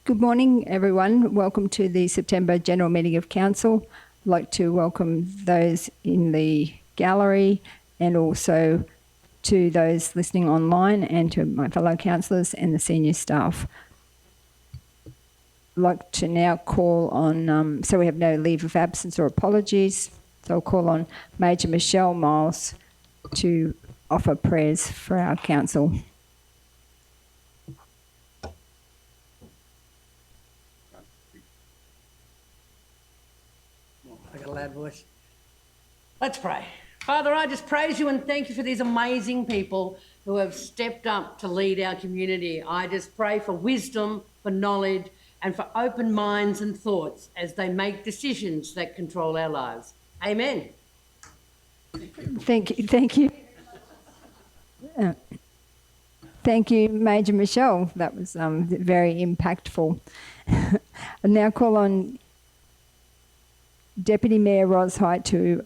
Good morning, everyone. Welcome to the September General Meeting of Council. I'd like to welcome those in the gallery and also to those listening online and to my fellow councillors and the senior staff. I'd like to now call on, so we have no leave of absence or apologies, so I'll call on Major Michelle Miles to offer prayers for our council. I got a loud voice. Let's pray. Father, I just praise you and thank you for these amazing people who have stepped up to lead our community. I just pray for wisdom, for knowledge, and for open minds and thoughts as they make decisions that control our lives. Amen. Thank you. Thank you, Major Michelle. That was very impactful. I now call on Deputy Mayor Ros Height to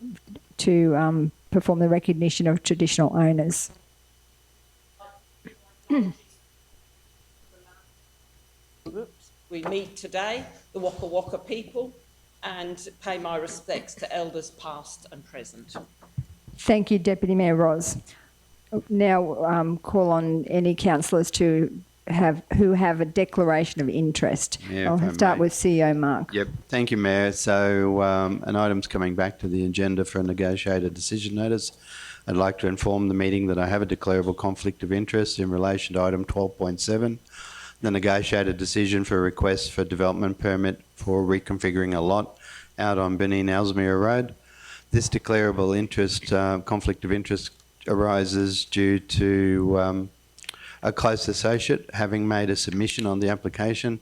perform the recognition of traditional owners. We meet today, the Waka Waka people, and pay my respects to elders past and present. Thank you, Deputy Mayor Ros. Now call on any councillors who have a declaration of interest. Yeah, I'll start with CEO Mark. Yep, thank you, Mayor. So an item's coming back to the agenda for a negotiated decision notice. I'd like to inform the meeting that I have a declarable conflict of interest in relation to item 12.7, the negotiated decision for a request for development permit for reconfiguring a lot out on Benin Ellesmere Road. This declarable interest, conflict of interest arises due to a close associate having made a submission on the application.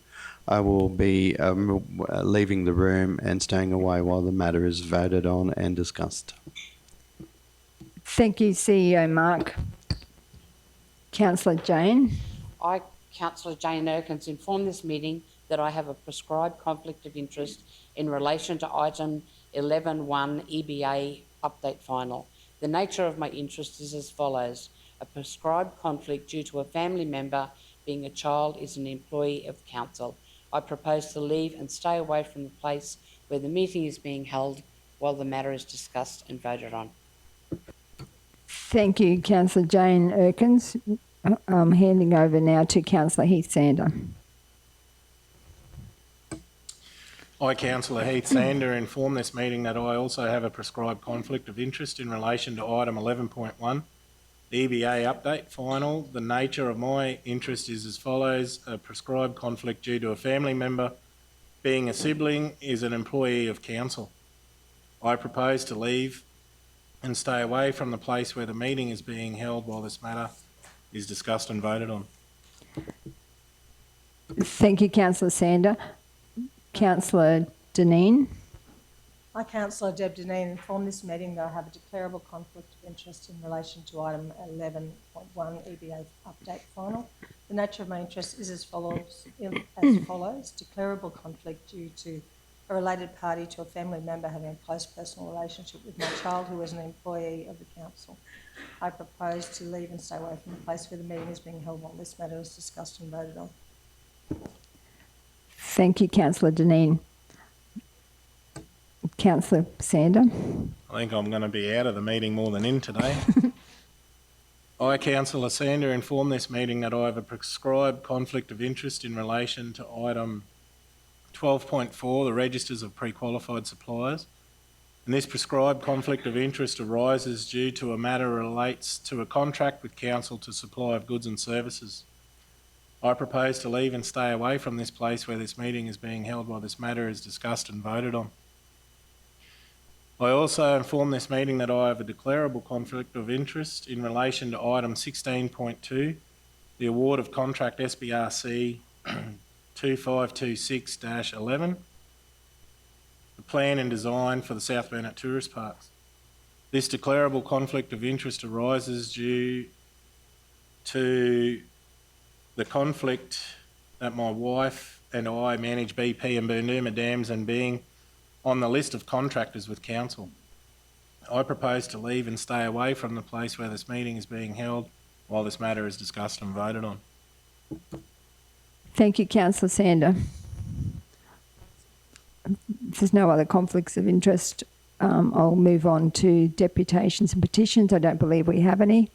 I will be leaving the room and staying away while the matter is voted on and discussed. Thank you, CEO Mark. Councillor Jane. I, Councillor Jane Erkins, inform this meeting that I have a prescribed conflict of interest in relation to item 11.1 EBA update final. The nature of my interest is as follows. A prescribed conflict due to a family member being a child is an employee of council. I propose to leave and stay away from the place where the meeting is being held while the matter is discussed and voted on. Thank you, Councillor Jane Erkins. I'm handing over now to Councillor Heath Sander. I, Councillor Heath Sander, inform this meeting that I also have a prescribed conflict of interest in relation to item 11.1, the EBA update final. The nature of my interest is as follows. A prescribed conflict due to a family member being a sibling is an employee of council. I propose to leave and stay away from the place where the meeting is being held while this matter is discussed and voted on. Thank you, Councillor Sander. Councillor Deneen. I, Councillor Deb Deneen, inform this meeting that I have a declarable conflict of interest in relation to item 11.1 EBA update final. The nature of my interest is as follows. Declarable conflict due to a related party to a family member having a close personal relationship with my child who is an employee of the council. I propose to leave and stay away from the place where the meeting is being held while this matter is discussed and voted on. Thank you, Councillor Deneen. Councillor Sander. I think I'm going to be out of the meeting more than in today. I, Councillor Sander, inform this meeting that I have a prescribed conflict of interest in relation to item 12.4, the registers of pre-qualified suppliers. And this prescribed conflict of interest arises due to a matter relates to a contract with council to supply of goods and services. I propose to leave and stay away from this place where this meeting is being held while this matter is discussed and voted on. I also inform this meeting that I have a declarable conflict of interest in relation to item 16.2, the award of contract SBRC 2526-11, the plan and design for the South Burnett Tourist Parks. This declarable conflict of interest arises due to the conflict that my wife and I manage BP and Burndooma dams and being on the list of contractors with council. I propose to leave and stay away from the place where this meeting is being held while this matter is discussed and voted on. Thank you, Councillor Sander. If there's no other conflicts of interest, I'll move on to deputations and petitions. I don't believe we have any.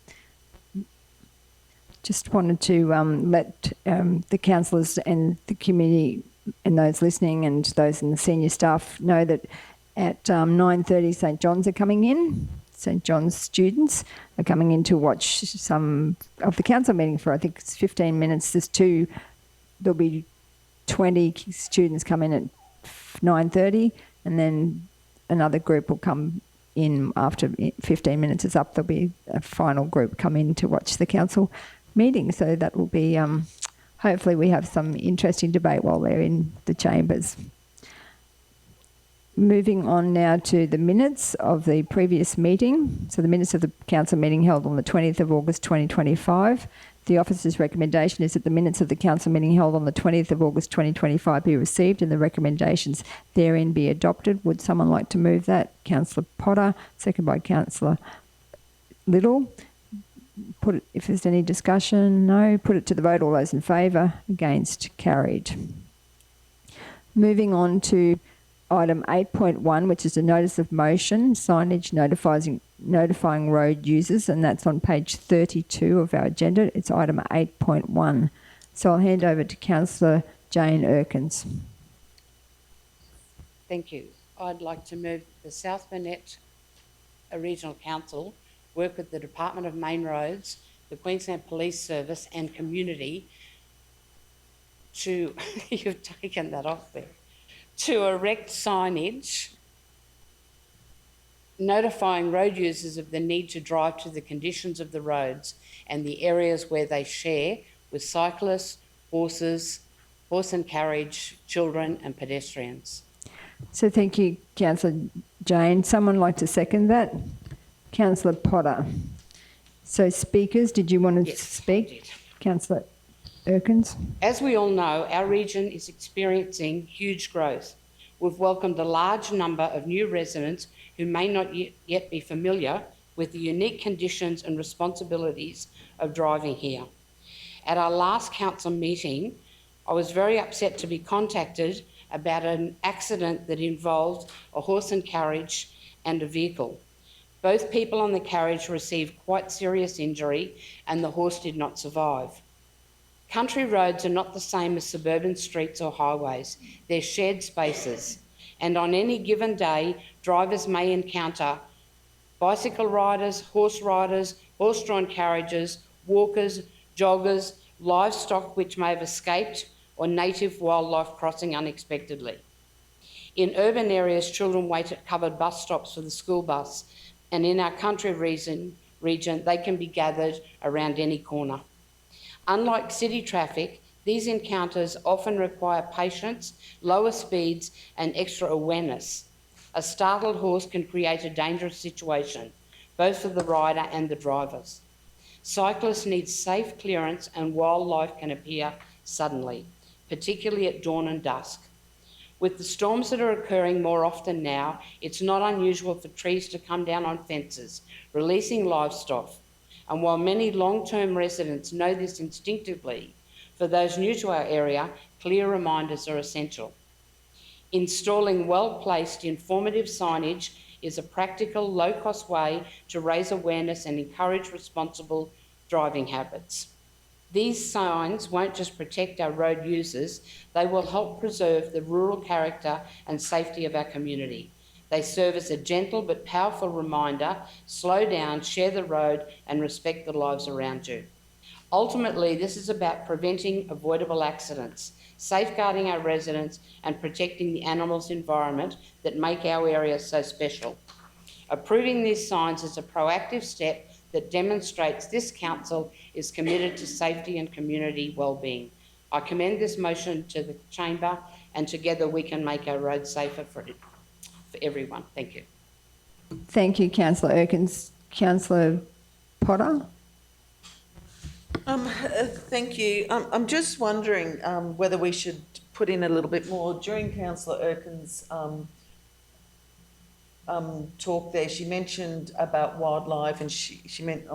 Just wanted to let the councillors and the community and those listening and those in the senior staff know that at 9:30 St John's are coming in. St John's students are coming in to watch some of the council meeting for, I think it's 15 minutes. There'll be 20 students come in at 9:30, and then another group will come in after 15 minutes is up. There'll be a final group come in to watch the council meeting. So that will be, hopefully we have some interesting debate while they're in the chambers. Moving on now to the minutes of the previous meeting. So the minutes of the council meeting held on the 20th of August 2025. The officer's recommendation is that the minutes of the council meeting held on the 20th of August 2025 be received and the recommendations therein be adopted. Would someone like to move that? Councillor Potter, second by Councillor Little. If there's any discussion, no. Put it to the vote. All those in favour, against, carried. Moving on to item 8.1, which is a notice of motion, signage notifying road users, and that's on page 32 of our agenda. It's item 8.1. So I'll hand over to Councillor Jane Erkins. Thank you. I'd like to move the South Burnett Regional Council work with the Department of Main Roads, the Queensland Police Service and community to, you've taken that off there, to erect signage notifying road users of the need to drive to the conditions of the roads and the areas where they share with cyclists, horse and carriage, children and pedestrians. So thank you, Councillor Jane. Someone like to second that? Councillor Potter. So speakers, did you want to speak? Councillor Erkins. As we all know, our region is experiencing huge growth. We've welcomed a large number of new residents who may not yet be familiar with the unique conditions and responsibilities of driving here. At our last council meeting, I was very upset to be contacted about an accident that involved a horse and carriage and a vehicle. Both people on the carriage received quite serious injury and the horse did not survive. Country roads are not the same as suburban streets or highways. They're shared spaces. And on any given day, drivers may encounter bicycle riders, horse-drawn carriages, walkers, joggers, livestock which may have escaped, or native wildlife crossing unexpectedly. In urban areas, children wait at covered bus stops for the school bus, and in our country region, they can be gathered around any corner. Unlike city traffic, these encounters often require patience, lower speeds, and extra awareness. A startled horse can create a dangerous situation, both for the rider and the drivers. Cyclists need safe clearance and wildlife can appear suddenly, particularly at dawn and dusk. With the storms that are occurring more often now, it's not unusual for trees to come down on fences, releasing livestock. And while many long-term residents know this instinctively, for those new to our area, clear reminders are essential. Installing well-placed informative signage is a practical, low-cost way to raise awareness and encourage responsible driving habits. These signs won't just protect our road users, they will help preserve the rural character and safety of our community. They serve as a gentle but powerful reminder: slow down, share the road, and respect the lives around you. Ultimately, this is about preventing avoidable accidents, safeguarding our residents, and protecting the animals' environment that make our area so special. Approving these signs is a proactive step that demonstrates this council is committed to safety and community wellbeing. I commend this motion to the chamber, and together we can make our roads safer for everyone. Thank you. Thank you, Councillor Erkins. Councillor Potter. Thank you. I'm just wondering whether we should put in a little bit more. During Councillor Erkins' talk there, she mentioned about wildlife, and she meant,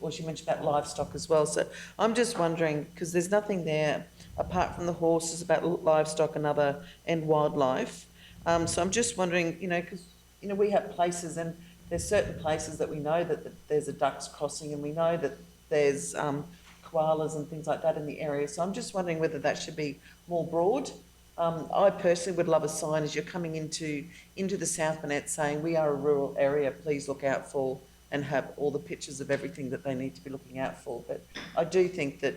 or she mentioned about livestock as well. So I'm just wondering, because there's nothing there apart from the horses about livestock and wildlife. So I'm just wondering, because, we have places, and there's certain places that we know that there's a ducks crossing, and we know that there's koalas and things like that in the area. So I'm just wondering whether that should be more broad. I personally would love a sign as you're coming into the South Burnett saying, we are a rural area, please look out for, and have all the pictures of everything that they need to be looking out for. But I do think that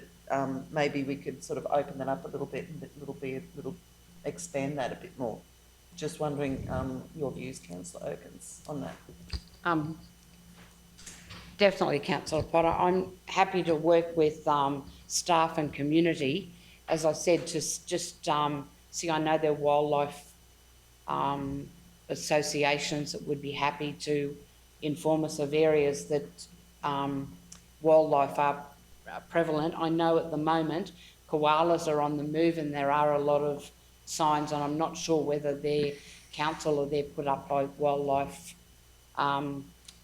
maybe we could sort of open that up a little bit and expand that a bit more. Just wondering your views, Councillor Erkins, on that. Definitely, Councillor Potter. I'm happy to work with staff and community, as I said, to just see, I know there are wildlife associations that would be happy to inform us of areas that wildlife are prevalent. I know at the moment koalas are on the move, and there are a lot of signs, and I'm not sure whether they're council or they're put up by wildlife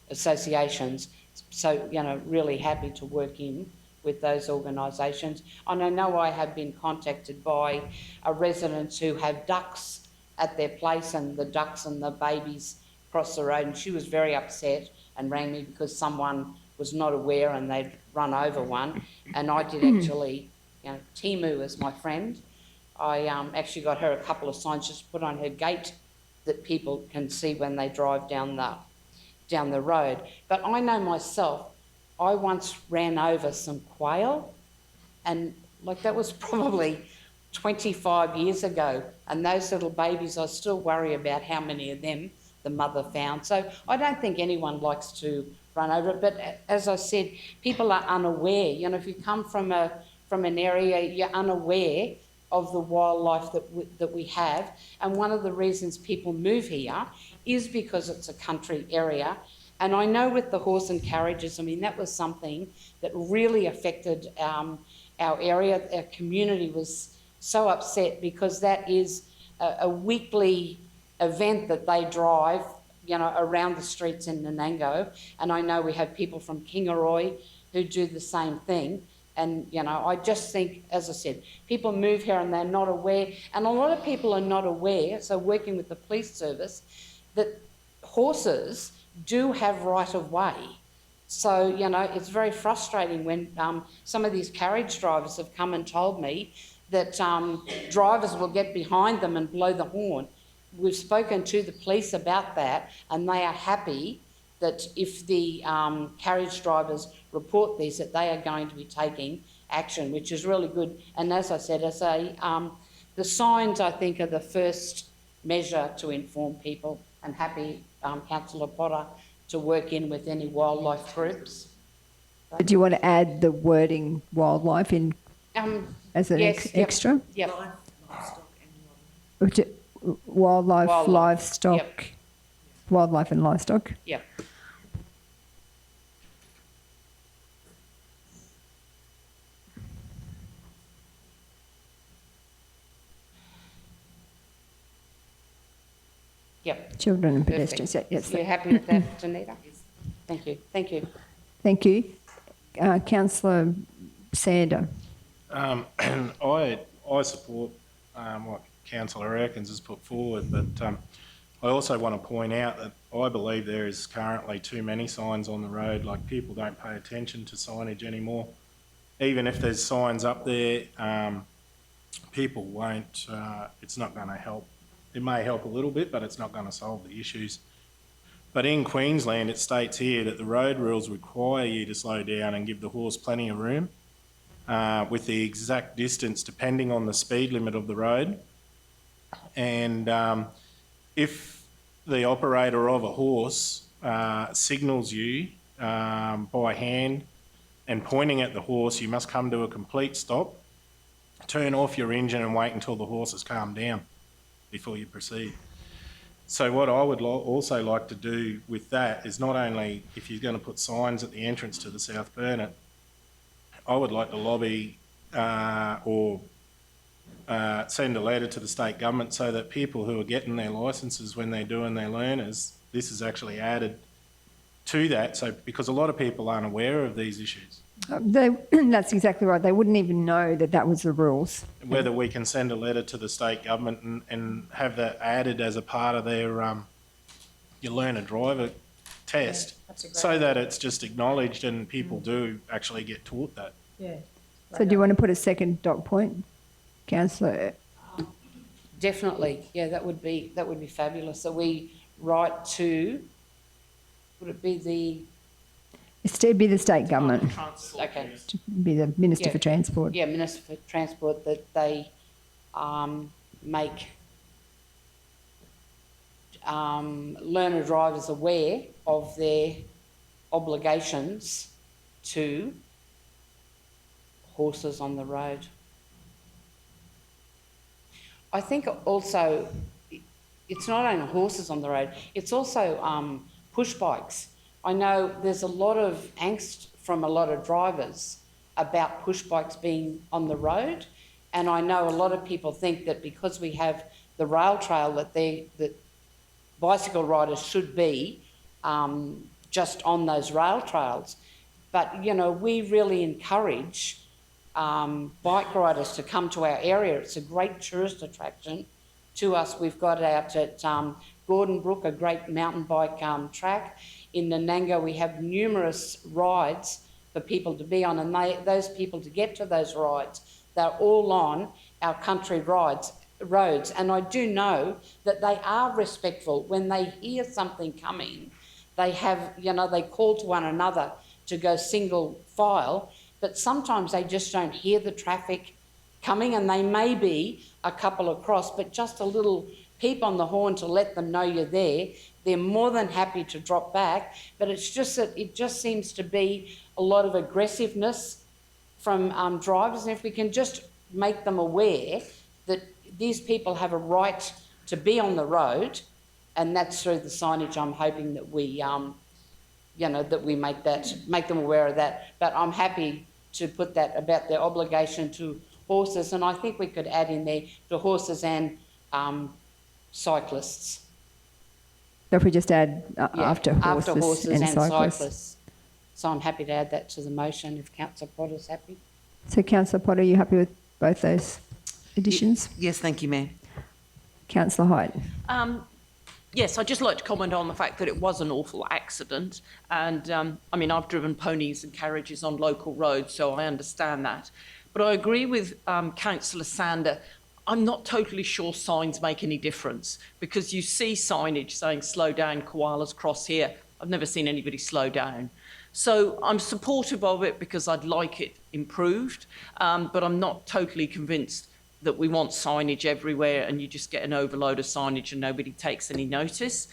associations. So, really happy to work in with those organisations. And I know I have been contacted by residents who have ducks at their place, and the ducks and the babies cross the road, and she was very upset and rang me because someone was not aware and they'd run over one. And I did actually, Timu is my friend. I actually got her a couple of signs just put on her gate that people can see when they drive down the road. But I know myself, I once ran over some quail, and that was probably 25 years ago, and those little babies, I still worry about how many of them the mother found. So I don't think anyone likes to run over it, but as I said, people are unaware. If you come from an area, you're unaware of the wildlife that we have, and one of the reasons people move here is because it's a country area. And I know with the horse and carriages, that was something that really affected our area. Our community was so upset because that is a weekly event that they drive, around the streets in Nanango. And I know we have people from Kingaroy who do the same thing. And, I just think, as I said, people move here and they're not aware. And a lot of people are not aware, so working with the police service, that horses do have right of way. So, it's very frustrating when some of these carriage drivers have come and told me that drivers will get behind them and blow the horn. We've spoken to the police about that, and they are happy that if the carriage drivers report these, that they are going to be taking action, which is really good. And as I said, the signs, I think, are the first measure to inform people, and happy, Councillor Potter, to work in with any wildlife groups. Do you want to add the wording wildlife in as an yes, extra? Yep. Wildlife, livestock, Yep. Wildlife and livestock. Yep. Yep. Children and Perfect. pedestrians. Yes. You happy with that, Danita? Thank you. Thank you. Thank you. Councillor Sander. I support what Councillor Erkins has put forward, but I also want to point out that I believe there is currently too many signs on the road. People don't pay attention to signage anymore. Even if there's signs up there, people won't, it's not going to help. It may help a little bit, but it's not going to solve the issues. But in Queensland, it states here that the road rules require you to slow down and give the horse plenty of room, with the exact distance depending on the speed limit of the road. And if the operator of a horse signals you by hand and pointing at the horse, you must come to a complete stop, turn off your engine and wait until the horse has calmed down before you proceed. So what I would also like to do with that is, not only if you're going to put signs at the entrance to the South Burnett, I would like to lobby or send a letter to the state government so that people who are getting their licences when they're doing their learners, this is actually added to that, so because a lot of people aren't aware of these issues. That's exactly right. They wouldn't even know that that was the rules. Whether we can send a letter to the state government and have that added as a part of their your learner driver test, that's a great so that it's just acknowledged and people do actually get taught that. Yeah. So do you want to put a second dot point, Councillor? Definitely, yeah, that would be fabulous. So we write to, would it be the, It's to be the state government, okay, be the Minister Yeah. for Transport. yeah, Minister for Transport, that they make learner drivers aware of their obligations to horses on the road. I think also it's not only horses on the road, it's also push bikes. I know there's a lot of angst from a lot of drivers about push bikes being on the road, and I know a lot of people think that because we have the rail trail that bicycle riders should be just on those rail trails. But, you know, we really encourage bike riders to come to our area. It's a great tourist attraction to us. We've got out at Gordon Brook, a great mountain bike track. In Nananga, we have numerous rides for people to be on, and those people to get to those rides, they're all on our country roads. And I do know that they are respectful. When they hear something coming, they have, you know, they call to one another to go single file, but sometimes they just don't hear the traffic coming, and they may be a couple across, but just a little peep on the horn to let them know you're there. They're more than happy to drop back, but it's just that it just seems to be a lot of aggressiveness from drivers, and if we can just make them aware that these people have a right to be on the road, and that's through the signage. I'm hoping that we, you know, that we make them aware of that. But I'm happy to put that about their obligation to horses, and I think we could add in there to horses and cyclists. So if we just add Yeah, after horses and cyclists. So I'm happy to add that to the motion if Councillor Potter's happy. So Councillor Potter, are you happy with both those additions? Yes, thank you, Mayor. Councillor Hyde. Yes, I'd just like to comment on the fact that it was an awful accident. And I mean, I've driven ponies and carriages on local roads, so I understand that. But I agree with Councillor Sander. I'm not totally sure signs make any difference, because you see signage saying slow down, koalas cross here. I've never seen anybody slow down. So I'm supportive of it because I'd like it improved, but I'm not totally convinced that we want signage everywhere and you just get an overload of signage and nobody takes any notice.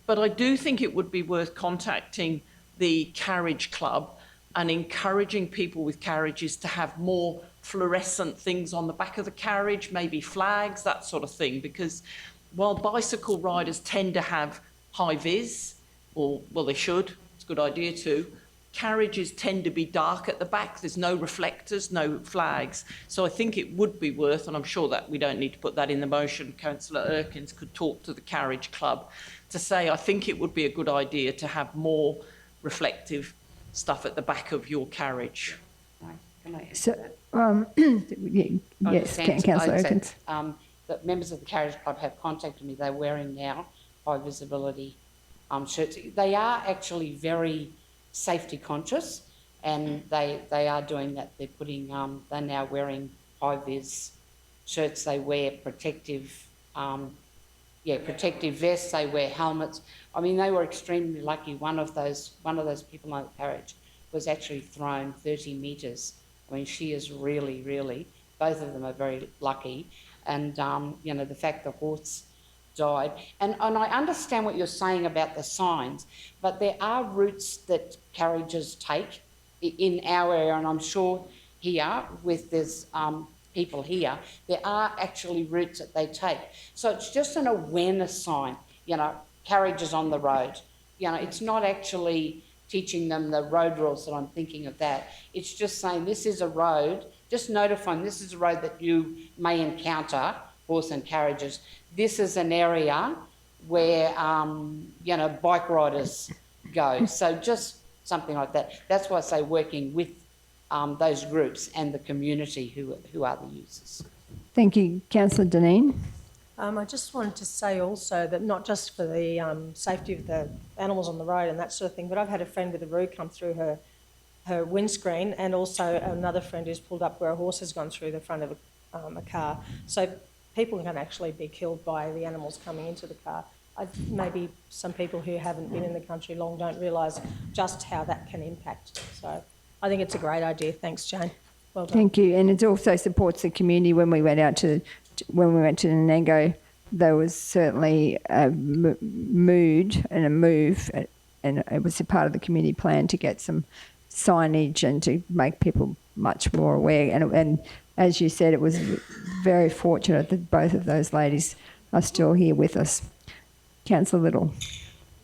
But I do think it would be worth contacting the carriage club and encouraging people with carriages to have more fluorescent things on the back of the carriage, maybe flags, that sort of thing, because while bicycle riders tend to have high vis, or, well, they should, it's a good idea too, carriages tend to be dark at the back. There's no reflectors, no flags. So I think it would be worth, and I'm sure that we don't need to put that in the motion, Councillor Erkins could talk to the carriage club to say, I think it would be a good idea to have more reflective stuff at the back of your carriage. Can I answer So, that? yes, Councillor Erkins. The members of the carriage club have contacted me. They're wearing now high visibility shirts. They are actually very safety conscious, and they are doing that. They're putting they're now wearing high vis shirts. They wear protective protective vests. They wear helmets. I mean, they were extremely lucky. One of those people on the carriage was actually thrown 30 metres. I mean, she is really, both of them are very lucky. And, you know, the fact the horse died. And I understand what you're saying about the signs, but there are routes that carriages take in our area, and I'm sure here, with there's people here, there are actually routes that they take. So it's just an awareness sign, you know, carriages on the road. You know, it's not actually teaching them the road rules that I'm thinking of that. It's just saying this is a road, just notifying this is a road that you may encounter horse and carriages. This is an area where, you know, bike riders go. So just something like that. That's why I say working with those groups and the community who are the users. Thank you. Councillor Deneen. I just wanted to say also that not just for the safety of the animals on the road and that sort of thing, but I've had a friend with a roo come through her windscreen, and also another friend who's pulled up where a horse has gone through the front of a car. So people can actually be killed by the animals coming into the car. Maybe some people who haven't been in the country long don't realise just how that can impact. So I think it's a great idea. Thanks, Jane. Well done. Thank you. And it also supports the community. When we went to Nanango, there was certainly a mood and a move, and it was a part of the community plan to get some signage and to make people much more aware. And as you said, it was very fortunate that both of those ladies are still here with us. Councillor Little.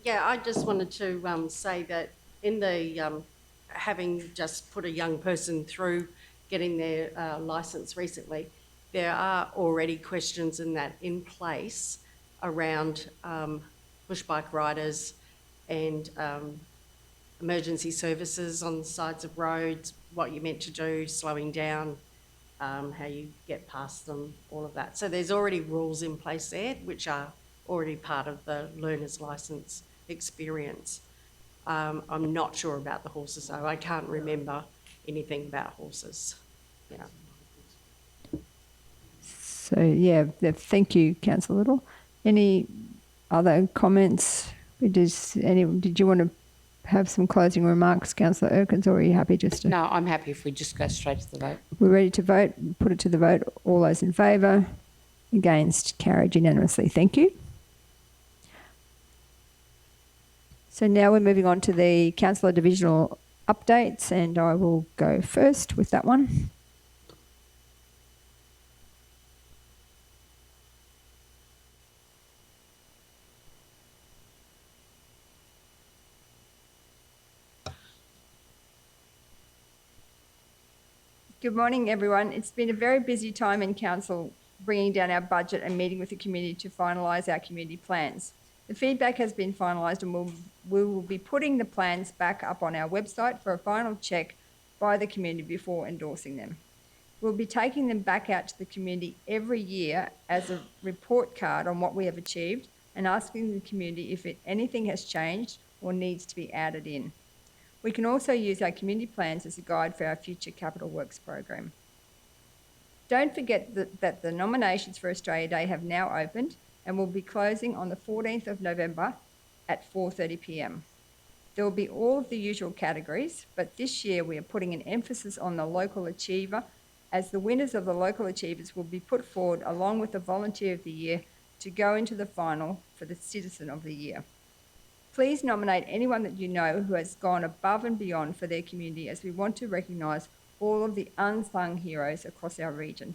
Yeah, I just wanted to say that in the having just put a young person through getting their licence recently, there are already questions in place around push bike riders and emergency services on the sides of roads, what you're meant to do, slowing down, how you get past them, all of that. So there's already rules in place there which are already part of the learner's licence experience. I'm not sure about the horses though. I can't remember anything about horses. Yeah. So, yeah, thank you, Councillor Little. Any other comments? Did you want to have some closing remarks, Councillor Erkins, or are you happy just to... No, I'm happy if we just go straight to the vote. We're ready to vote. Put it to the vote. All those in favour? Against? Carried unanimously. Thank you. So now we're moving on to the councillor divisional updates, and I will go first with that one. Good morning, everyone. It's been a very busy time in council bringing down our budget and meeting with the community to finalise our community plans. The feedback has been finalised, and we will be putting the plans back up on our website for a final check by the community before endorsing them. We'll be taking them back out to the community every year as a report card on what we have achieved and asking the community if anything has changed or needs to be added in. We can also use our community plans as a guide for our future capital works program. Don't forget that the nominations for Australia Day have now opened and will be closing on the 14th of November at 4:30 p.m. There will be all of the usual categories, but this year we are putting an emphasis on the local achiever, as the winners of the local achievers will be put forward along with the volunteer of the year to go into the final for the citizen of the year. Please nominate anyone that you know who has gone above and beyond for their community, as we want to recognise all of the unsung heroes across our region.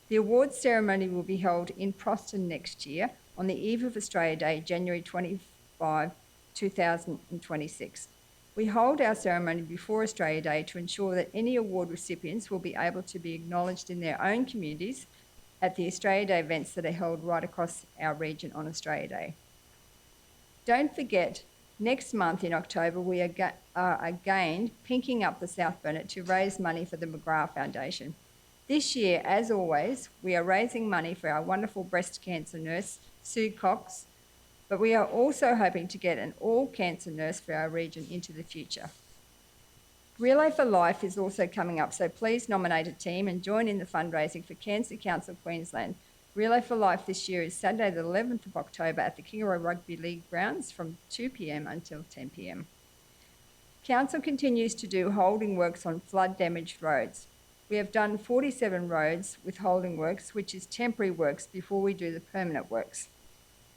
The awards ceremony will be held in Proston next year on the eve of Australia Day, January 25, 2026. We hold our ceremony before Australia Day to ensure that any award recipients will be able to be acknowledged in their own communities at the Australia Day events that are held right across our region on Australia Day. Don't forget, next month in October, we are again pinking up the South Burnett to raise money for the McGrath Foundation. This year, as always, we are raising money for our wonderful breast cancer nurse, Sue Cox, but we are also hoping to get an all-cancer nurse for our region into the future. Relay for Life is also coming up, so please nominate a team and join in the fundraising for Cancer Council Queensland. Relay for Life this year is Saturday the 11th of October at the Kingaroy Rugby League grounds from 2 p.m. until 10 p.m. Council continues to do holding works on flood-damaged roads. We have done 47 roads with holding works, which is temporary works before we do the permanent works.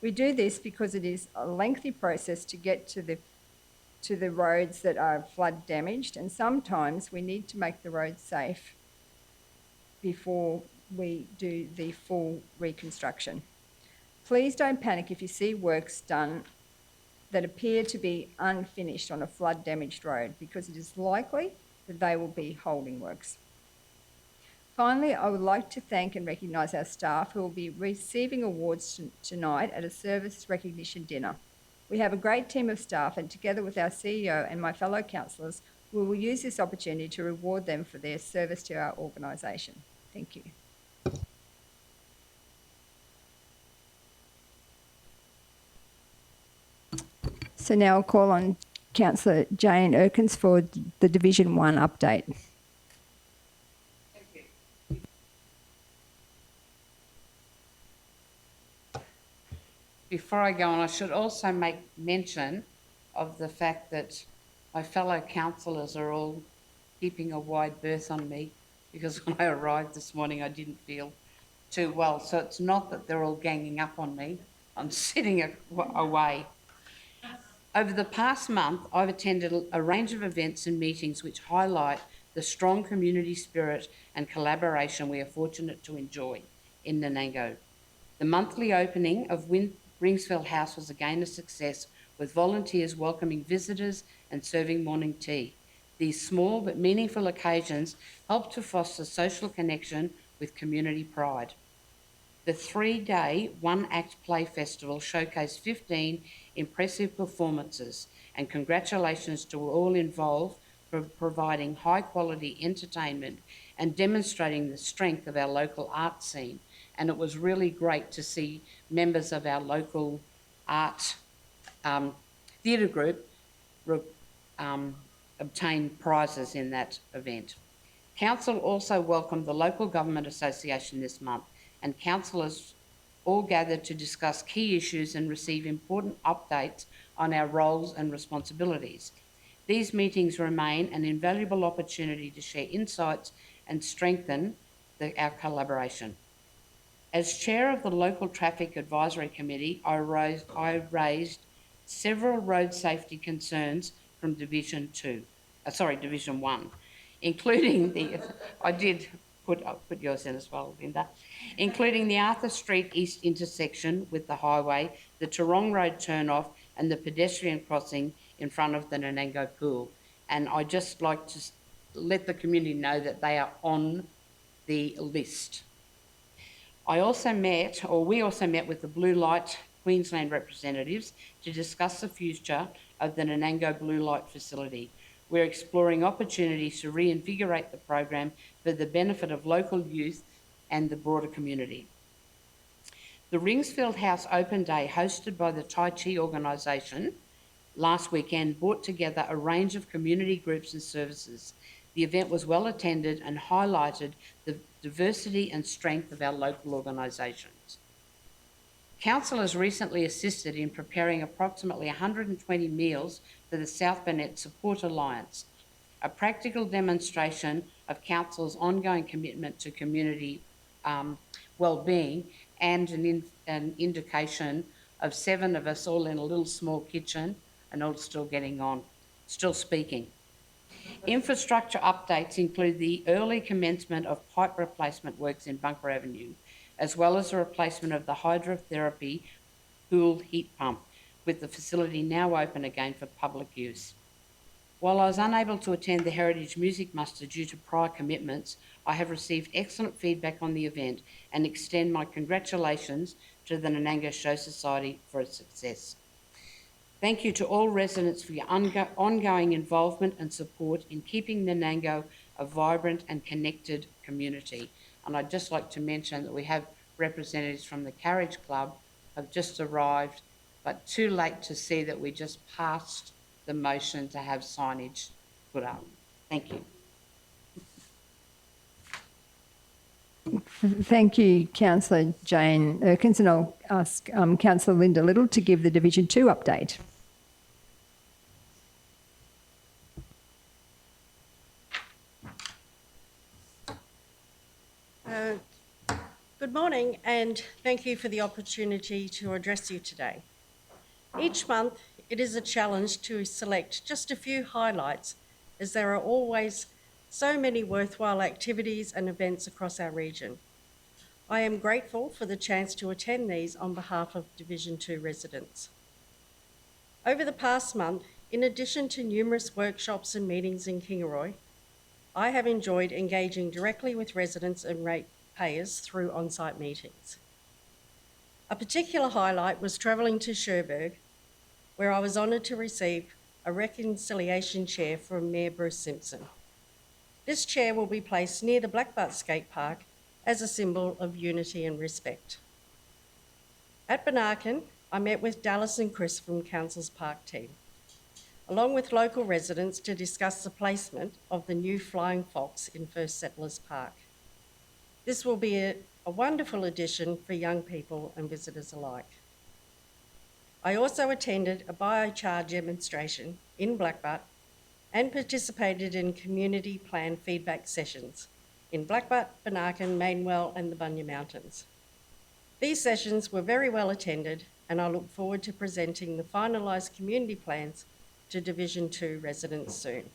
We do this because it is a lengthy process to get to the roads that are flood damaged, and sometimes we need to make the roads safe before we do the full reconstruction. Please don't panic if you see works done that appear to be unfinished on a flood damaged road, because it is likely that they will be holding works. Finally, I would like to thank and recognise our staff who will be receiving awards tonight at a service recognition dinner. We have a great team of staff, and together with our CEO and my fellow councillors, we will use this opportunity to reward them for their service to our organisation. Thank you. So now I'll call on Councillor Jane Erkins for the Division 1 update. Before I go on, I should also make mention of the fact that my fellow councillors are all keeping a wide berth on me because when I arrived this morning, I didn't feel too well. So it's not that they're all ganging up on me. I'm sitting away. Over the past month, I've attended a range of events and meetings which highlight the strong community spirit and collaboration we are fortunate to enjoy in Nanango. The monthly opening of Ringsfield House was again a success, with volunteers welcoming visitors and serving morning tea. These small but meaningful occasions help to foster social connection with community pride. The 3-day one-act play festival showcased 15 impressive performances, and congratulations to all involved for providing high-quality entertainment and demonstrating the strength of our local art scene. And it was really great to see members of our local art theatre group obtain prizes in that event. Council also welcomed the Local Government Association this month, and councillors all gathered to discuss key issues and receive important updates on our roles and responsibilities. These meetings remain an invaluable opportunity to share insights and strengthen our collaboration. As chair of the Local Traffic Advisory Committee, I raised several road safety concerns from Division 1, including the, I did put yours in as well, Linda, including the Arthur Street East intersection with the highway, the Tarong Road turnoff, and the pedestrian crossing in front of the Nanango Pool. And I'd just like to let the community know that they are on the list. We also met with the Blue Light Queensland representatives to discuss the future of the Nanango Blue Light facility. We're exploring opportunities to reinvigorate the program for the benefit of local youth and the broader community. The Ringsfield House Open Day, hosted by the Tai Chi organisation last weekend, brought together a range of community groups and services. The event was well attended and highlighted the diversity and strength of our local organisations. Council has recently assisted in preparing approximately 120 meals for the South Burnett Support Alliance, a practical demonstration of Council's ongoing commitment to community well-being and an indication of 7 of us all in a little small kitchen and all still getting on, still speaking. Infrastructure updates include the early commencement of pipe replacement works in Bunker Avenue, as well as the replacement of the hydrotherapy pool heat pump, with the facility now open again for public use. While I was unable to attend the Heritage Music Muster due to prior commitments, I have received excellent feedback on the event and extend my congratulations to the Nanango Show Society for its success. Thank you to all residents for your ongoing involvement and support in keeping Nanango a vibrant and connected community. And I'd just like to mention that we have representatives from the Carriage Club have just arrived, but too late to see that we just passed the motion to have signage put up. Thank you. Thank you, Councillor Jane Erkins, and I'll ask Councillor Linda Little to give the Division 2 update. Good morning, and thank you for the opportunity to address you today. Each month, it is a challenge to select just a few highlights, as there are always so many worthwhile activities and events across our region. I am grateful for the chance to attend these on behalf of Division 2 residents. Over the past month, in addition to numerous workshops and meetings in Kingaroy, I have enjoyed engaging directly with residents and ratepayers through on-site meetings. A particular highlight was travelling to Cherbourg, where I was honoured to receive a reconciliation chair from Mayor Bruce Simpson. This chair will be placed near the Blackbutt Skate Park as a symbol of unity and respect. At Benarkan, I met with Dallas and Chris from Council's Park team, along with local residents to discuss the placement of the new Flying Fox in First Settlers Park. This will be a wonderful addition for young people and visitors alike. I also attended a biochar demonstration in Blackbutt and participated in community plan feedback sessions in Blackbutt, Benarkan, Mainwell and the Bunya Mountains. These sessions were very well attended and I look forward to presenting the finalised community plans to Division 2 residents soon.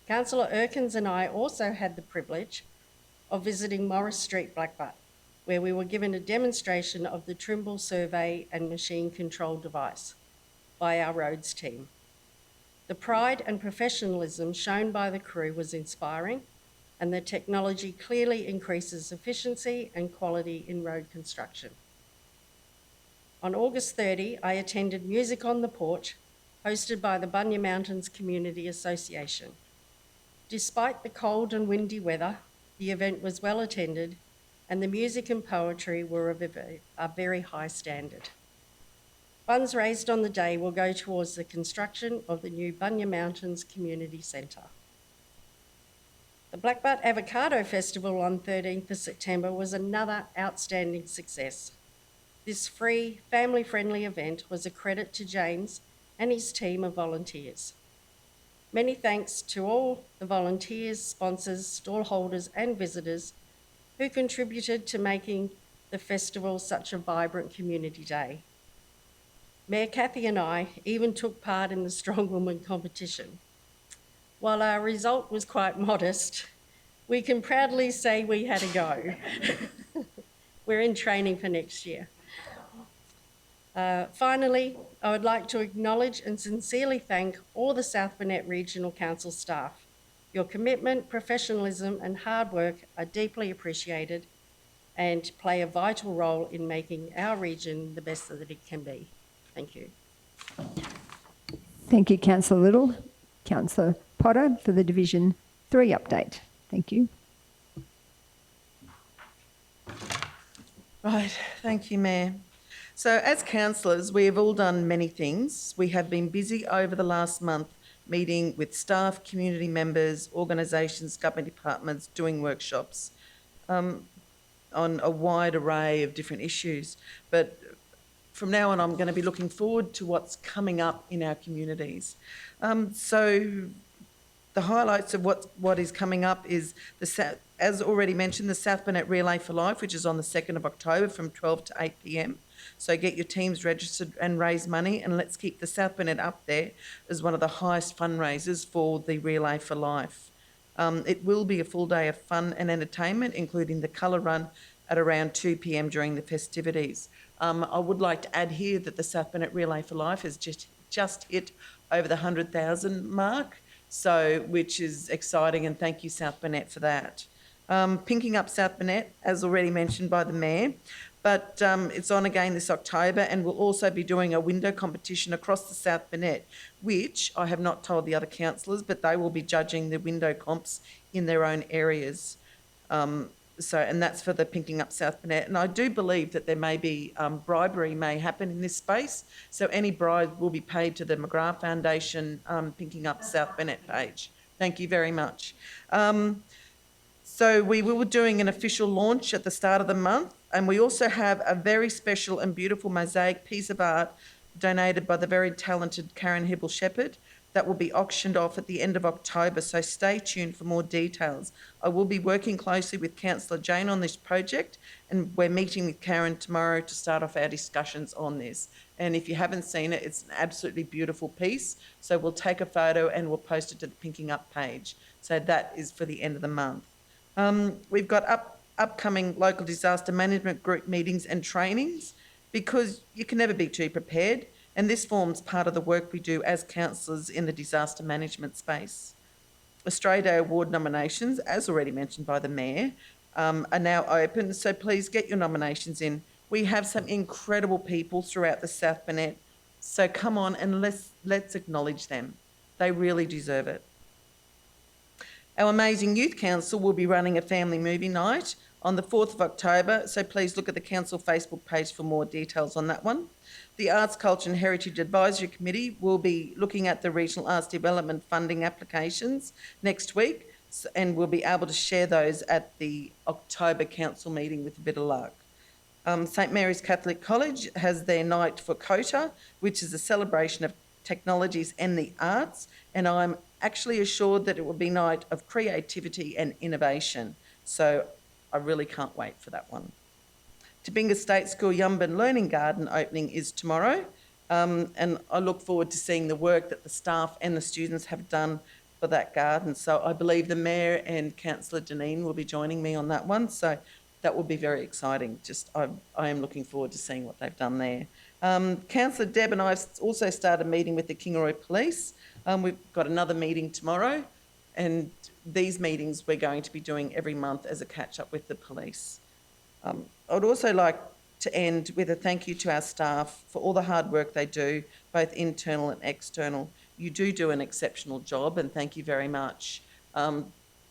Councillor Erkins and I also had the privilege of visiting Morris Street, Blackbutt, where we were given a demonstration of the Trimble survey and machine control device by our roads team. The pride and professionalism shown by the crew was inspiring, and the technology clearly increases efficiency and quality in road construction. On August 30, I attended Music on the Porch, hosted by the Bunya Mountains Community Association. Despite the cold and windy weather, the event was well attended and the music and poetry were of a very high standard. Funds raised on the day will go towards the construction of the new Bunya Mountains Community Centre. The Blackbutt Avocado Festival on 13th of September was another outstanding success. This free, family-friendly event was a credit to James and his team of volunteers. Many thanks to all the volunteers, sponsors, stallholders and visitors who contributed to making the festival such a vibrant community day. Mayor Cathy and I even took part in the strongwoman competition. While our result was quite modest, we can proudly say we had a go. We're in training for next year. Finally, I would like to acknowledge and sincerely thank all the South Burnett Regional Council staff. Your commitment, professionalism and hard work are deeply appreciated and play a vital role in making our region the best that it can be. Thank you. Thank you, Councillor Little. Councillor Potter for the Division 3 update. Thank you. Right, thank you, Mayor. So as councillors, we have all done many things. We have been busy over the last month meeting with staff, community members, organisations, government departments, doing workshops on a wide array of different issues. But from now on, I'm going to be looking forward to what's coming up in our communities. So the highlights of what is coming up is, as already mentioned, the South Burnett Relay for Life, which is on the 2nd of October from 12 to 8 p.m. So get your teams registered and raise money, and let's keep the South Burnett up there as one of the highest fundraisers for the Relay for Life. It will be a full day of fun and entertainment, including the colour run at around 2 p.m. during the festivities. I would like to add here that the South Burnett Relay for Life has just hit over the 100,000 mark, so which is exciting, and thank you, South Burnett, for that. Pinking Up South Burnett, as already mentioned by the Mayor, but it's on again this October, and we'll also be doing a window competition across the South Burnett, which I have not told the other councillors, but they will be judging the window comps in their own areas. And that's for the Pinking Up South Burnett. And I do believe that there may be bribery may happen in this space. So any bribe will be paid to the McGrath Foundation Pinking Up South Burnett page. Thank you very much. So we will be doing an official launch at the start of the month. And we also have a very special and beautiful mosaic piece of art donated by the very talented Karen Hibble-Shepherd that will be auctioned off at the end of October, so stay tuned for more details. I will be working closely with Councillor Jane on this project, and we're meeting with Karen tomorrow to start off our discussions on this. And if you haven't seen it, it's an absolutely beautiful piece, so we'll take a photo and we'll post it to the Pinking Up page. So that is for the end of the month. We've got upcoming local disaster management group meetings and trainings, because you can never be too prepared. And this forms part of the work we do as councillors in the disaster management space. Australia Day Award nominations, as already mentioned by the Mayor, are now open, so please get your nominations in. We have some incredible people throughout the South Burnett So come on and let's acknowledge them. They really deserve it. Our amazing Youth Council will be running a family movie night on the 4th of October, so please look at the Council Facebook page for more details on that one. The Arts, Culture and Heritage Advisory Committee will be looking at the Regional Arts Development funding applications next week, and we'll be able to share those at the October Council meeting with a bit of luck. St Mary's Catholic College has their Night for COTA, which is a celebration of technologies and the arts, and I'm actually assured that it will be a night of creativity and innovation. So I really can't wait for that one. Tobinga State School Yumbin Learning Garden opening is tomorrow, and I look forward to seeing the work that the staff and the students have done for that garden. So I believe the Mayor and Councillor Deneen will be joining me on that one. So that will be very exciting. I am looking forward to seeing what they've done there. Councillor Deb and I have also started meeting with the Kingaroy Police. We've got another meeting tomorrow, and these meetings we're going to be doing every month as a catch-up with the police. I would also like to end with a thank you to our staff for all the hard work they do, both internal and external. You do an exceptional job, and thank you very much.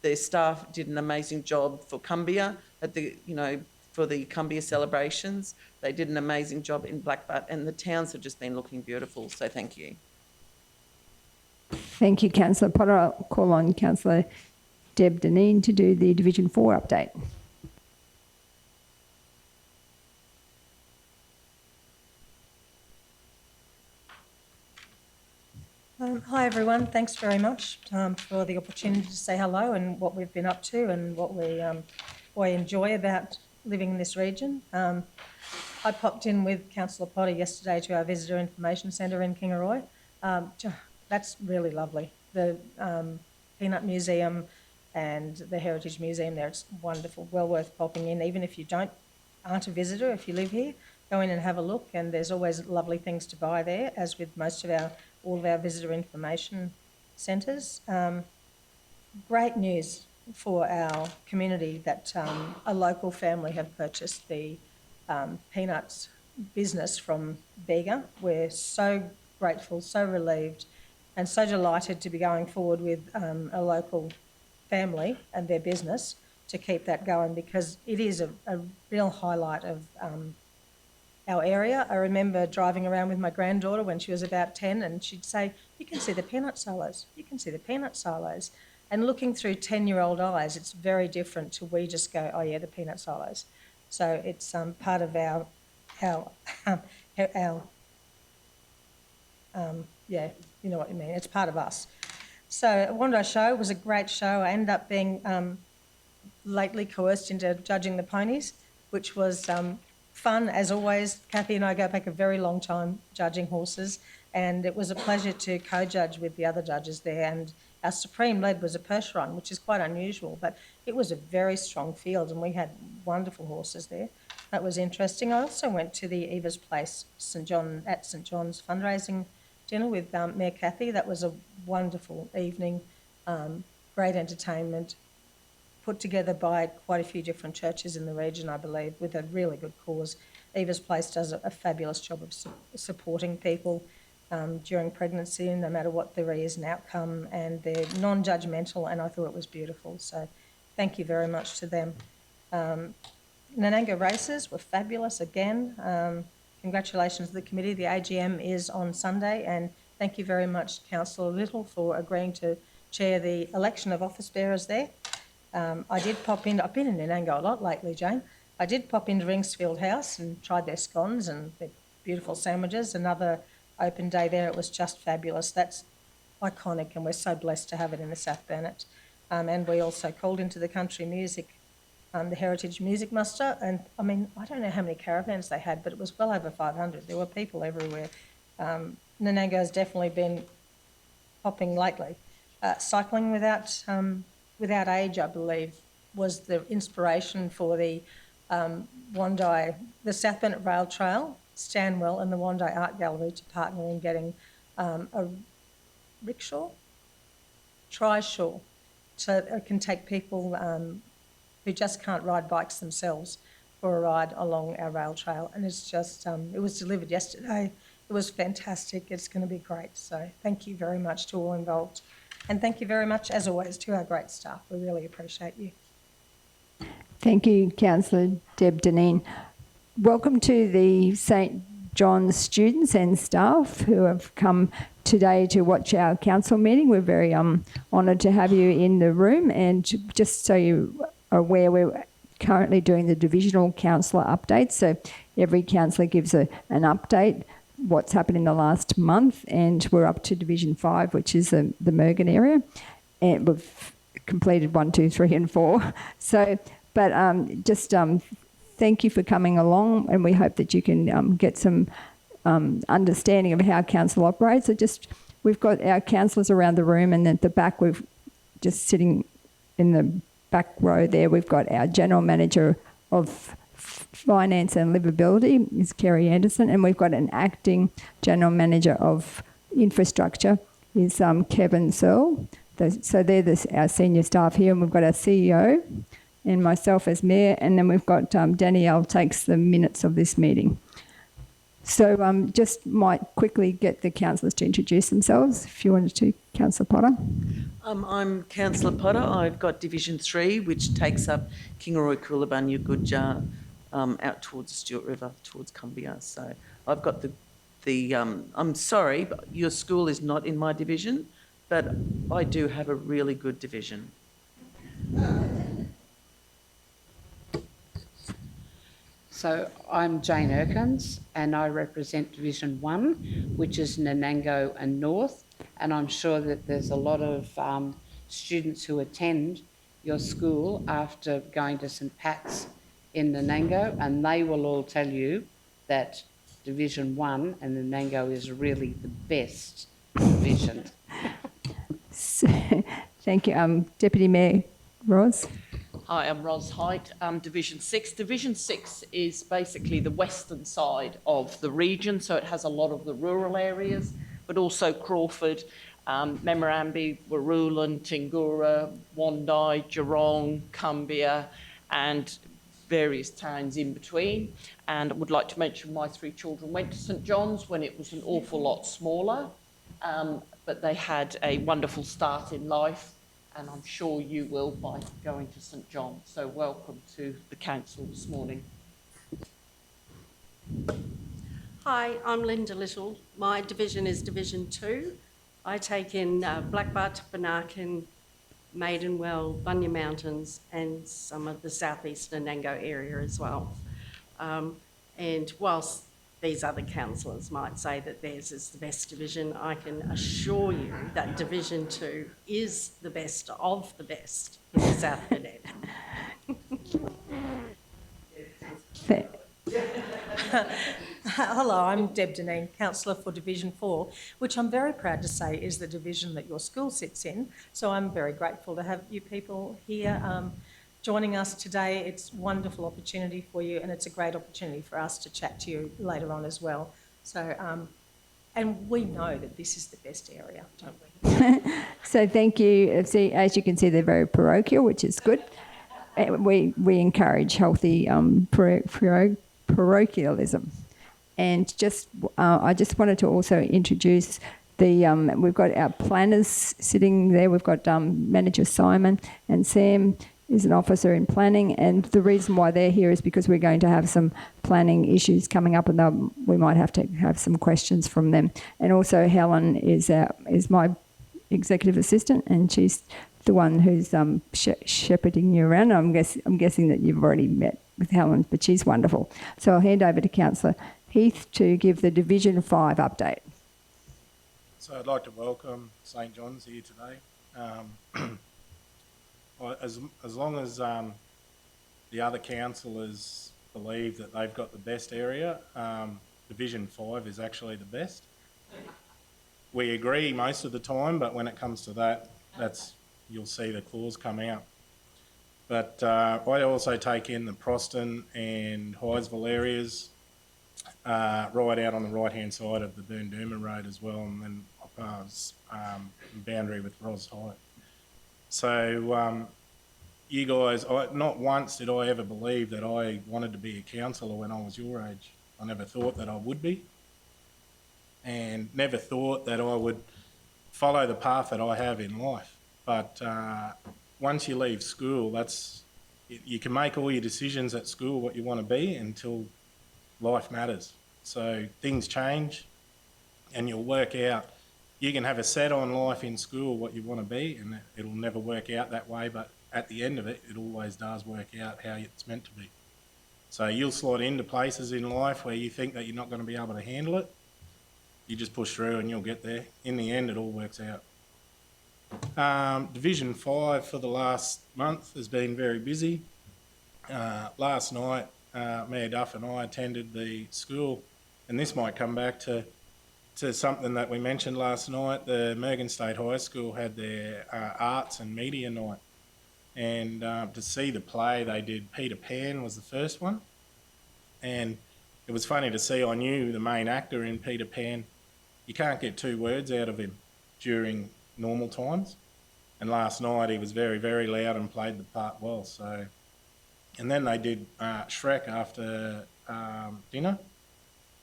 Their staff did an amazing job for Cumbia for the Cumbia celebrations. They did an amazing job in Blackbutt, and the towns have just been looking beautiful. So thank you. Thank you, Councillor Potter. I'll call on Councillor Deb Deneen to do the Division 4 update. Hi everyone, thanks very much for the opportunity to say hello and what we've been up to and what we enjoy about living in this region. I popped in with Councillor Potter yesterday to our Visitor Information Centre in Kingaroy. That's really lovely. The Peanut Museum and the Heritage Museum there, it's wonderful, well worth popping in. Even if you aren't a visitor, if you live here, go in and have a look, and there's always lovely things to buy there, as with all of our visitor information centres. Great news for our community that a local family have purchased the peanuts business from Bega. We're so grateful, so relieved and so delighted to be going forward with a local family and their business to keep that going, because it is a real highlight of our area. I remember driving around with my granddaughter when she was about 10, and she'd say, "You can see the peanut silos, you can see the peanut silos." And looking through 10-year-old eyes, it's very different to we just go, "Oh yeah, the peanut silos." So it's part of our yeah, you know what I mean. It's part of us. So Wando Show was a great show. I ended up being lately coerced into judging the ponies, which was fun as always. Kathy and I go back a very long time judging horses, and it was a pleasure to co-judge with the other judges there. And our supreme lead was a Percheron, which is quite unusual, but it was a very strong field, and we had wonderful horses there. That was interesting. I also went to the Eva's Place St John's fundraising dinner with Mayor Kathy. That was a wonderful evening, great entertainment, put together by quite a few different churches in the region, I believe, with a really good cause. Eva's Place does a fabulous job of supporting people during pregnancy, no matter what the reason outcome, and they're non-judgmental, and I thought it was beautiful. So thank you very much to them. Nananga races were fabulous again. Congratulations to the committee. The AGM is on Sunday, and thank you very much, Councillor Little, for agreeing to chair the election of office bearers there. I did pop in, I've been in Nananga a lot lately, Jane. I did pop into Ringsfield House and tried their scones and their beautiful sandwiches. Another open day there, it was just fabulous. That's iconic, and we're so blessed to have it in the South Burnett. And we also called into the country music, the Heritage Music Muster, and I mean, I don't know how many caravans they had, but it was well over 500. There were people everywhere. Nananga has definitely been popping lately. Cycling without age, I believe, was the inspiration for the the South Burnett Rail Trail, Stanwell and the Wandai Art Gallery to partner in getting a rickshaw, trishaw, so that it can take people who just can't ride bikes themselves for a ride along our rail trail. And it's just, it was delivered yesterday, It was fantastic. It's going to be great. So thank you very much to all involved. And thank you very much, as always, to our great staff. We really appreciate you. Thank you, Councillor Deb Deneen. Welcome to the St John's students and staff who have come today to watch our council meeting. We're very honoured to have you in the room, and just so you are aware, we're currently doing the divisional councillor updates. So every councillor gives an update, what's happened in the last month, and we're up to Division 5, which is the Mergen area, and we've completed 1, 2, 3 and 4. So, but thank you for coming along, and we hope that you can get some understanding of how council operates. So we've got our councillors around the room, and at the back, we've just sitting in the back row there, we've got our General Manager of Finance and Livability, is Kerry Anderson, and we've got an acting General Manager of Infrastructure, is Kevin Searle. So they're our senior staff here, and we've got our CEO and myself as Mayor, and then we've got Danielle takes the minutes of this meeting. So just might quickly get the councillors to introduce themselves, if you wanted to, Councillor Potter. I'm Councillor Potter. I've got Division 3, which takes up Kingaroy, Coolabunga, Goodjar, out towards the Stewart River, towards Cumbia. So I've got I'm sorry, but your school is not in my division, but I do have a really good division. So I'm Jane Erkins, and I represent Division 1, which is Nanango and North, and I'm sure that there's a lot of students who attend your school after going to St Pat's in Nanango, and they will all tell you that Division 1 and Nanango is really the best division. So, thank you. Deputy Mayor Roz. Hi, I'm Ros Height, Division 6. Division 6 is basically the western side of the region, so it has a lot of the rural areas, but also Crawford, Memorandee, Waroolan, Tingura, Wandai, Geelong, Cumbia, and various towns in between. And I would like to mention my 3 children went to St John's when it was an awful lot smaller, but they had a wonderful start in life, and I'm sure you will by going to St John. So welcome to the council this morning. Hi, I'm Linda Little. My division is Division 2. I take in Blackbutt, Banarkin, Maidenwell, Bunya Mountains, and some of the southeast Nanango area as well. And whilst these other councillors might say that theirs is the best division, I can assure you that Division 2 is the best of the best in the South Cadet. Hello, I'm Deb Deneen, Councillor for Division 4, which I'm very proud to say is the division that your school sits in. So I'm very grateful to have you people here joining us today. It's a wonderful opportunity for you, and it's a great opportunity for us to chat to you later on as well. So, and we know that this is the best area, don't we? So thank you. See, as you can see, they're very parochial, which is good. We encourage healthy parochialism. And I just wanted to also introduce we've got our planners sitting there. We've got Manager Simon, and Sam is an officer in planning, and the reason why they're here is because we're going to have some planning issues coming up, and we might have to have some questions from them. And also Helen is my executive assistant, and she's the one who's shepherding you around. I'm guessing that you've already met with Helen, but she's wonderful. So I'll hand over to Councillor Heath to give the Division 5 update. So I'd like to welcome St John's here today. As long as the other councillors believe that they've got the best area, Division 5 is actually the best. We agree most of the time, but when it comes to that, you'll see the clause come out. But I also take in the Proston and Hydesville areas, right out on the right-hand side of the Boondooma Road as well, and then I pass boundary with Ros Height. So you guys, not once did I ever believe that I wanted to be a councillor when I was your age. I never thought that I would be. and never thought that I would follow the path that I have in life. But once you leave school, you can make all your decisions at school what you want to be until life matters. So things change and you'll work out. You can have a set on life in school what you want to be, and it'll never work out that way, but at the end of it, it always does work out how it's meant to be. So you'll slot into places in life where you think that you're not going to be able to handle it. You just push through and you'll get there. In the end, it all works out. Division 5 for the last month has been very busy. Last night, Mayor Duff and I attended the school, and this might come back to something that we mentioned last night. The Mergen State High School had their arts and media night, and to see the play they did, Peter Pan was the first one, and it was funny to see. I knew the main actor in Peter Pan. You can't get 2 words out of him during normal times, and last night he was very, very loud and played the part well. So, and then they did Shrek after dinner,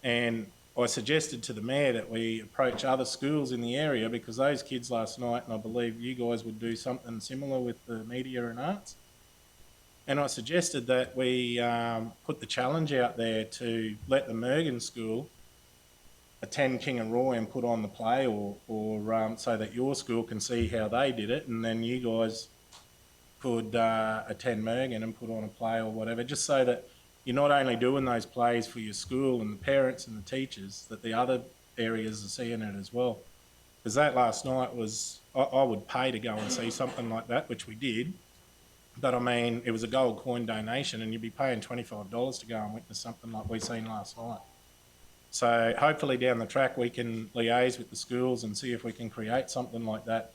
and I suggested to the mayor that we approach other schools in the area, because those kids last night, and I believe you guys would do something similar with the media and arts, and I suggested that we put the challenge out there to let the Mergen school attend King and Roy and put on the play, or so that your school can see how they did it, and then you guys could attend Mergen and put on a play or whatever, just so that you're not only doing those plays for your school and the parents and the teachers, that the other areas are seeing it as well. Because that last night was, I would pay to go and see something like that, which we did. But I mean, it was a gold coin donation, and you'd be paying $25 to go and witness something like we seen last night. So hopefully down the track we can liaise with the schools and see if we can create something like that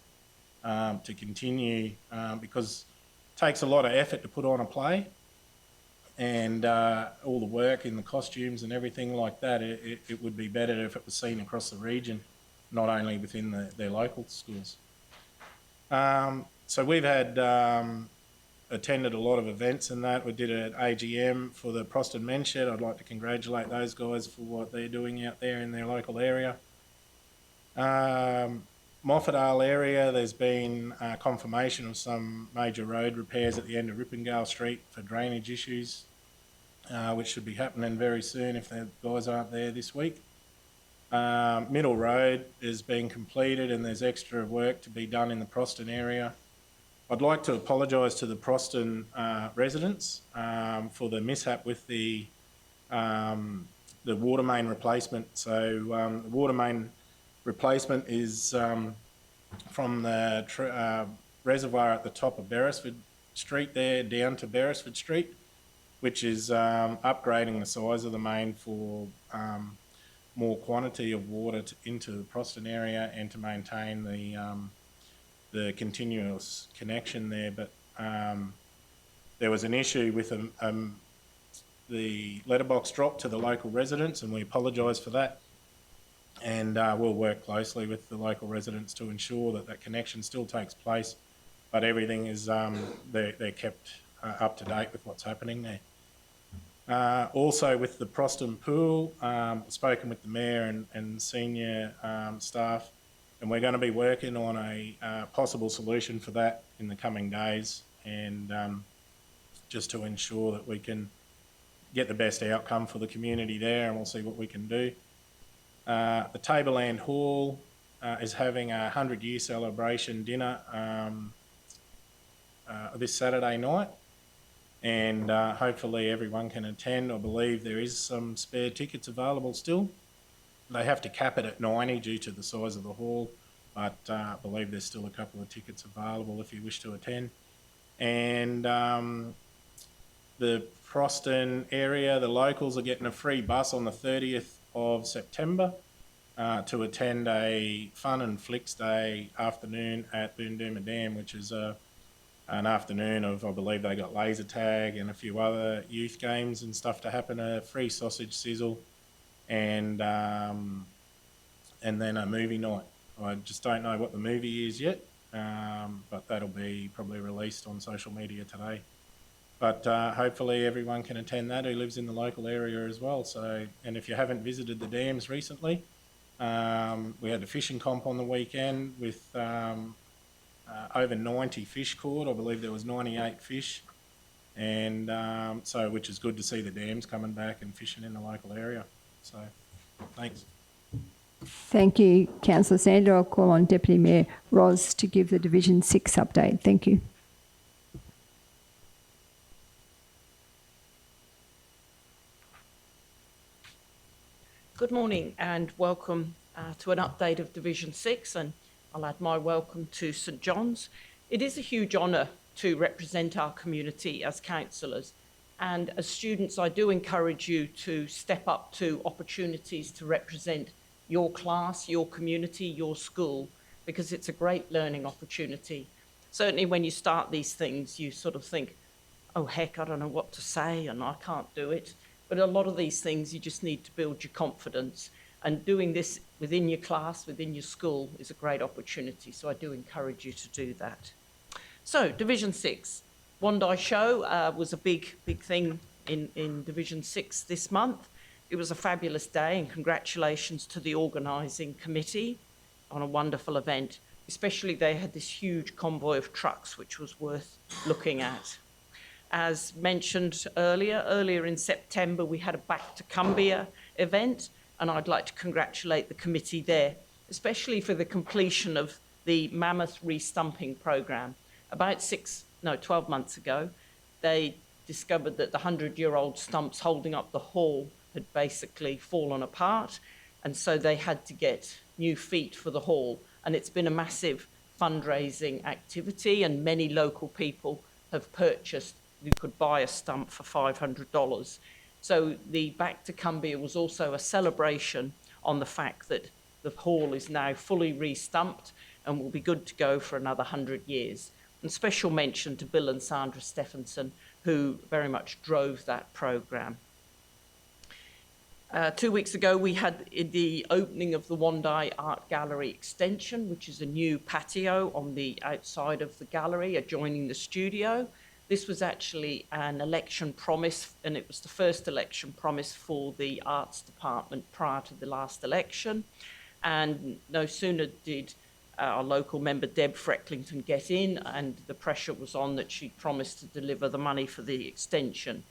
to continue, because it takes a lot of effort to put on a play. And all the work in the costumes and everything like that, it would be better if it was seen across the region, not only within their local schools. So we've had attended a lot of events and that. We did an AGM for the Proston Men's Shed. I'd like to congratulate those guys for what they're doing out there in their local area. Moffedale area, there's been confirmation of some major road repairs at the end of Rippingale Street for drainage issues, which should be happening very soon if the guys aren't there this week. Middle Road is being completed and there's extra work to be done in the Proston area. I'd like to apologise to the Proston residents for the mishap with the water main replacement. So the water main replacement is from the reservoir at the top of Beresford Street there down to Beresford Street, which is upgrading the size of the main for more quantity of water into the Proston area and to maintain the continuous connection there. But there was an issue with the letterbox drop to the local residents, and we apologise for that. And we'll work closely with the local residents to ensure that that connection still takes place, but everything is they're kept up to date with what's happening there. Also with the Proston Pool, spoken with the Mayor and senior staff, and we're going to be working on a possible solution for that in the coming days, and just to ensure that we can get the best outcome for the community there, and we'll see what we can do. The Tableland Hall is having a 100-year celebration dinner this Saturday night, and hopefully everyone can attend. I believe there is some spare tickets available still. They have to cap it at 90 due to the size of the hall, but I believe there's still a couple of tickets available if you wish to attend. And the Proston area, the locals are getting a free bus on the 30th of September to attend a fun and flicks day afternoon at Boondooma Dam, which is an afternoon of, I believe they got laser tag and a few other youth games and stuff to happen, a free sausage sizzle, and then a movie night. I just don't know what the movie is yet, but that'll be probably released on social media today. But hopefully everyone can attend that who lives in the local area as well. So, and if you haven't visited the dams recently, We had a fishing comp on the weekend with over 90 fish caught. I believe there was 98 fish. And so, which is good to see the dams coming back and fishing in the local area. So, thanks. Thank you, Councillor Sander. I'll call on Deputy Mayor Ros to give the Division 6 update. Thank you. Good morning and welcome to an update of Division 6, and I'll add my welcome to St John's. It is a huge honour to represent our community as councillors, and as students I do encourage you to step up to opportunities to represent your class, your community, your school, because it's a great learning opportunity. Certainly when you start these things you sort of think, oh heck, I don't know what to say and I can't do it. But a lot of these things you just need to build your confidence, and doing this within your class, within your school is a great opportunity. So I do encourage you to do that. So Division 6, Wandai Show was a big thing in Division 6 this month. It was a fabulous day, and congratulations to the organising committee on a wonderful event. Especially they had this huge convoy of trucks which was worth looking at. As mentioned earlier in September we had a Back to Cumbria event, and I'd like to congratulate the committee there, especially for the completion of the Mammoth Restumping Programme. About 12 months ago, they discovered that the 100-year-old stumps holding up the hall had basically fallen apart, and so they had to get new feet for the hall. And it's been a massive fundraising activity, and many local people have purchased. You could buy a stump for $500. So the Back to Cumbria was also a celebration on the fact that the hall is now fully re-stumped and will be good to go for another 100 years. And special mention to Bill and Sandra Stephenson, who very much drove that programme. 2 weeks ago, we had the opening of the Wandai Art Gallery extension, which is a new patio on the outside of the gallery adjoining the studio. This was actually an election promise, and it was the first election promise for the arts department prior to the last election. And no sooner did our local member Deb Frecklington get in, and the pressure was on that she promised to deliver the money for the extension.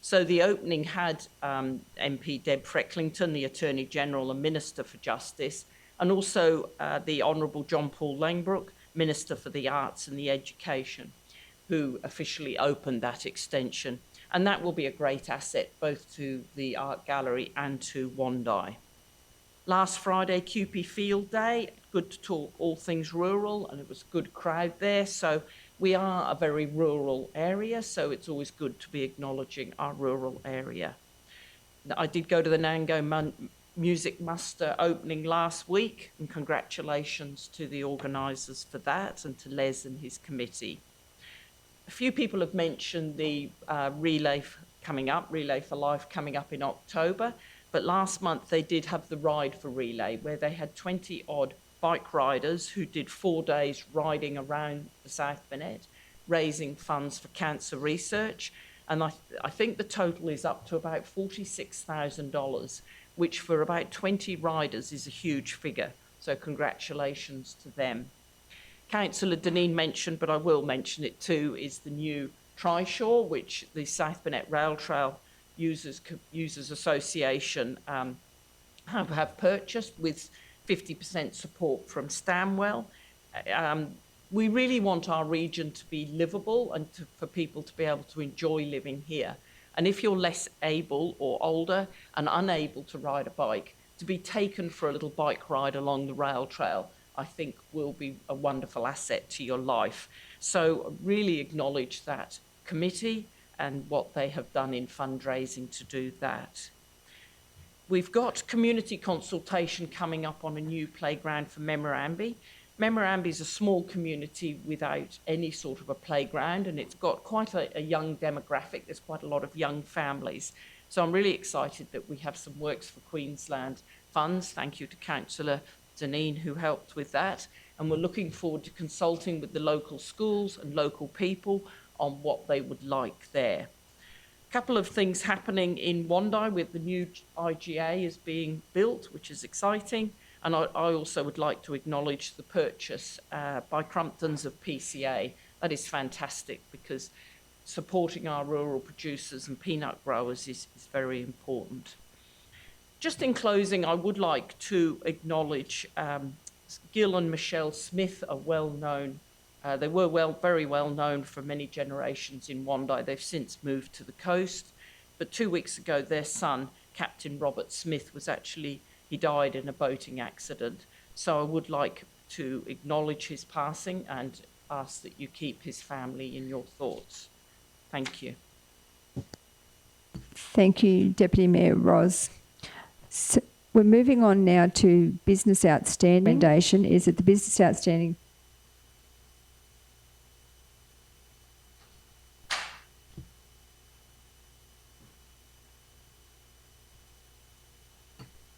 So the opening had MP Deb Frecklington, the Attorney General and Minister for Justice, and also the Honourable John Paul Langbrook, Minister for the Arts and the Education, who officially opened that extension. And that will be a great asset both to the art gallery and to Wandai. Last Friday, QP Field Day, good to talk all things rural, and it was a good crowd there. So we are a very rural area, so it's always good to be acknowledging our rural area. I did go to the Nango Music Muster opening last week, and congratulations to the organisers for that and to Les and his committee. A few people have mentioned the Relay for Life coming up in October, but last month they did have the Ride for Relay, where they had 20 odd bike riders who did 4 days riding around the South Burnett, raising funds for cancer research. And I think the total is up to about $46,000, which for about 20 riders is a huge figure. So congratulations to them. Councillor Deneen mentioned, but I will mention it too, is the new Trishaw, which the South Burnett Rail Trail Users Association have purchased with 50% support from Stanwell. We really want our region to be livable and for people to be able to enjoy living here. And if you're less able or older and unable to ride a bike, to be taken for a little bike ride along the rail trail, I think will be a wonderful asset to your life. So really acknowledge that committee and what they have done in fundraising to do that. We've got community consultation coming up on a new playground for Memorandee. Memorandee is a small community without any sort of a playground, and it's got quite a young demographic. There's quite a lot of young families. So I'm really excited that we have some Works for Queensland funds. Thank you to Councillor Deneen who helped with that. And we're looking forward to consulting with the local schools and local people on what they would like there. A couple of things happening in Wandai with the new IGA is being built, which is exciting. And I also would like to acknowledge the purchase by Crumptons of PCA. That is fantastic, because supporting our rural producers and peanut growers is very important. Just in closing, I would like to acknowledge Gil and Michelle Smith are well known. They were very well known for many generations in Wandai. They've since moved to the coast. But 2 weeks ago, their son, Captain Robert Smith, he died in a boating accident. So I would like to acknowledge his passing and ask that you keep his family in your thoughts. Thank you. Thank you, Deputy Mayor Ros. So we're moving on now to business outstanding. Recommendation is that the business outstanding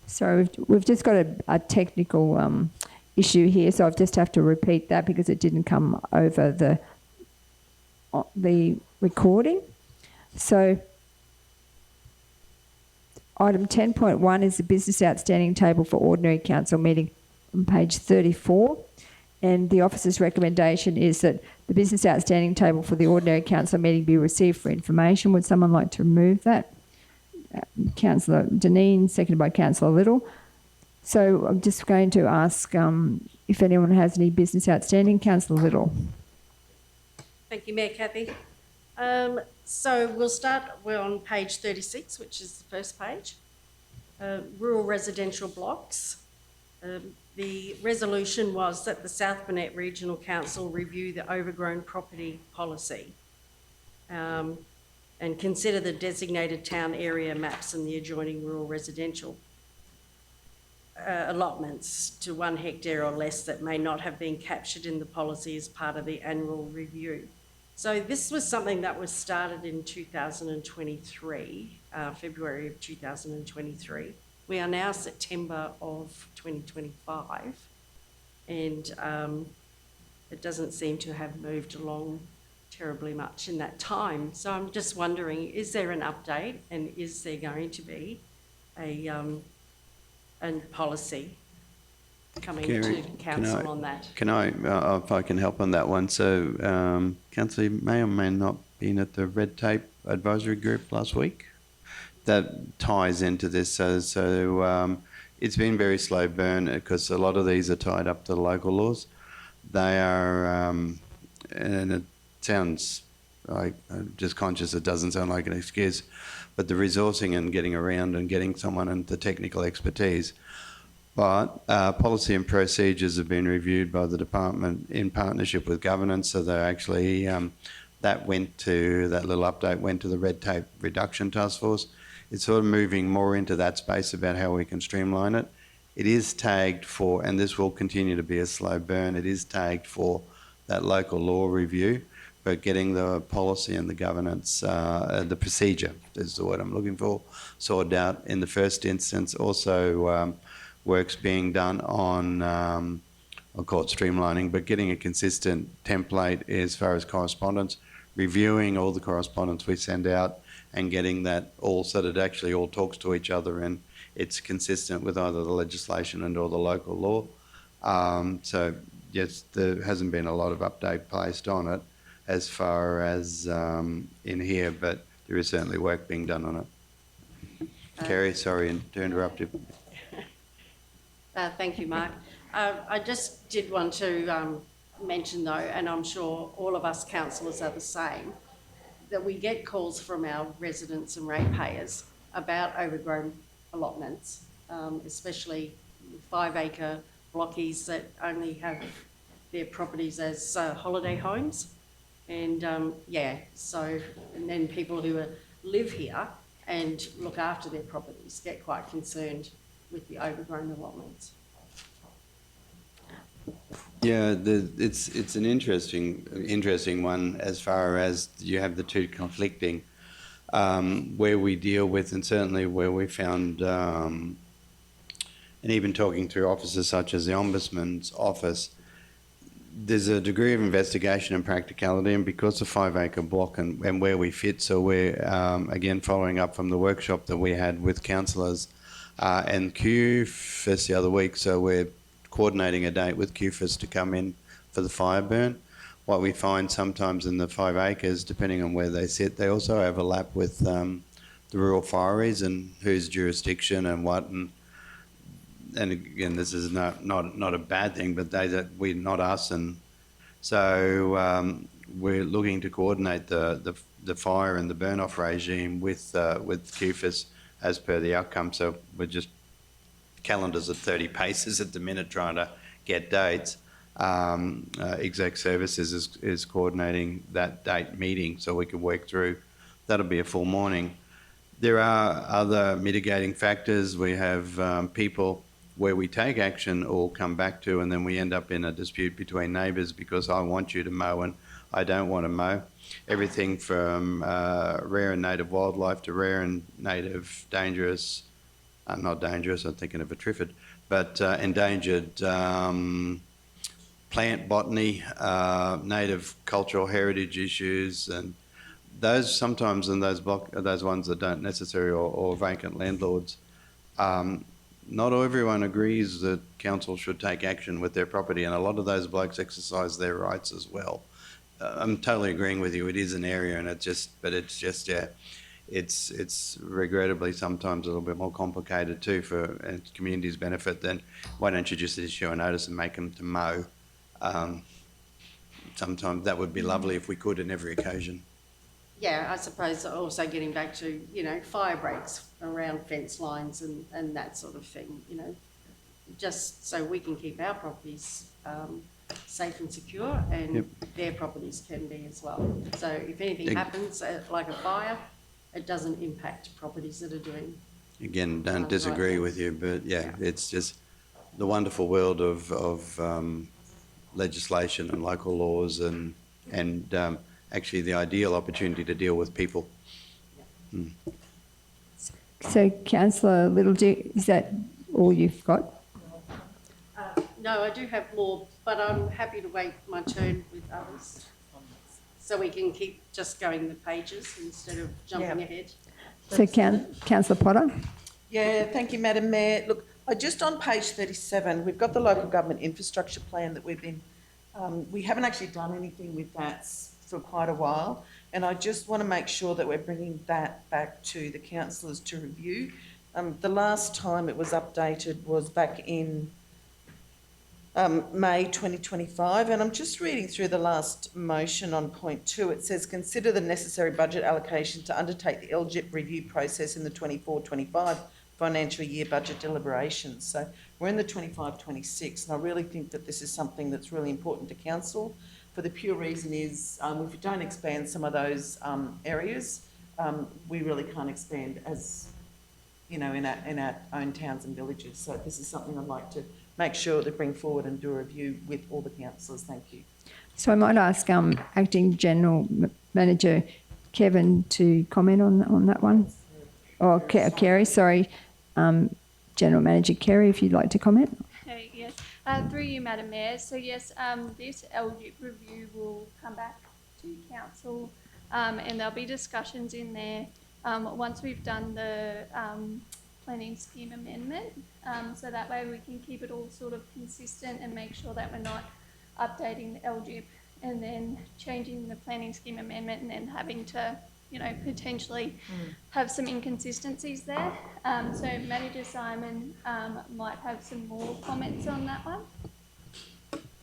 So we've just got a technical issue here, so I've just have to repeat that because it didn't come over the recording. So item 10.1 is the business outstanding table for ordinary council meeting on page 34. And the officer's recommendation is that the business outstanding table for the ordinary council meeting be received for information. Would someone like to remove that? Councillor Deneen, seconded by Councillor Little. So I'm just going to ask if anyone has any business outstanding. Councillor Little. Thank you, Mayor Kathy. So we're on page 36, which is the first page. Rural residential blocks. The resolution was that the South Burnett Regional Council review the overgrown property policy and consider the designated town area maps and the adjoining rural residential allotments to 1 hectare or less that may not have been captured in the policy as part of the annual review. So this was something that was started in 2023, February of 2023. We are now September of 2025, and it doesn't seem to have moved along terribly much in that time. So I'm just wondering, is there an update, and is there going to be a policy coming to council on that? Can I, if I can help on that one? So, Councillor, you may or may not been at the Red Tape Advisory Group last week. That ties into this. So it's been very slow burn because a lot of these are tied up to the local laws. They are, and it sounds like, I'm just conscious it doesn't sound like an excuse, but the resourcing and getting around and getting someone into technical expertise. But policy and procedures have been reviewed by the department in partnership with governance. So they're actually, that little update went to the Red Tape Reduction Task Force. It's sort of moving more into that space about how we can streamline it. It is tagged for, and this will continue to be a slow burn, it is tagged for that local law review, but getting the policy and the governance, the procedure is the word I'm looking for, sorted out in the first instance. Also, work's being done on, I'll call it streamlining, but getting a consistent template as far as correspondence, reviewing all the correspondence we send out and getting that all so that it actually all talks to each other and it's consistent with either the legislation and or the local law. So yes, there hasn't been a lot of update placed on it as far as in here, but there is certainly work being done on it. Kerry, sorry to interrupt you. Thank you, Mark. I just did want to mention though, and I'm sure all of us councillors are the same, that we get calls from our residents and ratepayers about overgrown allotments, especially 5-acre blockies that only have their properties as holiday homes. And and then people who live here and look after their properties get quite concerned with the overgrown allotments. Yeah, it's an interesting one as far as you have the two conflicting, where we deal with, and certainly where we found, and even talking through offices such as the Ombudsman's office, there's a degree of investigation and practicality, and because of 5-acre block and where we fit, so we're, again, following up from the workshop that we had with councillors and QFES the other week, so we're coordinating a date with QFES to come in for the fire burn. What we find sometimes in the 5 acres, depending on where they sit, they also overlap with the rural fireries and whose jurisdiction and what. And again, this is not a bad thing, but we're not us, and so we're looking to coordinate the fire and the burn off regime with QFES as per the outcome. So we're just calendars at 30 paces at the minute trying to get dates. Exec Services is coordinating that date meeting so we can work through. That'll be a full morning. There are other mitigating factors. We have people where we take action or come back to, and then we end up in a dispute between neighbours because I want you to mow and I don't want to mow. Everything from rare and native wildlife to rare and native dangerous, not dangerous, I'm thinking of a triffid, but endangered plant botany, native cultural heritage issues, and those sometimes in those ones that don't necessarily or vacant landlords. Not everyone agrees that council should take action with their property, and a lot of those blokes exercise their rights as well. I'm totally agreeing with you. It is an area, and it's regrettably sometimes a little bit more complicated too for communities' benefit. Then why don't you just issue a notice and make them to mow? Sometimes that would be lovely if we could in every occasion. Yeah, I suppose also getting back to, fire breaks around fence lines and that sort of thing, just so we can keep our properties safe and secure, and their properties can be as well. So if anything happens, like a fire, it doesn't impact properties that are doing. Again, don't disagree with you, but it's just the wonderful world of legislation and local laws and actually the ideal opportunity to deal with people. So, Councillor Littledew, is that all you've got? No, I do have more, but I'm happy to wait my turn with others, so we can keep just going the pages instead of jumping ahead. So, Councillor Potter? Yeah, thank you, Madam Mayor. Look, just on page 37, we've got the local government infrastructure plan that we've been, we haven't actually done anything with that for quite a while, and I just want to make sure that we're bringing that back to the councillors to review. The last time it was updated was back in May 2025, and I'm just reading through the last motion on point 2. It says, consider the necessary budget allocation to undertake the LGIP review process in the 24-25 financial year budget deliberations. So we're in the 25-26, and I really think that this is something that's really important to council, for the pure reason is if you don't expand some of those areas, we really can't expand as, in our own towns and villages. So this is something I'd like to make sure to bring forward and do a review with all the councillors. Thank you. So I might ask Acting General Manager Kevin to comment on that one. Or Kerry, sorry. General Manager Kerry, if you'd like to comment. Yes. Through you, Madam Mayor. So yes, this LGIP review will come back to council, and there'll be discussions in there once we've done the planning scheme amendment, so that way we can keep it all sort of consistent and make sure that we're not updating the LGIP and then changing the planning scheme amendment and then having to, potentially have some inconsistencies there. So Manager Simon might have some more comments on that one.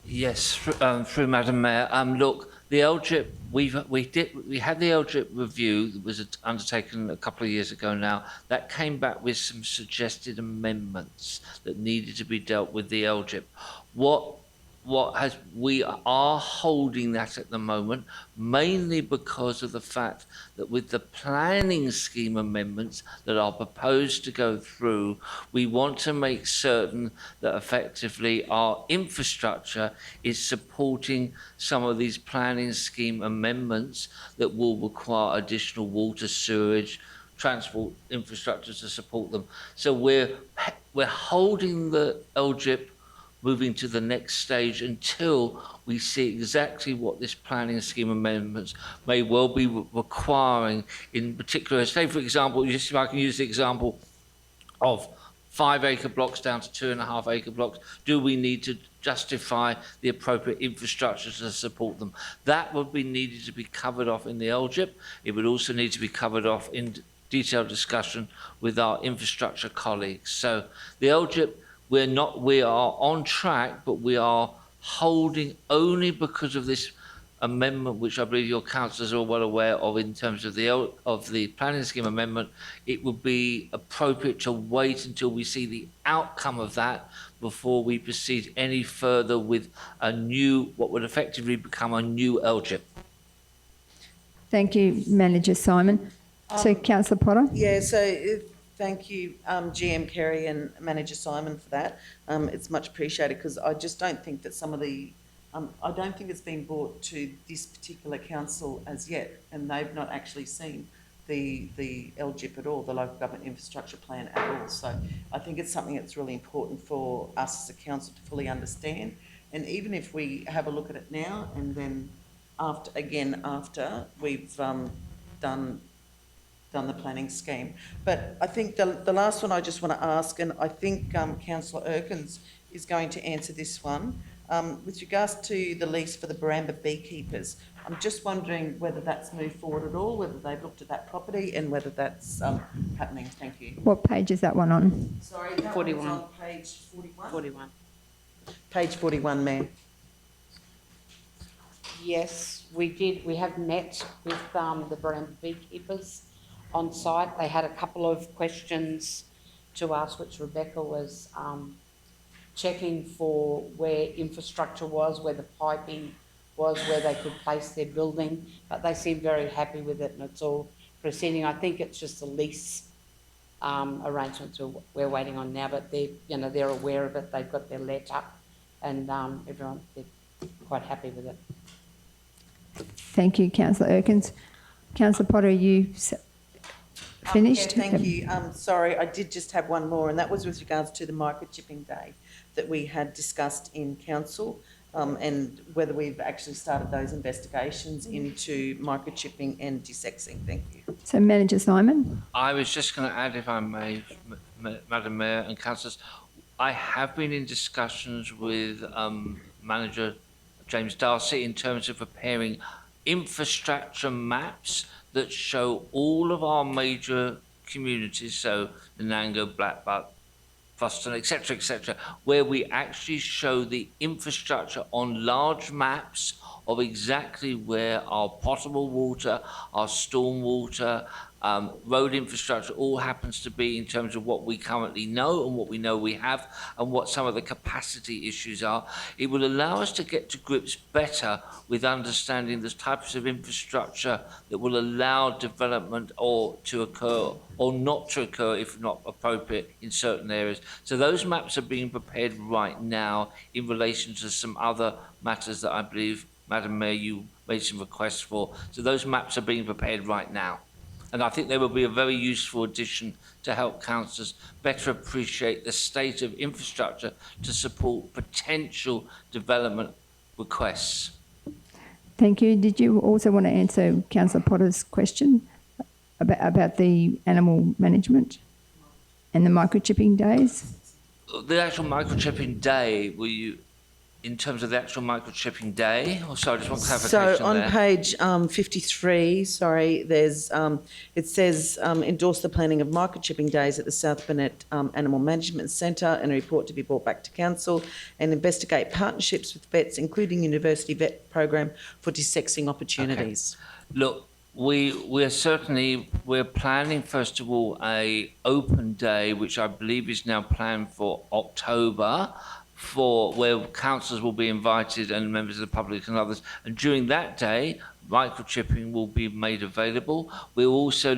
Yes, through Madam Mayor. Look, the LGIP, we had the LGIP review that was undertaken a couple of years ago now. That came back with some suggested amendments that needed to be dealt with the LGIP. We are holding that at the moment, mainly because of the fact that with the planning scheme amendments that are proposed to go through, we want to make certain that effectively our infrastructure is supporting some of these planning scheme amendments that will require additional water, sewage, transport infrastructure to support them. So we're holding the LGIP moving to the next stage until we see exactly what this planning scheme amendments may well be requiring in particular. Say, for example, if I can use the example of 5-acre blocks down to 2.5-acre blocks? Do we need to justify the appropriate infrastructure to support them? That would be needed to be covered off in the LGIP. It would also need to be covered off in detailed discussion with our infrastructure colleagues. So the LGIP, we are on track, but we are holding only because of this amendment, which I believe your councillors are well aware of in terms of the planning scheme amendment. It would be appropriate to wait until we see the outcome of that before we proceed any further with a new, what would effectively become a new LGIP. Thank you, Manager Simon. So, Councillor Potter? Yeah, so thank you, GM Kerry and Manager Simon for that. It's much appreciated because I just don't think that some of the, I don't think it's been brought to this particular council as yet, and they've not actually seen the LGIP at all, the Local Government Infrastructure Plan at all. So I think it's something that's really important for us as a council to fully understand. And even if we have a look at it now and then after we've done the planning scheme. But I think the last one I just want to ask, and I think Councillor Erkins is going to answer this one, with regards to the lease for the Baramba beekeepers. I'm just wondering whether that's moved forward at all, whether they've looked at that property and whether that's happening. Thank you. What page is that one on? Sorry, that 41. one's on page 41. 41. Page 41, Mayor. Yes, we did. We have met with the Baramba beekeepers on site. They had a couple of questions to ask, which Rebecca was checking for where infrastructure was, where the piping was, where they could place their building, but they seem very happy with it and it's all proceeding. I think it's just the lease arrangements we're waiting on now, but they're aware of it. They've got their letter and everyone, they're quite happy with it. Thank you, Councillor Erkins. Councillor Potter, are you finished? Yeah, thank you. Sorry, I did just have one more, and that was with regards to the microchipping day that we had discussed in council, and whether we've actually started those investigations into microchipping and desexing. Thank you. So, Manager Simon? I was just going to add, if I may, Madam Mayor and councillors, I have been in discussions with Manager James Darcy in terms of preparing infrastructure maps that show all of our major communities, so Nango, Blackbuck, Foston, etc., where we actually show the infrastructure on large maps of exactly where our potable water, our storm water, road infrastructure all happens to be in terms of what we currently know and what we know we have and what some of the capacity issues are. It will allow us to get to grips better with understanding the types of infrastructure that will allow development or to occur or not to occur if not appropriate in certain areas. So those maps are being prepared right now in relation to some other matters that I believe, Madam Mayor, you made some requests for. So those maps are being prepared right now. And I think they will be a very useful addition to help councillors better appreciate the state of infrastructure to support potential development requests. Thank you. Did you also want to answer Councillor Potter's question about the animal management and the microchipping days? The actual microchipping day, were you, in terms of the actual microchipping day? Or sorry, I just want clarification So on there. page 53, sorry, there's it says endorse the planning of microchipping days at the South Burnett Animal Management Centre and a report to be brought back to council and investigate partnerships with vets, including university vet program for desexing opportunities. Okay. Look, we're planning first of all a open day, which I believe is now planned for October, for where councillors will be invited and members of the public and others. And during that day, microchipping will be made available. We're also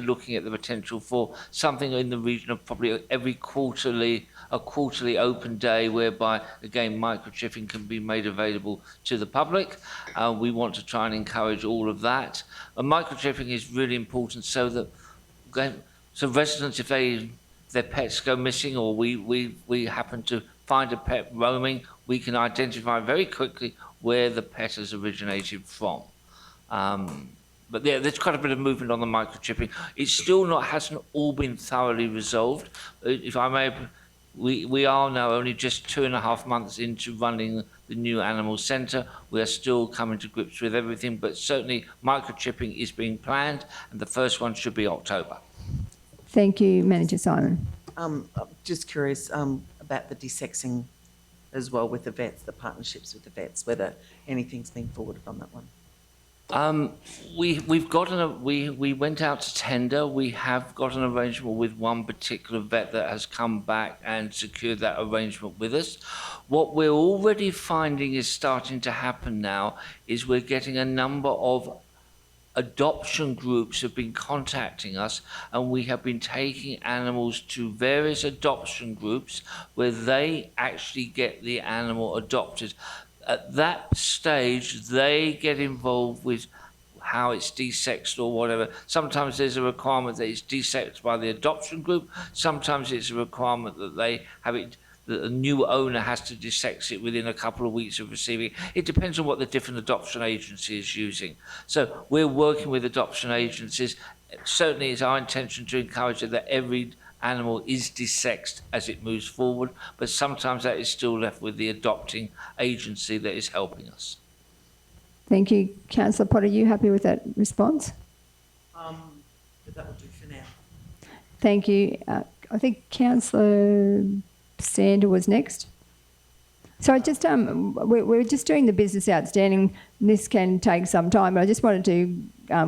looking at the potential for something in the region of probably a quarterly open day whereby, again, microchipping can be made available to the public. We want to try and encourage all of that. And microchipping is really important so that residents, if their pets go missing or we happen to find a pet roaming, we can identify very quickly where the pet has originated from. But yeah, there's quite a bit of movement on the microchipping. It still hasn't all been thoroughly resolved. If I may, we are now only just 2.5 months into running the new animal centre. We are still coming to grips with everything, but certainly microchipping is being planned, and the first one should be October. Thank you, Manager Simon. I'm just curious about the desexing as well with the vets, the partnerships with the vets, whether anything's been forwarded on that one. We went out to tender. We have got an arrangement with one particular vet that has come back and secured that arrangement with us. What we're already finding is starting to happen now is we're getting a number of adoption groups have been contacting us, and we have been taking animals to various adoption groups where they actually get the animal adopted. At that stage, they get involved with how it's desexed or whatever. Sometimes there's a requirement that it's desexed by the adoption group. Sometimes it's a requirement that they have it, that the new owner has to desex it within a couple of weeks of receiving it. It depends on what the different adoption agency is using. So we're working with adoption agencies. Certainly it's our intention to encourage that every animal is desexed as it moves forward, but sometimes that is still left with the adopting agency that is helping us. Thank you. Councillor Potter, are you happy with that response? But that will do for now. Thank you. I think Councillor Sander was next. So I just we're just doing the business outstanding. This can take some time, but I just wanted to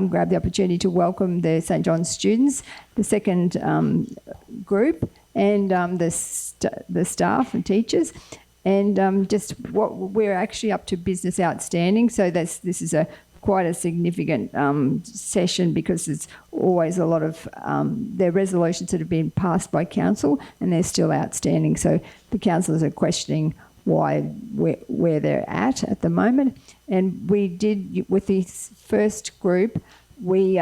grab the opportunity to welcome the St John's students, the second group, and the staff and teachers, and just what we're actually up to business outstanding. So this is quite a significant session because there's always a lot of there are resolutions that have been passed by council and they're still outstanding. So the councillors are questioning where they're at the moment. And we did, with the first group, we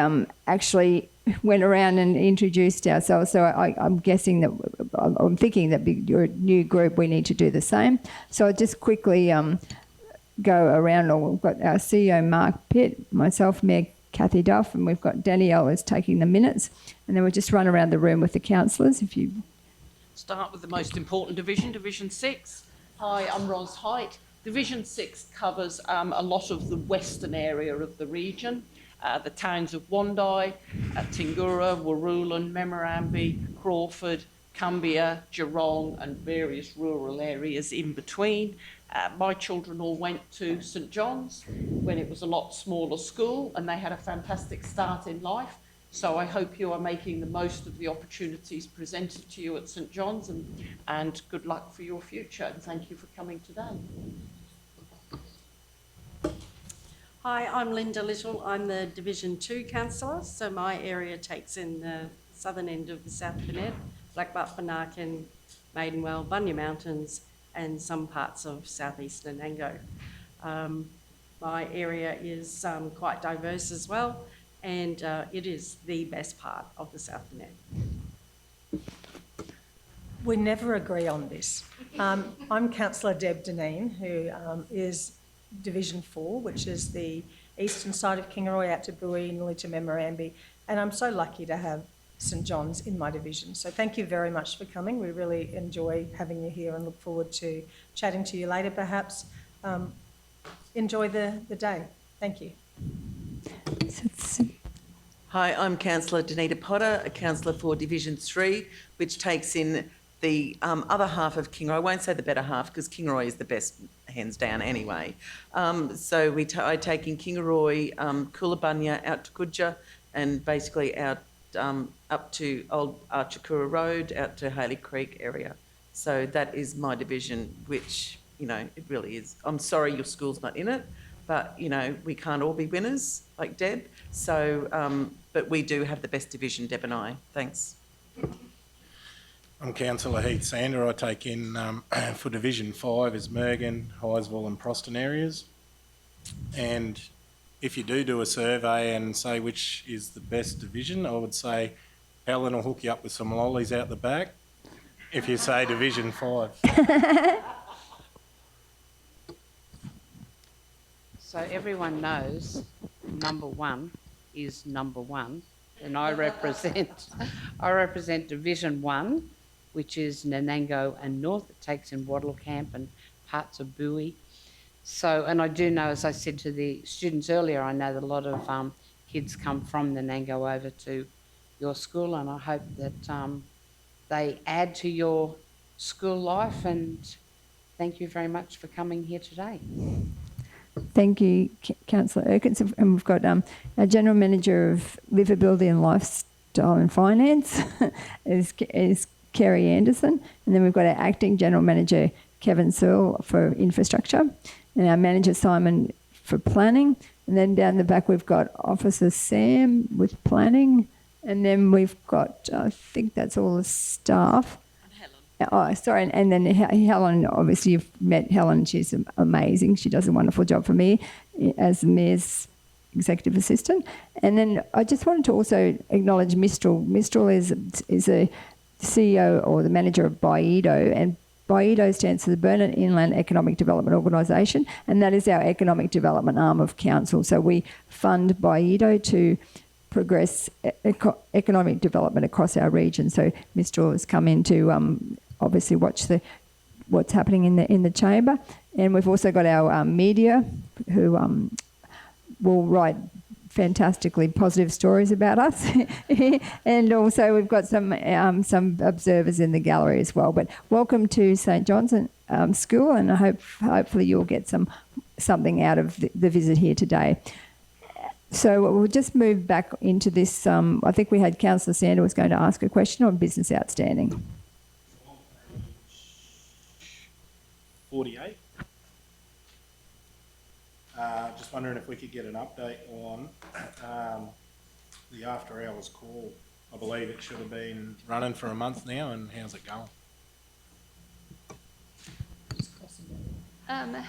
actually went around and introduced ourselves. So I'm guessing that, I'm thinking that your new group, we need to do the same. So I'll just quickly go around. We've got our CEO, Mark Pitt, myself, Mayor Kathy Duff, and we've got Danielle is taking the minutes. And then we'll just run around the room with the councillors. If you Start with the most important division, Division 6. Hi, I'm Ros Height. Division 6 covers a lot of the western area of the region, the towns of Wandai, Tingura, Waroolan, Memorandee, Crawford, Cumbia, Geelong, and various rural areas in between. My children all went to St John's when it was a lot smaller school, and they had a fantastic start in life. So I hope you are making the most of the opportunities presented to you at St John's, and good luck for your future, and thank you for coming today. Hi, I'm Linda Little. I'm the Division 2 councillor, so my area takes in the southern end of the South Burnett, Blackbutt, Banarkin, Maidenwell, Bunya Mountains, and some parts of southeastern Ango. My area is quite diverse as well, and it is the best part of the South Burnett. We never agree on this. I'm Councillor Deb Deneen, who is Division 4, which is the eastern side of Kingaroy out to Bowie, nearly to Memorandee, and I'm so lucky to have St John's in my division. So thank you very much for coming. We really enjoy having you here and look forward to chatting to you later perhaps. Enjoy the day. Thank you. Hi, I'm Councillor Danita Potter, a councillor for Division 3, which takes in the other half of Kingaroy. I won't say the better half because Kingaroy is the best, hands down anyway. So I take in Kingaroy, Coonabunya out to Kudja, and basically out up to Old Archakura Road, out to Haley Creek area. So that is my division, which, you know, it really is. I'm sorry your school's not in it, but, you know, we can't all be winners like Deb. So, but we do have the best division, Deb and I. Thanks. I'm Councillor Heath Sander. I take in for Division 5 is Mergen, Highsville and Proston areas. And if you do a survey and say which is the best division, I would say Helen will hook you up with some lollies out the back if you say Division 5. So everyone knows number 1 is number 1, and I represent Division 1, which is Nanango and North. It takes in Wattle Camp and parts of Bowie. So, and I do know, as I said to the students earlier, I know that a lot of kids come from Nanango over to your school, and I hope that they add to your school life, and thank you very much for coming here today. Thank you, Councillor Erkins. And we've got our General Manager of Livability and Lifestyle and Finance is Kerry Anderson. And then we've got our Acting General Manager, Kevin Searle, for Infrastructure. And our Manager, Simon, for Planning. And then down the back, we've got Officer Sam with Planning. And then we've got, I think that's all the staff. Oh, sorry, and then Helen, obviously you've met Helen, she's amazing. She does a wonderful job for me as the Mayor's Executive Assistant. And then I just wanted to also acknowledge Mistral. Mistral is a CEO or the manager of BIEDO, and BIEDO stands for the Burnett Inland Economic Development Organisation, and that is our economic development arm of council. So we fund BIEDO to progress economic development across our region. So Mistral has come in to obviously watch what's happening in the chamber, and we've also got our media who will write fantastically positive stories about us, and also we've got some observers in the gallery as well. But welcome to St John's School, and I hopefully you'll get something out of the visit here today. So we'll just move back into this. I think we had Councillor Sander was going to ask a question on business outstanding. 48. Just wondering if we could get an update on the after hours call. I believe it should have been running for a month now, and how's it going?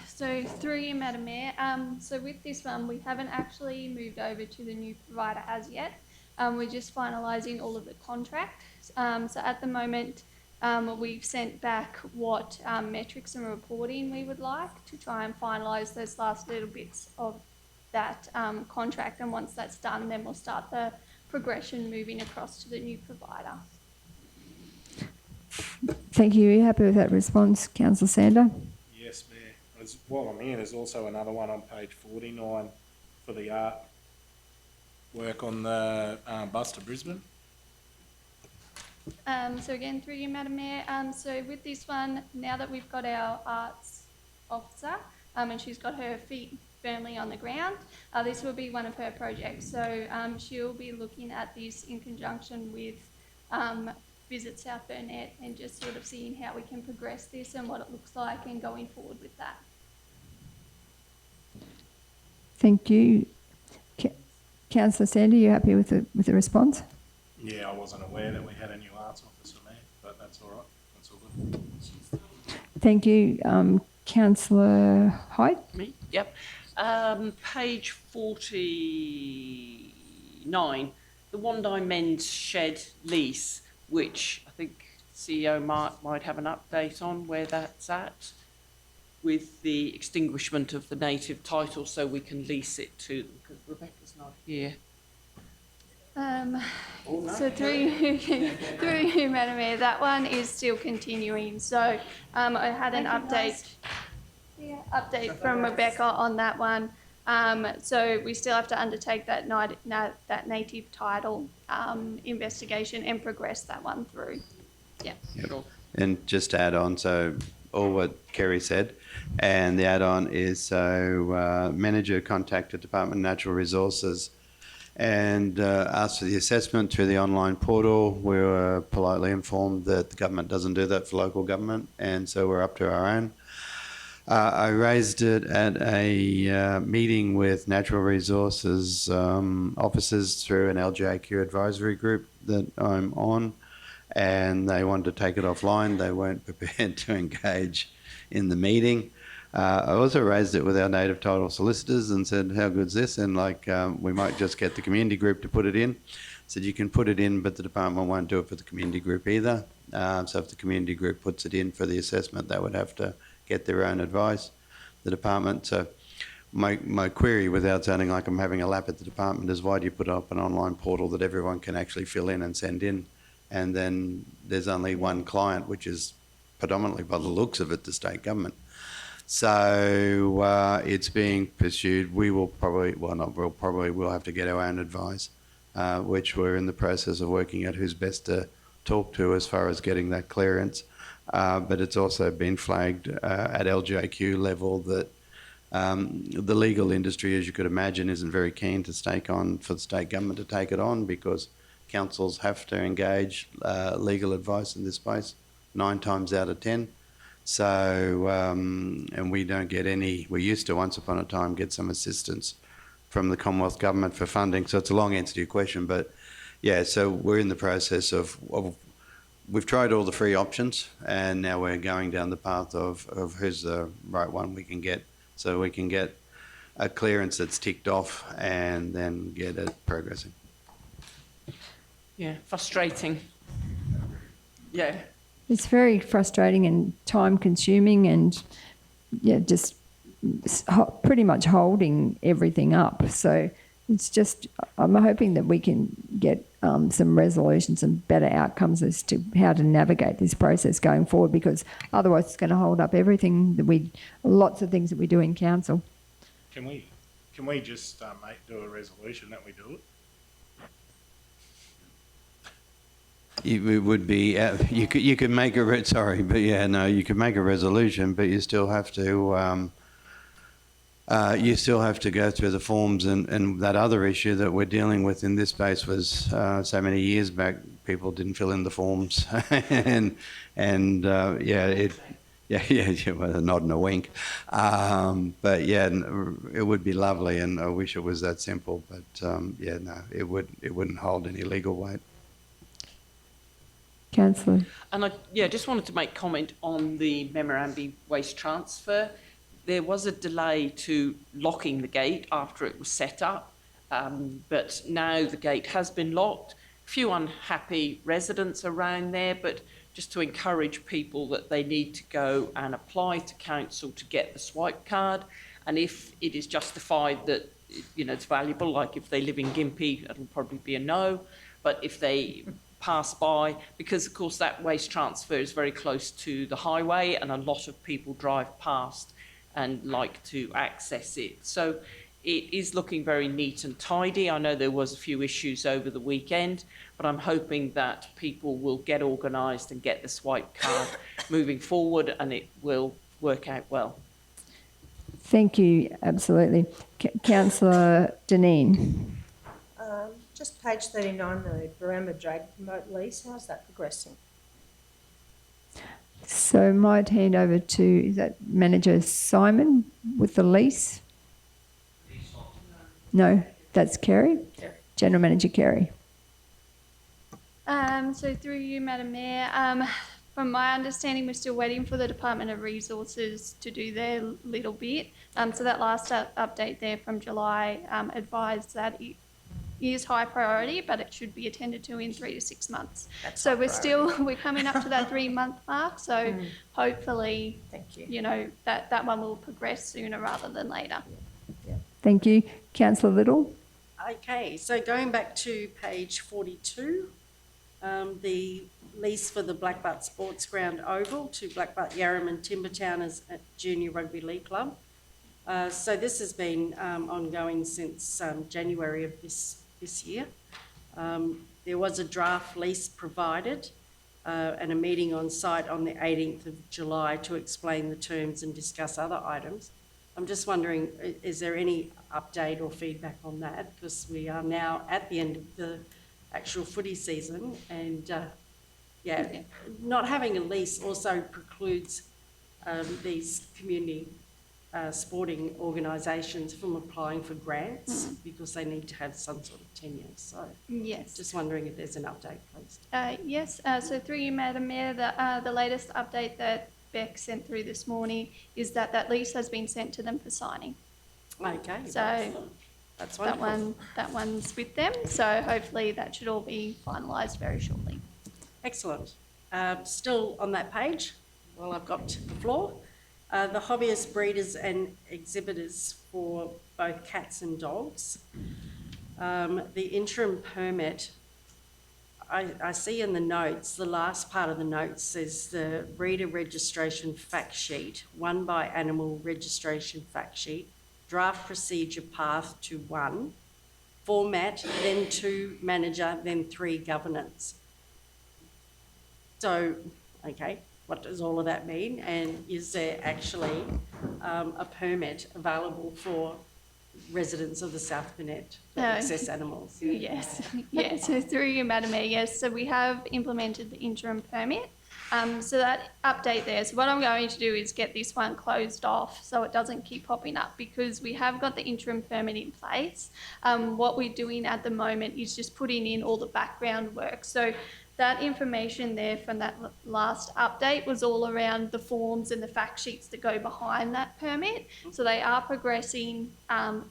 So through you, Madam Mayor, so with this one, we haven't actually moved over to the new provider as yet. We're just finalising all of the contracts. So at the moment, we've sent back what metrics and reporting we would like to try and finalise those last little bits of that contract. And once that's done, then we'll start the progression moving across to the new provider. Thank you. Are you happy with that response, Councillor Sander? Yes, Mayor. While I'm here, there's also another one on page 49 for the art work on the bus to Brisbane. So again, through you, Madam Mayor, so with this one, now that we've got our arts officer and she's got her feet firmly on the ground, this will be one of her projects. So she'll be looking at this in conjunction with Visit South Burnett and just sort of seeing how we can progress this and what it looks like and going forward with that. Thank you. Councillor Sander, you happy with the response? Yeah, I wasn't aware that we had a new arts officer, Mayor, but that's all right. That's all good. Thank you. Councillor Hyde? Me? Yep. Page 49, the Wandai Men's Shed lease, which I think CEO might have an update on where that's at, with the extinguishment of the native title so we can lease it to them, because Rebecca's not here. So through you, Madam Mayor, that one is still continuing. So I had an update from Rebecca on that one. So we still have to undertake that native title investigation and progress that one through. Yeah. Yep. And just to add on, so all what Kerry said, and the add-on is so manager contacted Department of Natural Resources and asked for the assessment through the online portal. We were politely informed that the government doesn't do that for local government, and so we're up to our own. I raised it at a meeting with Natural Resources officers through an LGAQ advisory group that I'm on, and they wanted to take it offline. They weren't prepared to engage in the meeting. I also raised it with our native title solicitors and said, how good's this? And we might just get the community group to put it in. Said you can put it in, but the department won't do it for the community group either. So if the community group puts it in for the assessment, they would have to get their own advice, the department. So my query, without sounding like I'm having a lap at the department, is why do you put up an online portal that everyone can actually fill in and send in, and then there's only one client, which is predominantly, by the looks of it, the state government. So it's being pursued. We will probably, well, not we'll probably will have to get our own advice, which we're in the process of working out who's best to talk to as far as getting that clearance. But it's also been flagged at LJQ level that the legal industry, as you could imagine, isn't very keen to for the state government to take it on, because councils have to engage legal advice in this space 9 times out of 10. So, and we don't get any, we used to once upon a time get some assistance from the Commonwealth Government for funding. So it's a long answer to your question, but yeah, so we're in the process of we've tried all the free options, and now we're going down the path of who's the right one we can get, so we can get a clearance that's ticked off and then get it progressing. Yeah, frustrating. Yeah. It's very frustrating and time consuming, and yeah, just pretty much holding everything up. So it's just, I'm hoping that we can get some resolutions and better outcomes as to how to navigate this process going forward, because otherwise it's going to hold up everything that lots of things that we do in council. Can we just do a resolution that we do it? It would be you could make a you could make a resolution, but you still have to go through the forms, and that other issue that we're dealing with in this space was so many years back, people didn't fill in the forms, and well, a nod and a wink, but yeah, it would be lovely, and I wish it was that simple, but it wouldn't hold any legal weight. Councillor. And I just wanted to make comment on the memorandum waste transfer. There was a delay to locking the gate after it was set up, but now the gate has been locked. Few unhappy residents around there, but just to encourage people that they need to go and apply to council to get the swipe card, and if it is justified that it's valuable, like if they live in Gympie, it'll probably be a no, but if they pass by, because of course that waste transfer is very close to the highway and a lot of people drive past and like to access it. So it is looking very neat and tidy. I know there was a few issues over the weekend, but I'm hoping that people will get organised and get the swipe card moving forward, and it will work out well. Thank you, absolutely. Councillor Deneen. Just page 39, the Baramba Drag Promote lease, how's that progressing? So might hand over to, is that Manager Simon with the lease? No, that's Kerry. General Manager Kerry. So through you, Madam Mayor, from my understanding, we're still waiting for the Department of Resources to do their little bit. So that last update there from July advised that it is high priority, but it should be attended to in 3 to 6 months. So we're coming up to that 3-month mark. So hopefully, thank you. That one will progress sooner rather than later. Thank you. Councillor Little. Okay, so going back to page 42, the lease for the Blackbutt Sports Ground Oval to Blackbutt Yarram and Timbertown as a junior rugby league club. So this has been ongoing since January of this year. There was a draft lease provided and a meeting on site on the 18th of July to explain the terms and discuss other items. I'm just wondering, is there any update or feedback on that? Because we are now at the end of the actual footy season, and not having a lease also precludes these community sporting organisations from applying for grants because they need to have some sort of tenure. So yes, just wondering if there's an update, please. Yes, so through you, Madam Mayor, the latest update that Beck sent through this morning is that lease has been sent to them for signing. Okay, so that's wonderful. That one's with them. So hopefully that should all be finalised very shortly. Excellent. Still on that page, well, I've got the floor. The hobbyist breeders and exhibitors for both cats and dogs. The interim permit, I see in the notes, the last part of the notes says the breeder registration fact sheet, 1 by animal registration fact sheet, draft procedure path to 1, format, then 2 manager, then 3 governance. So, okay, what does all of that mean? And is there actually a permit available for residents of the South Burnett for excess animals? Yes, yes. So through you, Madam Mayor, yes. So we have implemented the interim permit. So that update there. So what I'm going to do is get this one closed off so it doesn't keep popping up, because we have got the interim permit in place. What we're doing at the moment is just putting in all the background work. So that information there from that last update was all around the forms and the fact sheets that go behind that permit. So they are progressing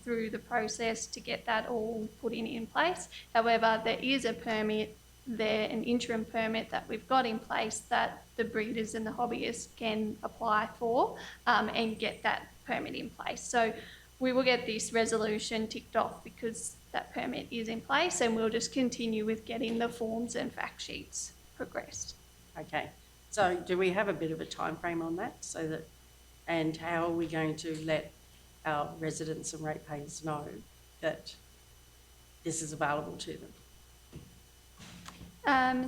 through the process to get that all put in place. However, there is a permit there, an interim permit that we've got in place that the breeders and the hobbyists can apply for and get that permit in place. So we will get this resolution ticked off because that permit is in place, and we'll just continue with getting the forms and fact sheets progressed. Okay, so do we have a bit of a time frame on that, so that, and how are we going to let our residents and ratepayers know that this is available to them?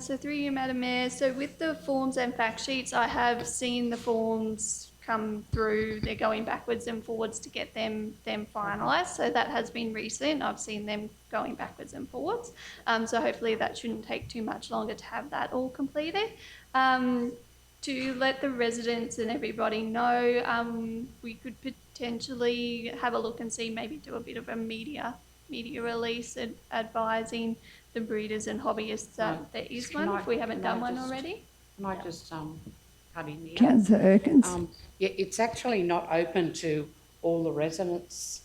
So through you, Madam Mayor, so with the forms and fact sheets, I have seen the forms come through. They're going backwards and forwards to get them finalised. So that has been recent. I've seen them going backwards and forwards. So hopefully that shouldn't take too much longer to have that all completed. To let the residents and everybody know, we could potentially have a look and see, maybe do a bit of a media release advising the breeders and hobbyists that there is one, if we haven't done one already. Can I just cut in here? Councillor Erkins. Yeah, it's actually not open to all the residents.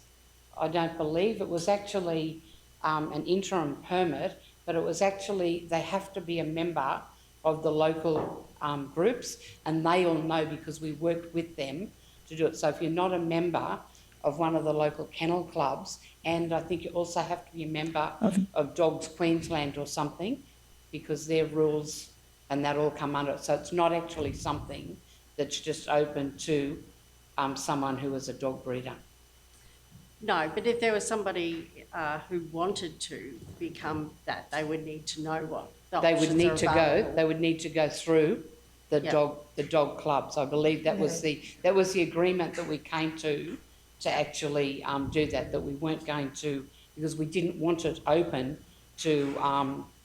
I don't believe it was actually an interim permit, but it was actually, they have to be a member of the local groups, and they all know because we worked with them to do it. So if you're not a member of one of the local kennel clubs, and I think you also have to be a member of Dogs Queensland or something, because their rules and that all come under it. So it's not actually something that's just open to someone who is a dog breeder. No, but if there was somebody who wanted to become that, they would need to know what the They options would need are to available. go. They would need to go through the dog clubs. I believe that was the agreement that we came to actually do that. That we weren't going to, because we didn't want it open to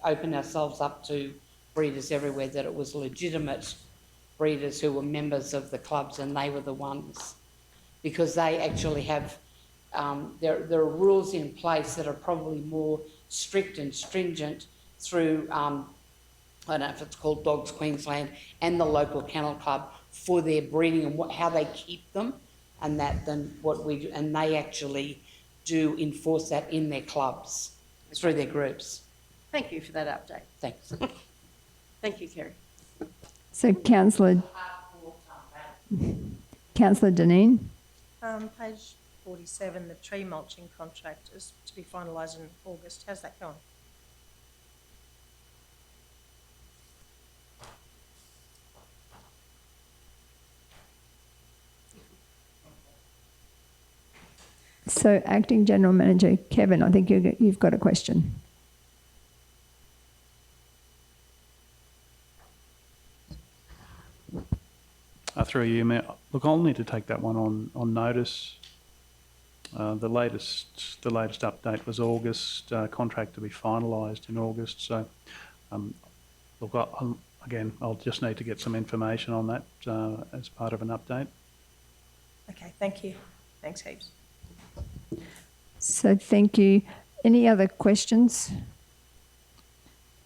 open ourselves up to breeders everywhere. That it was legitimate breeders who were members of the clubs, and they were the ones, because they actually have. There are rules in place that are probably more strict and stringent through, I don't know if it's called Dogs Queensland and the local kennel club for their breeding and how they keep them, and that than what we do. And they actually do enforce that in their clubs through their groups. Thank you for that update. Thanks. Thank you, Kerry. So Councillor Deneen. Page 47, the tree mulching contract is to be finalised in August. How's that going? So Acting General Manager Kevin, I think you've got a question. Through you, Mayor. Look, I'll need to take that one on notice. The latest update was August, contract to be finalised in August. So, look, I'll just need to get some information on that as part of an update. Okay, thank you. Thanks heaps. So thank you. Any other questions?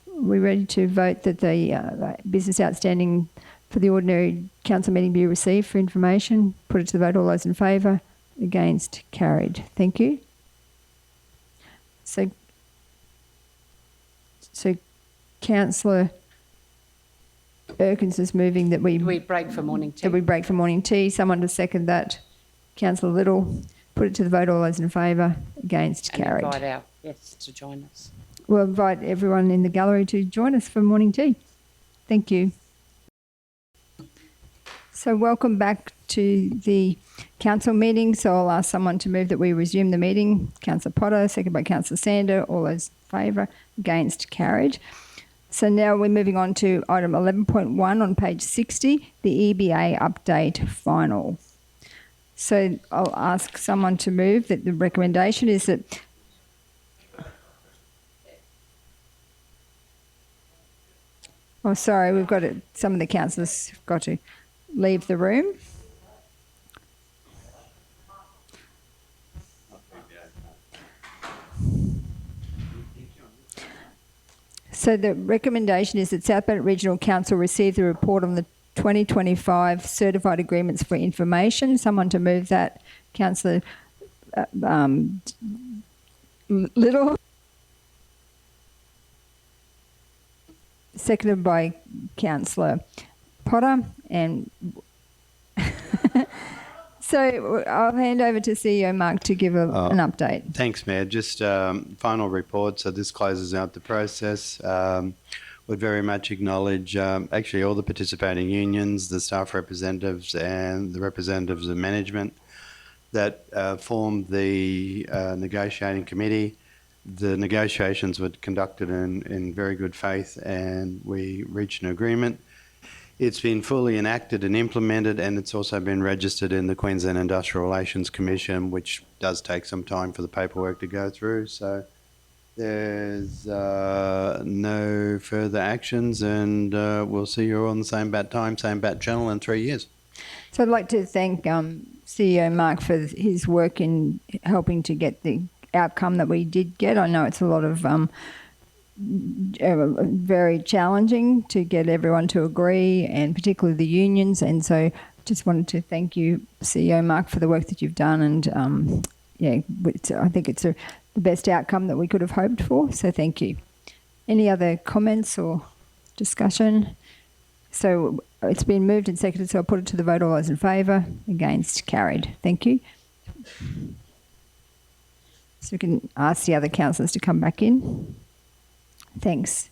Are we ready to vote that the business outstanding for the ordinary council meeting be received for information? Put it to the vote. All those in favour? Against? Carried. Thank you. So Councillor Erkins is moving that we break for morning tea. that we break for morning tea. Someone to second that. Councillor Little. Put it to the vote. All those in favour? Against? And Carried. invite our guests to join us. We'll invite everyone in the gallery to join us for morning tea. Thank you. So welcome back to the council meeting. So I'll ask someone to move that we resume the meeting. Councillor Potter, second by Councillor Sander. All those in favour? Against? Carried. So now we're moving on to item 11.1 on page 60, the EBA update final. So I'll ask someone to move that the recommendation is that oh, sorry, we've got it. Some of the councillors have got to leave the room. So the recommendation is that South Bank Regional Council receive the report on the 2025 certified agreements for information. Someone to move that. Councillor Little. Seconded by Councillor Potter. And so I'll hand over to CEO Mark to give an update. Thanks, Mayor. Just final report. So this closes out the process. Would very much acknowledge actually all the participating unions, the staff representatives and the representatives of management that formed the negotiating committee. The negotiations were conducted in very good faith and we reached an agreement. It's been fully enacted and implemented, and it's also been registered in the Queensland Industrial Relations Commission, which does take some time for the paperwork to go through. So there's no further actions, and we'll see you all on the same bat time, same bat channel in 3 years. So I'd like to thank CEO Mark for his work in helping to get the outcome that we did get. I know it's a lot of very challenging to get everyone to agree, and particularly the unions. And so just wanted to thank you, CEO Mark, for the work that you've done. And I think it's the best outcome that we could have hoped for. So thank you. Any other comments or discussion? So it's been moved and seconded, so I'll put it to the vote. All those in favour? Against? Carried. Thank you. So we can ask the other councillors to come back in. Thanks.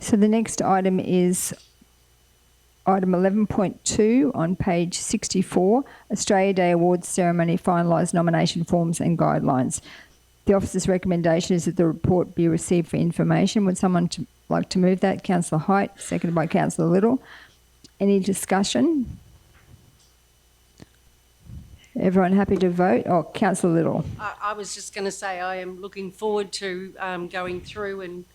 So the next item is item 11.2 on page 64, Australia Day Awards Ceremony finalised nomination forms and guidelines. The officer's recommendation is that the report be received for information. Would someone like to move that? Councillor Height, seconded by Councillor Little. Any discussion? Everyone happy to vote? Oh, Councillor Little. I was just going to say I am looking forward to going through and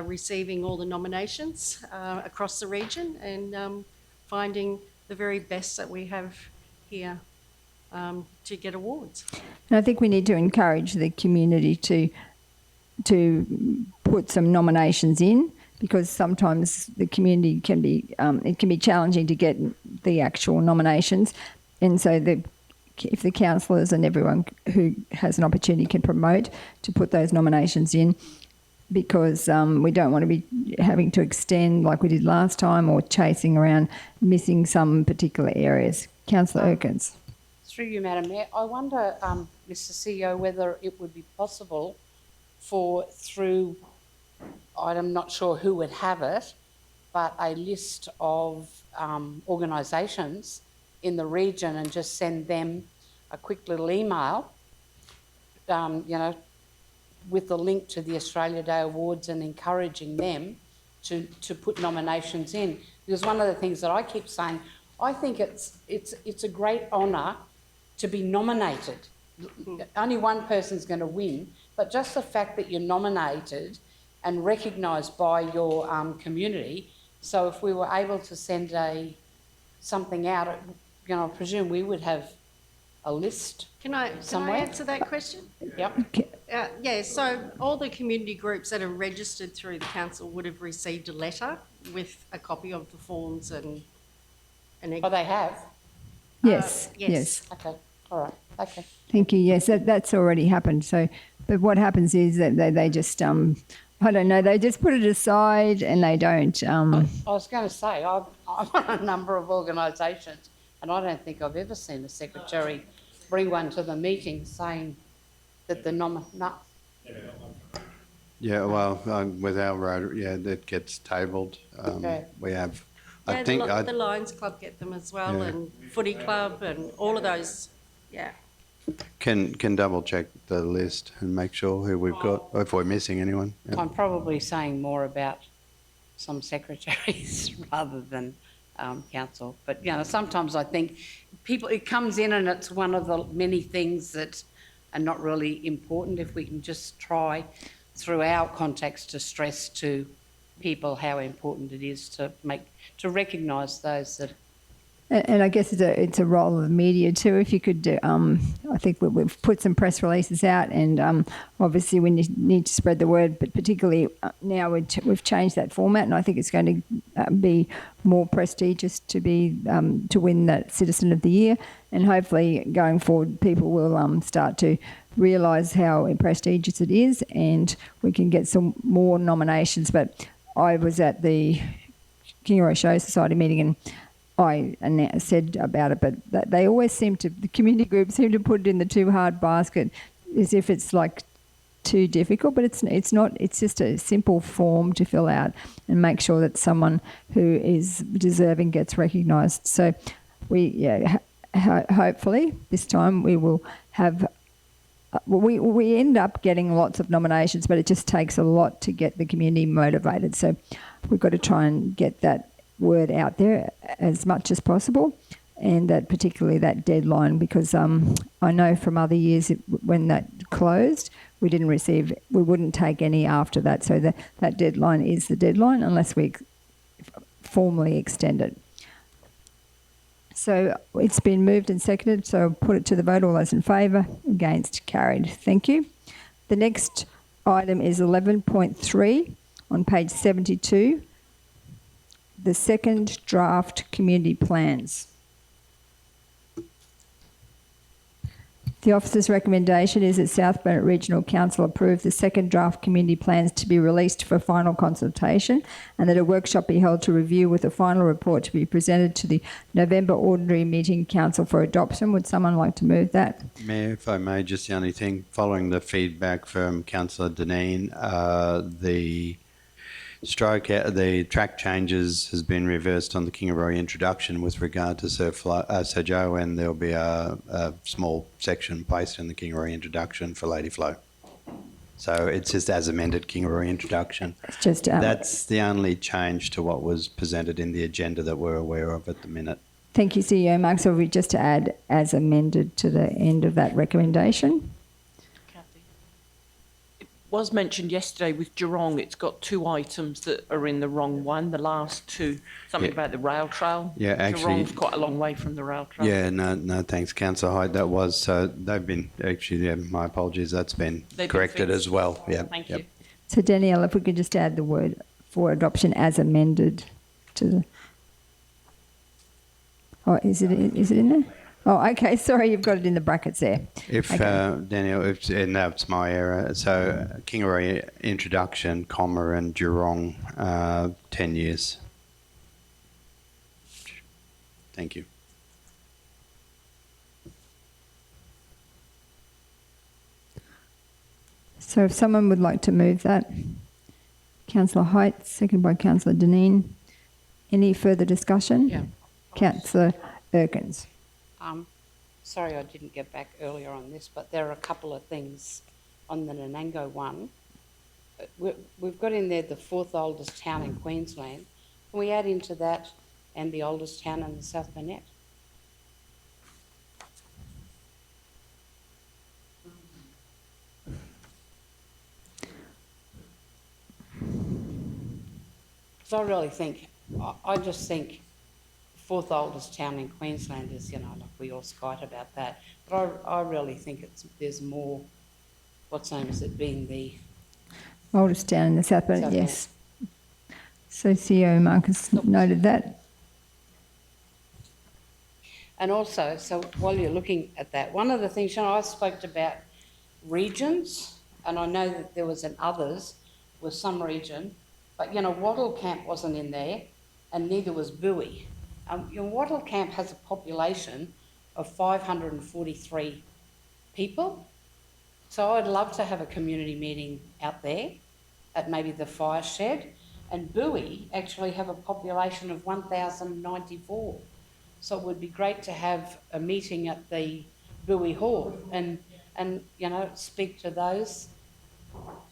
receiving all the nominations across the region and finding the very best that we have here to get awards. And I think we need to encourage the community to put some nominations in, because sometimes the community can be it can be challenging to get the actual nominations, and so if the councillors and everyone who has an opportunity can promote to put those nominations in, because we don't want to be having to extend like we did last time or chasing around missing some particular areas. Councillor Erkins. Through you, Madam Mayor, I wonder, Mr CEO, whether it would be possible through, I'm not sure who would have it, but a list of organisations in the region and just send them a quick little email, with the link to the Australia Day Awards and encouraging them to put nominations in. Because one of the things that I keep saying, I think it's a great honour to be nominated. Only one person's going to win, but just the fact that you're nominated and recognised by your community. So if we were able to send something out, I presume we would have a list Can I somewhere? answer that question? Yep. Yeah, so all the community groups that are registered through the council would have received a letter with a copy of the forms and Oh, they have? Yes, yes. yes. Okay, all right, okay. Thank you. Yes, that's already happened. So, but what happens is that they just, I don't know, they just put it aside and they don't. I was going to say, I'm on a number of organisations, and I don't think I've ever seen a secretary bring one to the meeting saying that the no. Yeah, well, with our road, yeah, that gets tabled. Okay. We have, Yeah, I think, the Lions Club get them as well, Yeah. and Footy Club and all of those, yeah. can double check the list and make sure who we've got, or if we're missing anyone. Yeah. I'm probably saying more about some secretaries rather than council. But, you know, sometimes I think people, it comes in and it's one of the many things that are not really important. If we can just try through our contacts to stress to people how important it is to recognise those that. And I guess it's a role of the media too. If you could do, I think we've put some press releases out, and obviously we need to spread the word. But particularly now we've changed that format, and I think it's going to be more prestigious to be to win that Citizen of the Year. And hopefully going forward, people will start to realise how prestigious it is, and we can get some more nominations. But I was at the Kingaroy Show Society meeting, and I said about it, but they always seem to, the community groups seem to put it in the too hard basket as if it's like too difficult, but it's not. It's just a simple form to fill out and make sure that someone who is deserving gets recognised. So hopefully this time we will have, we end up getting lots of nominations, but it just takes a lot to get the community motivated. So we've got to try and get that word out there as much as possible, and that particularly that deadline, because I know from other years when that closed, we wouldn't take any after that. So that deadline is the deadline unless we formally extend it. So it's been moved and seconded, so I'll put it to the vote. All those in favour? Against? Carried. Thank you. The next item is 11.3 on page 72. The second draft community plans. The officer's recommendation is that South Burnett Regional Council approve the second draft community plans to be released for final consultation, and that a workshop be held to review with a final report to be presented to the November Ordinary Meeting Council for adoption. Would someone like to move that? Mayor, if I may, just the only thing, following the feedback from Councillor Deneen, the track changes has been reversed on the Kingaroy introduction with regard to Sir Joe, and there'll be a small section placed in the Kingaroy introduction for Lady Flo. So it's just as amended Kingaroy introduction. It's just that's the only change to what was presented in the agenda that we're aware of at the minute. Thank you, CEO Mark. So we just to add as amended to the end of that recommendation. Was mentioned yesterday with Geelong, it's got two items that are in the wrong one. The last two, something about the rail trail. Yeah, actually, Geelong's quite a long way from the rail trail. Yeah, no, thanks, Councillor Hyde. That was, they've been, actually, yeah, my apologies, that's been corrected as well. Yeah. Thank you. So Danielle, if we could just add the word for adoption as amended to the... Oh, is it in there? Oh, okay. Sorry, you've got it in the brackets there. If okay. Daniel, and that's my error. So Kingaroy introduction, comma, and Geelong 10 years. Thank you. So if someone would like to move that, Councillor Height, seconded by Councillor Deneen. Any further discussion? Yeah. Councillor Erkins. Sorry I didn't get back earlier on this, but there are a couple of things on the Nanango one. We've got in there the fourth oldest town in Queensland. Can we add into that and the oldest town in the South Burnett? Because I really think, I just think fourth oldest town in Queensland is, like we all skite about that. But I really think there's more, what's known as it being the Oldest town in the South, but South yes. So CEO Marcus noted that. And also, so while you're looking at that, one of the things, I spoke about regions, and I know that there was in others, with some region, but, Wattle Camp wasn't in there, and neither was Bowie. Wattle Camp has a population of 543 people, so I'd love to have a community meeting out there at maybe the fire shed, and Bowie actually have a population of 1,094. So it would be great to have a meeting at the Bowie Hall and speak to those,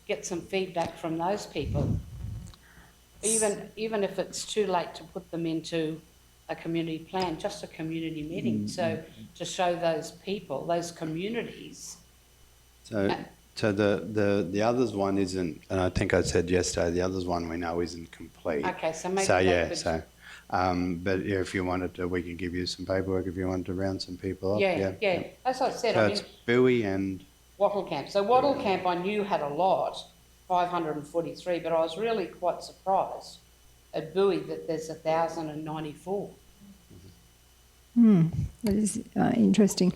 get some feedback from those people. Even if it's too late to put them into a community plan, just a community meeting. So to show those people, those communities. So the others one isn't, and I think I said yesterday, the others one we know isn't complete. Okay, so maybe So that yeah, could... so but yeah, if you wanted to, we can give you some paperwork if you wanted to round some people up. Yeah. As I said, So it's Bowie and Wattle Camp. So Wattle Camp I knew had a lot, 543, but I was really quite surprised at Bowie that there's 1,094. That is interesting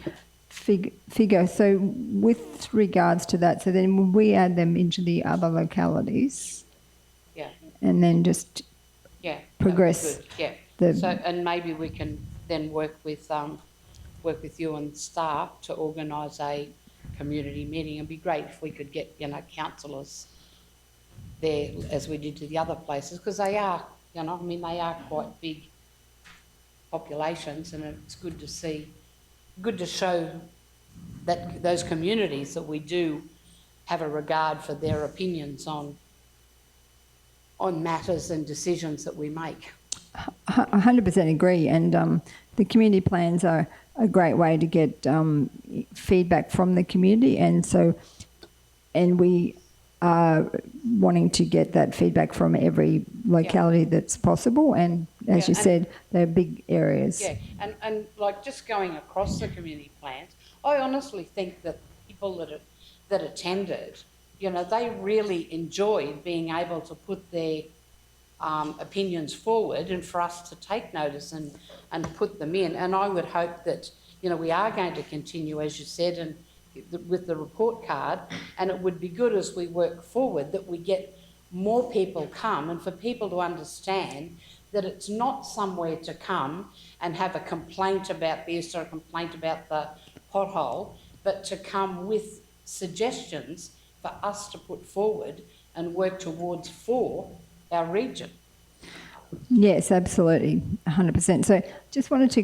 figure. So with regards to that, so then when we add them into the other localities, Yeah. and then just progress. Good. Yeah. And maybe we can then work with you and staff to organise a community meeting. It'd be great if we could get councillors there as we did to the other places, because they are they are quite big populations, and it's good to see, good to show that those communities that we do have a regard for their opinions on matters and decisions that we make. 100% agree, and the community plans are a great way to get feedback from the community, and we are wanting to get that feedback from every locality that's possible, and as you said, they're big areas. Yeah, and like just going across the community plans, I honestly think that people that attended, they really enjoyed being able to put their opinions forward and for us to take notice and put them in. And I would hope that, we are going to continue, as you said, and with the report card, and it would be good as we work forward that we get more people come, and for people to understand that it's not somewhere to come and have a complaint about this or a complaint about the pothole, but to come with suggestions for us to put forward and work towards for our region. Yes, absolutely, 100%. So just wanted to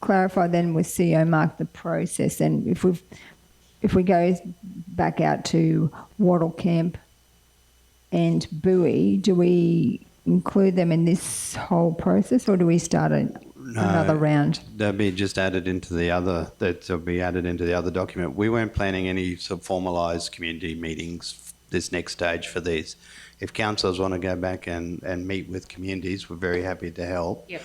clarify then with CEO Mark the process, and if we go back out to Wattle Camp and Bowie, do we include them in this whole process, or do we start another round? They'll be just added into the other. They'll be added into the other document. We weren't planning any sort of formalised community meetings this next stage for these. If councillors want to go back and meet with communities, we're very happy to help. Yep.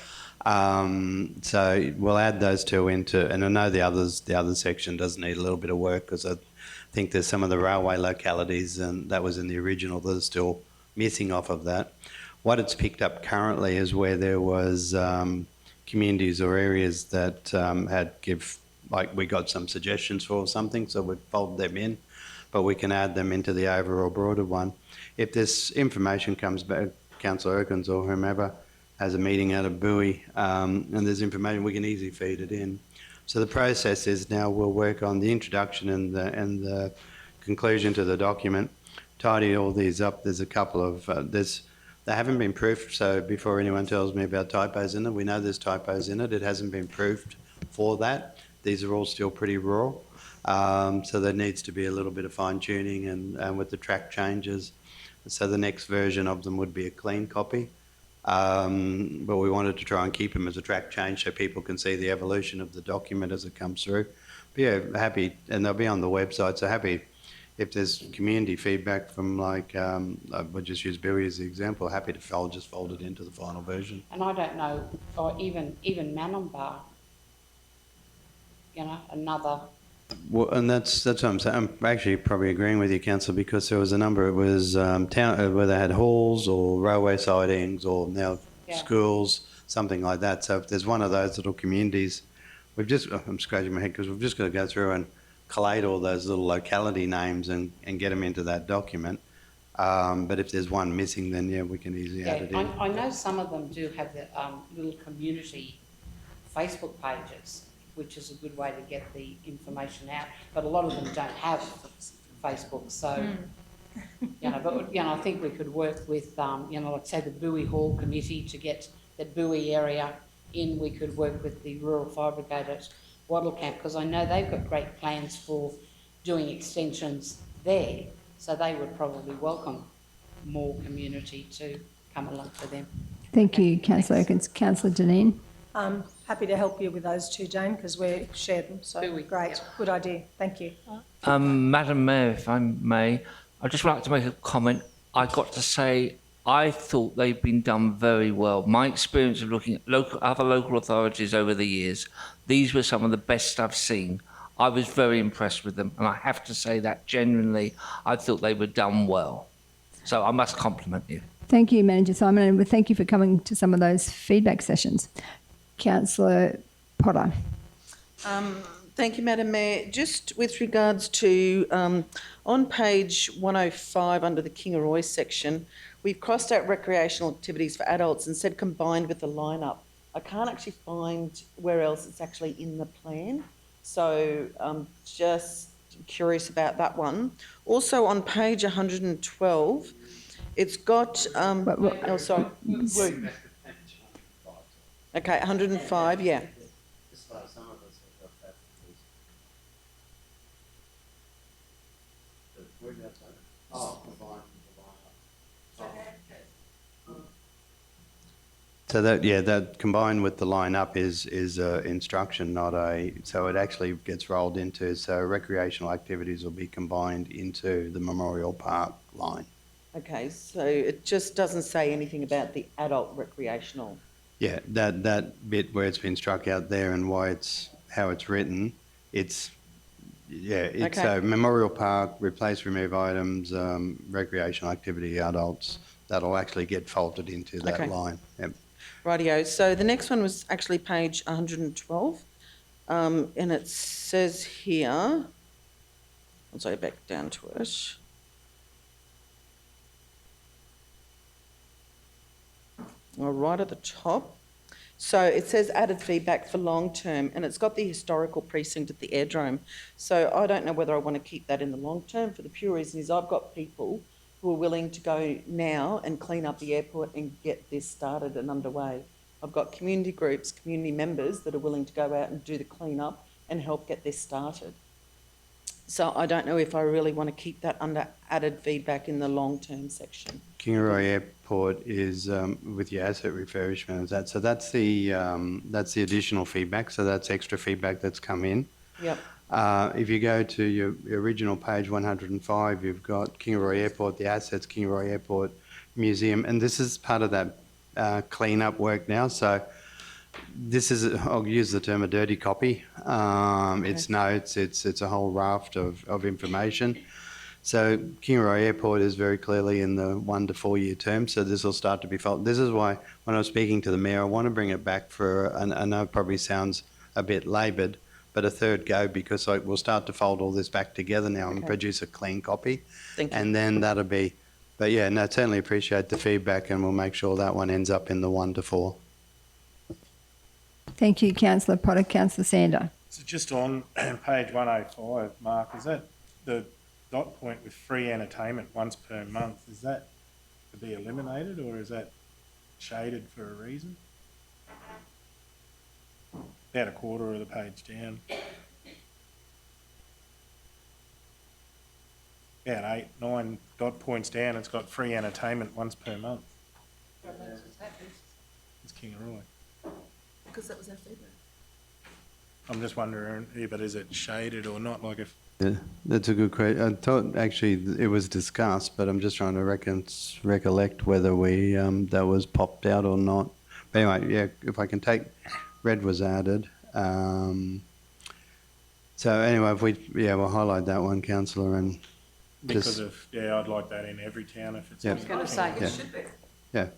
So we'll add those two into, and I know the other section does need a little bit of work, because I think there's some of the railway localities, and that was in the original, that are still missing off of that. What it's picked up currently is where there was communities or areas that we got some suggestions for something, so we've folded them in, but we can add them into the overall broader one. If this information comes back, Councillor Erkins or whomever has a meeting out of Bowie, and there's information, we can easily feed it in. So the process is now we'll work on the introduction and the conclusion to the document, tidy all these up. There's a couple of, they haven't been proofed, so before anyone tells me about typos in it, we know there's typos in it. It hasn't been proofed for that. These are all still pretty raw. So there needs to be a little bit of fine tuning and with the track changes. So the next version of them would be a clean copy. But we wanted to try and keep them as a track change so people can see the evolution of the document as it comes through. But yeah, happy, and they'll be on the website, so happy if there's community feedback from we'll just use Billy as the example, happy to fold it into the final version. And I don't know, or even Manumbar, another. Well, and that's what I'm saying. I'm actually probably agreeing with you, Councillor, because there was a number. It was town where they had halls or railway sidings or now schools, something like that. So if there's one of those little communities, I'm scratching my head because we've just got to go through and collate all those little locality names and get them into that document. But if there's one missing, then we can easily add it in. I know some of them do have the little community Facebook pages, which is a good way to get the information out, but a lot of them don't have Facebook, so, I think we could work with, like say the Bowie Hall Committee to get the Bowie area in. We could work with the Rural Fire Brigade at Wattle Camp, because I know they've got great plans for doing extensions there, so they would probably welcome more community to come along to them. Thank you, Councillor Oakins. Councillor Deneen. Happy to help you with those two, Jane, because we share them. So great, good idea. Thank you. Madam Mayor, if I may, I'd just like to make a comment. I got to say, I thought they've been done very well. My experience of looking at other local authorities over the years, these were some of the best I've seen. I was very impressed with them, and I have to say that genuinely, I thought they were done well. So I must compliment you. Thank you, Manager Simon, and thank you for coming to some of those feedback sessions. Councillor Potter. Thank you, Madam Mayor. Just with regards to, on page 105 under the Kingaroy section, we've crossed out recreational activities for adults and said combined with the lineup. I can't actually find where else it's actually in the plan. So I'm just curious about that one. Also on page 112, it's got, oh, sorry. Okay, 105, yeah. So that combined with the line-up is instruction, not so it actually gets rolled into, so recreational activities will be combined into the Memorial Park line. Okay, so it just doesn't say anything about the adult recreational. Yeah, that bit where it's been struck out there and how it's written, Okay. so Memorial Park, replace, remove items, recreational activity, adults, that'll actually get folded into that line. Yep. Rightio. So the next one was actually page 112, and it says here, let's go back down to it. Right at the top. So it says added feedback for long term, and it's got the historical precinct at the Airdrome. So I don't know whether I want to keep that in the long term, for the pure reason is I've got people who are willing to go now and clean up the airport and get this started and underway. I've got community groups, community members that are willing to go out and do the clean up and help get this started. So I don't know if I really want to keep that under added feedback in the long-term section. Kingaroy Airport is with your asset refurbishment. So that's the additional feedback. So that's extra feedback that's come in. Yep. If you go to your original page 105, you've got Kingaroy Airport, the assets, Kingaroy Airport Museum, and this is part of that clean-up work now. So this is, I'll use the term, a dirty copy. It's notes, it's a whole raft of information. So Kingaroy Airport is very clearly in the 1 to 4 year term, so this will start to be followed. This is why when I was speaking to the Mayor, I want to bring it back for, I know it probably sounds a bit laboured, but a third go, because we'll start to fold all this back together now and produce a clean copy. Thank you. And then that'll be, but yeah, no, certainly appreciate the feedback, and we'll make sure that one ends up in the 1 to 4. Thank you, Councillor Potter. Councillor Sander. So just on page 105, Mark, is that the dot point with free entertainment once per month? Is that to be eliminated, or is that shaded for a reason? About a quarter of the page down. About 8, 9 dot points down, it's got free entertainment once per month. It's Kingaroy. Because that was our feedback. I'm just wondering, but is it shaded or not? Like if Yeah, that's a good question. I thought actually it was discussed, but I'm just trying to recollect whether we that was popped out or not. But anyway, yeah, if I can take, red was added. So anyway, if we'll highlight that one, councillor, and Because I'd like that in every town if it's. Yeah. I was going to say, yeah,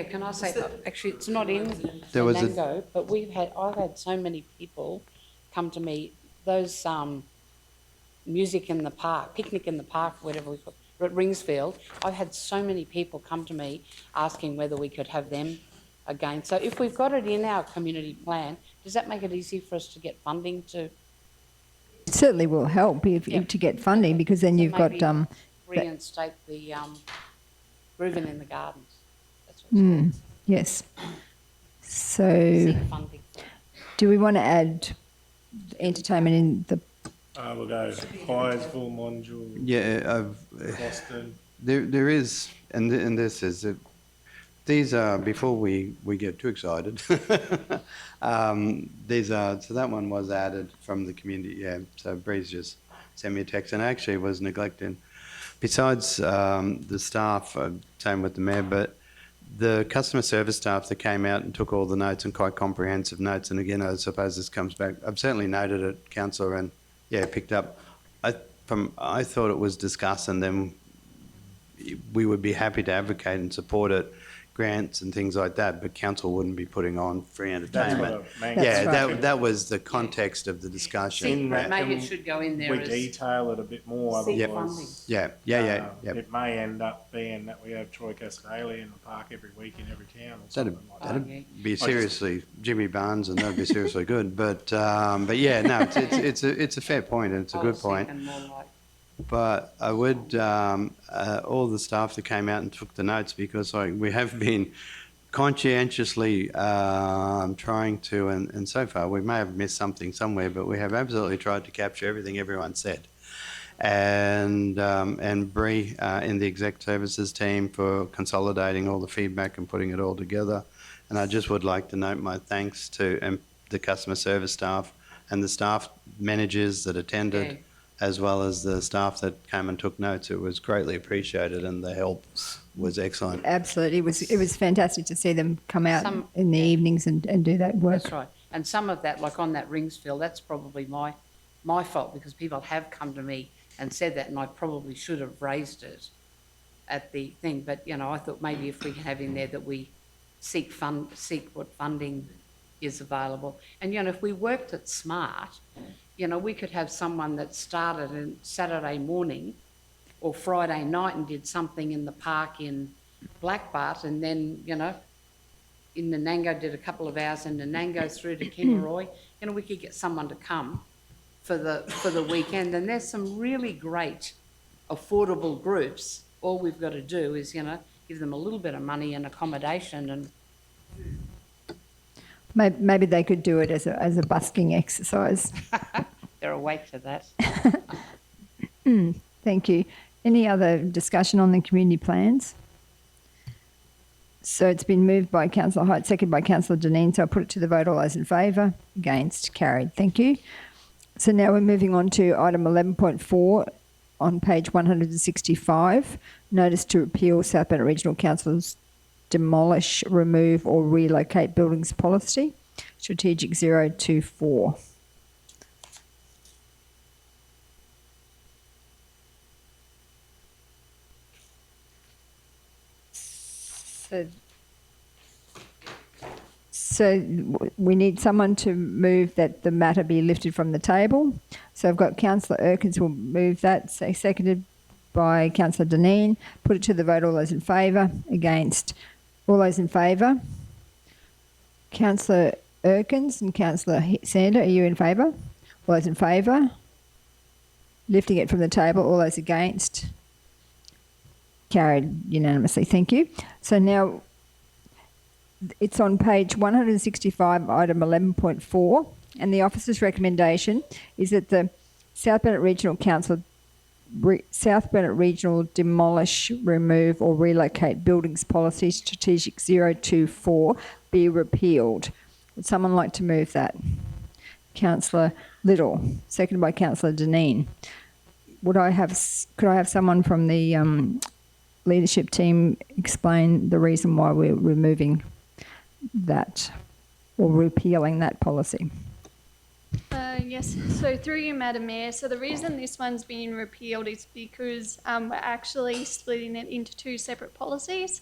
can I say, actually, it's not in There was a- Nango, but I've had so many people come to me, those, music in the park, picnic in the park, whatever we call it, at Ringsfield, I've had so many people come to me asking whether we could have them again. So if we've got it in our community plan, does that make it easy for us to get funding to? It certainly will help to get funding, because then you've got maybe reinstate the grooving in the gardens. That's what it's called. yes. So, Seek funding. do we want to add entertainment in the? We'll go Highsville, Monjul, yeah. Boston. There is, and this is it. These are, before we get too excited, these are, so that one was added from the community, yeah, so Breeze just sent me a text, and actually was neglecting. Besides the staff, same with the mayor, but the customer service staff that came out and took all the notes, and quite comprehensive notes, and again, I suppose this comes back, I've certainly noted it, councillor, and yeah, picked up. I thought it was discussed, and then we would be happy to advocate and support it, grants and things like that, but council wouldn't be putting on free entertainment. That was the context of the discussion. Maybe it should go in there We as detail it a bit more, seek otherwise. funding. Yeah. It may end up being that we have Troy Casadale in the park every week in every town or something like that. That'd be seriously Jimmy Barnes, and that'd be seriously good. But yeah, no, it's a fair point, and it's a good point. But I would, all the staff that came out and took the notes, because we have been conscientiously trying to, and so far we may have missed something somewhere, but we have absolutely tried to capture everything everyone said. And Bree in the exec services team for consolidating all the feedback and putting it all together. And I just would like to note my thanks to the customer service staff and the staff managers that attended, as well as the staff that came and took notes. It was greatly appreciated, and the help was excellent. Absolutely, it was fantastic to see them come out in the evenings and do that work. That's right. And some of that, like on that Ringsfield, that's probably my fault, because people have come to me and said that, and I probably should have raised it at the thing. But, I thought maybe if we can have in there that we seek what funding is available. And, if we worked it smart, we could have someone that started on Saturday morning or Friday night and did something in the park in Blackbutt, and then, in Nanango did a couple of hours in Nanango through to Kingaroy. We could get someone to come for the weekend, and there's some really great affordable groups. All we've got to do is, give them a little bit of money and accommodation, and Maybe they could do it as a busking exercise. they're awake to that. Thank you. Any other discussion on the community plans? So it's been moved by Councillor Height, seconded by Councillor Deneen. So I'll put it to the vote. All those in favour? Against? Carried. Thank you. So now we're moving on to item 11.4 on page 165. Notice to repeal South Bennett Regional Council's demolish, remove or relocate buildings policy, strategic 024. So we need someone to move that the matter be lifted from the table. So I've got Councillor Erkins will move that, seconded by Councillor Deneen. Put it to the vote. All those in favour? Against? All those in favour? Councillor Erkins and Councillor Sander, are you in favour? All those in favour? Lifting it from the table. All those against? Carried unanimously. Thank you. So now it's on page 165, item 11.4, and the officer's recommendation is that the South Bennett Regional Council South Bennett Regional demolish, remove or relocate buildings policy strategic 024 be repealed. Would someone like to move that? Councillor Little, seconded by Councillor Deneen. Could I have someone from the leadership team explain the reason why we're removing that or repealing that policy? Yes, so through you, Madam Mayor. So the reason this one's being repealed is because we're actually splitting it into two separate policies.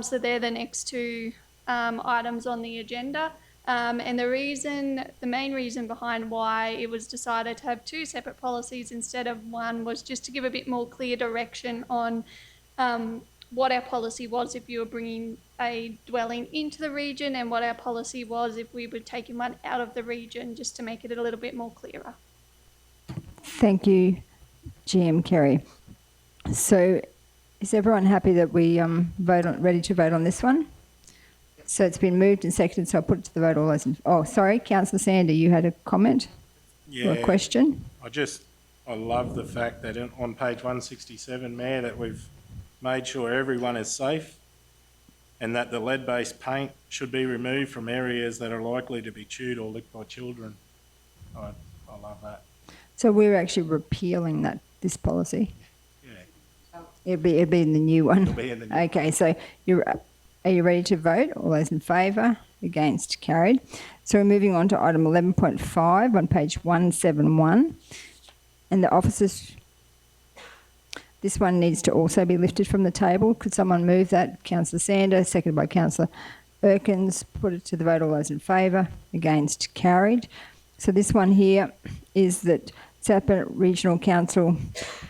So they're the next two items on the agenda. And the main reason behind why it was decided to have two separate policies instead of one was just to give a bit more clear direction on what our policy was if you were bringing a dwelling into the region and what our policy was if we were taking one out of the region, just to make it a little bit more clearer. Thank you, GM Kerry. So is everyone happy that we ready to vote on this one? So it's been moved and seconded, so I'll put it to the vote. All those sorry, Councillor Sander, you had a comment or a question? I love the fact that on page 167, Mayor, that we've made sure everyone is safe and that the lead-based paint should be removed from areas that are likely to be chewed or licked by children. I love that. So we're actually repealing this policy? Yeah. It'd be in the new one? It'll be in the new Okay, so are you ready to vote? All those in favour? Against? Carried. So we're moving on to item 11.5 on page 171. And the officers... This one needs to also be lifted from the table. Could someone move that? Councillor Sander, seconded by Councillor Erkins. Put it to the vote. All those in favour? Against? Carried. So this one here is that South Bennett Regional Council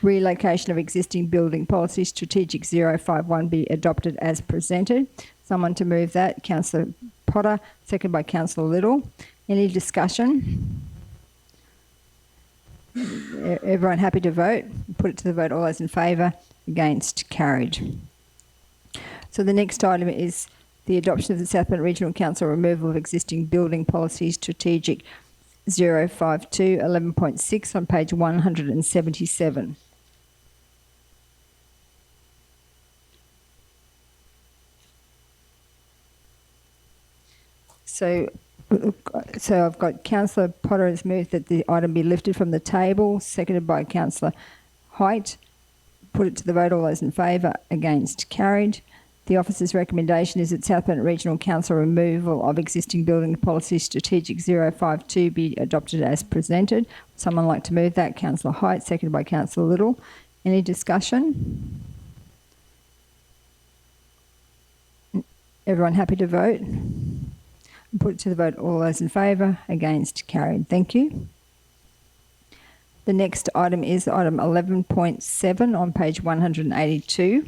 relocation of existing building policy strategic 051 be adopted as presented. Someone to move that? Councillor Potter, seconded by Councillor Little. Any discussion? Everyone happy to vote? Put it to the vote. All those in favour? Against? Carried. So the next item is the adoption of the South Bennett Regional Council removal of existing building policy strategic 052 11.6 on page 177. So I've got Councillor Potter has moved that the item be lifted from the table, seconded by Councillor Height. Put it to the vote. All those in favour? Against? Carried. The officer's recommendation is that South Bennett Regional Council removal of existing building policy strategic 052 be adopted as presented. Would someone like to move that? Councillor Height, seconded by Councillor Little. Any discussion? Everyone happy to vote? Put it to the vote. All those in favour? Against? Carried. Thank you. The next item is item 11.7 on page 182.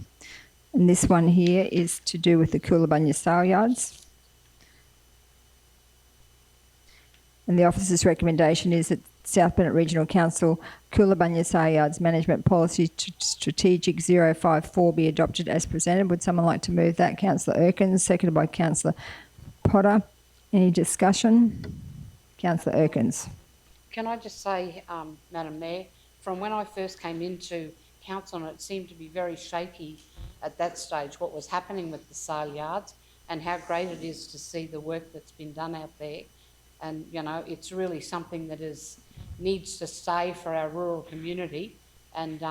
And this one here is to do with the Coolabunga sale yards. And the officer's recommendation is that South Bennett Regional Council Coolabunga sale yards management policy strategic 054 be adopted as presented. Would someone like to move that? Councillor Erkins, seconded by Councillor Potter. Any discussion? Councillor Erkins. Can I just say, Madam Mayor, from when I first came into council, and it seemed to be very shaky at that stage what was happening with the sale yards and how great it is to see the work that's been done out there. And, you know, it's really something that needs to stay for our rural community. And,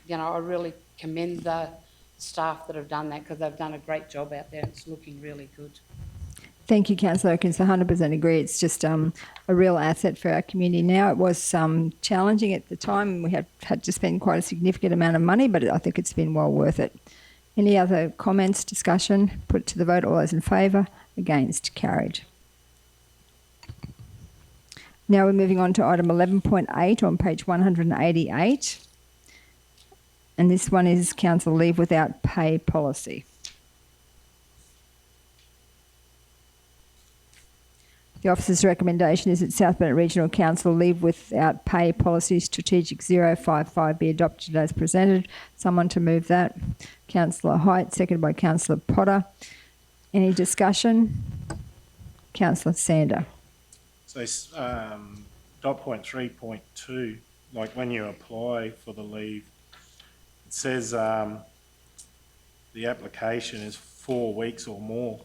you know, I really commend the staff that have done that because they've done a great job out there. It's looking really good. Thank you, Councillor Erkins. I 100% agree. It's just a real asset for our community now. It was challenging at the time. We had to spend quite a significant amount of money, but I think it's been well worth it. Any other comments, discussion? Put it to the vote. All those in favour? Against? Carried. Now we're moving on to item 11.8 on page 188. And this one is council leave without pay policy. The officer's recommendation is that South Bennett Regional Council leave without pay policy strategic 055 be adopted as presented. Someone to move that? Councillor Height, seconded by Councillor Potter. Any discussion? Councillor Sander. So dot point 3.2, like when you apply for the leave, it says the application is 4 weeks or more.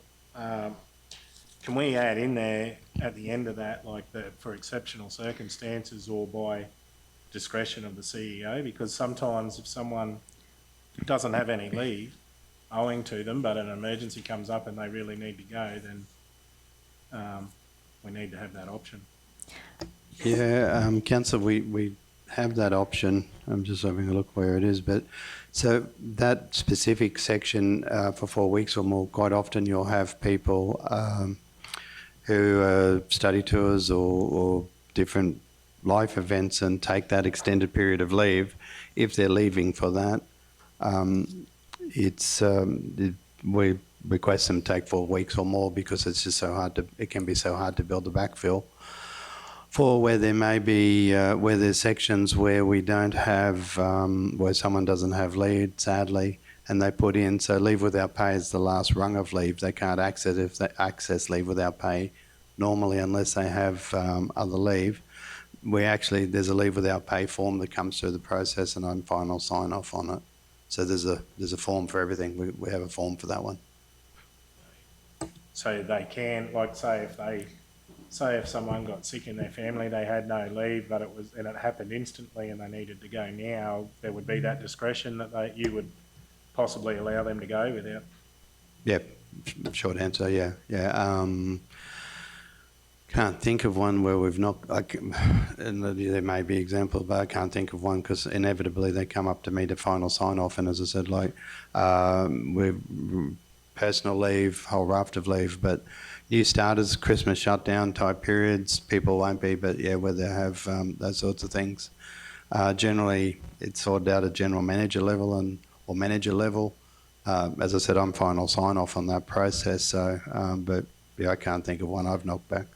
can we add in there at the end of that, like that for exceptional circumstances or by discretion of the CEO? Because sometimes if someone doesn't have any leave owing to them, but an emergency comes up and they really need to go, then we need to have that option. Yeah, Councillor, we have that option. I'm just having a look where it is. But so that specific section for 4 weeks or more, quite often you'll have people who study tours or different life events and take that extended period of leave. If they're leaving for that, we request them take 4 weeks or more because it's just so hard it can be so hard to build the backfill. For where there may be, where there's sections where we don't have, where someone doesn't have leave, sadly, and they put in, so leave without pay is the last rung of leave. They can't access leave without pay normally unless they have other leave. There's a leave without pay form that comes through the process and on final sign off on it. So there's a form for everything. We have a form for that one. So they can, like say if someone got sick in their family, they had no leave, but it happened instantly and they needed to go now, there would be that discretion that you would possibly allow them to go without? Yeah, short answer, yeah. Can't think of one where we've not, and there may be examples, but I can't think of one because inevitably they come up to me to final sign off, and as I said, like we've personal leave, whole raft of leave, but new starters, Christmas shutdown type periods, people won't be, but yeah, where they have those sorts of things. Generally, it's sorted out at general manager level or manager level. As I said, I'm final sign off on that process, so, but yeah, I can't think of one I've knocked back.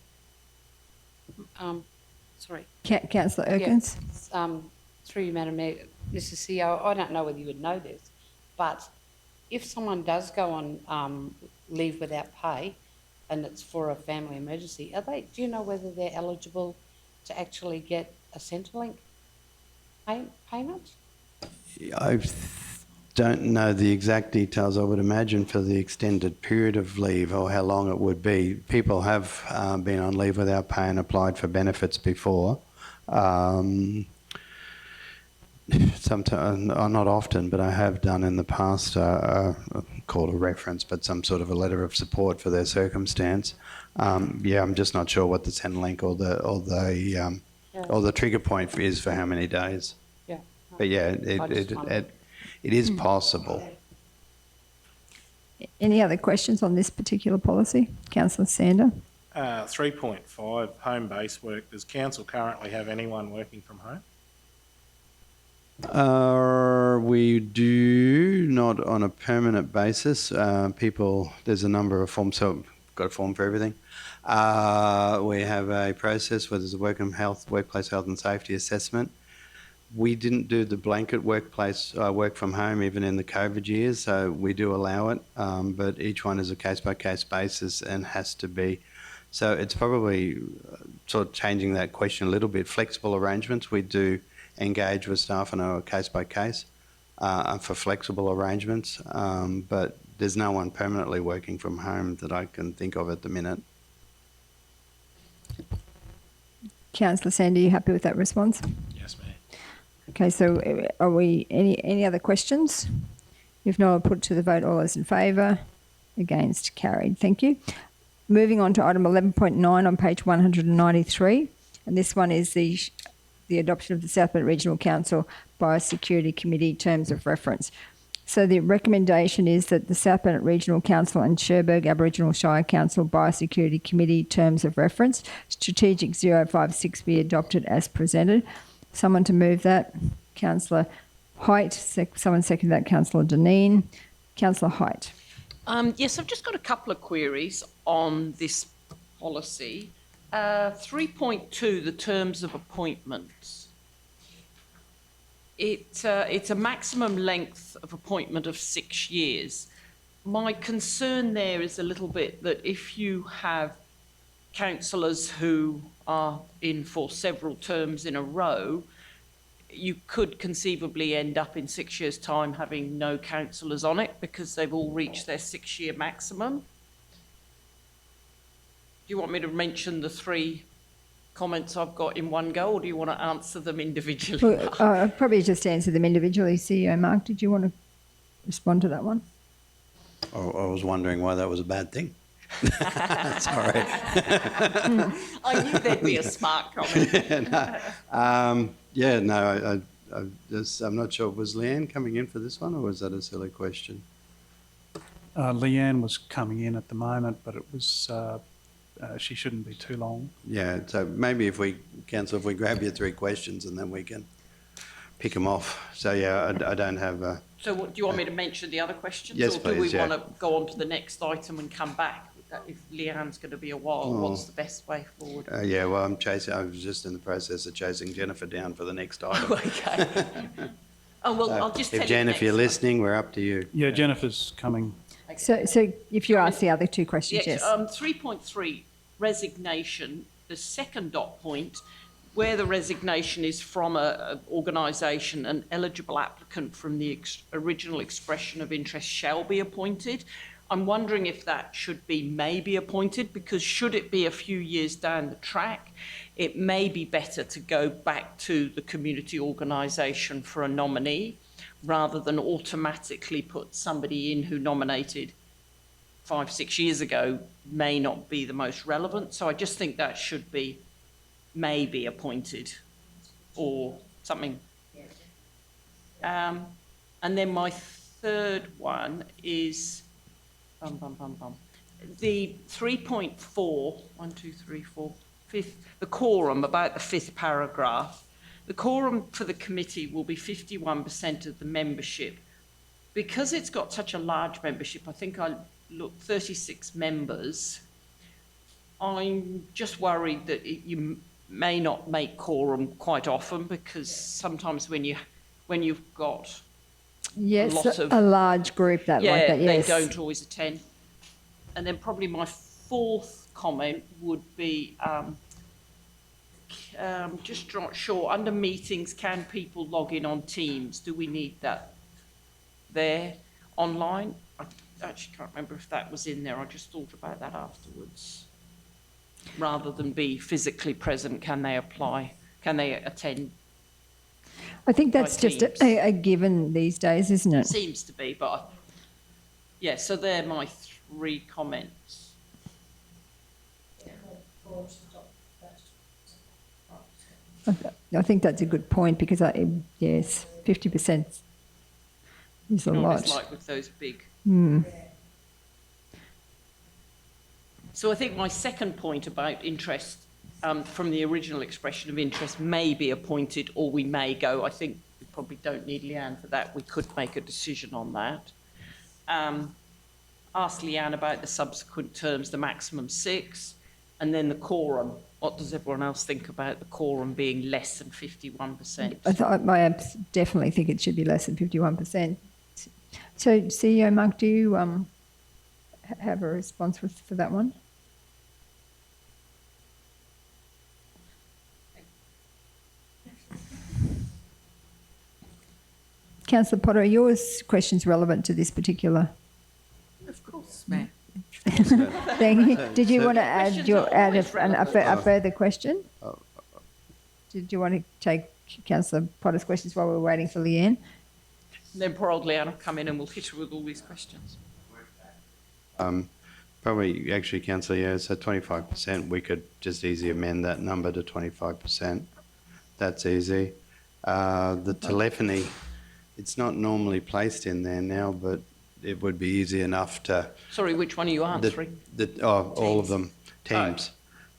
Sorry. Councillor Erkins? Through you, Madam Mayor, Mr. CEO, I don't know whether you would know this, but if someone does go on leave without pay and it's for a family emergency, do you know whether they're eligible to actually get a Centrelink payment? I don't know the exact details. I would imagine for the extended period of leave or how long it would be. People have been on leave without pay and applied for benefits before. Sometimes, not often, but I have done in the past, called a reference, but some sort of a letter of support for their circumstance. Yeah, I'm just not sure what the Centrelink or the trigger point is for how many days. Yeah. But yeah, it is possible. Any other questions on this particular policy? Councillor Sander? 3.5, home-based work. Does council currently have anyone working from home? We do not on a permanent basis. There's a number of forms, so we've got a form for everything. We have a process where there's a workplace health and safety assessment. We didn't do the blanket workplace work from home even in the COVID years, so we do allow it, but each one is a case-by-case basis and has to be. So it's probably sort of changing that question a little bit. Flexible arrangements, we do engage with staff on a case-by-case for flexible arrangements, but there's no one permanently working from home that I can think of at the minute. Councillor Sander, are you happy with that response? Yes, ma'am. Okay, so are we any other questions? If not, I'll put it to the vote. All those in favour? Against? Carried. Thank you. Moving on to item 11.9 on page 193, and this one is the adoption of the South Bennett Regional Council Biosecurity Committee Terms of Reference. So the recommendation is that the South Bennett Regional Council and Cherbourg Aboriginal Shire Council Biosecurity Committee Terms of Reference, Strategic 056, be adopted as presented. Someone to move that? Councillor Height. Someone second that? Councillor Dineen. Councillor Height. Yes, I've just got a couple of queries on this policy. 3.2, the terms of appointments. It's a maximum length of appointment of 6 years. My concern there is a little bit that if you have councillors who are in for several terms in a row, you could conceivably end up in 6 years' time having no councillors on it because they've all reached their 6-year maximum. you want me to mention the 3 comments I've got in one go, or do you want to answer them individually? Well, I'll probably just answer them individually. CEO Mark, did you want to respond to that one? I was wondering why that was a bad thing. Sorry. I knew there'd be a smart comment. I'm not sure. Was Leanne coming in for this one, or was that a silly question? Leanne was coming in at the moment, but it was, she shouldn't be too long. Yeah, so maybe if we grab your 3 questions and then we can pick them off. So yeah, I don't have. So do you want me to mention the other questions? Yes, or do we please, yeah. want to go on to the next item and come back? If Leanne's going to be a while, what's the best way forward? Yeah, well, I was just in the process of chasing Jennifer down for the next item. Okay. Oh, well, I'll just tell you. Jen, if you're next listening, we're up to you. Yeah, Jennifer's coming. So if you ask the other 2 questions, yes. 3.3, resignation, the second dot point, where the resignation is from an organisation, an eligible applicant from the original expression of interest shall be appointed. I'm wondering if that should be may be appointed, because should it be a few years down the track, it may be better to go back to the community organisation for a nominee rather than automatically put somebody in who nominated 5-6 years ago may not be the most relevant. So I just think that should be may be appointed or something. And then my third one is the 3.4, 1, 2, 3, 4, fifth, the quorum, about the 5th paragraph. The quorum for the committee will be 51% of the membership. Because it's got such a large membership, I think I looked 36 members, I'm just worried that you may not make quorum quite often, because sometimes when you've got Yes, a large group like that, yes. they don't always attend. And then probably my 4th comment would be, just not sure, under meetings, can people log in on Teams? Do we need that there online? I actually can't remember if that was in there. I just thought about that afterwards. Rather than be physically present, can they attend? I think that's just a given these days, isn't it? Seems to be, but yeah, so they're my 3 comments. I think that's a good point, because yes, 50% is a lot. It's like with those big. Mm. So I think my second point about interest from the original expression of interest may be appointed, or we may go. I think we probably don't need Leanne for that. We could make a decision on that. Ask Leanne about the subsequent terms, the maximum 6, and then the quorum. What does everyone else think about the quorum being less than 51%? I definitely think it should be less than 51%. So, CEO Mark, do you have a response for that one? Councillor Potter, are your questions relevant to this particular? Of course, Mayor. Thank you. Did you want to add a further question? Did you want to take Councillor Potter's questions while we're waiting for Leanne? And then poor old Leanne will come in and we'll hit her with all these questions. Probably, actually, Councillor, yeah, so 25%, we could just easily amend that number to 25%. That's easy. The telephony, it's not normally placed in there now, but it would be easy enough to... Sorry, which one are you answering? All of them. Teams.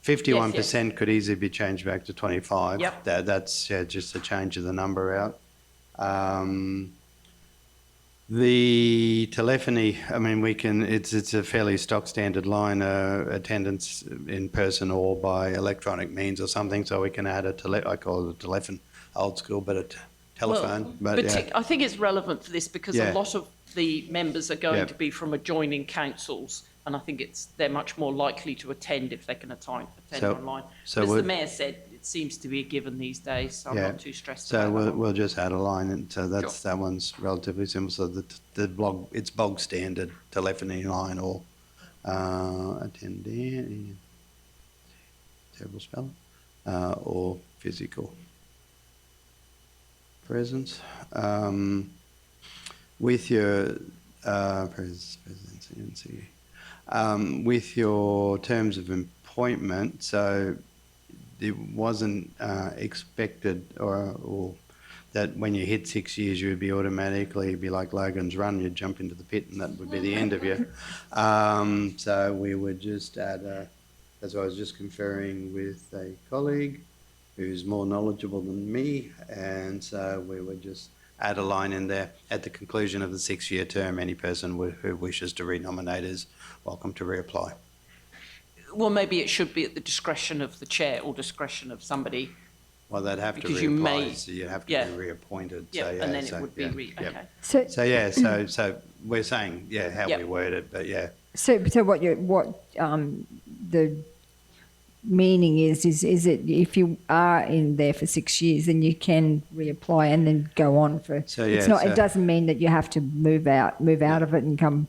51% yes. could easily be changed back to 25. Yep. That's just a change of the number out. The telephony, I mean, it's a fairly stock standard line, attendance in person or by electronic means or something, so we can add I call it a telephone, old school, but a telephone. Well, I think it's relevant for this because a lot of the members are going Yeah. to be from adjoining councils, and I think they're much more likely to attend if they can attend online. So as the Mayor said, it seems to be a given these days, so I'm not too stressed about that. So we'll just add a line, and so that one's relatively simple. So it's bog standard telephony line or attendee. terrible spelling, or physical presence. With your presidency, with your terms of appointment, so it wasn't expected or that when you hit 6 years you would be automatically be like Logan's Run, you'd jump into the pit and that would be the end of you. So we would just add, as I was just conferring with a colleague who's more knowledgeable than me, and so we would just add a line in there, at the conclusion of the 6-year term, any person who wishes to renominate is welcome to reapply. Well, maybe it should be at the discretion of the chair or discretion of somebody. Well, they'd have to Because you reapply, may- so you have to yeah. be reappointed. Yeah, So, and then so, it would be okay. So, So we're saying, how Yep. we word it, but yeah. so what the meaning is it if you are in there for 6 years, then you can reapply and then go on for. So, it's yeah, not. so- It doesn't mean that you have to move out of it and come.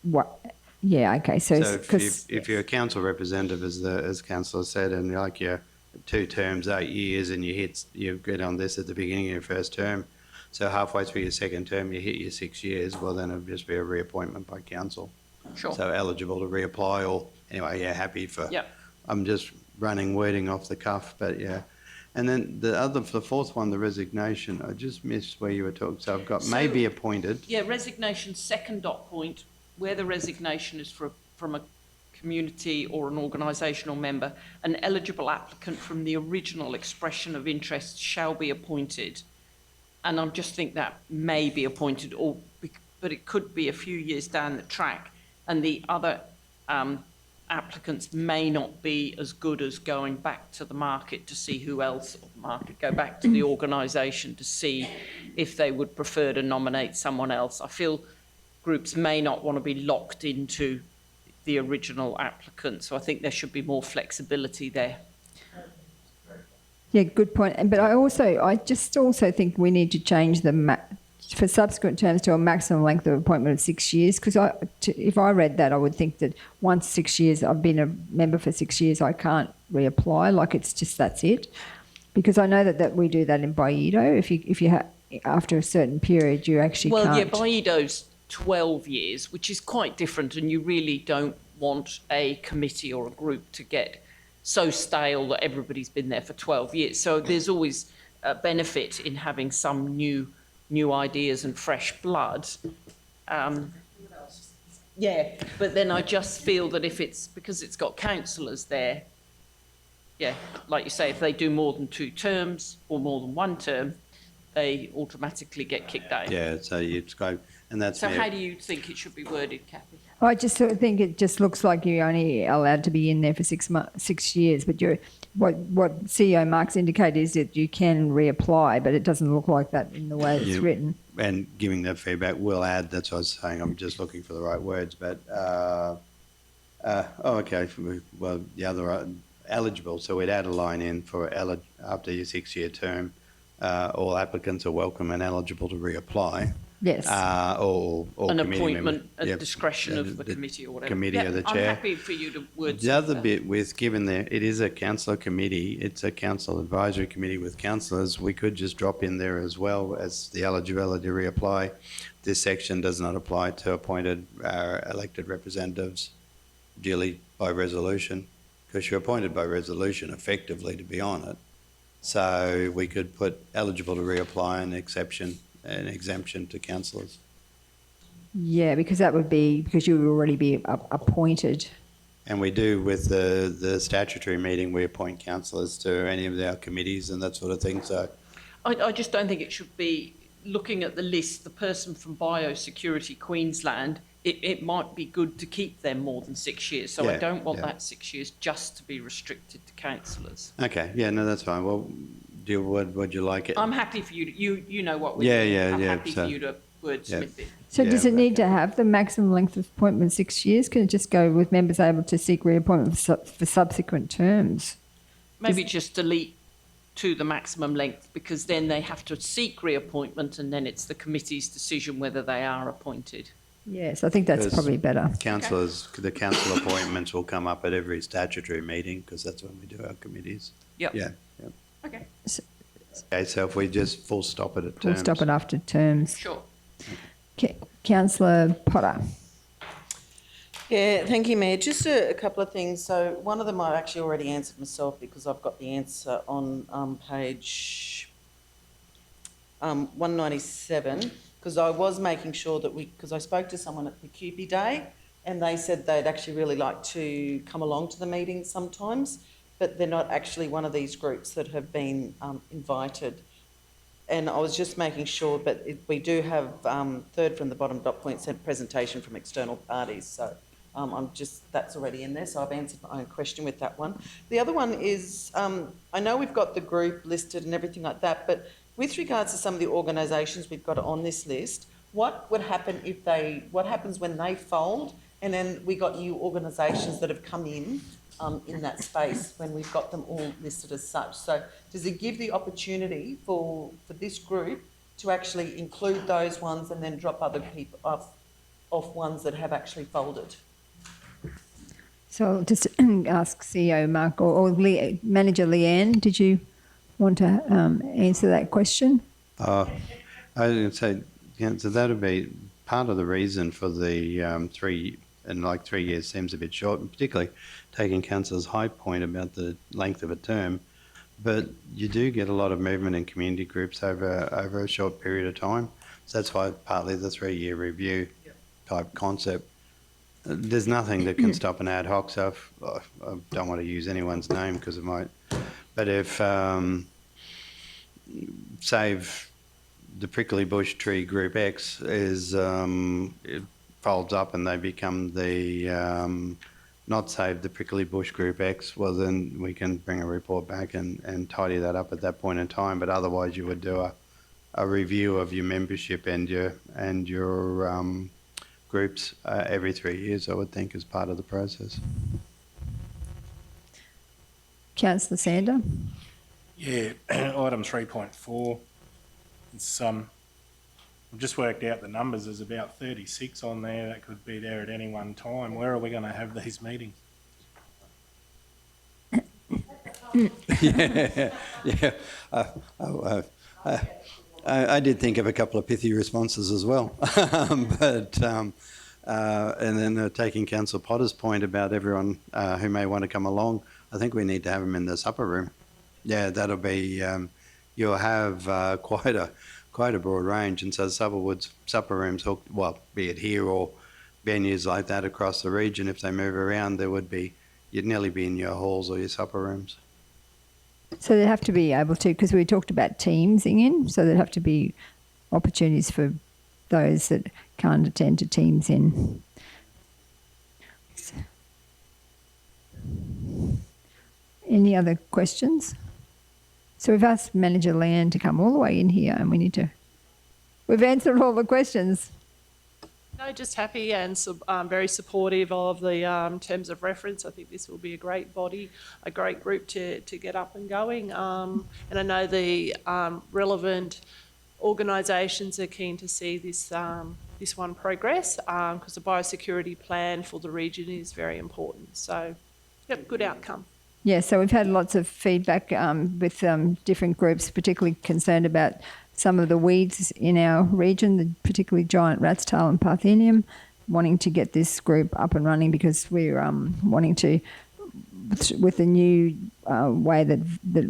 What? Yeah. Okay. So, So because if you're a council representative, as councillor said, and like you're 2 terms, 8 years, and you get on this at the beginning of your first term, so halfway through your second term you hit your 6 years, well then it'd just be a reappointment by council. Sure. So eligible to reapply, or anyway, happy for. Yep. I'm just running wording off the cuff, but yeah. And then the fourth one, the resignation, I just missed where you were talking. So I've got So- may be appointed. Yeah, resignation, second dot point, where the resignation is from a community or an organisational member, an eligible applicant from the original expression of interest shall be appointed. And I just think that may be appointed, but it could be a few years down the track, and the other applicants may not be as good as going back to the market to see who else, go back to the organisation to see if they would prefer to nominate someone else. I feel groups may not want to be locked into the original applicant, so I think there should be more flexibility there. yeah, good point. But I just also think we need to change for subsequent terms to a maximum length of appointment of 6 years. Because if I read that, I would think that once 6 years, I've been a member for 6 years, I can't reapply. Like it's just that's it. Because I know that we do that in Baido. If you after a certain period, you actually Well, can't. yeah, Baido's 12 years, which is quite different, and you really don't want a committee or a group to get so stale that everybody's been there for 12 years. So there's always a benefit in having some new ideas and fresh blood. Yeah, but then I just feel that if it's because it's got councillors there, yeah, like you say, if they do more than 2 terms or more than 1 term, they automatically get kicked out. Yeah, so you'd go, and that's. So how do you think it should be worded, Kathy? I just sort of think it just looks like you're only allowed to be in there for 6 years, but what CEO Mark's indicated is that you can reapply, but it doesn't look like that in the way it's written. And giving that feedback, we'll add, that's what I was saying, I'm just looking for the right words, but, okay, well, the other, eligible, so we'd add a line in for after your 6-year term, all applicants are welcome and eligible to reapply. Yes. Or An committee appointment member. at Yep. discretion of the committee or whatever. Committee or the chair. I'm happy for you to wordsmith The other that. bit with, given that it is a councillor committee, it's a council advisory committee with councillors, we could just drop in there as well as the eligibility to reapply. This section does not apply to appointed elected representatives duly by resolution, because you're appointed by resolution effectively to be on it. So we could put eligible to reapply an exemption to councillors. Yeah, because that would be because you would already be appointed. And we do with the statutory meeting, we appoint councillors to any of our committees and that sort of thing, so. I just don't think it should be, looking at the list, the person from Biosecurity Queensland, it might be good to keep them more than 6 years. So I Yeah, don't want yeah. that 6 years just to be restricted to councillors. Okay, yeah, no, that's fine. Well, would you like it? I'm happy for you to, you know what we're Yeah, doing. yeah, I'm yeah, happy so- for you to wordsmith it. So Yeah, does it need to have the maximum length of appointment 6 years? Can it just go with members able to seek reappointment for subsequent terms? Maybe just delete to the maximum length, because then they have to seek reappointment and then it's the committee's decision whether they are appointed. Yes, I think that's Because probably better. the council appointments will come up at every statutory meeting, because that's when we do our committees. Yep. Yeah, yeah. Okay, Okay, so if we just full stop it at We'll terms. stop it after terms. sure. Councillor Potter. Yeah, thank you, Mayor. Just a couple of things. So one of them I've actually already answered myself because I've got the answer on page 197, because I was making sure that because I spoke to someone at the QP Day and they said they'd actually really like to come along to the meetings sometimes, but they're not actually one of these groups that have been invited. And I was just making sure, but we do have third from the bottom dot point sent presentation from external parties. So that's already in there. So I've answered my own question with that one. The other one is, I know we've got the group listed and everything like that, but with regards to some of the organisations we've got on this list, what would happen what happens when they fold and then we got new organisations that have come in that space when we've got them all listed as such? So does it give the opportunity for this group to actually include those ones and then drop other people off ones that have actually folded? So I'll just ask CEO Mark or Manager Leanne, did you want to answer that question? I was going to say, so that would be part of the reason for the 3 years seems a bit short, and particularly taking Councillor's high point about the length of a term. But you do get a lot of movement in community groups over a short period of time. So that's why partly the 3-year review type concept. There's nothing that can stop an ad hoc. So I don't want to use anyone's name because it might. But if save the prickly bush tree group X is it folds up and they become the not save the prickly bush group X, well then we can bring a report back and tidy that up at that point in time. But otherwise you would do a review of your membership and your groups every 3 years, I would think, as part of the process. Councillor Sander. Yeah, item 3.4. It's I've just worked out the numbers. There's about 36 on there that could be there at any one time. Where are we going to have these meetings? Yeah. I did think of a couple of pithy responses as well, and then taking Councillor Potter's point about everyone who may want to come along, I think we need to have them in the supper room. Yeah, that'll be. You'll have quite a broad range, and so supper rooms, well, be it here or venues like that across the region, if they move around, you'd nearly be in your halls or your supper rooms. So they'd have to be able to, because we talked about teamsing in, so there'd have to be opportunities for those that can't attend to teams in. Any other questions? So we've asked Manager Leanne to come all the way in here and we've answered all the questions. No, just happy and very supportive of the terms of reference. I think this will be a great body, a great group to get up and going. And I know the relevant organisations are keen to see this one progress because the biosecurity plan for the region is very important. So, yep, good outcome. Yeah, so we've had lots of feedback with different groups, particularly concerned about some of the weeds in our region, particularly giant rat's tail and parthenium, wanting to get this group up and running because we're wanting to, with the new way that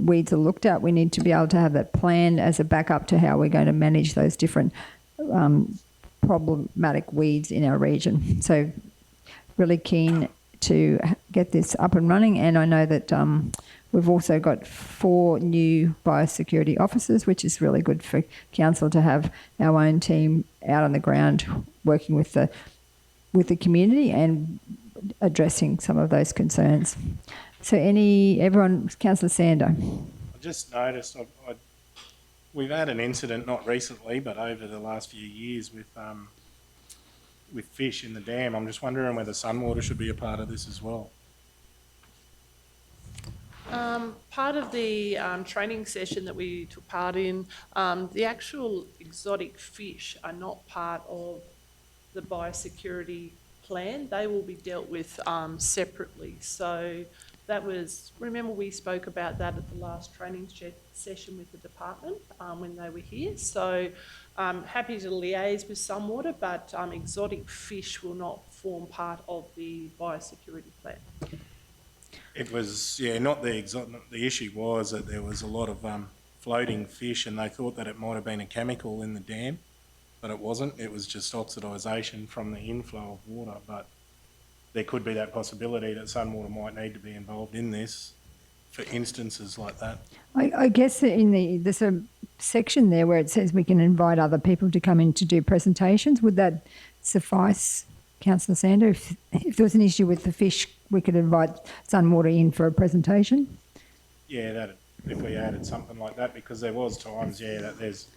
weeds are looked at, we need to be able to have that plan as a backup to how we're going to manage those different problematic weeds in our region. So really keen to get this up and running, and I know that we've also got 4 new biosecurity officers, which is really good for council to have our own team out on the ground working with the community and addressing some of those concerns. So everyone, Councillor Sander. I just noticed we've had an incident, not recently, but over the last few years with fish in the dam. I'm just wondering whether Sunwater should be a part of this as well. Part of the training session that we took part in, the actual exotic fish are not part of the biosecurity plan. They will be dealt with separately. So that was, remember we spoke about that at the last training session with the department when they were here. So happy to liaise with Sunwater, but exotic fish will not form part of the biosecurity plan. It was, yeah, not the exotic. The issue was that there was a lot of floating fish, and they thought that it might have been a chemical in the dam, but it wasn't. It was just oxidisation from the inflow of water. But there could be that possibility that Sunwater might need to be involved in this for instances like that. I guess there's a section there where it says we can invite other people to come in to do presentations. Would that suffice, Councillor Sander? If there was an issue with the fish, we could invite Sunwater in for a presentation? Yeah, that if we added something like that, because there was times, yeah, that there's,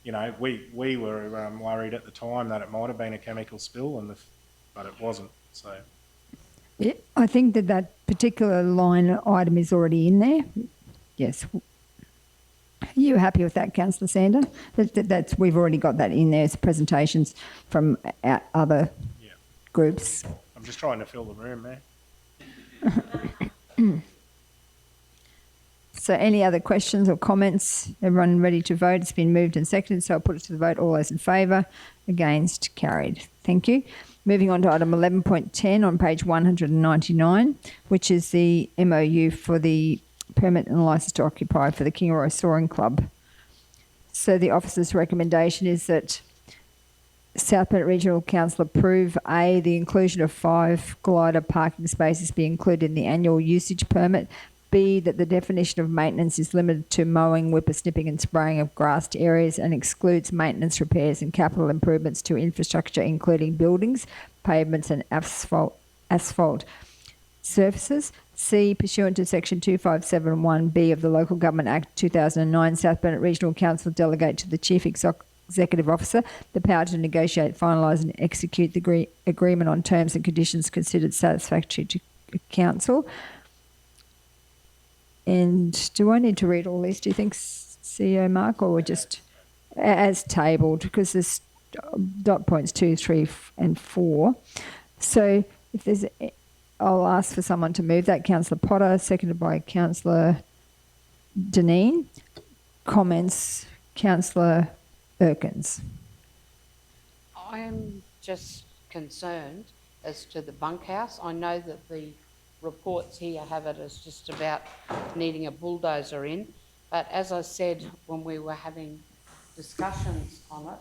you know, we were worried at the time that it might have been a chemical spill, but it wasn't. So Yeah, I think that particular line item is already in there. Yes. Are you happy with that, Councillor Sander? That's we've already got that in there as presentations from other groups. I'm just trying to fill the room there. So any other questions or comments? Everyone ready to vote? It's been moved and seconded, so I'll put it to the vote. All those in favour? Against? Carried. Thank you. Moving on to item 11.10 on page 199, which is the MOU for the permit and licence to occupy for the Kingaroy Soaring Club. So the officer's recommendation is that South Bennett Regional Council approve A, the inclusion of 5 glider parking spaces be included in the annual usage permit. B, that the definition of maintenance is limited to mowing, whippersnipping and spraying of grassed areas and excludes maintenance, repairs and capital improvements to infrastructure, including buildings, pavements and asphalt surfaces. C, pursuant to section 2571B of the Local Government Act 2009, South Bennett Regional Council delegate to the Chief Executive Officer the power to negotiate, finalise and execute the agreement on terms and conditions considered satisfactory to Council. And do I need to read all these, do you think, CEO Mark, or just as tabled? Because there's dot points 2, 3 and 4. So if there's, I'll ask for someone to move that. Councillor Potter, seconded by Councillor Deneen. Comments, Councillor Erkins. I am just concerned as to the bunkhouse. I know that the reports here have it as just about needing a bulldozer in, but as I said when we were having discussions on it,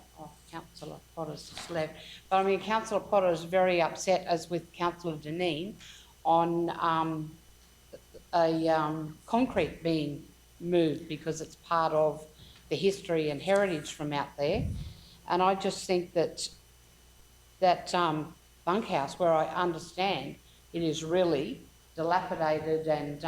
Councillor Potter's just left, but I mean Councillor Potter is very upset, as with Councillor Deneen, on concrete being moved because it's part of the history and heritage from out there. And I just think that bunkhouse, where I understand it is really dilapidated and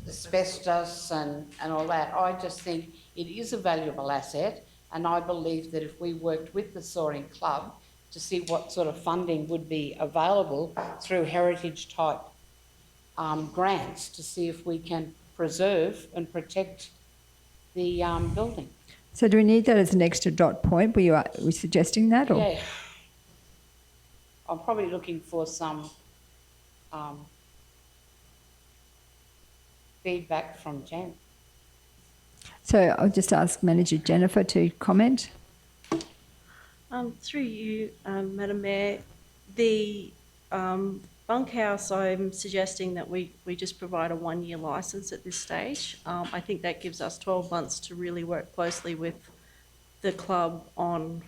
asbestos and all that, I just think it is a valuable asset, and I believe that if we worked with the Soaring Club to see what sort of funding would be available through heritage type grants to see if we can preserve and protect the building. So do we need that as an extra dot point? Were we suggesting that? Or? Yeah. I'm probably looking for some feedback from Jen. So I'll just ask Manager Jennifer to comment. Through you, Madam Mayor, the bunkhouse, I'm suggesting that we just provide a 1-year licence at this stage. I think that gives us 12 months to really work closely with the club on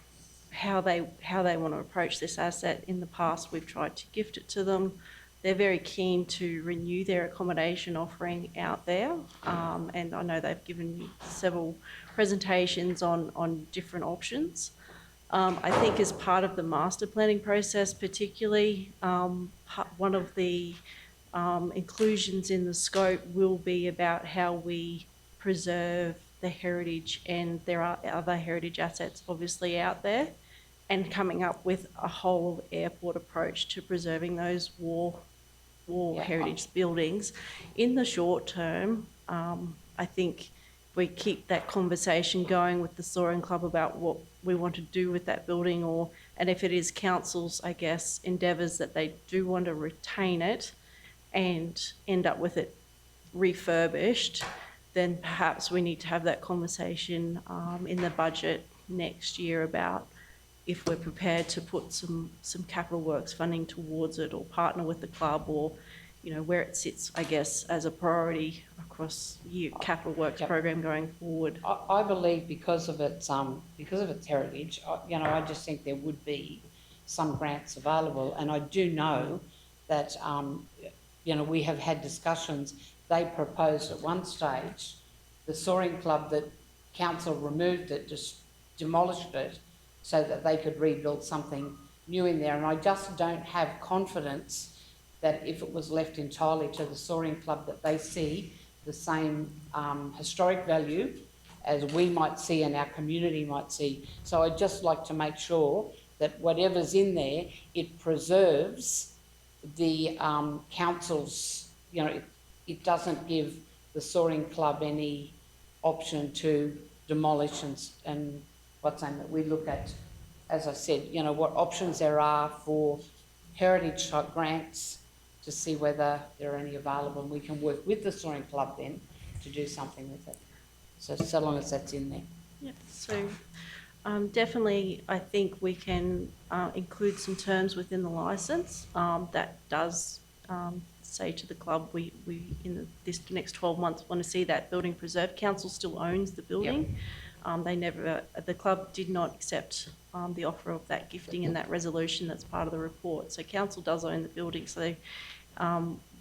how they want to approach this asset. In the past, we've tried to gift it to them. They're very keen to renew their accommodation offering out there, and I know they've given me several presentations on different options. I think as part of the master planning process particularly, one of the inclusions in the scope will be about how we preserve the heritage, and there are other heritage assets obviously out there, and coming up with a whole airport approach to preserving those war heritage buildings. In the short term, I think we keep that conversation going with the Soaring Club about what we want to do with that building or And if it is council's, I guess, endeavours that they do want to retain it and end up with it refurbished, then perhaps we need to have that conversation in the budget next year about if we're prepared to put some capital works funding towards it, or partner with the club, or, you know, where it sits, I guess, as a priority across the capital works program going forward. I believe because of its heritage, you know, I just think there would be some grants available, and I do know that, you know, we have had discussions. They proposed at one stage, the Soaring Club, that council removed it, just demolished it, so that they could rebuild something new in there. And I just don't have confidence that if it was left entirely to the Soaring Club, that they see the same historic value as we might see and our community might see. So I'd just like to make sure that whatever's in there, it preserves the council's, you know, it doesn't give the Soaring Club any option to demolish and what's saying that we look at, as I said, you know, what options there are for heritage type grants to see whether there are any available, and we can work with the Soaring Club then to do something with it. So long as that's in there. Yeah, so definitely I think we can include some terms within the licence that does say to the club, we in this next 12 months want to see that building preserved. Council still owns the building. Yep. The club did not accept the offer of that gifting in that resolution that's part of the report. So council does own the building, so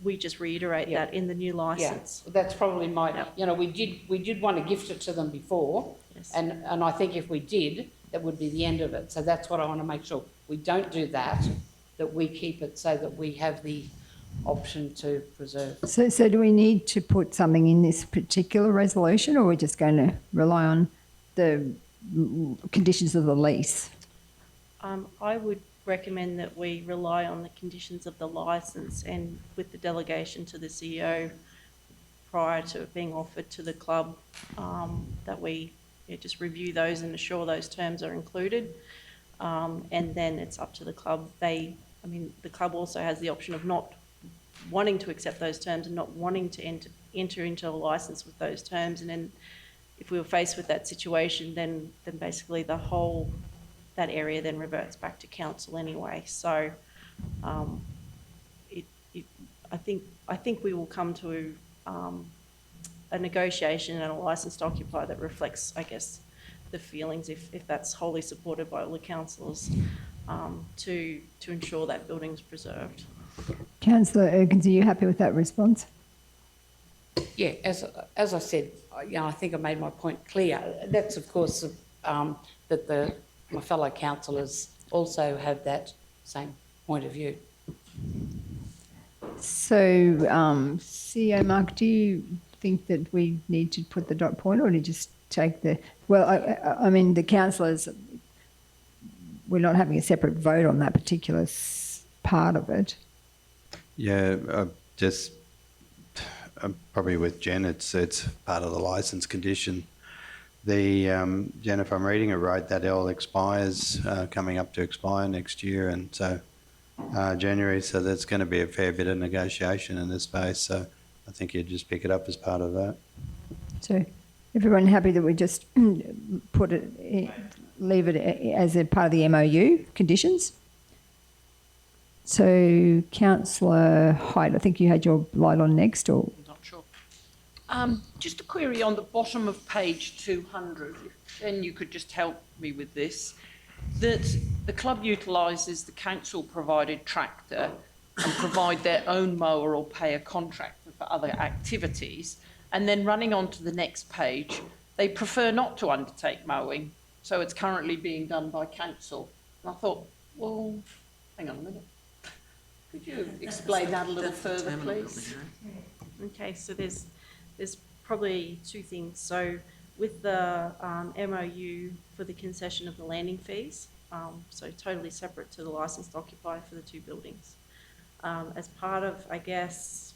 we just reiterate that in the new licence. Yeah, that's probably you know, we did want to gift it to them before, yes. and I think if we did, that would be the end of it. So that's what I want to make sure. We don't do that, that we keep it so that we have the option to preserve. So do we need to put something in this particular resolution, or are we just going to rely on the conditions of the lease? I would recommend that we rely on the conditions of the licence, and with the delegation to the CEO prior to it being offered to the club, that we just review those and assure those terms are included. And then it's up to the club. The club also has the option of not wanting to accept those terms and not wanting to enter into a licence with those terms. And then if we were faced with that situation, then basically that area then reverts back to council anyway. So I think we will come to a negotiation and a licensed occupier that reflects, I guess, the feelings, if that's wholly supported by all the councillors, to ensure that building's preserved. Councillor Erkins, are you happy with that response? Yeah, as I said, you know, I think I made my point clear. That's of course that my fellow councillors also have that same point of view. So, CEO Mark, do you think that we need to put the dot point, or do you just take the... Well, I mean, the councillors, we're not having a separate vote on that particular part of it. Yeah, I'm probably with Jen. It's part of the licence condition. Jen, if I'm reading it right, that L expires, coming up to expire next year, and so January. So there's going to be a fair bit of negotiation in this space. So I think you'd just pick it up as part of that. So, everyone happy that we just put it, leave it as a part of the MOU conditions? So, Councillor Hyde, I think you had your light on next, or? Not sure. Just a query on the bottom of page 200, and you could just help me with this, that the club utilises the council-provided tractor and provide their own mower or pay a contractor for other activities, and then running on to the next page, they prefer not to undertake mowing, so it's currently being done by council. And I thought, well, hang on a minute. Could you explain that a little further, please? Okay, so there's probably two things. So with the MOU for the concession of the landing fees, so totally separate to the licensed occupier for the two buildings. As part of, I guess,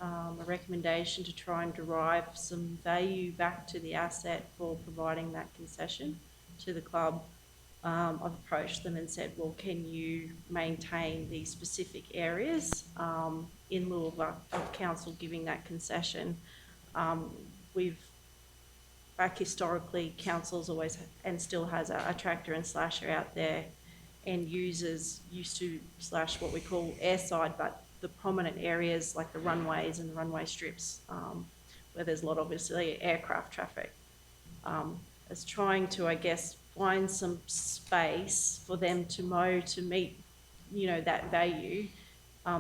a recommendation to try and derive some value back to the asset for providing that concession to the club, I've approached them and said, well, can you maintain these specific areas in lieu of council giving that concession? We've, back historically, council's always and still has a tractor and slasher out there, and users used to slash what we call airside, but the prominent areas like the runways and the runway strips where there's a lot, obviously, aircraft traffic. As trying to, I guess, find some space for them to mow to meet, you know, that value.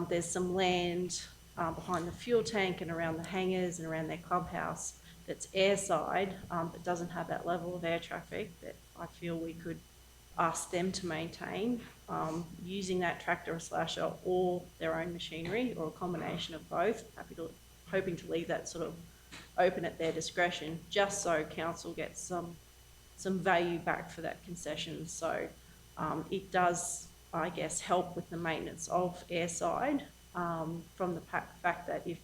There's some land behind the fuel tank and around the hangars and around their clubhouse that's airside, but doesn't have that level of air traffic that I feel we could ask them to maintain using that tractor or slasher or their own machinery or a combination of both. Hoping to leave that sort of open at their discretion, just so council gets some value back for that concession. So it does, I guess, help with the maintenance of airside from the fact that if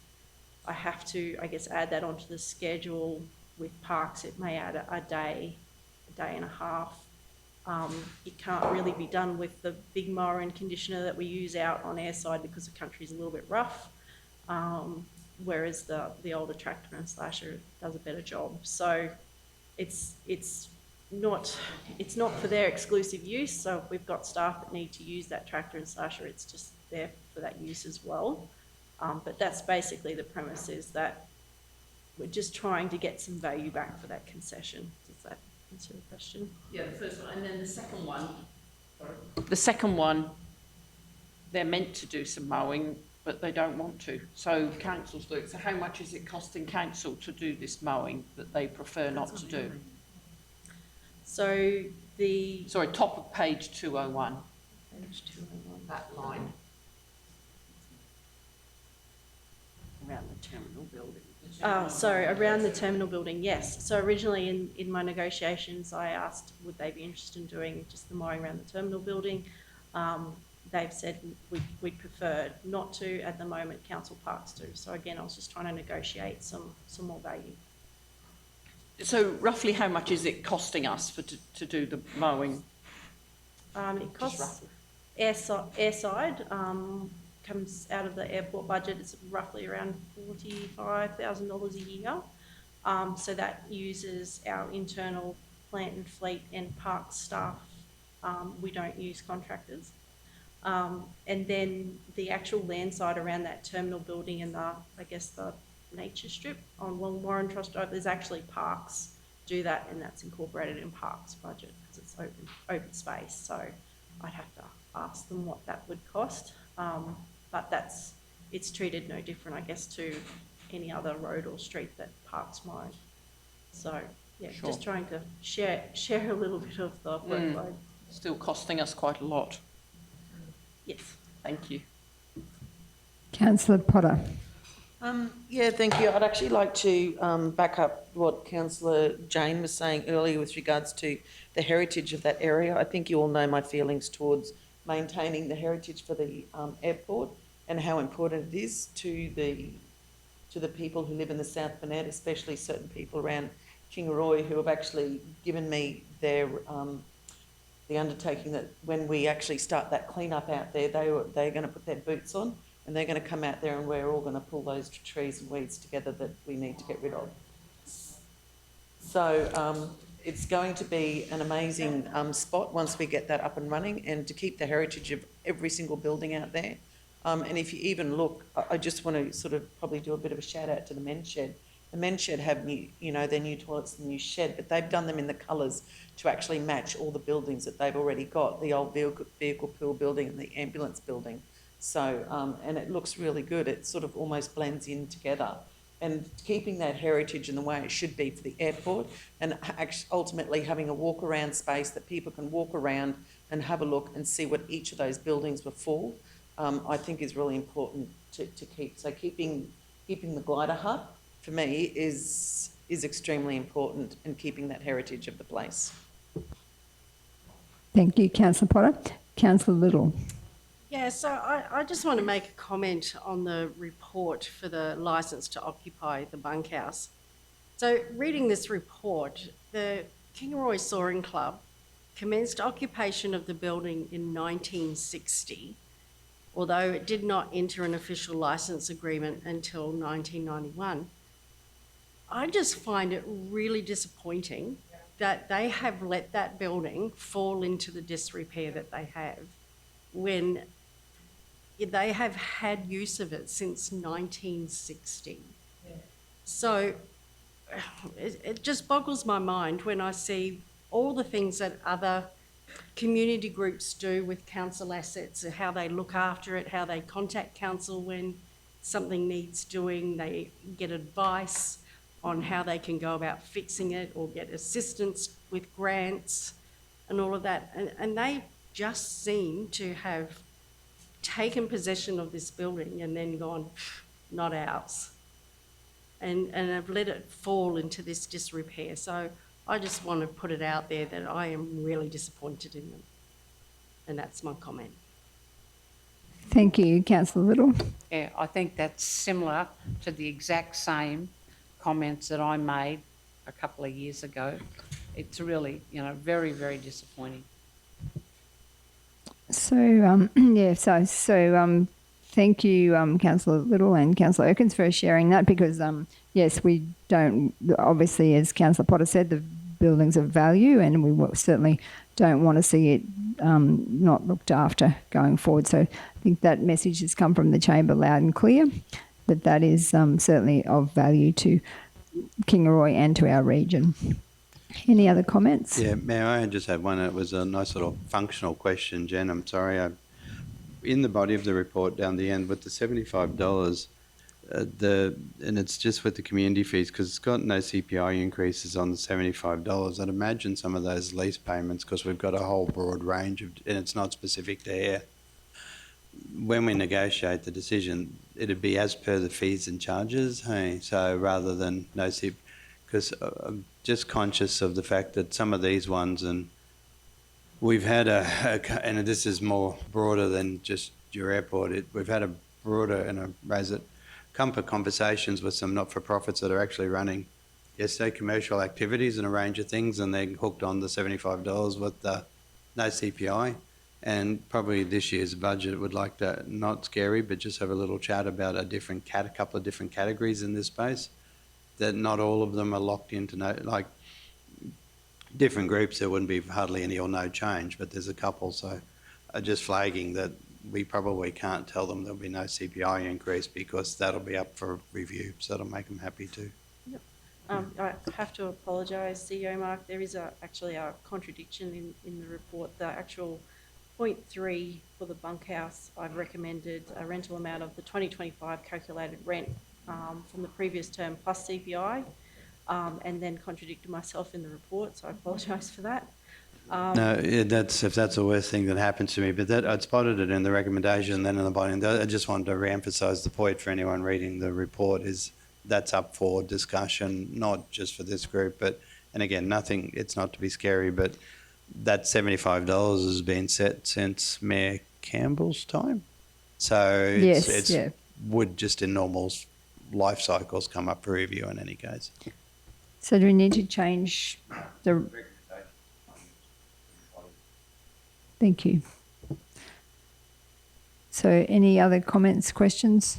I have to, I guess, add that onto the schedule with parks, it may add a day and a half. It can't really be done with the big mower and conditioner that we use out on airside because the country's a little bit rough. Whereas the older tractor and slasher does a better job. So it's not for their exclusive use. So if we've got staff that need to use that tractor and slasher, it's just there for that use as well. But that's basically the premise, is that we're just trying to get some value back for that concession. Does that answer the question? Yeah, the first one, and then the second one. Sorry. The second one, they're meant to do some mowing, but they don't want to. So councils do it. So how much is it costing council to do this mowing that they prefer not to do? So the... Sorry, top of page 201. Page 201. That line. Around the terminal building. So around the terminal building, yes. So originally in my negotiations, I asked would they be interested in doing just the mowing around the terminal building. They've said we'd prefer not to. At the moment, council parks do. So again, I was just trying to negotiate some more value. So roughly how much is it costing us to do the mowing? It costs airside comes out of the airport budget. It's roughly around $45,000 a year. So that uses our internal plant and fleet and park staff. We don't use contractors. And then the actual land side around that terminal building and the nature strip on Warren Trust Drive, there's actually parks do that, and that's incorporated in parks budget because it's open space. So I'd have to ask them what that would cost. But it's treated no different, I guess, to any other road or street that parks mow. So yeah, sure. Just trying to share a little bit of the workload. Still costing us quite a lot. Yes. Thank you. Councillor Potter. Yeah, thank you. I'd actually like to back up what Councillor Jane was saying earlier with regards to the heritage of that area. I think you all know my feelings towards maintaining the heritage for the airport and how important it is to the people who live in the South Burnett, especially certain people around Kingaroy who have actually given me their the undertaking that when we actually start that clean-up out there, they're going to put their boots on and they're going to come out there and we're all going to pull those trees and weeds together that we need to get rid of. So it's going to be an amazing spot once we get that up and running, and to keep the heritage of every single building out there. And if you even look, I just want to sort of probably do a bit of a shout out to the men's shed. The men's shed have new, their new toilets, the new shed, but they've done them in the colours to actually match all the buildings that they've already got, the old vehicle pool building and the ambulance building. So, and it looks really good. It sort of almost blends in together. And keeping that heritage in the way it should be for the airport, and ultimately having a walk around space that people can walk around and have a look and see what each of those buildings were for, I think is really important to keep. So keeping the glider hut for me is extremely important, in keeping that heritage of the place. Thank you, Councillor Potter. Councillor Little. Yeah, so I just want to make a comment on the report for the licence to occupy the bunkhouse. So reading this report, the Kingaroy Soaring Club commenced occupation of the building in 1960, although it did not enter an official licence agreement until 1991. I just find it really disappointing that they have let that building fall into the disrepair that they have when they have had use of it since 1960. So it just boggles my mind when I see all the things that other community groups do with council assets, how they look after it, how they contact council when something needs doing, they get advice on how they can go about fixing it or get assistance with grants and all of that. And they just seem to have taken possession of this building and then gone, not ours. And have let it fall into this disrepair. So I just want to put it out there that I am really disappointed in them. And that's my comment. Thank you, Councillor Little. Yeah, I think that's similar to the exact same comments that I made a couple of years ago. It's really, very, very disappointing. So, thank you, Councillor Little and Councillor Erkins for sharing that because, yes, we don't, obviously, as Councillor Potter said, the building's of value and we certainly don't want to see it not looked after going forward. So I think that message has come from the chamber loud and clear, that is certainly of value to Kingaroy and to our region. Any other comments? Yeah, Mayor, I just had one. It was a nice little functional question, Jen. I'm sorry. In the body of the report down the end with the $75, and it's just with the community fees because it's got no CPI increases on the $75. I'd imagine some of those lease payments, because we've got a whole broad range of, and it's not specific to air. When we negotiate the decision, it'd be as per the fees and charges, hey? So rather than no CPI, because I'm just conscious of the fact that some of these ones, and we've had and this is more broader than just your airport, we've had a broader and a raise it, conversations with some not-for-profits that are actually running, commercial activities and a range of things, and they're hooked on the $75 with the no CPI. And probably this year's budget would like to, not scary, but just have a little chat about a couple of different categories in this space, that not all of them are locked into like different groups. There wouldn't be hardly any or no change, but there's a couple. So just flagging that we probably can't tell them there'll be no CPI increase because that'll be up for review. So that'll make them happy too. Yep. I have to apologise, CEO Mark. There is actually a contradiction in the report. The actual point 3 for the bunkhouse, I've recommended a rental amount of the 2025 calculated rent from the previous term plus CPI, and then contradicted myself in the report, so I apologise for that. No, that's the worst thing that happens to me, but that I'd spotted it in the recommendation, then in the body. I just wanted to re-emphasise the point for anyone reading the report is that's up for discussion, not just for this group, but, and again, nothing, it's not to be scary, but that $75 has been set since Mayor Campbell's time. So would just in normal life cycles come up for review in any case. So do we need to change the... Thank you. So any other comments, questions?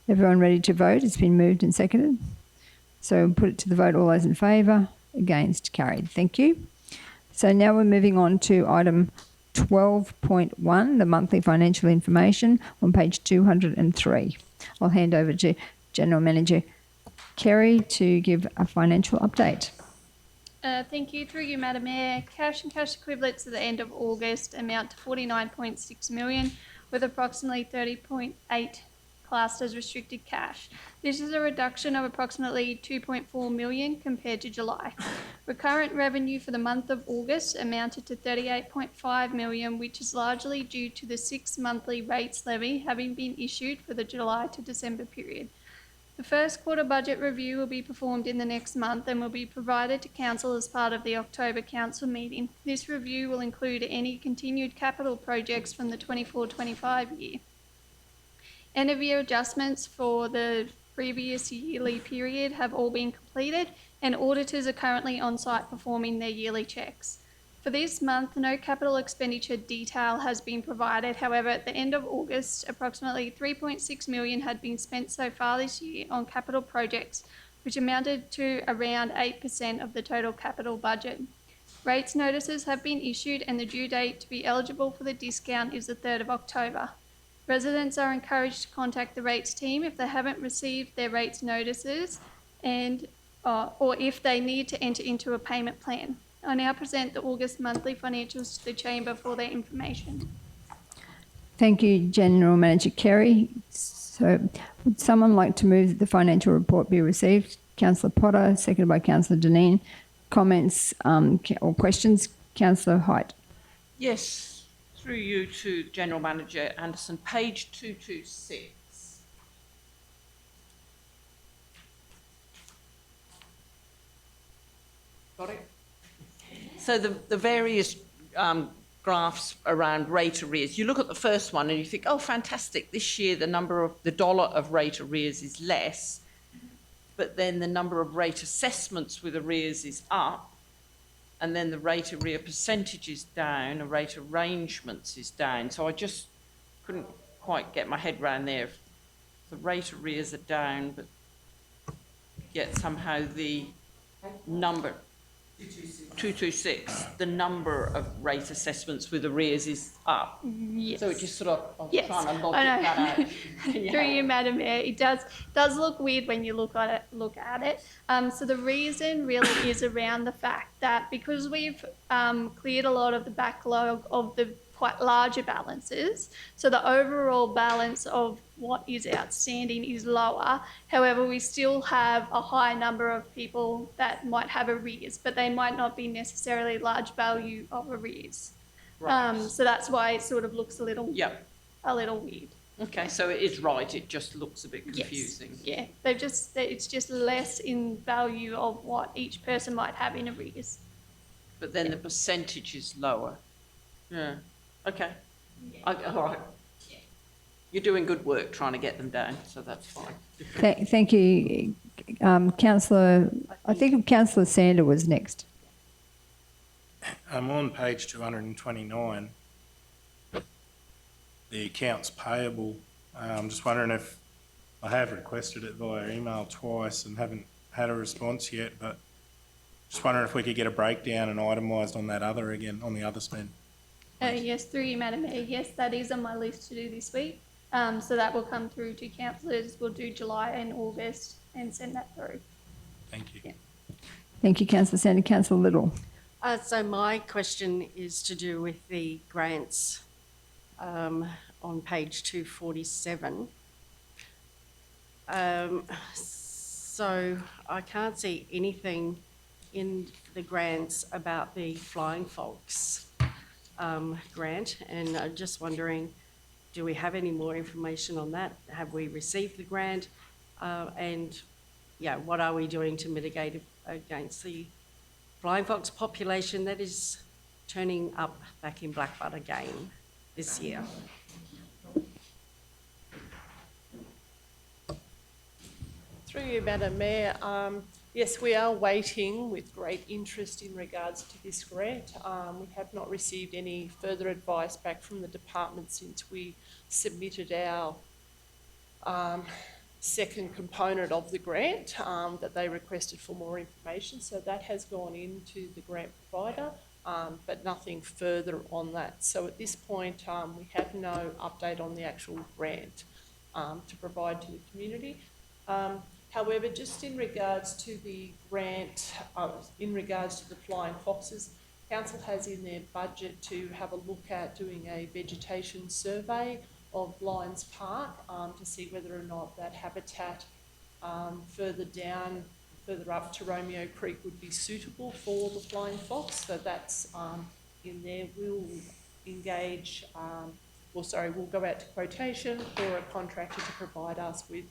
Everyone ready to vote? It's been moved and seconded. So we'll put it to the vote. All those in favour? Against? Carried. Thank you. So now we're moving on to item 12.1, the monthly financial information on page 203. I'll hand over to General Manager Kerry to give a financial update. Thank you. Through you, Madam Mayor. Cash and cash equivalents at the end of August amount to 49.6 million, with approximately 30.8 classed as restricted cash. This is a reduction of approximately 2.4 million compared to July. Recurrent revenue for the month of August amounted to 38.5 million, which is largely due to the 6 monthly rates levy having been issued for the July to December period. The first quarter budget review will be performed in the next month and will be provided to Council as part of the October Council meeting. This review will include any continued capital projects from the 24-25 year. End of year adjustments for the previous yearly period have all been completed and auditors are currently on site performing their yearly checks. For this month, no capital expenditure detail has been provided. However, at the end of August, approximately 3.6 million had been spent so far this year on capital projects, which amounted to around 8% of the total capital budget. Rates notices have been issued and the due date to be eligible for the discount is the 3rd of October. Residents are encouraged to contact the rates team if they haven't received their rates notices and or if they need to enter into a payment plan. I now present the August monthly financials to the Chamber for their information. Thank you, General Manager Kerry. So would someone like to move that the financial report be received? Councillor Potter, seconded by Councillor Deneen. Comments or questions? Councillor Height. Yes, through you to General Manager Anderson, page 226. Got it? So the various graphs around rate arrears, you look at the first one and you think, oh, fantastic, this year the dollar of rate arrears is less, but then the number of rate assessments with arrears is up, and then the rate arrear percentage is down, and rate arrangements is down. So I just couldn't quite get my head around there. The rate arrears are down, but yet somehow the number... 226, the number of rate assessments with arrears is up. Yes. So it just sort of, I'm Yes, trying to logic I know. that out. Through you, Madam Mayor, it does look weird when you look at it. So the reason really is around the fact that because we've cleared a lot of the backlog of the quite larger balances, so the overall balance of what is outstanding is lower. However, we still have a high number of people that might have arrears, but they might not be necessarily large value of arrears. Right. So that's why it sort of looks a little Yep. weird. Okay, so it is right, it just looks a bit confusing. Yes. Yeah, it's just less in value of what each person might have in arrears. But then the percentage is lower. Yeah, okay. All right. You're doing good work trying to get them down, so that's fine. Thank you, Councillor. I think Councillor Sander was next. I'm on page 229. The accounts payable. I'm just wondering if I have requested it via email twice and haven't had a response yet, but just wondering if we could get a breakdown and itemised on that other again, on the other spend. Yes, through you, Madam Mayor. Yes, that is on my list to do this week. So that will come through to councillors. We'll do July and August and send that through. Thank you. Yeah. Thank you, Councillor Sander. Councillor Little. So my question is to do with the grants on page 247. So I can't see anything in the grants about the Flying Fox grant, and I'm just wondering, do we have any more information on that? Have we received the grant? And yeah, what are we doing to mitigate against the flying fox population that is turning up back in Blackbutt again this year? Through you, Madam Mayor, yes, we are waiting with great interest in regards to this grant. We have not received any further advice back from the department since we submitted our second component of the grant that they requested for more information. So that has gone into the grant provider, but nothing further on that. So at this point, we have no update on the actual grant to provide to the community. However, just in regards to the grant, in regards to the flying foxes, Council has in their budget to have a look at doing a vegetation survey of Lions Park to see whether or not that habitat further up to Romeo Creek would be suitable for the flying fox. So that's in there. We'll engage, we'll go out to quotation for a contractor to provide us with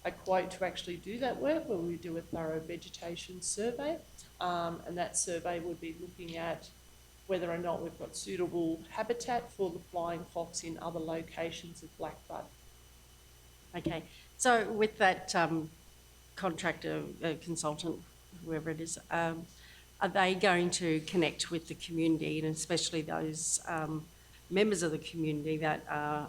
a quote to actually do that work, where we do a thorough vegetation survey, and that survey would be looking at whether or not we've got suitable habitat for the flying fox in other locations of Blackbutt. Okay, so with that contractor, consultant, whoever it is, are they going to connect with the community, and especially those members of the community that are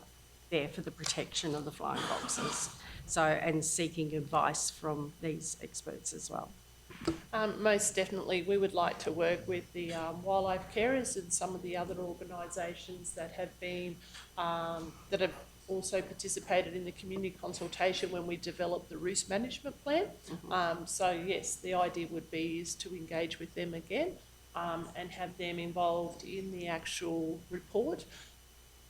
there for the protection of the flying foxes? So, and seeking advice from these experts as well. Most definitely, we would like to work with the wildlife carers and some of the other organisations that have been, that have also participated in the community consultation when we developed the roost management plan. So yes, the idea would be is to engage with them again and have them involved in the actual report.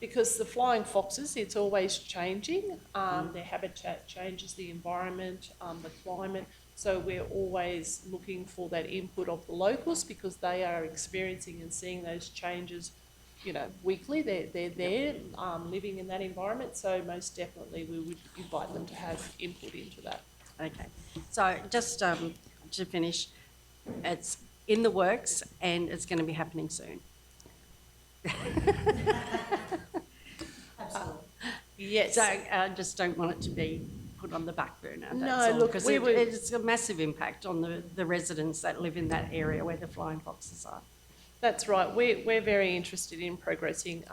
Because the flying foxes, it's always changing. Their habitat changes, the environment, the climate. So we're always looking for that input of the locals because they are experiencing and seeing those changes, you know, weekly. They're there, living in that environment. So most definitely we would invite them to have input into that. Okay. So just to finish, it's in the works and it's going to be happening soon. Yes. So I just don't want it to be put on the back burner. No, look, because we would- it's a massive impact on the residents that live in that area where the flying foxes are. That's right. We're very interested in progressing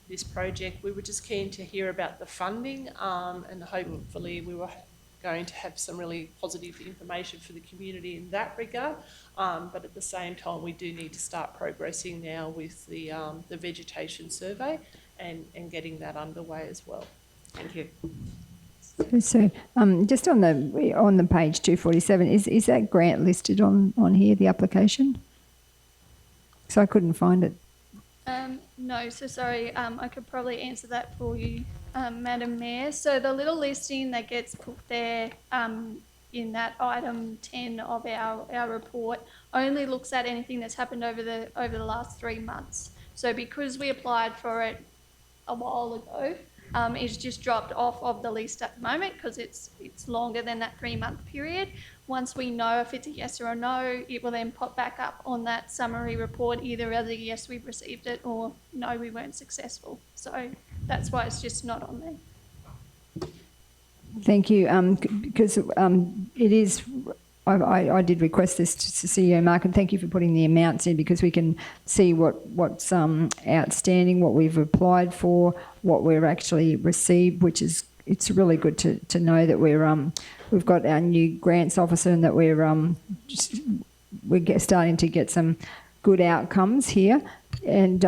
this project. We were just keen to hear about the funding and hopefully we were going to have some really positive information for the community in that regard. But at the same time, we do need to start progressing now with the vegetation survey and getting that underway as well. Thank you. So, just on the page 247, is that grant listed on here, the application? So I couldn't find it. No, so sorry, I could probably answer that for you, Madam Mayor. So the little listing that gets put there in that item 10 of our report only looks at anything that's happened over the last 3 months. So because we applied for it a while ago, it's just dropped off of the list at the moment because it's longer than that 3-month period. Once we know if it's a yes or a no, it will then pop back up on that summary report, either as a yes, we've received it, or no, we weren't successful. So that's why it's just not on there. Thank you. Because it is, I did request this to CEO Mark, and thank you for putting the amounts in because we can see what's outstanding, what we've applied for, what we're actually received, which is, it's really good to know that we've got our new grants officer and that we're starting to get some good outcomes here. And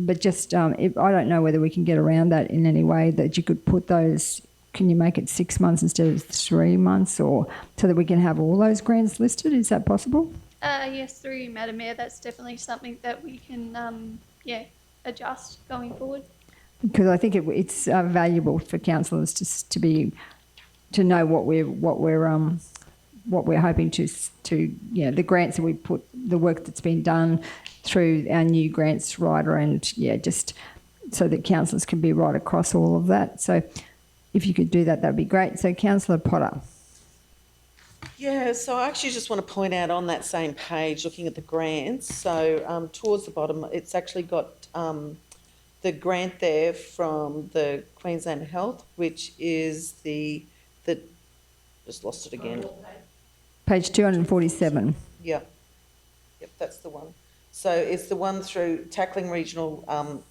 but just I don't know whether we can get around that in any way, that you could put those. Can you make it 6 months instead of 3 months, or so that we can have all those grants listed? Is that possible? Yes, through you, Madam Mayor, that's definitely something that we can adjust going forward. Because I think it's valuable for councillors to know what we're hoping to the grants that we put, the work that's been done through our new grants writer, and just so that councillors can be right across all of that. So if you could do that, that'd be great. So Councillor Potter. Yeah, so I actually just want to point out on that same page, looking at the grants, so towards the bottom, it's actually got the grant there from the Queensland Health, which is the just lost it again. Page 247. Yep, that's the one. So it's the one through tackling regional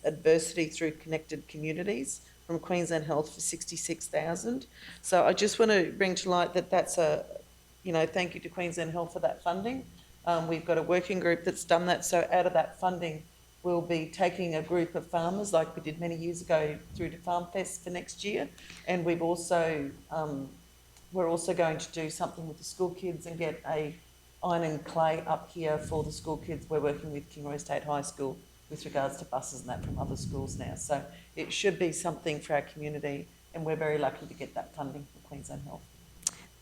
adversity through connected communities from Queensland Health for 66,000. So I just want to bring to light that that's thank you to Queensland Health for that funding. We've got a working group that's done that. So out of that funding, we'll be taking a group of farmers like we did many years ago through to Farm Fest for next year. And we're also going to do something with the school kids and get a iron and clay up here for the school kids. We're working with Kingroy State High School with regards to buses and that from other schools now. So it should be something for our community, and we're very lucky to get that funding from Queensland Health.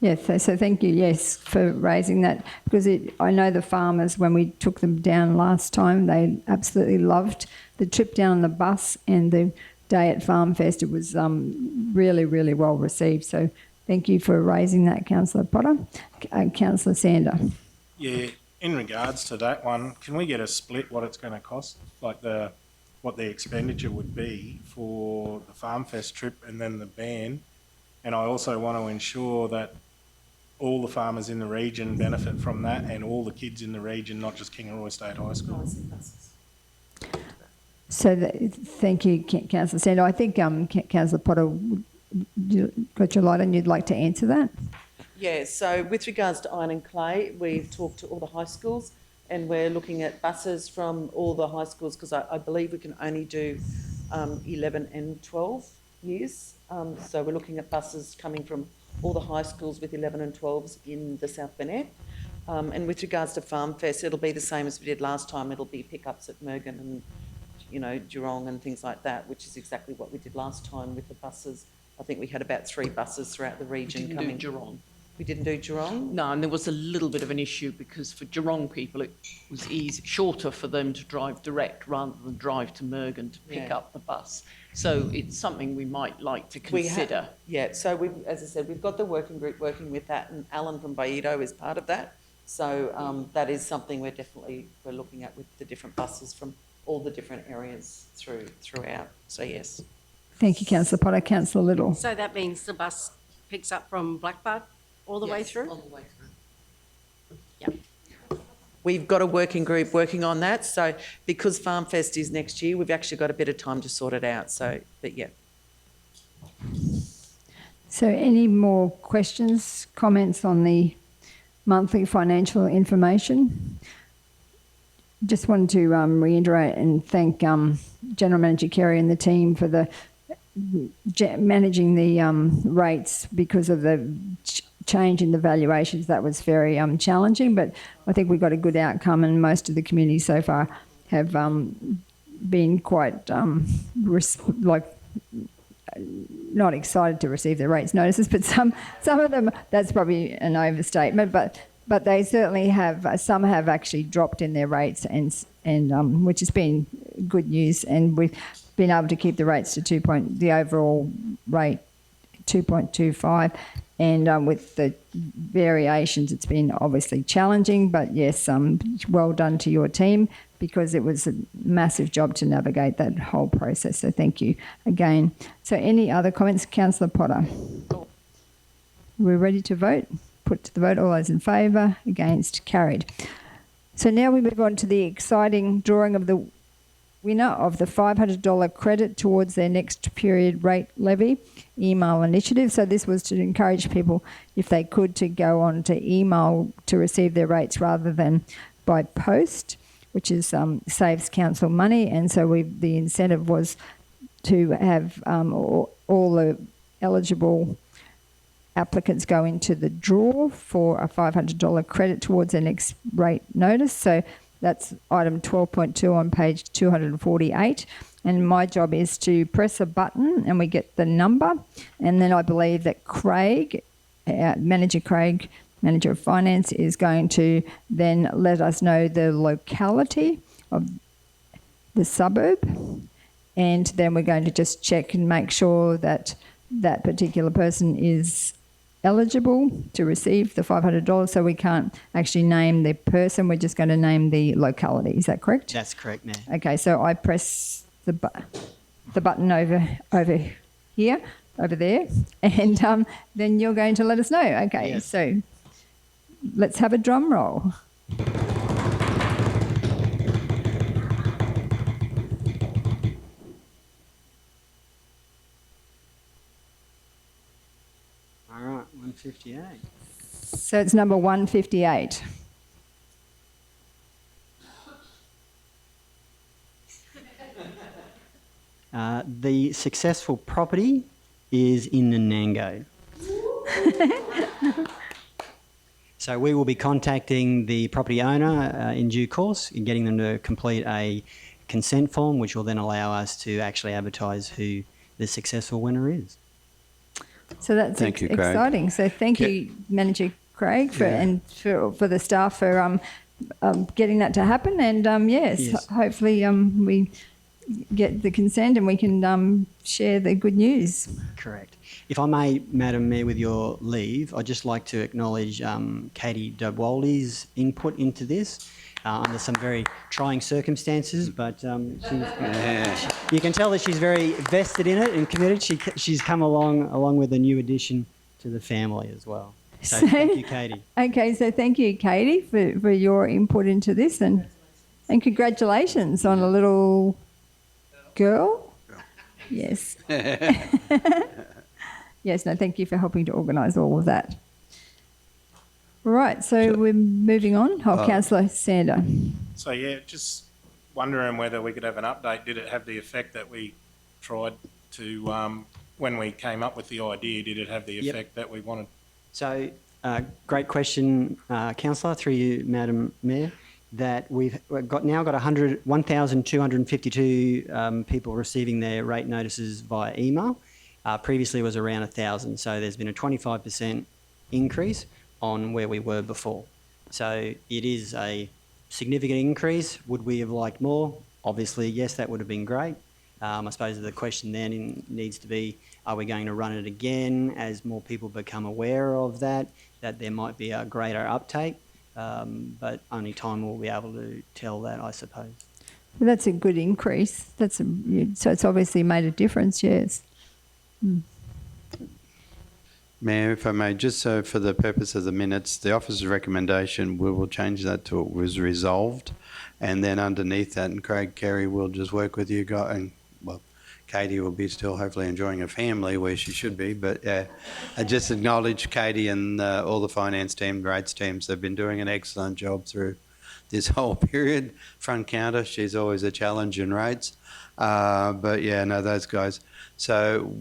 Yes, so thank you, yes, for raising that, because I know the farmers, when we took them down last time, they absolutely loved the trip down on the bus and the day at Farm Fest. It was really, really well received. So thank you for raising that, Councillor Potter. Councillor Sander. Yeah, in regards to that one, can we get a split what it's going to cost, like what the expenditure would be for the Farm Fest trip and then the band? And I also want to ensure that all the farmers in the region benefit from that, and all the kids in the region, not just Kingaroy State High School. So thank you, Councillor Sando. I think Councillor Potter, you got your light on, you'd like to answer that? Yeah, so with regards to iron and clay, we've talked to all the high schools and we're looking at buses from all the high schools because I believe we can only do 11 and 12 years. So we're looking at buses coming from all the high schools with 11 and 12s in the South Burnett. And with regards to Farm Fest, it'll be the same as we did last time. It'll be pickups at Mergen and, you know, Geelong and things like that, which is exactly what we did last time with the buses. I think we had about 3 buses throughout the region coming. Do Geelong. We didn't do Geelong? No, and there was a little bit of an issue because for Geelong people it was shorter for them to drive direct rather than drive to Mergen to pick up the bus. So it's something we might like to consider. So as I said, we've got the working group working with that, and Alan from Baito is part of that. So that is something we're looking at with the different buses from all the different areas throughout. So yes. Thank you, Councillor Potter. Councillor Little. So that means the bus picks up from Blackbud all the way through? All the way through. We've got a working group working on that. So because Farm Fest is next year, we've actually got a bit of time to sort it out. So, but yeah. So any more questions, comments on the monthly financial information? Just wanted to reiterate and thank General Manager Kerry and the team for the managing the rates because of the change in the valuations. That was very challenging, but I think we got a good outcome, and most of the community so far have been quite not excited to receive the rates notices, but some of them, that's probably an overstatement, but they certainly have, some have actually dropped in their rates, and which has been good news, and we've been able to keep the rates to the overall rate 2.25, and with the variations it's been obviously challenging, but yes, well done to your team because it was a massive job to navigate that whole process, so thank you again. So any other comments? Councillor Potter. We're ready to vote. Put to the vote. All those in favour, against, carried. So now we move on to the exciting drawing of the winner of the $500 credit towards their next period rate levy email initiative. So this was to encourage people, if they could, to go on to email to receive their rates rather than by post, which is saves council money. And so the incentive was to have all the eligible applicants go into the draw for a $500 credit towards their next rate notice. So that's item 12.2 on page 248. And my job is to press a button and we get the number. And then I believe that Craig, Manager of Finance, is going to then let us know the locality of the suburb. And then we're going to just check and make sure that that particular person is eligible to receive the $500, so we can't actually name the person, we're just going to name the locality. Is that correct? That's correct, Mayor. Okay, so I press the button over here, over there, and then you're going to let us know. Okay, yes. So let's have a drum roll. All right, 158. So it's number 158. The successful property is in Nanango. So we will be contacting the property owner in due course and getting them to complete a consent form, which will then allow us to actually advertise who the successful winner is. So that's exciting. So thank you, Manager Craig, for the staff for getting that to happen. And yes, hopefully we get the consent and we can share the good news. Correct. If I may, Madam Mayor, with your leave, I'd just like to acknowledge Katie Dobwaldy's input into this. Under some very trying circumstances, but you can tell that she's very vested in it and committed. She's come along with a new addition to the family as well. So thank you, Katie. Okay, so thank you, Katie, for your input into this, and congratulations on a little girl. Yes. Yes, no, thank you for helping to organise all of that. Right, so we're moving on. Councillor Sander. So yeah, just wondering whether we could have an update. Did it have the effect that we tried to, when we came up with the idea, did it have the Yep. effect that we wanted? So, great question, Councillor, through you, Madam Mayor, that we've now got 1,252 people receiving their rate notices via email. Previously it was around 1,000, so there's been a 25% increase on where we were before. So it is a significant increase. Would we have liked more? Obviously, yes, that would have been great. I suppose the question then needs to be, are we going to run it again as more people become aware of that there might be a greater uptake? But only time will be able to tell that, I suppose. Well, that's a good increase. So it's obviously made a difference, yes. Mayor, if I may, just so for the purpose of the minutes, the officer's recommendation, we will change that to it was resolved. And then underneath that, and Craig Carey will just work with you guys, and well, Katie will be still hopefully enjoying a family where she should be, but I just acknowledge Katie and all the finance team, rates teams. They've been doing an excellent job through this whole period. Front counter, she's always a challenge in rates. But yeah, no, those guys. So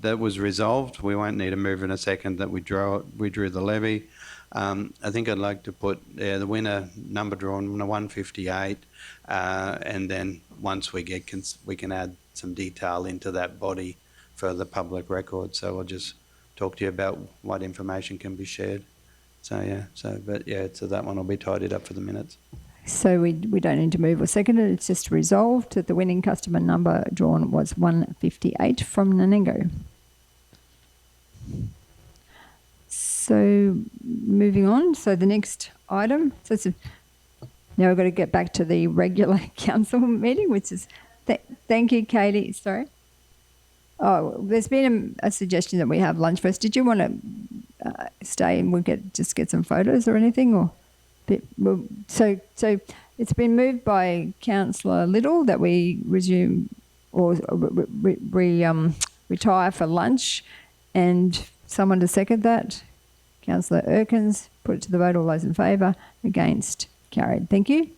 that was resolved. We won't need to move in a second that we drew the levy. I think I'd like to put the winner number drawn 158, and then once we can add some detail into that body for the public record. So I'll just talk to you about what information can be shared. So so that one will be tidied up for the minutes. So we don't need to move or second it. It's just resolved that the winning customer number drawn was 158 from Nanango. So moving on. So the next item. Now we've got to get back to the regular council meeting, which is thank you, Katie. Sorry. Oh, there's been a suggestion that we have lunch first. Did you want to stay and we'll just get some photos or anything, or? So it's been moved by Councillor Little that we resume or retire for lunch, and someone to second that. Councillor Erkins, put it to the vote. All those in favour, against, carried. Thank you.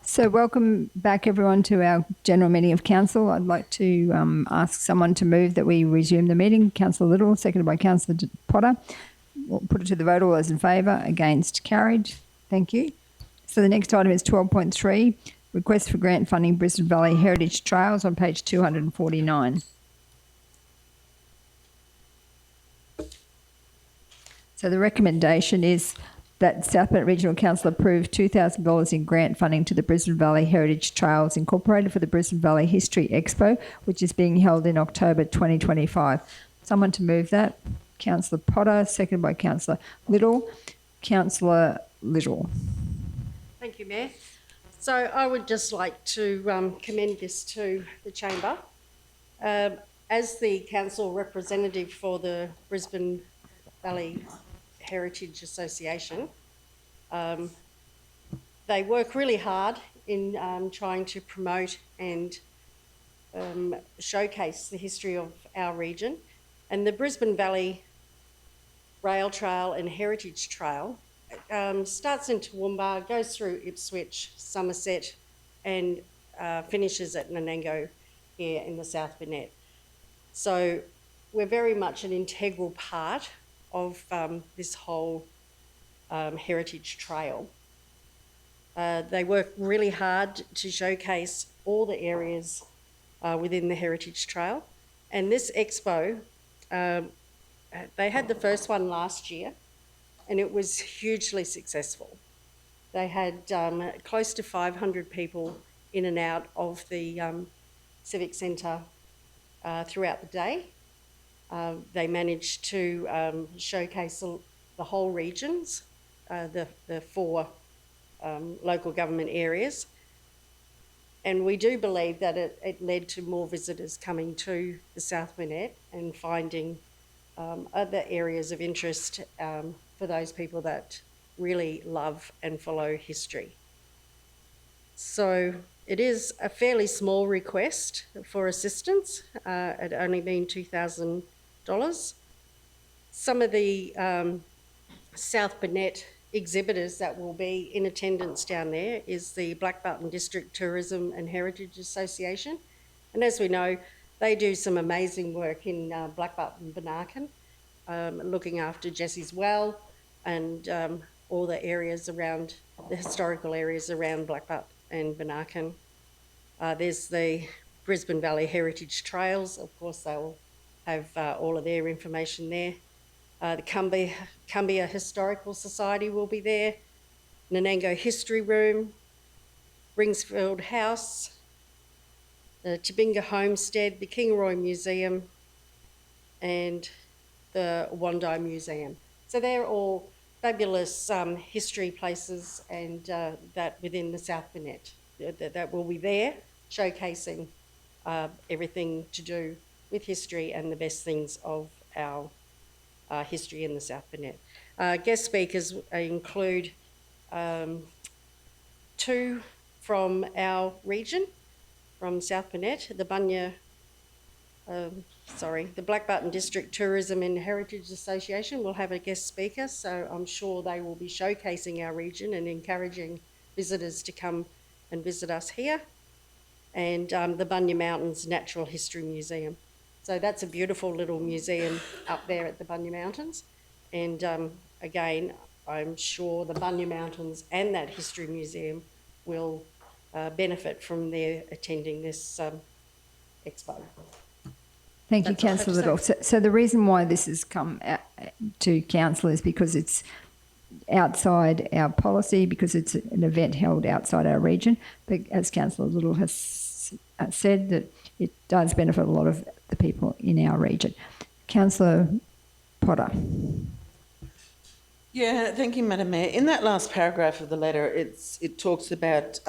So welcome back everyone to our general meeting of council. I'd like to ask someone to move that we resume the meeting. Councillor Little, seconded by Councillor Potter. We'll put it to the vote. All those in favour, against, carried. Thank you. So the next item is 12.3, request for grant funding Brisbane Valley Heritage Trails on page 249. So the recommendation is that South Bennett Regional Council approve $2,000 in grant funding to the Brisbane Valley Heritage Trails Incorporated for the Brisbane Valley History Expo, which is being held in October 2025. Someone to move that? Councillor Potter, seconded by Councillor Little. Councillor Little. Thank you, Mayor. So I would just like to commend this to the chamber. As the council representative for the Brisbane Valley Heritage Association, they work really hard in trying to promote and showcase the history of our region. And the Brisbane Valley Rail Trail and Heritage Trail starts in Toowoomba, goes through Ipswich, Somerset, and finishes at Nanango here in the South Burnett. So we're very much an integral part of this whole heritage trail. They work really hard to showcase all the areas within the heritage trail. And this expo, they had the first one last year and it was hugely successful. They had close to 500 people in and out of the Civic Centre throughout the day. They managed to showcase the whole regions, the 4 local government areas. And we do believe that it led to more visitors coming to the South Burnett and finding other areas of interest for those people that really love and follow history. So it is a fairly small request for assistance, it only being $2,000. Some of the South Burnett exhibitors that will be in attendance down there is the Black Button District Tourism and Heritage Association. And as we know, they do some amazing work in Black Button, Banarkin, looking after Jessie's Well and all the areas around, the historical areas around Black Butt and Banarkin. There's the Brisbane Valley Heritage Trails. Of course, they'll have all of their information there. The Cumbia Historical Society will be there. Nanango History Room, Ringsfield House, the Tabinga Homestead, the Kingaroy Museum, and the Wandai Museum. So they're all fabulous history places and that within the South Burnett that will be there showcasing everything to do with history and the best things of our history in the South Burnett. Guest speakers include 2 from our region, from South Burnett, the Black Button District Tourism and Heritage Association will have a guest speaker, so I'm sure they will be showcasing our region and encouraging visitors to come and visit us here. And the Bunya Mountains Natural History Museum. So that's a beautiful little museum up there at the Bunya Mountains. And again, I'm sure the Bunya Mountains and that history museum will benefit from their attending this expo. Thank you, That's all I have Councillor to Little. So the reason why this has come to council is because it's outside our policy, because it's an event held outside our region. But as Councillor Little has said, that it does benefit a lot of the people in our region. Councillor Potter. Yeah, thank you, Madam Mayor. In that last paragraph of the letter, it talks about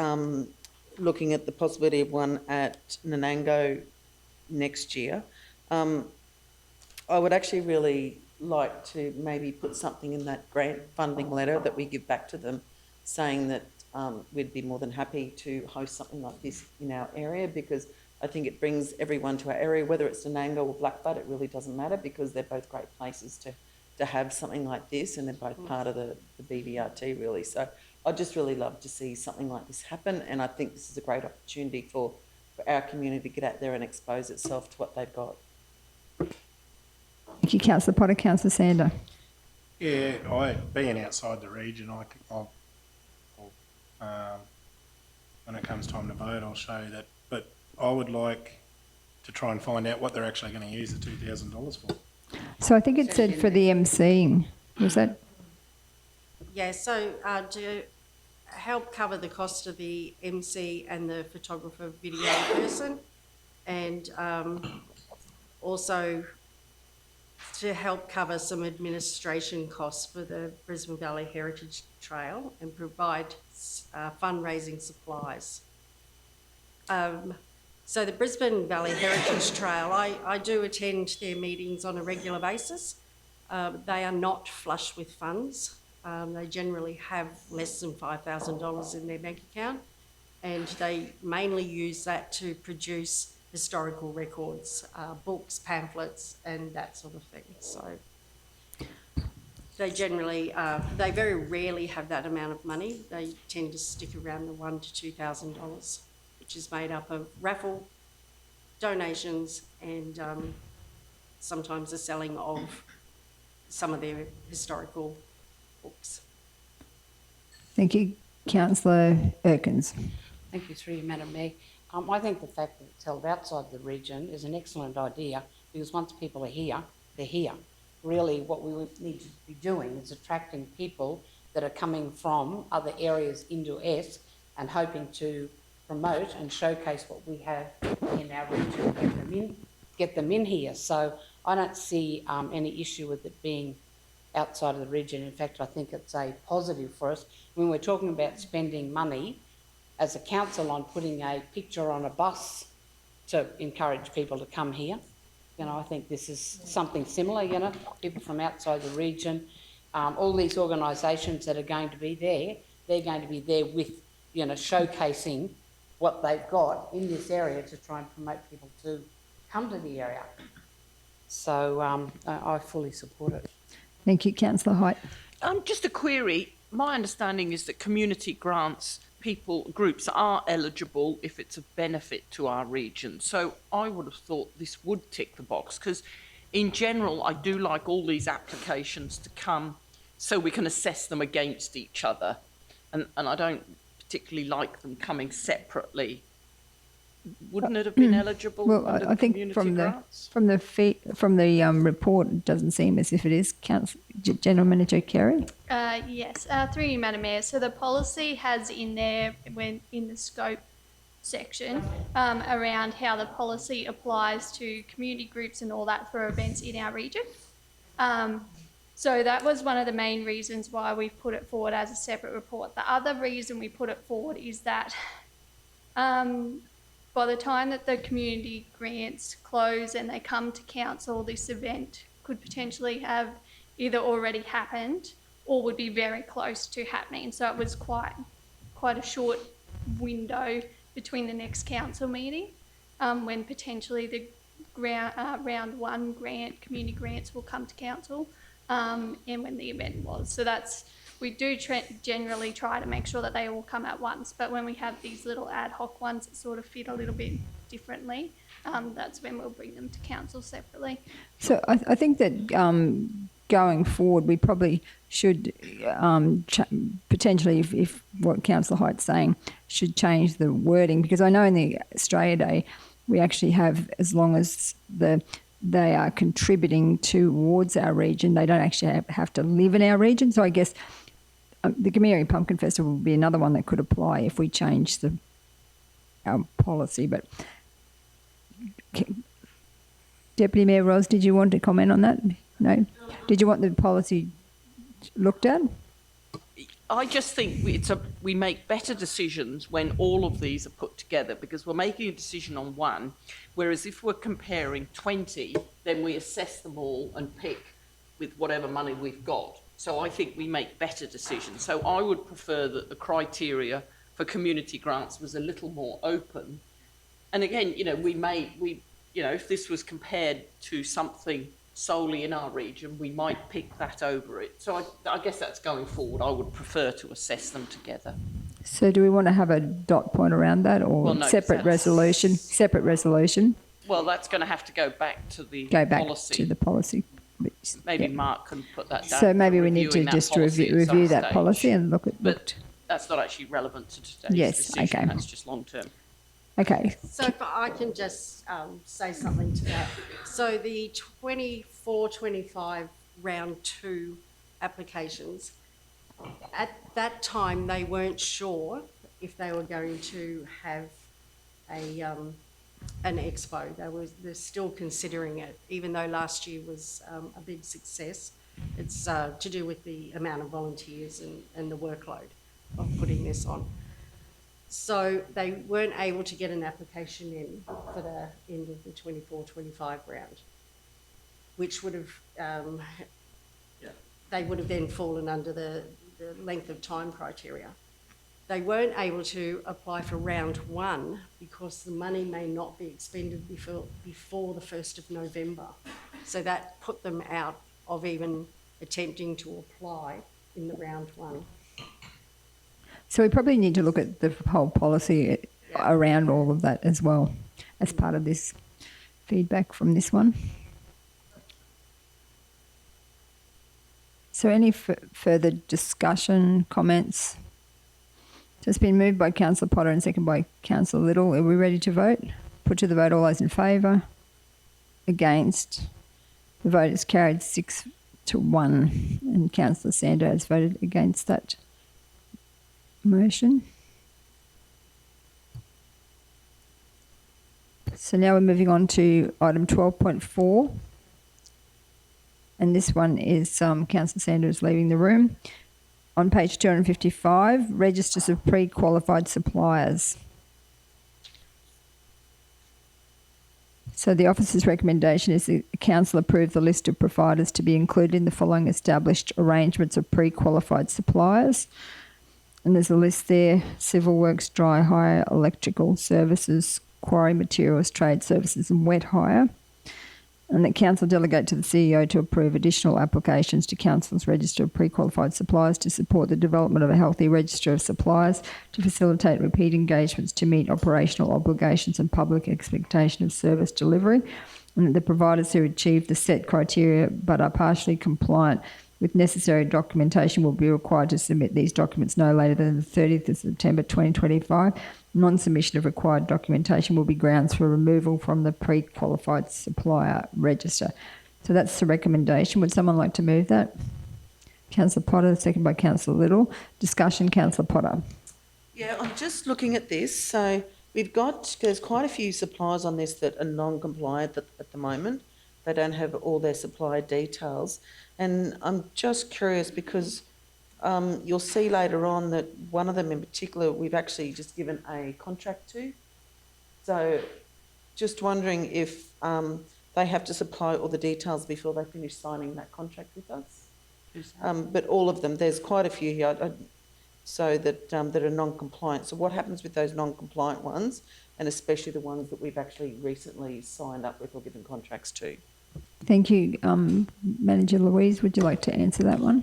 looking at the possibility of one at Nanango next year. I would actually really like to maybe put something in that grant funding letter that we give back to them, saying that we'd be more than happy to host something like this in our area, because I think it brings everyone to our area, whether it's Nanango or Blackbutt, it really doesn't matter, because they're both great places to have something like this, and they're both part of the BVRT really. So I'd just really love to see something like this happen, and I think this is a great opportunity for our community to get out there and expose itself to what they've got. Thank you, Councillor Potter. Councillor Sander. Yeah, being outside the region, I'll when it comes time to vote, I'll show that. But I would like to try and find out what they're actually going to use the $2,000 for. So I think it said for the emceeing. Was that? Yeah, so to help cover the cost of the MC and the photographer video person, and also to help cover some administration costs for the Brisbane Valley Heritage Trail and provide fundraising supplies. So the Brisbane Valley Heritage Trail, I do attend their meetings on a regular basis. They are not flush with funds. They generally have less than $5,000 in their bank account, and they mainly use that to produce historical records, books, pamphlets, and that sort of thing. So they generally, they very rarely have that amount of money. They tend to stick around the $1,000 to $2,000, which is made up of raffle, donations, and sometimes the selling of some of their historical books. Thank you, Councillor Erkins. Thank you, through you, Madam Mayor. I think the fact that it's held outside the region is an excellent idea, because once people are here, they're here. Really, what we would need to be doing is attracting people that are coming from other areas into S and hoping to promote and showcase what we have in our region, get them in here. So I don't see any issue with it being outside of the region. In fact, I think it's a positive for us. When we're talking about spending money, as a council, on putting a picture on a bus to encourage people to come here. You know, I think this is something similar, you know, people from outside the region. All these organisations that are going to be there, they're going to be there with, you know, showcasing what they've got in this area to try and promote people to come to the area. So I fully support it. Thank you, Councillor Height. Just a query. My understanding is that community grants groups are eligible if it's of benefit to our region. So I would have thought this would tick the box, because in general, I do like all these applications to come so we can assess them against each other. And I don't particularly like them coming separately. Wouldn't it have been eligible? Well, under I think community from grants? the report, it doesn't seem as if it is. General Manager Carey. Yes, through you, Madam Mayor. So the policy has in there, when in the scope section, around how the policy applies to community groups and all that for events in our region. So that was one of the main reasons why we've put it forward as a separate report. The other reason we put it forward is that by the time that the community grants close and they come to council, this event could potentially have either already happened or would be very close to happening. So it was quite a short window between the next council meeting when potentially the round one community grants will come to council and when the event was. So we do generally try to make sure that they all come at once, but when we have these little ad hoc ones that sort of fit a little bit differently, that's when we'll bring them to council separately. So I think that going forward, we probably should potentially, if what Councillor Height's saying, should change the wording, because I know in the Australia Day we actually have, as long as they are contributing towards our region, they don't actually have to live in our region. So I guess the Gameri Pumpkin Festival would be another one that could apply if we change our policy. But Deputy Mayor Ros, did you want to comment on that? No? Did you want the policy looked at? I just think we make better decisions when all of these are put together, because we're making a decision on one, whereas if we're comparing 20, then we assess them all and pick with whatever money we've got. So I think we make better decisions. So I would prefer that the criteria for community grants was a little more open. And again, you know, if this was compared to something solely in our region, we might pick that over it. So I guess that's going forward. I would prefer to assess them together. So do we want to have a dot point around that, or Well, no, 'cause separate that's- resolution? Separate resolution. Well, that's going to have to go back to the Go back policy. to the policy. Maybe Yeah. Mark can put that down. So for maybe we need to reviewing that just policy review, at some review that stage. policy and look at. But that's not actually relevant to today's Yes, decision. okay. That's just long term. Okay. So if I can just say something to that. So the 24-25 round 2 applications, at that time, they weren't sure if they were going to have an expo. They're still considering it, even though last year was a big success. It's to do with the amount of volunteers and the workload of putting this on. So they weren't able to get an application in for the end of the 24-25 round, which would have, they would have then fallen under the length of time criteria. They weren't able to apply for round 1 because the money may not be expended before the 1st of November. So that put them out of even attempting to apply in the round 1. So we probably need to look at the whole policy around all of that as well, as part of this feedback from this one. So any further discussion, comments? So it's been moved by Councillor Potter and seconded by Councillor Little. Are we ready to vote? Put to the vote all those in favour? Against? The vote is carried 6-1, and Councillor Sander has voted against that motion. So now we're moving on to item 12.4. And this one is Councillor Sanders leaving the room. On page 255, registers of pre-qualified suppliers. So the officer's recommendation is that the council approve the list of providers to be included in the following established arrangements of pre-qualified suppliers. And there's a list there: civil works, dry hire, electrical services, quarry materials, trade services and wet hire. And that council delegate to the CEO to approve additional applications to council's register of pre-qualified suppliers to support the development of a healthy register of suppliers, to facilitate repeat engagements, to meet operational obligations and public expectation of service delivery. And that the providers who achieve the set criteria but are partially compliant with necessary documentation will be required to submit these documents no later than the 30th of September 2025. Non-submission of required documentation will be grounds for removal from the pre-qualified supplier register. So that's the recommendation. Would someone like to move that? Councillor Potter, second by Councillor Little. Discussion, Councillor Potter. Yeah, I'm just looking at this. So there's quite a few suppliers on this that are non-compliant at the moment. They don't have all their supplier details. And I'm just curious because you'll see later on that one of them in particular we've actually just given a contract to. So just wondering if they have to supply all the details before they finish signing that contract with us. But all of them, there's quite a few here that are non-compliant. So what happens with those non-compliant ones, and especially the ones that we've actually recently signed up with or given contracts to? Thank you. Manager Louise, would you like to answer that one?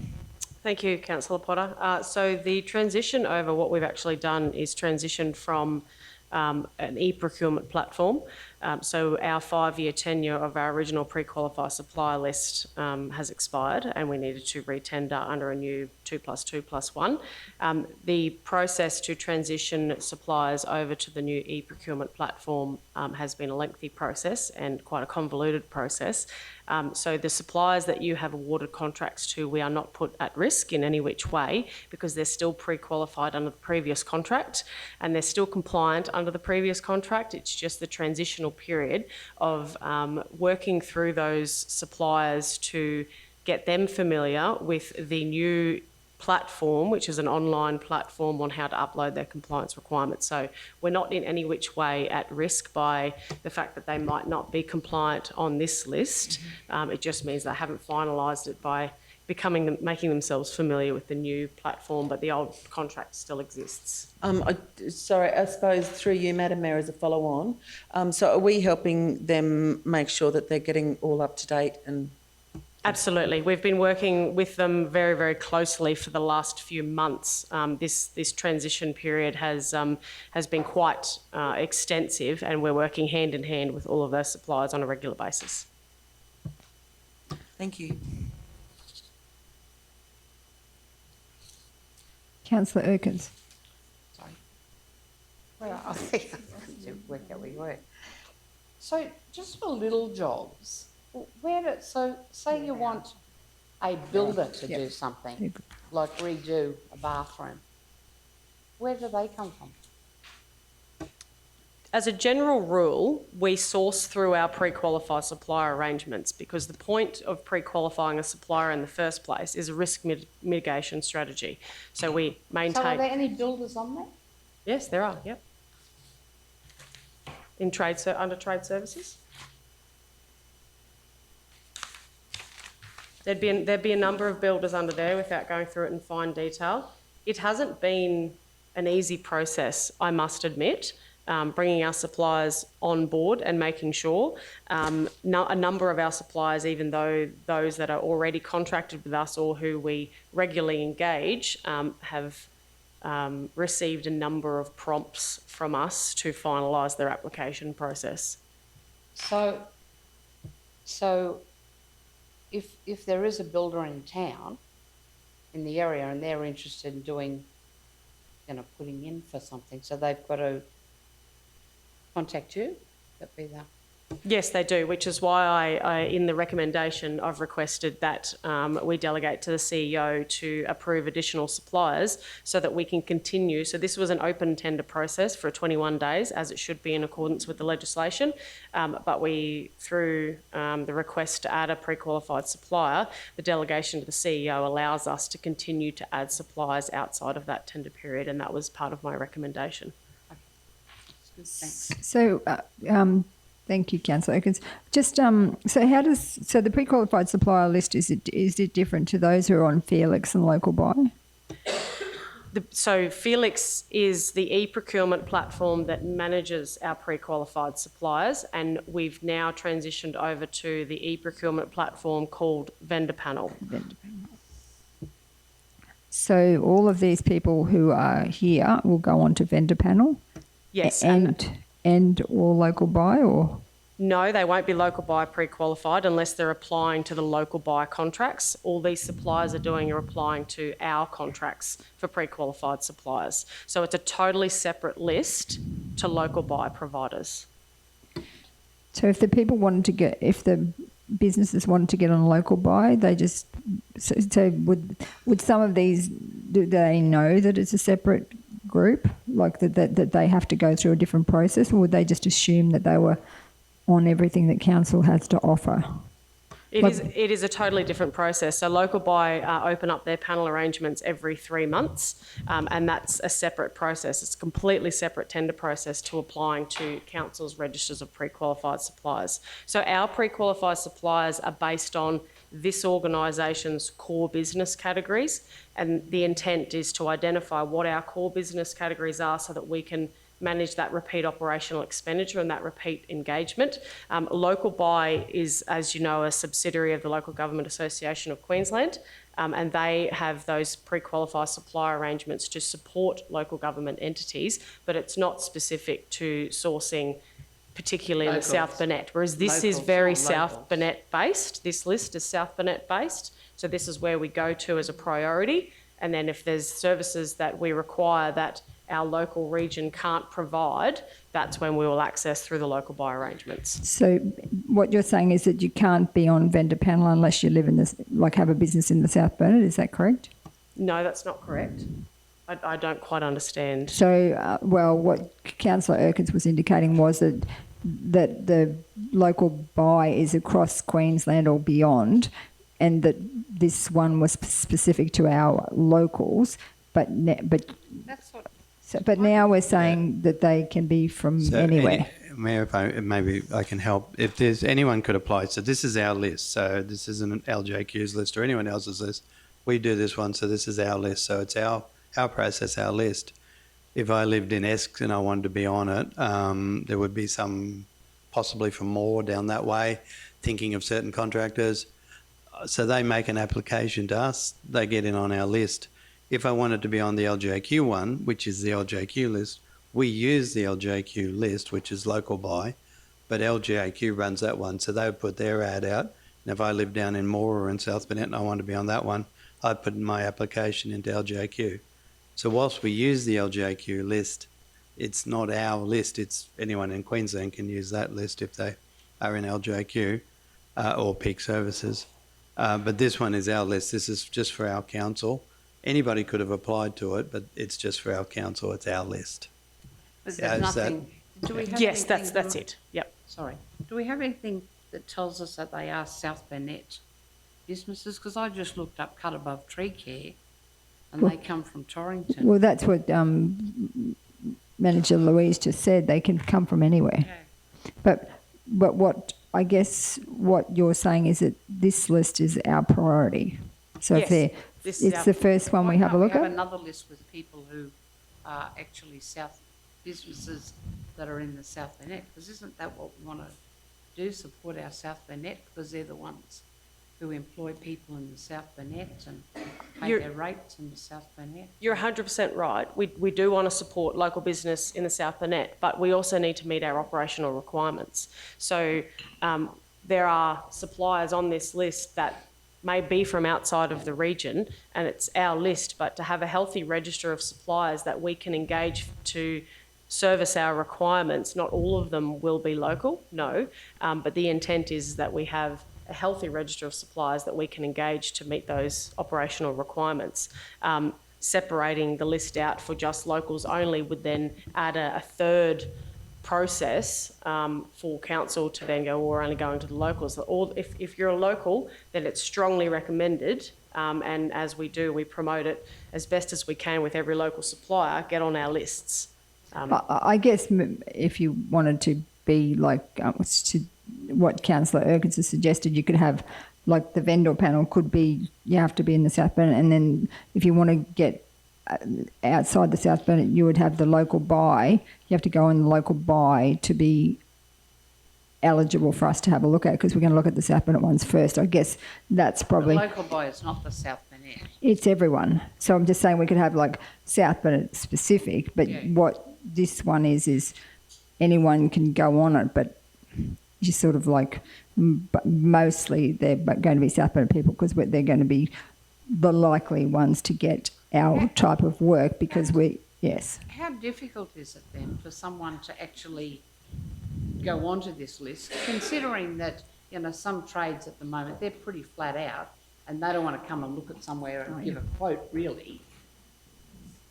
Thank you, Councillor Potter. So the transition over, what we've actually done is transition from an e-procurement platform. So our 5-year tenure of our original pre-qualified supplier list has expired, and we needed to re-tender under a new 2+2+1. The process to transition suppliers over to the new e-procurement platform has been a lengthy process and quite a convoluted process. So the suppliers that you have awarded contracts to, we are not put at risk in any which way because they're still pre-qualified under the previous contract and they're still compliant under the previous contract. It's just the transitional period of working through those suppliers to get them familiar with the new platform, which is an online platform on how to upload their compliance requirements. So we're not in any which way at risk by the fact that they might not be compliant on this list. It just means they haven't finalised it by making themselves familiar with the new platform, but the old contract still exists. Sorry, I suppose through you, Madam Mayor, as a follow-on. So are we helping them make sure that they're getting all up to date and Absolutely. We've been working with them very, very closely for the last few months. This transition period has been quite extensive, and we're working hand in hand with all of those suppliers on a regular basis. Thank you. Councillor Erkins. Well, I think I have to work out where you were. So just for little jobs, so say you want a builder to do something, like redo a bathroom, where do they come from? As a general rule, we source through our pre-qualified supplier arrangements, because the point of pre-qualifying a supplier in the first place is a risk mitigation strategy. So we maintain... So are there any builders on there? Yes, there are, yep. Under trade services? There'd be a number of builders under there without going through it in fine detail. It hasn't been an easy process, I must admit, bringing our suppliers on board and making sure. A number of our suppliers, even though those that are already contracted with us or who we regularly engage, have received a number of prompts from us to finalise their application process. So if there is a builder in town, in the area, and they're interested in doing, putting in for something, so they've got to contact you? That'd be that. Yes, they do, which is why I in the recommendation, I've requested that we delegate to the CEO to approve additional suppliers so that we can continue. So this was an open tender process for 21 days, as it should be in accordance with the legislation. But we, through the request to add a pre-qualified supplier, the delegation to the CEO allows us to continue to add suppliers outside of that tender period, and that was part of my recommendation. Thanks. So, thank you, Councillor Erkins. Just so the pre-qualified supplier list, is it different to those who are on Felix and Local Buy? So Felix is the e-procurement platform that manages our pre-qualified suppliers, and we've now transitioned over to the e-procurement platform called Vendor Panel. So all of these people who are here will go on to Vendor Panel? Yes. And or Local Buy, or? No, they won't be Local Buy pre-qualified unless they're applying to the Local Buy contracts. All these suppliers are doing are applying to our contracts for pre-qualified suppliers. So it's a totally separate list to Local Buy providers. So if the businesses wanted to get on Local Buy, they just, so would some of these, do they know that it's a separate group, like that they have to go through a different process, or would they just assume that they were on everything that council has to offer? It is a totally different process. So Local Buy open up their panel arrangements every 3 months, and that's a separate process. It's a completely separate tender process to applying to council's registers of pre-qualified suppliers. So our pre-qualified suppliers are based on this organisation's core business categories, and the intent is to identify what our core business categories are so that we can manage that repeat operational expenditure and that repeat engagement. Local Buy is, as you know, a subsidiary of the Local Government Association of Queensland, and they have those pre-qualified supplier arrangements to support local government entities, but it's not specific to sourcing particularly in the South Burnett, whereas this is very South Burnett based. This list is South Burnett based, so this is where we go to as a priority, and then if there's services that we require that our local region can't provide, that's when we will access through the Local Buy arrangements. So what you're saying is that you can't be on Vendor Panel unless you live in this, like have a business in the South Burnett, is that correct? No, that's not correct. I don't quite understand. So, what Councillor Erkins was indicating was that the Local Buy is across Queensland or beyond, and that this one was specific to our locals, but That's what. but now we're saying that they can be from anywhere. Mayor, maybe I can help. If there's anyone could apply, so this is our list. So this isn't an LJQ's list or anyone else's list. We do this one, so this is our list. So it's our process, our list. If I lived in Essex and I wanted to be on it, there would be some possibly from more down that way, thinking of certain contractors. So they make an application to us, they get in on our list. If I wanted to be on the LJQ one, which is the LJQ list, we use the LJQ list, which is local buy, but LJQ runs that one. So they would put their ad out. And if I live down in Moore or in South Burnett and I want to be on that one, I'd put my application into LJQ. So whilst we use the LJQ list, it's not our list. It's anyone in Queensland can use that list if they are in LJQ or Peak Services. But this one is our list. This is just for our council. Anybody could have applied to it, but it's just for our council. It's our list. But Yeah, there's is that- nothing, do we have Yes, anything that's it. Yep. Sorry, do we have anything that tells us that they are South Burnett businesses? Because I just looked up Cut Above Tree Care and they come from Torrington. Well, that's what Manager Louise just said. They can come from anywhere. But what I guess what you're saying is that this list is our priority. So Yes, if this is it's our- the first one we Why have a can't look We at. have another list with people who are actually South businesses that are in the South Burnett, because isn't that what we want to do, support our South Burnett, because they're the ones who employ people in the South Burnett and pay You're- their rates in the South Burnett. You're 100% right. We do want to support local business in the South Burnett, but we also need to meet our operational requirements. So there are suppliers on this list that may be from outside of the region, and it's our list, but to have a healthy register of suppliers that we can engage to service our requirements, not all of them will be local, no, but the intent is that we have a healthy register of suppliers that we can engage to meet those operational requirements. Separating the list out for just locals only would then add a third process for council to then go, well, we're only going to the locals. Or if you're a local, then it's strongly recommended, and as we do, we promote it as best as we can with every local supplier, get on our lists. I guess if you wanted to be like what Councillor Erkins has suggested, you could have like the vendor panel could be, you have to be in the South Burnett, and then if you want to get outside the South Burnett, you would have the local buy. You have to go on the local buy to be eligible for us to have a look at, because we're going to look at the South Burnett ones first. I guess that's probably... The local buy is not the South Burnett. It's everyone. So I'm just saying we could have like South Burnett specific, but what this one is anyone can go on it, but you sort of like, but mostly they're going to be South Burnett people, because they're going to be the likely ones to get our type of work, because yes. How difficult is it then for someone to actually go onto this list, considering that, you know, some trades at the moment, they're pretty flat out and they don't want to come and look at somewhere and give a quote, really.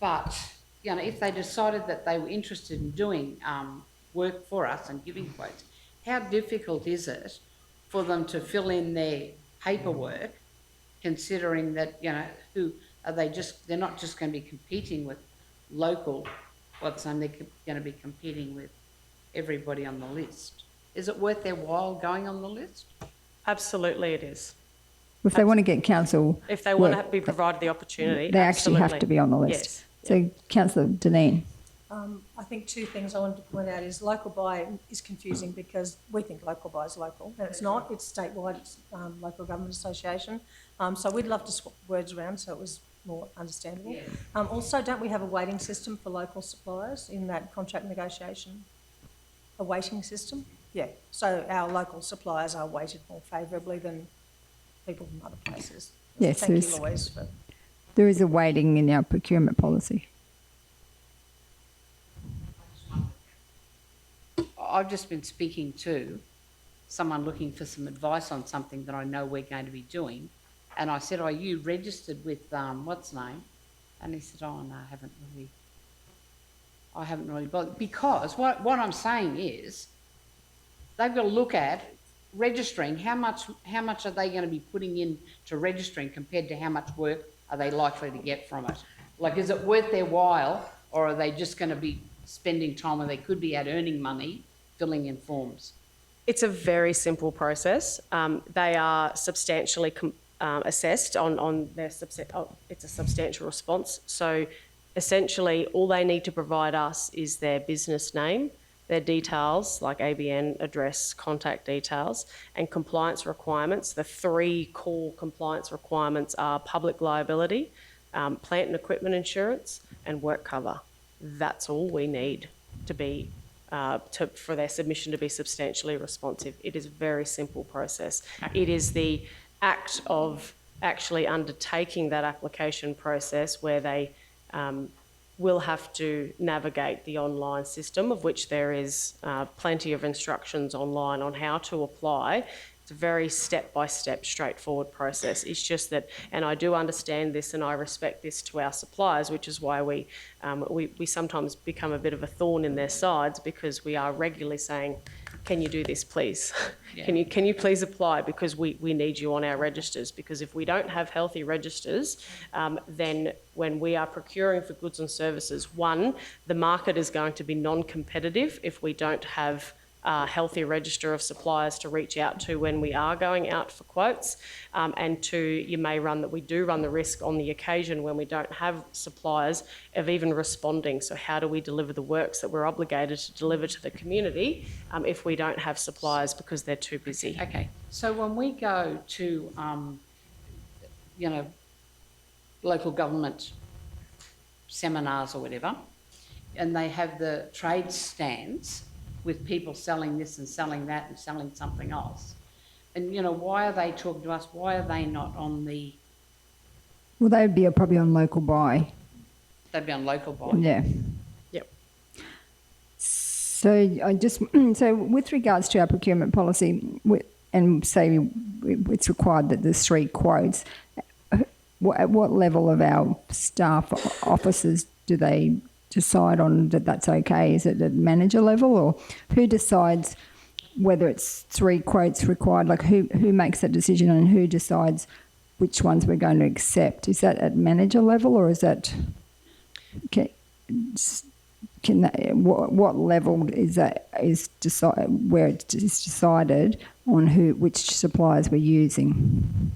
But, you know, if they decided that they were interested in doing work for us and giving quotes, how difficult is it for them to fill in their paperwork, considering that, you know, who are they just, they're not just going to be competing with local, they're going to be competing with everybody on the list. Is it worth their while going on the list? Absolutely it is. If they want to get council If they want to be provided the opportunity, they actually have to be on the list. Yes. So Councillor Deneen. I think two things I wanted to point out is local buy is confusing because we think local buy is local, and it's not. It's statewide, it's local government association. So we'd love to swap words around so it was more understandable. Also, don't we have a weighting system for local suppliers in that contract negotiation? A weighting system? Yeah. So our local suppliers are weighted more favourably than people from other places. Yes, Thank you, Louise. There is a weighting in our procurement policy. I've just been speaking to someone looking for some advice on something that I know we're going to be doing. And I said, are you registered with, what's his name? And he said, oh, no, I haven't really bothered. Because what I'm saying is they've got to look at registering, how much are they going to be putting in to registering compared to how much work are they likely to get from it? Like, is it worth their while, or are they just going to be spending time where they could be out earning money filling in forms? It's a very simple process. They are substantially assessed on their it's a substantial response. So essentially all they need to provide us is their business name, their details like ABN, address, contact details, and compliance requirements. The three core compliance requirements are public liability, plant and equipment insurance, and work cover. That's all we need to be for their submission to be substantially responsive. It is a very simple process. It is the act of actually undertaking that application process where they will have to navigate the online system, of which there is plenty of instructions online on how to apply. It's a very step-by-step, straightforward process. It's just that, and I do understand this and I respect this to our suppliers, which is why we sometimes become a bit of a thorn in their sides, because we are regularly saying, can you do this, please? Yeah. Can you please apply, because we need you on our registers, because if we don't have healthy registers, then when we are procuring for goods and services, one, the market is going to be non-competitive if we don't have a healthy register of suppliers to reach out to when we are going out for quotes, and two, we do run the risk on the occasion when we don't have suppliers of even responding. So how do we deliver the works that we're obligated to deliver to the community if we don't have suppliers because they're too busy? Okay, so when we go to, local government seminars or whatever, and they have the trade stands with people selling this and selling that and selling something else. And, why are they talking to us? Why are they not on the... Well, they would be probably on local buy. They'd be on local buy. Yeah. Yep. So with regards to our procurement policy, and say it's required that there's 3 quotes, at what level of our staff officers do they decide on that's okay? Is it at manager level, or who decides whether it's 3 quotes required? Like who makes that decision, and who decides which ones we're going to accept? Is that at manager level, or is that what level is that where it's decided on which suppliers we're using?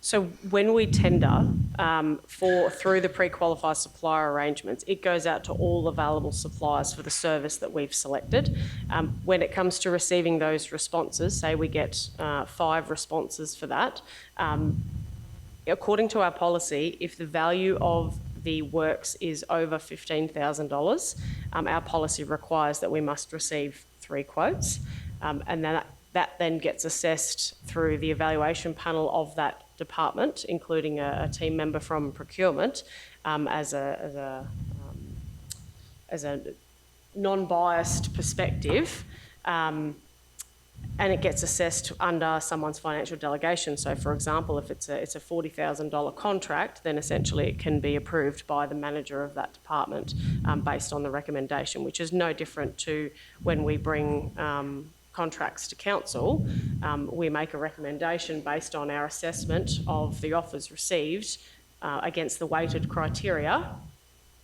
So when we tender through the pre-qualified supplier arrangements, it goes out to all available suppliers for the service that we've selected. When it comes to receiving those responses, say we get 5 responses for that, according to our policy, if the value of the works is over $15,000, our policy requires that we must receive 3 quotes, and that then gets assessed through the evaluation panel of that department, including a team member from procurement, as a non-biased perspective, and it gets assessed under someone's financial delegation. So, for example, if it's a $40,000 contract, then essentially it can be approved by the manager of that department based on the recommendation, which is no different to when we bring contracts to council. We make a recommendation based on our assessment of the offers received against the weighted criteria,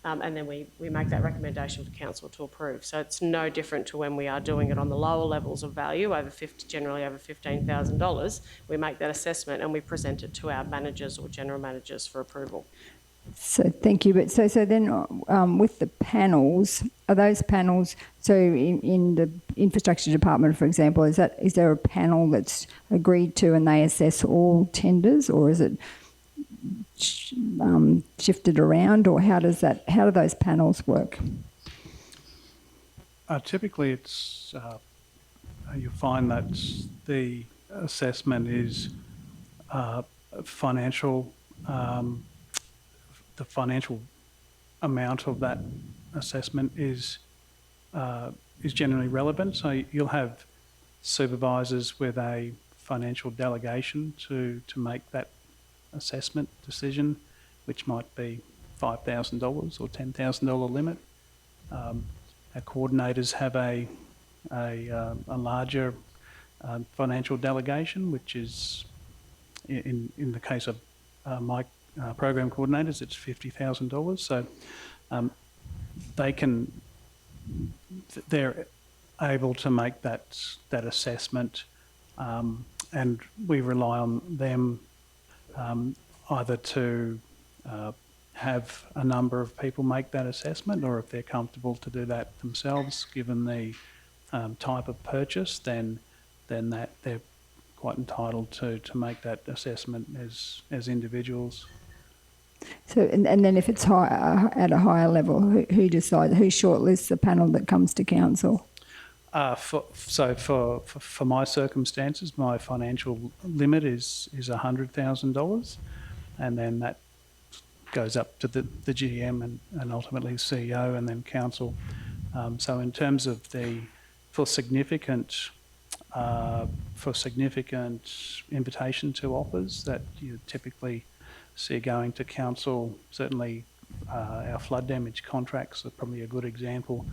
and then we make that recommendation for council to approve. So it's no different to when we are doing it on the lower levels of value, generally over $15,000. We make that assessment and we present it to our managers or general managers for approval. So thank you. But so then with the panels, are those panels, so in the infrastructure department, for example, is there a panel that's agreed to and they assess all tenders, or is it shifted around, or how do those panels work? Typically it's, you find that the assessment is financial, the financial amount of that assessment is generally relevant. So you'll have supervisors with a financial delegation to make that assessment decision, which might be $5,000 or $10,000 limit. Our coordinators have a larger financial delegation, which is, in the case of my program coordinators, it's $50,000. So they're able to make that assessment, and we rely on them either to have a number of people make that assessment, or if they're comfortable to do that themselves, given the type of purchase, then that they're quite entitled to make that assessment as individuals. So, and then if it's high, at a higher level, who decides, who shortlists the panel that comes to council? For my circumstances, my financial limit is $100,000, and then that goes up to the GM and ultimately CEO and then council. So in terms of for significant invitation to offers that you typically see going to council, certainly our flood damage contracts are probably a good example,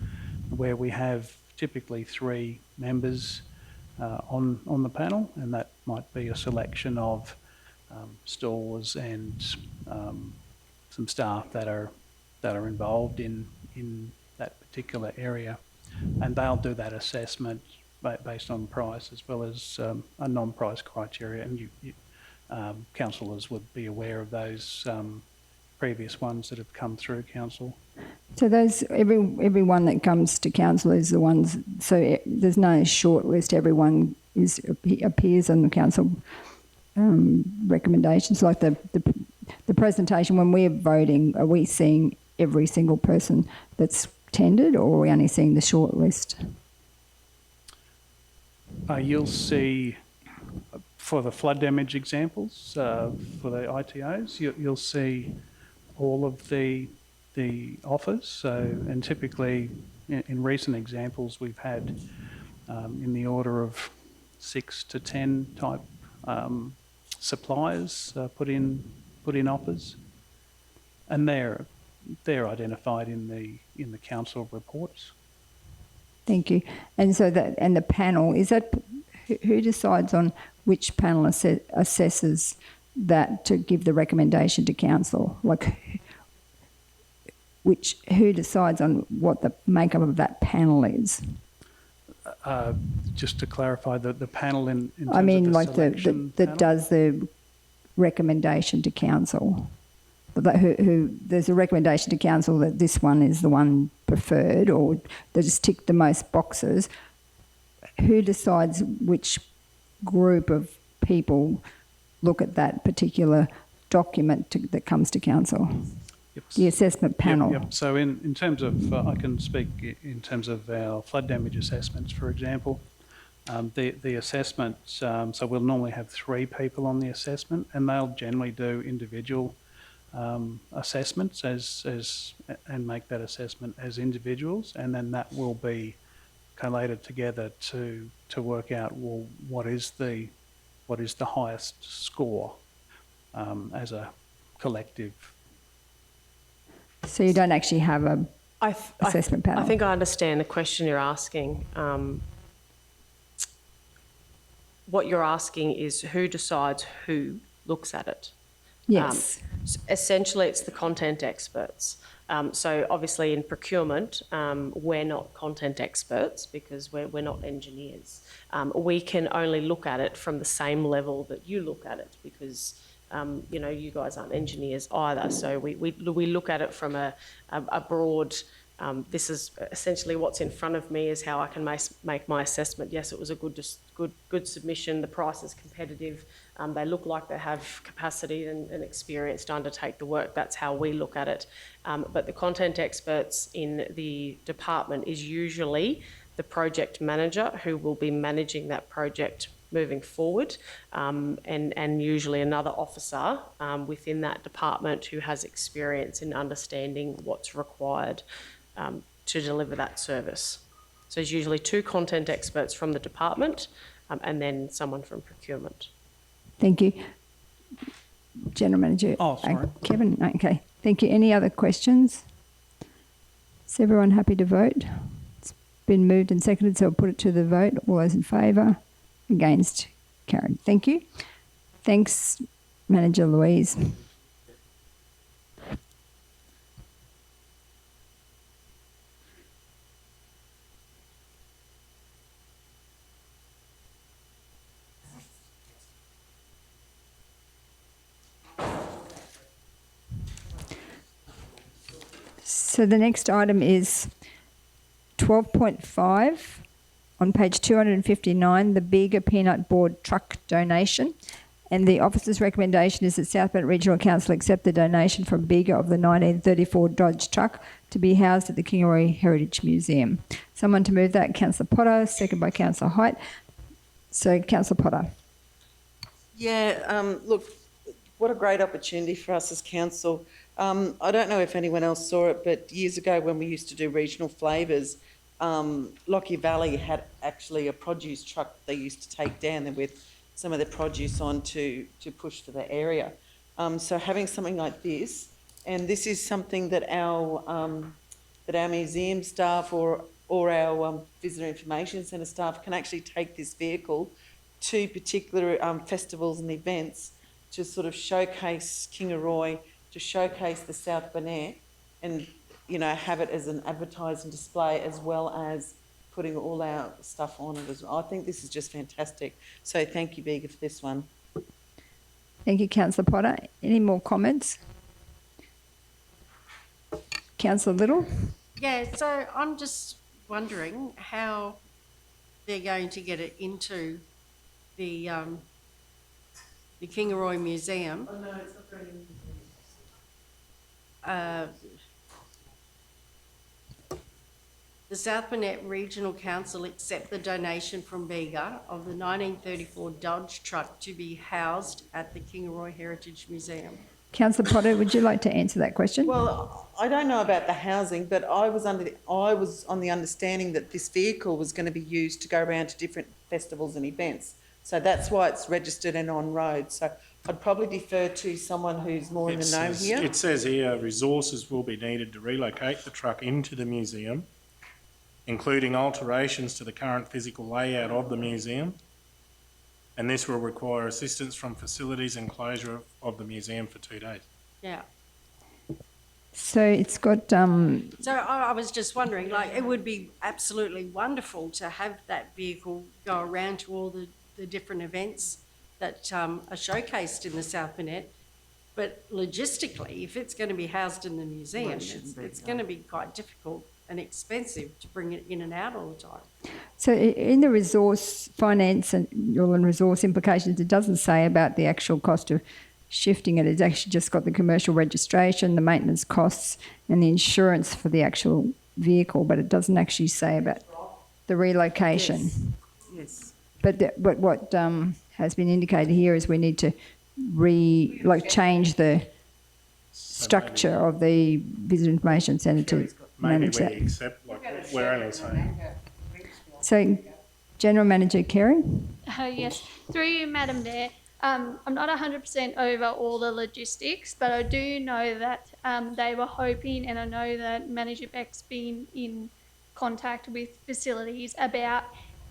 where we have typically 3 members on the panel, and that might be a selection of stores and some staff that are involved in that particular area, and they'll do that assessment based on price as well as a non-price criteria, and councillors would be aware of those previous ones that have come through council. So those everyone that comes to council is the ones. So there's no short list. Everyone appears on the council recommendations. Like the presentation when we're voting, are we seeing every single person that's tendered, or are we only seeing the short list? You'll see, for the flood damage examples, for the ITOs, you'll see all of the offers. So, and typically in recent examples, we've had in the order of 6 to 10 type suppliers put in offers, and they're identified in the council reports. Thank you. And so and the panel, is that who decides on which panel assesses that to give the recommendation to council? Like, who decides on what the makeup of that panel is? Just to clarify, the panel in terms I mean, of the like selection that panel? does the recommendation to council. But who there's a recommendation to council that this one is the one preferred, or they just tick the most boxes. Who decides which group of people look at that particular document that comes to council? Yep. The assessment panel. Yep. So in terms of, I can speak in terms of our flood damage assessments, for example. The assessment, so we'll normally have 3 people on the assessment, and they'll generally do individual assessments and make that assessment as individuals, and then that will be collated together to work out, well, what is the highest score as a collective. So you don't actually have a assessment panel? I think I understand the question you're asking. What you're asking is who decides who looks at it. Yes. Essentially, it's the content experts. So obviously in procurement, we're not content experts because we're not engineers. We can only look at it from the same level that you look at it because, you guys aren't engineers either. So we look at it from a broad, this is essentially what's in front of me is how I can make my assessment. Yes, it was a good submission. The price is competitive. They look like they have capacity and experience to undertake the work. That's how we look at it. But the content experts in the department is usually the project manager who will be managing that project moving forward, and usually another officer within that department who has experience in understanding what's required to deliver that service. So there's usually 2 content experts from the department and then someone from procurement. Thank you. General Manager. Oh, sorry. Kevin, okay. Thank you. Any other questions? Is everyone happy to vote? It's been moved and seconded, so I'll put it to the vote. All those in favour? Against? Carried. Thank you. Thanks, Manager Louise. So the next item is 12.5, on page 259, the Bega Peanut Board truck donation. And the officer's recommendation is that South Bennett Regional Council accept the donation from Bega of the 1934 Dodge truck to be housed at the Kingaroy Heritage Museum. Someone to move that? Councillor Potter, second by Councillor Height. So, Councillor Potter. Yeah, look, what a great opportunity for us as council. I don't know if anyone else saw it, but years ago when we used to do regional flavours, Lockyer Valley had actually a produce truck they used to take down there with some of the produce on to push for the area. So having something like this, and this is something that our museum staff or our visitor information centre staff can actually take this vehicle to particular festivals and events to sort of showcase Kingaroy, to showcase the South Burnett, and have it as an advertising display as well as putting all our stuff on it as well. I think this is just fantastic. So thank you, Bega, for this one. Thank you, Councillor Potter. Any more comments? Councillor Little? Yeah, so I'm just wondering how they're going to get it into the Kingaroy Museum. Oh, no, it's not going in. The South Burnett Regional Council accept the donation from Bega of the 1934 Dodge truck to be housed at the Kingaroy Heritage Museum. Councillor Potter, would you like to answer that question? Well, I don't know about the housing, but I was on the understanding that this vehicle was going to be used to go around to different festivals and events. So that's why it's registered and on road. So I'd probably defer to someone who's more in the know here. It says here, resources will be needed to relocate the truck into the museum, including alterations to the current physical layout of the museum. And this will require assistance from facilities and closure of the museum for 2 days. Yeah. So it's got... So I was just wondering, like, it would be absolutely wonderful to have that vehicle go around to all the different events that are showcased in the South Burnett. But logistically, if it's going to be housed in the museum, it's going to be quite difficult and expensive to bring it in and out all the time. So in the resource finance and resource implications, it doesn't say about the actual cost of shifting it. It's actually just got the commercial registration, the maintenance costs and the insurance for the actual vehicle, but it doesn't actually say about the relocation. Yes. But what has been indicated here is we need to change the structure of the Visitor Information Centre to Maybe manage we that. accept, we're only saying. So, General Manager Kerry? Yes, through you, Madam Mayor. I'm not 100% over all the logistics, but I do know that they were hoping, and I know that Manager Beck's been in contact with facilities about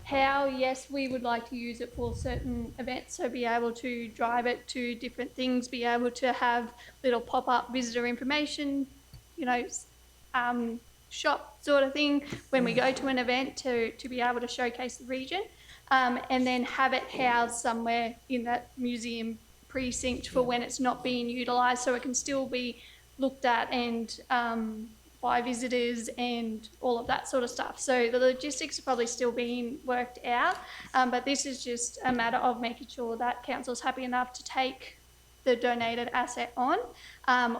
how, yes, we would like to use it for certain events, so be able to drive it to different things, be able to have little pop-up visitor information, shop sort of thing when we go to an event to be able to showcase the region, and then have it housed somewhere in that museum precinct for when it's not being utilised, so it can still be looked at and by visitors and all of that sort of stuff. So the logistics are probably still being worked out, but this is just a matter of making sure that council's happy enough to take the donated asset on,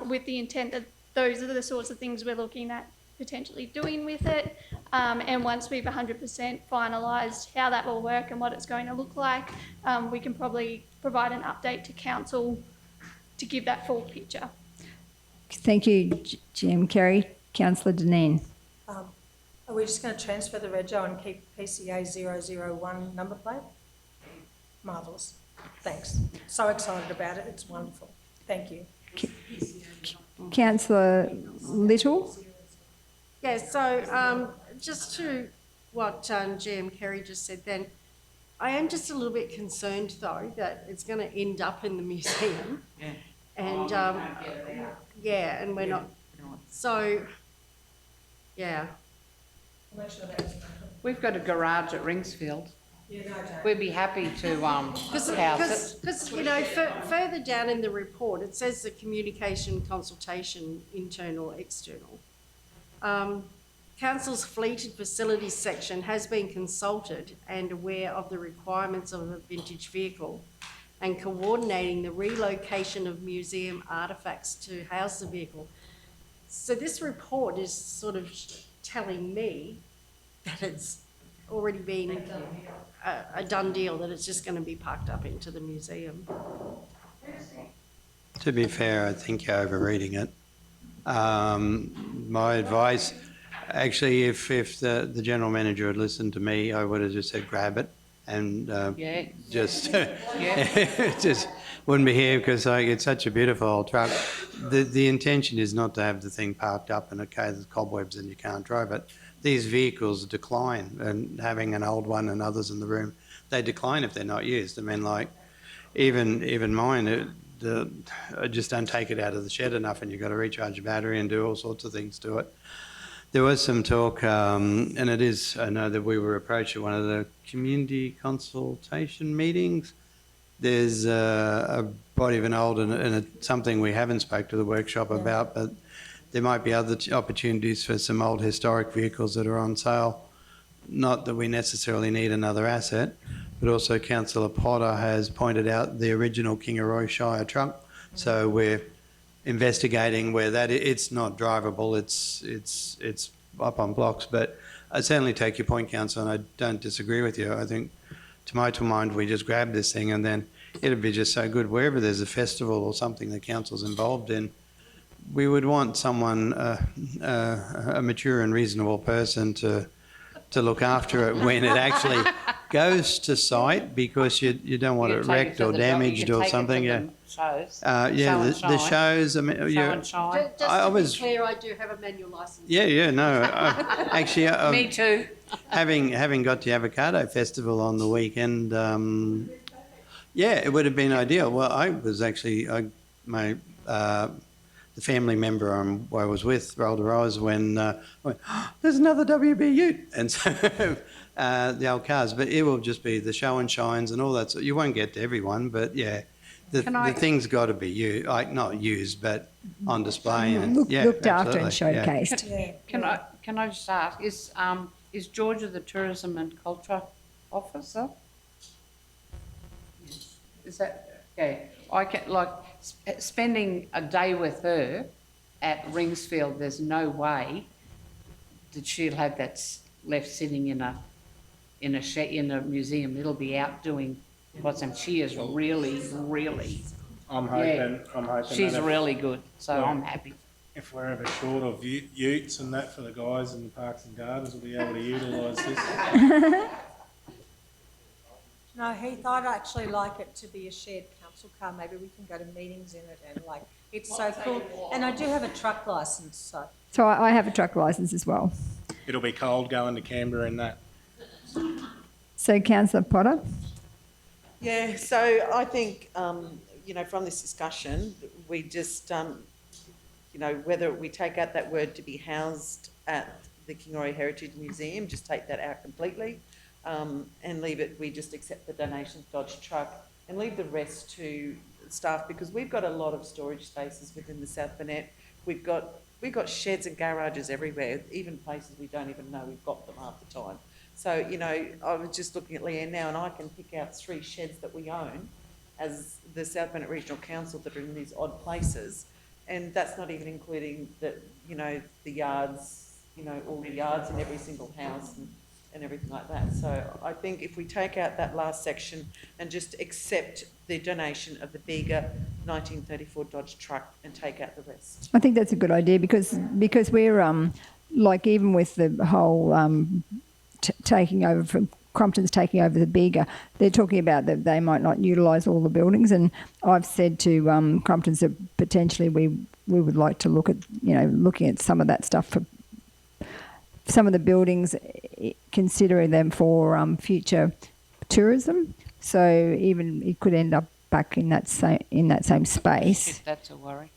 with the intent that those are the sorts of things we're looking at potentially doing with it. And once we've 100% finalised how that will work and what it's going to look like, we can probably provide an update to council to give that full picture. Thank you, GM Kerry. Councillor Dineen. Are we just going to transfer the rego and keep PCA 001 number plate? Marvellous. Thanks. So excited about it. It's wonderful. Thank you. Councillor Little. Yeah, so just to what GM Kerry just said then, I am just a little bit concerned though that it's going to end up in the museum. Yeah. And yeah, and we're not. So, yeah. We've got a garage at Ringsfield. Yeah, no, don't. We'd be happy to house it. Because, further down in the report, it says the communication, consultation, internal, external. Council's fleet and facilities section has been consulted and aware of the requirements of a vintage vehicle and coordinating the relocation of museum artefacts to house the vehicle. So this report is sort of telling me that it's already been a done deal, that it's just going to be parked up into the museum. To be fair, I think you're overreading it. My advice, actually, if the general manager had listened to me, I would have just said grab it and just just wouldn't be here because it's such a beautiful old truck. The intention is not to have the thing parked up and okay, there's cobwebs and you can't drive it. These vehicles decline, and having an old one and others in the room, they decline if they're not used. I mean, like even mine, I just don't take it out of the shed enough, and you've got to recharge the battery and do all sorts of things to it. There was some talk, and I know that we were approached at one of the community consultation meetings. There's a body of an old, and it's something we haven't spoke to the workshop about, but there might be other opportunities for some old historic vehicles that are on sale. Not that we necessarily need another asset, but also Councillor Potter has pointed out the original Kingaroy Shire truck. So we're investigating where it's not drivable, it's up on blocks. But I certainly take your point, Councillor, and I don't disagree with you. I think, to my mind, we just grab this thing and then it'd be just so good wherever there's a festival or something the council's involved in. We would want someone, a mature and reasonable person to look after it when it actually goes to site, because you don't want it wrecked or damaged or something. The shows. I mean, Just I to was be clear, I do have a manual licence. No. Actually, Me too. having got the Avocado Festival on the weekend, it would have been ideal. Well, I was actually the family member I was with rolled her eyes when I went, there's another WB Ute. And so the old cars, but it will just be the show and shines and all that. So you won't get to everyone, but the thing's got to be not used, but on display. And, Looked after and absolutely, showcased. Can I just ask, is Georgia the Tourism and Culture Officer? Is that, I can, spending a day with her at Ringsfield, there's no way that she'll have that left sitting in a museum. It'll be out doing and she is really, really. I'm hoping. She's really good, so I'm happy. If we're ever short of utes and that for the guys in the parks and gardens, we'll be able to utilise this. No, Heath, I'd actually like it to be a shared council car. Maybe we can go to meetings in it and it's so cool. And I do have a truck licence, so. So I have a truck licence as well. It'll be cold going to Canberra in that. So Councillor Potter? Yeah, so I think, from this discussion, we just, whether we take out that word to be housed at the Kingaroy Heritage Museum, just take that out completely, and leave it, we just accept the donations Dodge truck and leave the rest to staff, because we've got a lot of storage spaces within the South Burnett. We've got sheds and garages everywhere, even places we don't even know we've got them half the time. So, I was just looking at Leanne now, and I can pick out 3 sheds that we own as the South Burnett Regional Council that are in these odd places, and that's not even including the yards, all the yards in every single house and everything like that. So I think if we take out that last section and just accept the donation of the Bega 1934 Dodge truck and take out the rest. I think that's a good idea because we're even with the whole taking over from Crompton's taking over the Bega, they're talking about that they might not utilise all the buildings, and I've said to Crompton's that potentially we would like to look at looking at some of that stuff for some of the buildings, considering them for future tourism. So even it could end up back in that same space. That's a worry.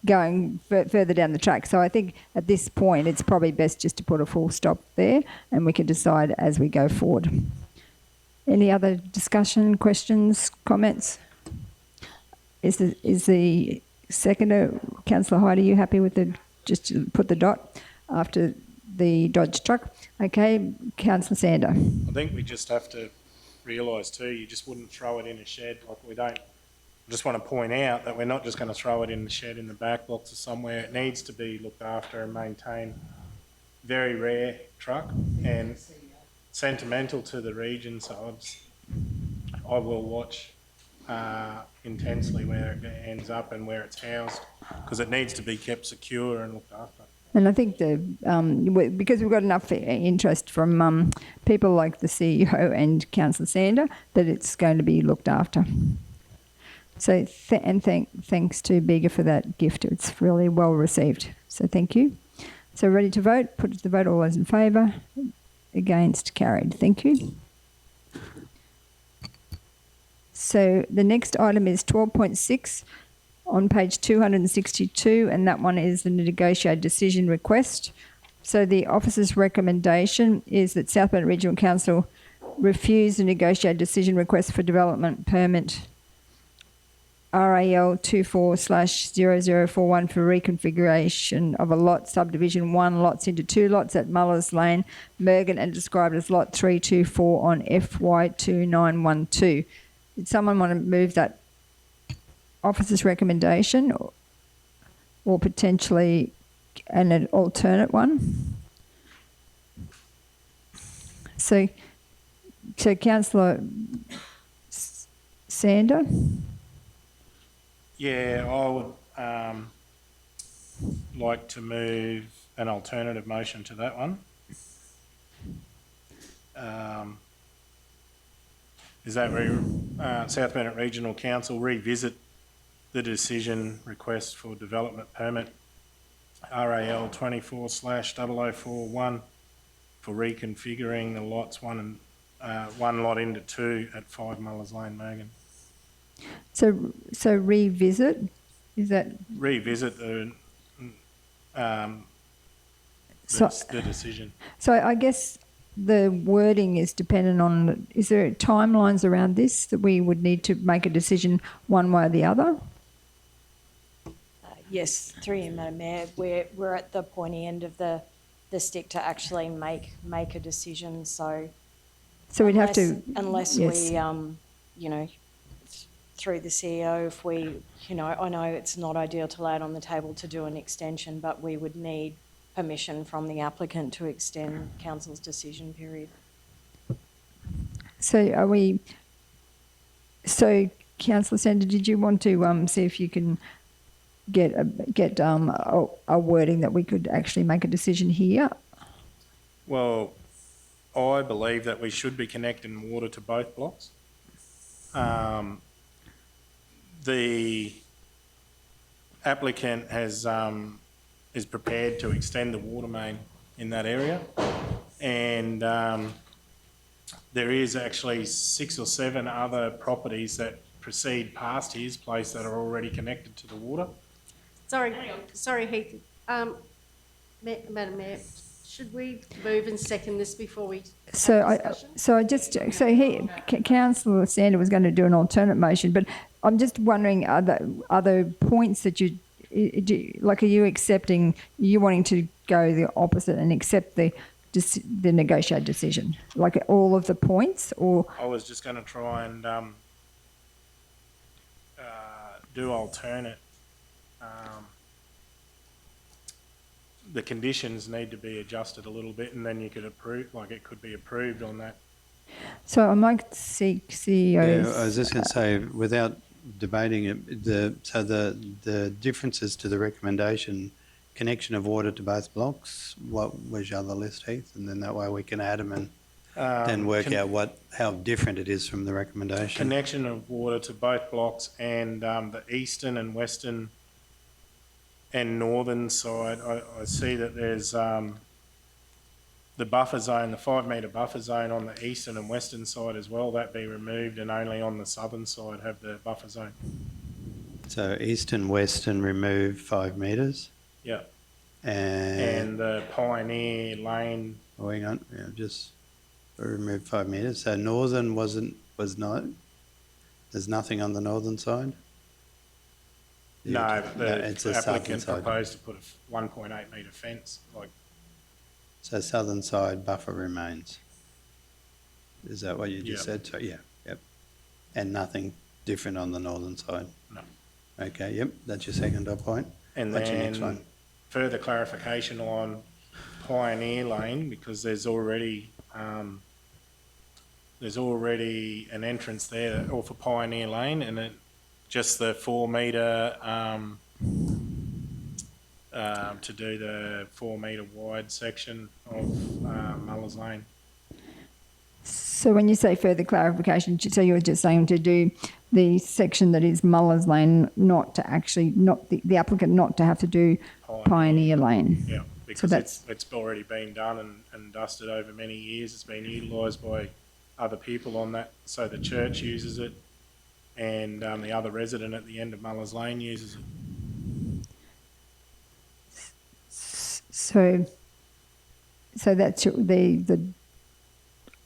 Going further down the track. So I think at this point it's probably best just to put a full stop there, and we can decide as we go forward. Any other discussion, questions, comments? Is the seconder, Councillor Hyde, are you happy with just to put the dot after the Dodge truck. Okay, Councillor Sander. I think we just have to realise too, you just wouldn't throw it in a shed, like we don't. I just want to point out that we're not just going to throw it in the shed in the back blocks or somewhere. It needs to be looked after and maintained. Very rare truck and sentimental to the region, so I will watch intensely where it ends up and where it's housed, because it needs to be kept secure and looked after. And I think because we've got enough interest from people like the CEO and Councillor Sander that it's going to be looked after. So thanks to Bega for that gift. It's really well received. So thank you. So ready to vote? Put to the vote. All those in favour? Against? Carried. Thank you. So the next item is 12.6 on page 262, and that one is the negotiated decision request. So the officer's recommendation is that South Bennett Regional Council refuse the negotiated decision request for development permit RAL 24/0041 for reconfiguration of a lot, subdivision 1 lots into 2 lots at Mullers Lane, Mergen, and described as lot 324 on FY 2912. Did someone want to move that officer's recommendation or potentially an alternate one? So Councillor Sander? Yeah, I would like to move an alternative motion to that one. Is that South Bennett Regional Council revisit the decision request for development permit RAL 24/0041 for reconfiguring the lots 1 lot into 2 at 5 Mullers Lane, Mergen. So revisit, is that? Revisit the decision. So I guess the wording is dependent on, is there timelines around this that we would need to make a decision one way or the other? Yes, through you, Madam Mayor. We're at the pointy end of the stick to actually make a decision. So we'd have to, unless yes. we through the CEO, if we, I know it's not ideal to lay it on the table to do an extension, but we would need permission from the applicant to extend council's decision period. So Councillor Sander, did you want to see if you can get a wording that we could actually make a decision here? Well, I believe that we should be connecting water to both blocks. The applicant is prepared to extend the water main in that area, and there is actually 6 or 7 other properties that proceed past his place that are already connected to the water. Sorry, Heath. Madam Mayor, should we move and second this before we? Councillor Sander was going to do an alternate motion, but I'm just wondering, are there other points that are you accepting? You wanting to go the opposite and accept the negotiated decision, like all of the points, or? I was just going to try and do alternate. The conditions need to be adjusted a little bit, and then you could approve, like it could be approved on that. So I might seek CEOs. Yeah, I was just going to say, without debating it, the differences to the recommendation, connection of water to both blocks, what was your other list, Heath? And then that way we can add them and then work out how different it is from the recommendation. Connection of water to both blocks and the eastern and western and northern side. I see that there's the buffer zone, the 5 metre buffer zone on the eastern and western side as well, that be removed, and only on the southern side have the buffer zone. So east and western remove 5 metres? Yeah. And the Pioneer Lane. Oh, hang on, just remove 5 metres. So northern was not, there's nothing on the northern side? No, the it's a applicant southern side. proposed to put a 1.8 metre fence, like So southern side buffer remains. Is that what you just Yep. said? So, yeah, yep. And nothing different on the northern side? No. Okay, yep, that's your second dot point. And What's your next then one? further clarification on Pioneer Lane, because there's already an entrance there off of Pioneer Lane, and it just the 4 metre to do the 4 metre wide section of Mullers Lane. So when you say further clarification, so you're just saying to do the section that is Mullers Lane, not to actually, not the applicant not to have to do Pioneer Lane. Yeah, So because that's, it's already been done and dusted over many years. It's been utilised by other people on that, so the church uses it, and the other resident at the end of Mullers Lane uses it. so that's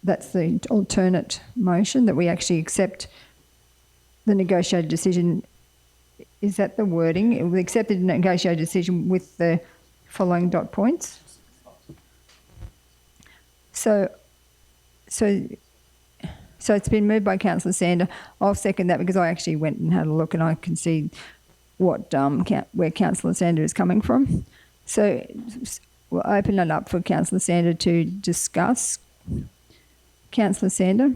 that's the alternate motion, that we actually accept the negotiated decision. Is that the wording? We accept the negotiated decision with the following dot points. So it's been moved by Councillor Sander. I'll second that because I actually went and had a look and I can see what where Councillor Sander is coming from. So we'll open it up for Councillor Sander to discuss. Councillor Sander.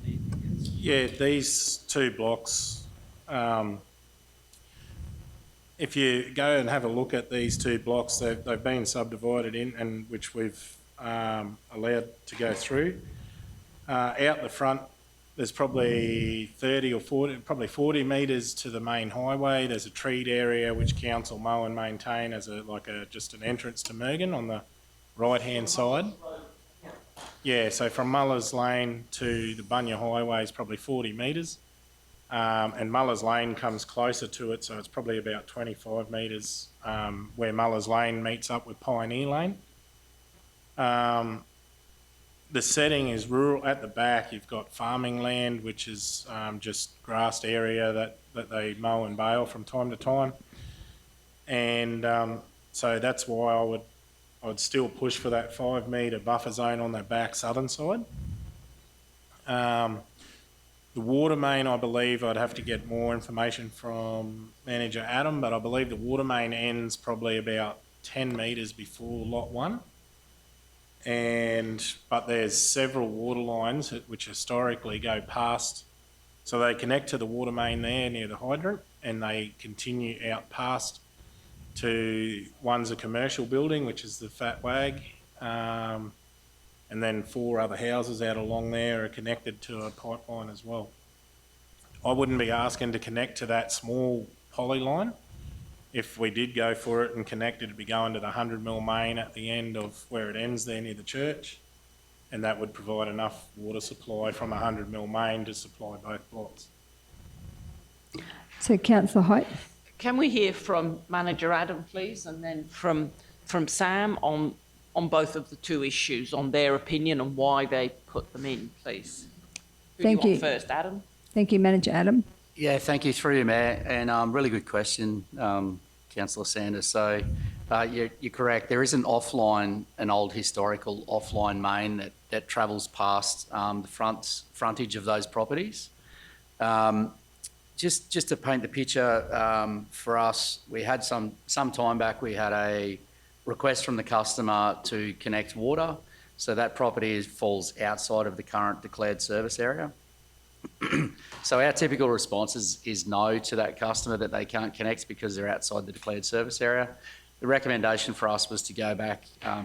Yeah, these two blocks, if you go and have a look at these two blocks, they've been subdivided in, and which we've allowed to go through. Out the front, there's probably 30 or 40, probably 40 metres to the main highway. There's a treed area which council mow and maintain as just an entrance to Mergen on the right-hand side. Yeah, so from Mullers Lane to the Bunya Highway is probably 40 metres, and Mullers Lane comes closer to it, so it's probably about 25 metres where Mullers Lane meets up with Pioneer Lane. The setting is rural. At the back, you've got farming land, which is just grassed area that they mow and bale from time to time, and so that's why I'd still push for that 5 metre buffer zone on that back southern side. The water main, I believe I'd have to get more information from Manager Adam, but I believe the water main ends probably about 10 metres before lot 1. But there's several water lines which historically go past, so they connect to the water main there near the hydrant, and they continue out past to one's a commercial building, which is the Fat Wag, and then 4 other houses out along there are connected to a pipeline as well. I wouldn't be asking to connect to that small poly line. If we did go for it and connect it, it'd be going to the 100mm main at the end of where it ends there near the church, and that would provide enough water supply from a 100mm main to supply both blocks. So Councillor Hoyt. Can we hear from Manager Adam, please, and then from Sam on both of the two issues, on their opinion and why they put them in, please? Thank you. First, Adam. Thank you, Manager Adam. Yeah, thank you, through you, Mayor, and really good question, Councillor Sanders. So you're correct. There is an old historical offline main that travels past the frontage of those properties. Just to paint the picture for us, we had some time back, we had a request from the customer to connect water. So that property falls outside of the current declared service area. So our typical response is no to that customer, that they can't connect because they're outside the declared service area. The recommendation for us was to go back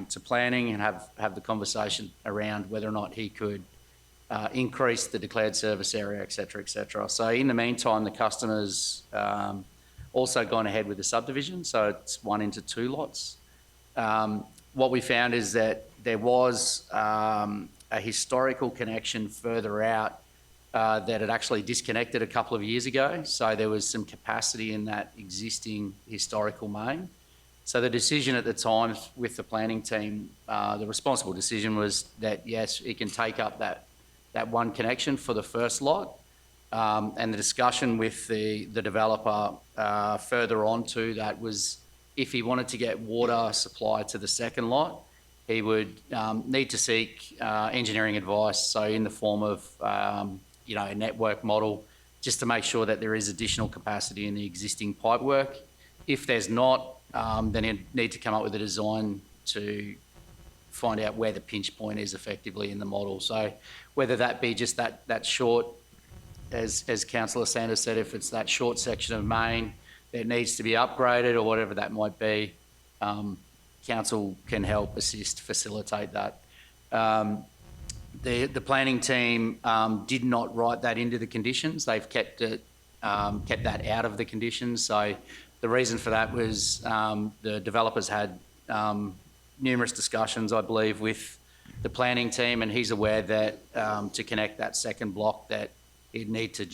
to planning and have the conversation around whether or not he could increase the declared service area, et cetera, et cetera. So in the meantime, the customer's also gone ahead with the subdivision, so it's 1 into 2 lots. What we found is that there was a historical connection further out that had actually disconnected a couple of years ago. So there was some capacity in that existing historical main. So the decision at the time with the planning team, the responsible decision was that, yes, it can take up that one connection for the first lot. And the discussion with the developer further on to that was if he wanted to get water supply to the second lot, he would need to seek engineering advice, so in the form of a network model, just to make sure that there is additional capacity in the existing pipework. If there's not, then he'd need to come up with a design to find out where the pinch point is effectively in the model. So whether that be just that short, as Councillor Sanders said, if it's that short section of main that needs to be upgraded or whatever that might be, council can help assist, facilitate that. The planning team did not write that into the conditions. They've kept that out of the conditions. So the reason for that was the developers had numerous discussions, I believe, with the planning team, and he's aware that to connect that second block, that he'd need to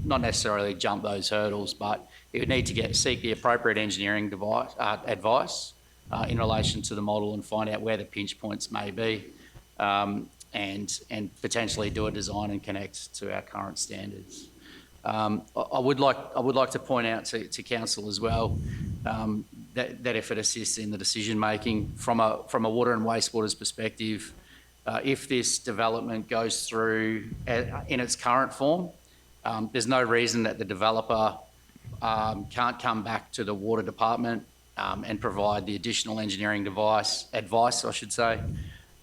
not necessarily jump those hurdles, but he would need to seek the appropriate engineering advice in relation to the model and find out where the pinch points may be, and potentially do a design and connect to our current standards. I would like to point out to council as well that if it assists in the decision making from a water and wastewater's perspective, if this development goes through in its current form, there's no reason that the developer can't come back to the water department and provide the additional engineering advice, I should say,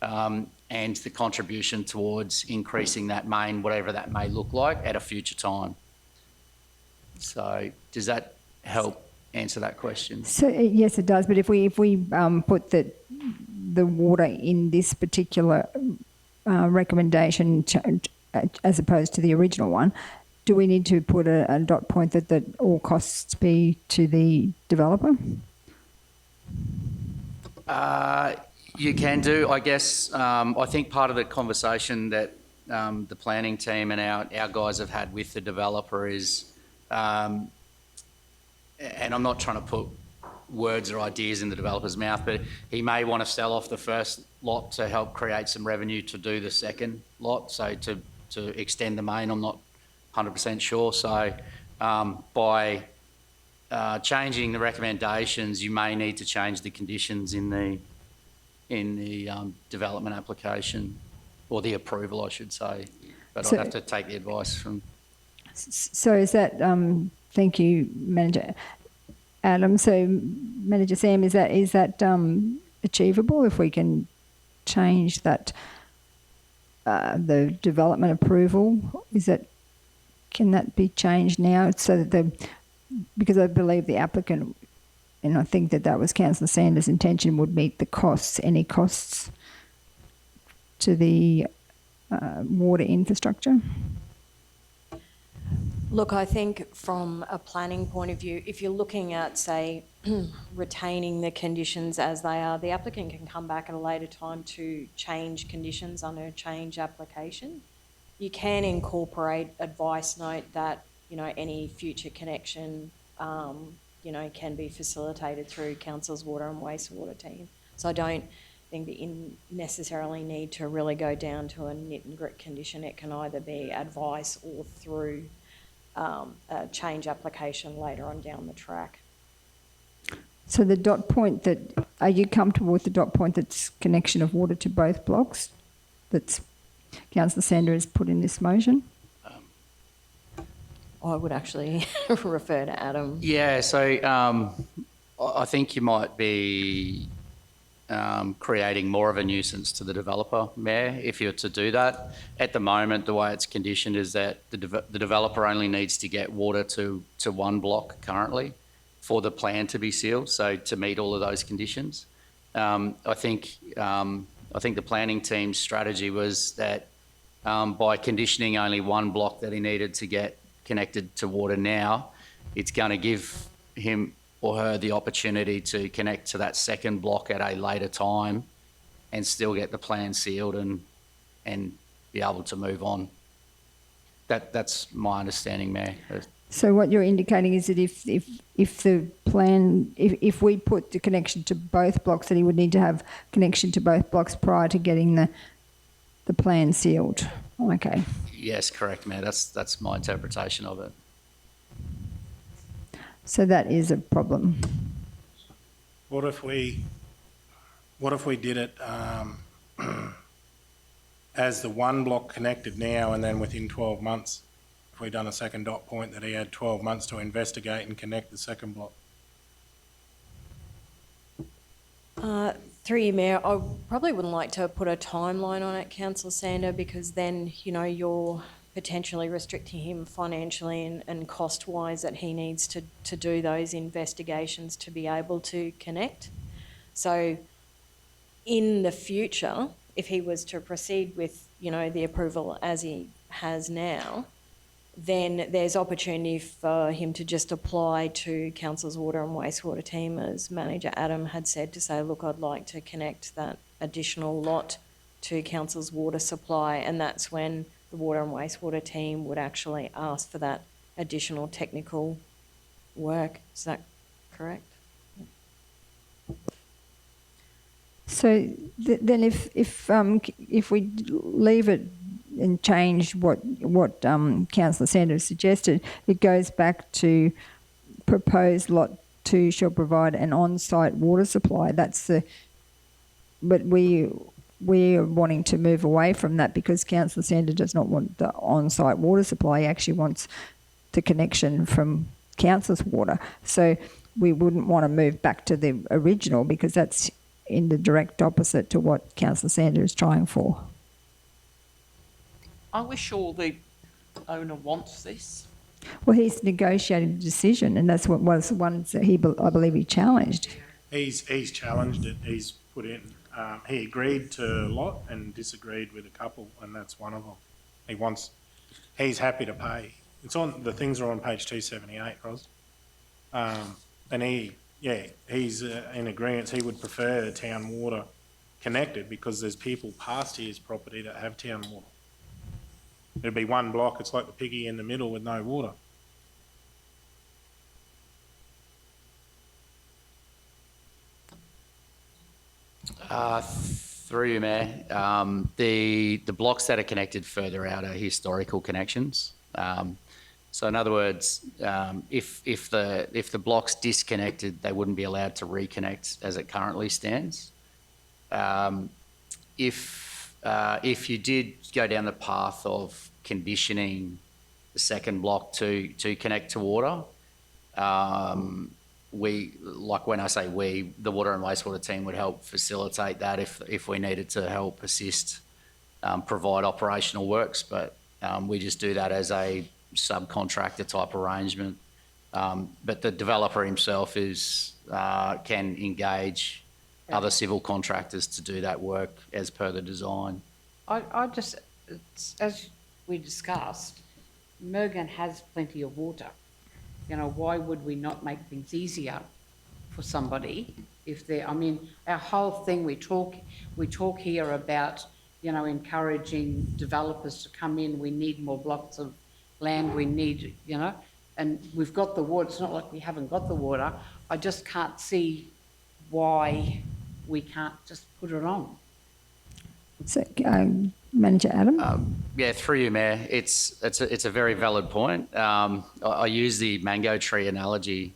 and the contribution towards increasing that main, whatever that may look like, at a future time. So does that help answer that question? So yes, it does. But if we put the water in this particular recommendation as opposed to the original one, do we need to put a dot point that all costs be to the developer? You can do, I guess. I think part of the conversation that the planning team and our guys have had with the developer is, and I'm not trying to put words or ideas in the developer's mouth, but he may want to sell off the first lot to help create some revenue to do the second lot, so to extend the main. I'm not 100% sure. So by changing the recommendations, you may need to change the conditions in the development application, or the approval, I should say. But I'd have to take the advice from... So is that, thank you, Manager Adam. So Manager Sam, is that achievable if we can change that, the development approval? Can that be changed now so that because I believe the applicant, and I think that was Councillor Sanders' intention, would meet the costs, any costs to the water infrastructure? Look, I think from a planning point of view, if you're looking at, say, retaining the conditions as they are, the applicant can come back at a later time to change conditions under a change application. You can incorporate advice note that, any future connection, can be facilitated through Council's water and wastewater team. So I don't think that you necessarily need to really go down to a nit and grit condition. It can either be advice or through a change application later on down the track. So the dot point are you comfortable with the dot point that's connection of water to both blocks that's Councillor Sanders has put in this motion? I would actually refer to Adam. Yeah, so I think you might be creating more of a nuisance to the developer, Mayor, if you're to do that. At the moment, the way it's conditioned is that the developer only needs to get water to one block currently for the plan to be sealed, so to meet all of those conditions. I think the planning team's strategy was that by conditioning only one block that he needed to get connected to water now, it's going to give him or her the opportunity to connect to that second block at a later time and still get the plan sealed and be able to move on. That's my understanding, Mayor. So what you're indicating is that if we put the connection to both blocks, that he would need to have connection to both blocks prior to getting the plan sealed. Okay. Yes, correct, Mayor. That's my interpretation of it. So that is a problem. What if we did it as the one block connected now, and then within 12 months, if we done a second dot point, that he had 12 months to investigate and connect the second block? Through you, Mayor, I probably wouldn't like to put a timeline on it, Councillor Sander, because then, you know, you're potentially restricting him financially and cost-wise that he needs to do those investigations to be able to connect. So in the future, if he was to proceed with, you know, the approval as he has now, then there's opportunity for him to just apply to Council's water and wastewater team, as Manager Adam had said, to say, look, I'd like to connect that additional lot to Council's water supply, and that's when the water and wastewater team would actually ask for that additional technical work. Is that correct? So then if we leave it and change what Councillor Sanders suggested, it goes back to proposed lot 2 shall provide an on-site water supply. But we are wanting to move away from that because Councillor Sanders does not want the on-site water supply. He actually wants the connection from Council's water. So we wouldn't want to move back to the original because that's in the direct opposite to what Councillor Sanders is trying for. Are we sure the owner wants this? Well, he's negotiated a decision, and that's what was one that I believe he challenged. He's challenged it. He's put in. He agreed to a lot and disagreed with a couple, and that's one of them. He's happy to pay. The things are on page 278, Ros. And he's in agreement. He would prefer town water connected because there's people past his property that have town water. It'd be one block. It's like the piggy in the middle with no water. Through you, Mayor, the blocks that are connected further out are historical connections. So in other words, if the block's disconnected, they wouldn't be allowed to reconnect as it currently stands. If you did go down the path of conditioning the second block to connect to water, when I say we, the water and wastewater team would help facilitate that if we needed to help assist provide operational works, but we just do that as a subcontractor type arrangement. But the developer himself can engage other civil contractors to do that work as per the design. As we discussed, Mergen has plenty of water. You know, why would we not make things easier for somebody if our whole thing, we talk here about, you know, encouraging developers to come in. We need more blocks of land. We need, you know, and we've got the water. It's not like we haven't got the water. I just can't see why we can't just put it on. So, Manager Adam? Through you, Mayor. It's a very valid point. I use the mango tree analogy.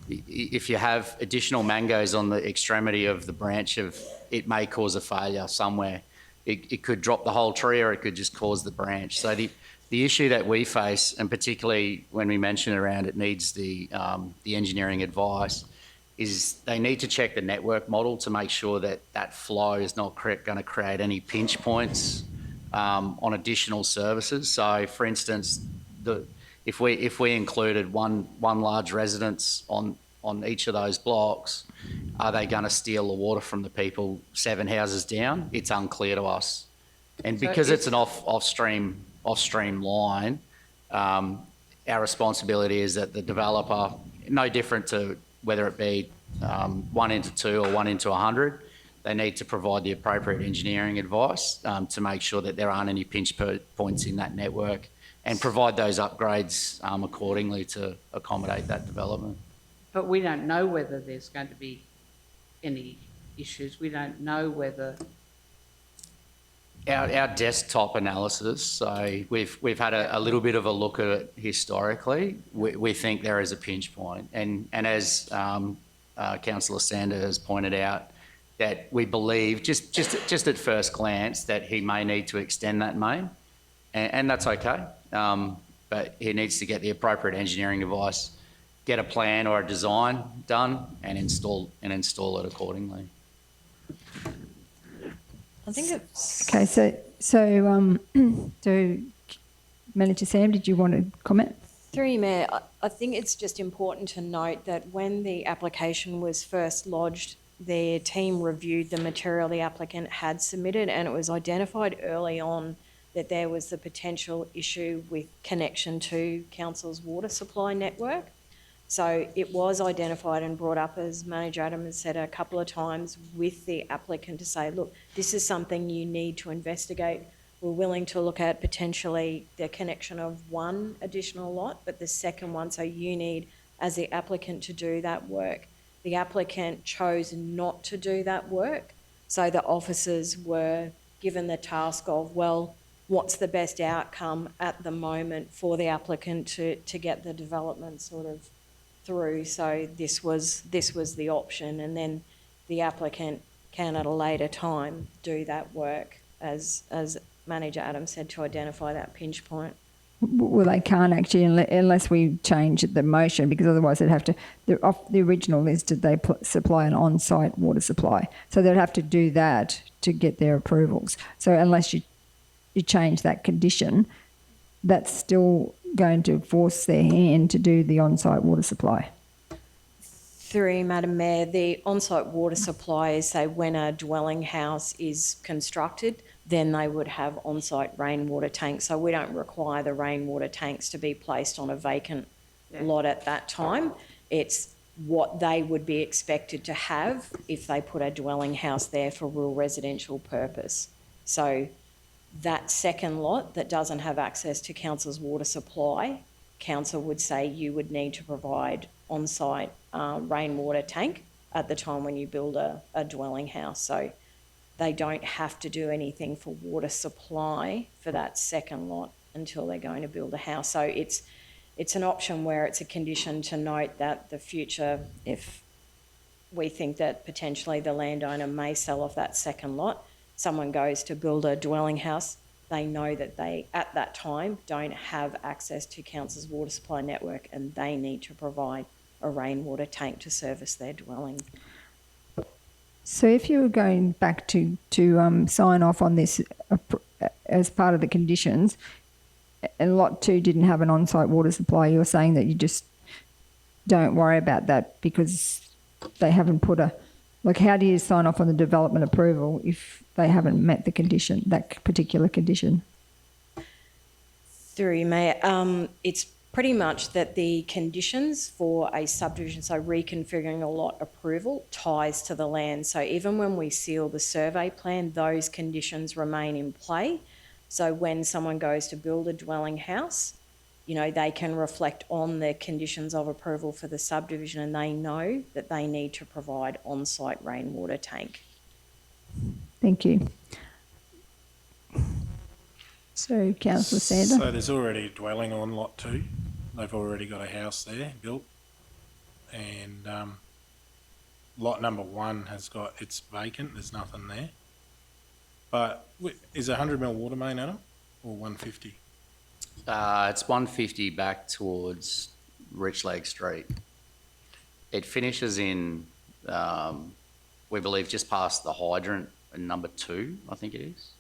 If you have additional mangoes on the extremity of the branch it may cause a failure somewhere. It could drop the whole tree or it could just cause the branch. So the issue that we face, and particularly when we mention around it needs the engineering advice, is they need to check the network model to make sure that flow is not going to create any pinch points on additional services. So, for instance, if we included one large residence on each of those blocks, are they going to steal the water from the people 7 houses down? It's unclear to us. And because it's an off-stream line, our responsibility is that the developer, no different to whether it be 1 into 2 or 1 into 100, they need to provide the appropriate engineering advice to make sure that there aren't any pinch points in that network and provide those upgrades accordingly to accommodate that development. But we don't know whether there's going to be any issues. We don't know whether... Our desktop analysis, so we've had a little bit of a look at it historically. We think there is a pinch point, and as Councillor Sander has pointed out, that we believe, just at first glance, that he may need to extend that main, and that's okay. But he needs to get the appropriate engineering device, get a plan or a design done, and install it accordingly. I think it's... Okay, so Manager Sam, did you want to comment? Through you, Mayor, I think it's just important to note that when the application was first lodged, their team reviewed the material the applicant had submitted, and it was identified early on that there was the potential issue with connection to council's water supply network. So it was identified and brought up, as Manager Adam has said a couple of times, with the applicant to say, look, this is something you need to investigate. We're willing to look at potentially the connection of one additional lot, but the second one, so you need, as the applicant, to do that work. The applicant chose not to do that work, so the officers were given the task of, well, what's the best outcome at the moment for the applicant to get the development sort of through. So this was the option, and then the applicant can at a later time do that work, as Manager Adams said, to identify that pinch point. Well, they can't actually unless we change the motion, because otherwise they'd have to. Off the original list, did they supply an on-site water supply? So they'd have to do that to get their approvals. So unless you change that condition, that's still going to force their hand to do the on-site water supply. Through you, Madam Mayor, the on-site water supply is, say, when a dwelling house is constructed, then they would have on-site rainwater tanks. So we don't require the rainwater tanks to be placed on a vacant lot at that time. It's what they would be expected to have if they put a dwelling house there for rural residential purpose. So that second lot that doesn't have access to council's water supply, council would say you would need to provide on-site rainwater tank at the time when you build a dwelling house. So they don't have to do anything for water supply for that second lot until they're going to build a house. So it's an option where it's a condition to note that the future, if we think that potentially the landowner may sell off that second lot, someone goes to build a dwelling house, they know that they, at that time, don't have access to council's water supply network, and they need to provide a rainwater tank to service their dwelling. So if you were going back to sign off on this as part of the conditions, and lot 2 didn't have an on-site water supply, you're saying that you just don't worry about that because they haven't put a... Like, how do you sign off on the development approval if they haven't met the condition, that particular condition? Through you, Mayor, it's pretty much that the conditions for a subdivision, so reconfiguring a lot approval, ties to the land. So even when we seal the survey plan, those conditions remain in play. So when someone goes to build a dwelling house, you know, they can reflect on the conditions of approval for the subdivision, and they know that they need to provide on-site rainwater tank. Thank you. So, Councillor Sander. So there's already a dwelling on lot 2. They've already got a house there built, and lot number 1 has got, it's vacant. There's nothing there. But is 100 mil water main, Adam, or 150? It's 150 back towards Richleg Street. It finishes in, we believe, just past the hydrant in number 2, I think it is.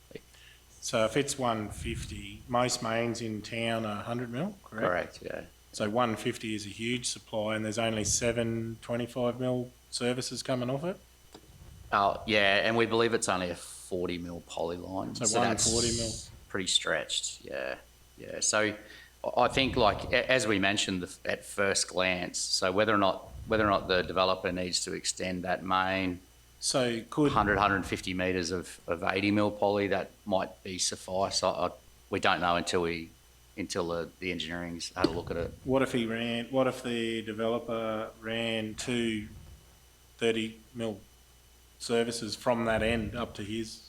So if it's 150, most mains in town are 100 mil, correct? Correct, yeah. So 150 is a huge supply, and there's only 7 25 mil services coming off it? Oh, yeah, and we believe it's only a 40 mil poly line. So 140 mil? Pretty stretched, yeah. Yeah, so I think, like, as we mentioned at first glance, so whether or not the developer needs to extend that main, so could 150 metres of 80 mil poly, that might be suffice. We don't know until the engineering's had a look at it. What if the developer ran 2 30 mil services from that end up to his?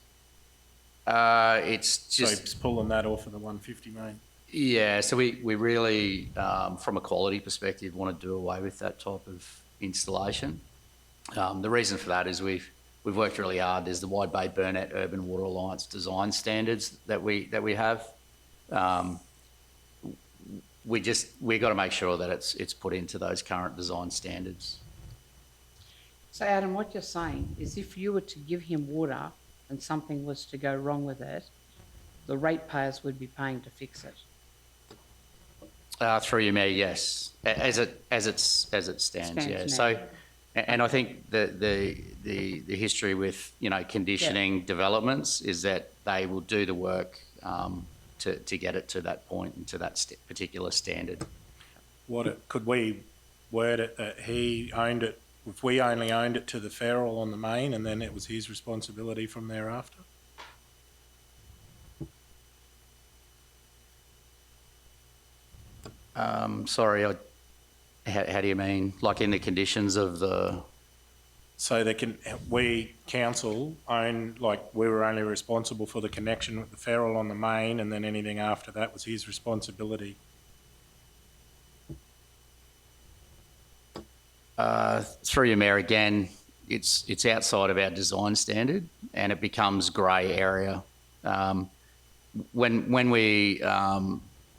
It's just... So he's pulling that off of the 150 main? Yeah, so we really, from a quality perspective, want to do away with that type of installation. The reason for that is we've worked really hard. There's the Wide Bay Burnett Urban Water Alliance design standards that we have. We've got to make sure that it's put into those current design standards. So Adam, what you're saying is if you were to give him water and something was to go wrong with it, the ratepayers would be paying to fix it. Through you, Mayor, yes, as it stands, yeah. now. So, and I think the history with conditioning developments is that they will do the work to get it to that point and to that particular standard. Could we word it that he owned it? If we only owned it to the feral on the main, and then it was his responsibility from thereafter. Sorry, how do you mean? Like in the conditions of the... So we, council, we were only responsible for the connection with the feral on the main, and then anything after that was his responsibility. Through your Mayor, again, it's outside of our design standard and it becomes grey area.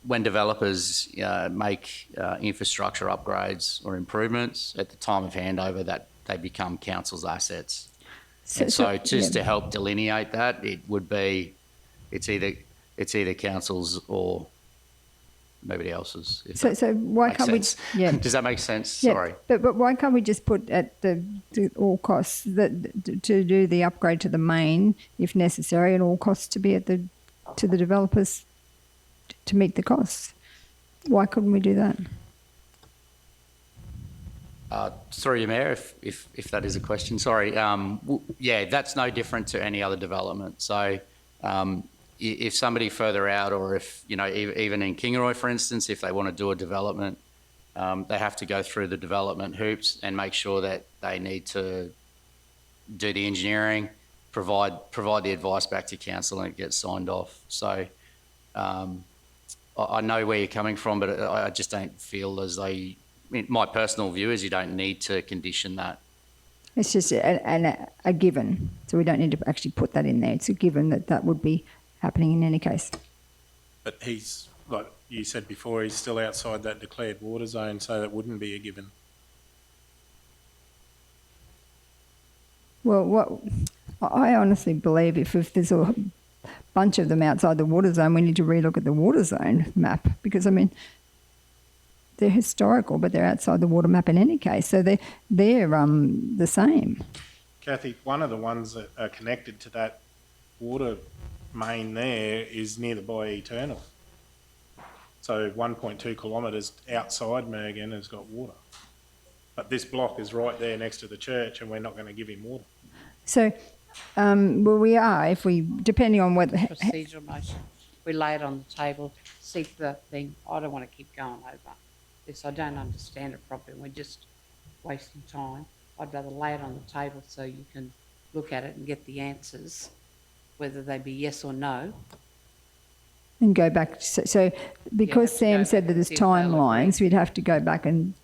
When developers make infrastructure upgrades or improvements, at the time of handover, that they become council's assets. So to help delineate that, it would be it's either council's or nobody else's. So why can't we? Yeah. Does that make sense? Yeah, Sorry. but why can't we just put at the all costs that to do the upgrade to the main, if necessary, and all costs to be to the developers to meet the costs? Why couldn't we do that? Through you, Mayor, if that is a question. Sorry. Yeah, that's no different to any other development. So if somebody further out, or if, even in Kingaroy, for instance, if they want to do a development, they have to go through the development hoops and make sure that they need to do the engineering, provide the advice back to council, and it gets signed off. So I know where you're coming from, but I just don't feel as though my personal view is you don't need to condition that. It's just a given, so we don't need to actually put that in there. It's a given that would be happening in any case. But he's, like you said before, he's still outside that declared water zone, so that wouldn't be a given. Well, I honestly believe if there's a bunch of them outside the water zone, we need to relook at the water zone map, because they're historical, but they're outside the water map in any case, so they're the same. Kathy, one of the ones that are connected to that water main there is near the Bay Eternal. So 1.2 kilometres outside Mergen has got water. But this block is right there next to the church, and we're not going to give him water. So, we are, depending on what... Procedural motion. We lay it on the table, seek the thing. I don't want to keep going over this. I don't understand it properly. We're just wasting time. I'd rather lay it on the table so you can look at it and get the answers, whether they be yes or no. And go back. So because Sam said that there's timelines, we'd have to go back and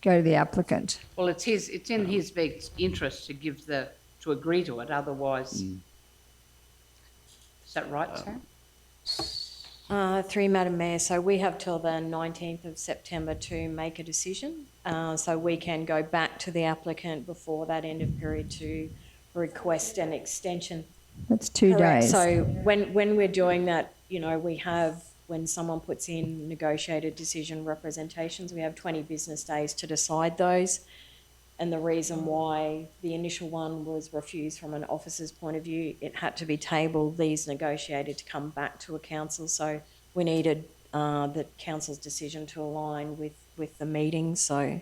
go to the applicant. Well, it's in his best interest to agree to it. Otherwise, is that right, Sam? Through Madam Mayor, so we have till the 19th of September to make a decision. So we can go back to the applicant before that end of period to request an extension. That's 2 Correct. days. So when we're doing that, we have, when someone puts in negotiated decision representations, we have 20 business days to decide those. And the reason why the initial one was refused from an officer's point of view, it had to be tabled, these negotiated to come back to a council. So we needed the council's decision to align with the meeting. So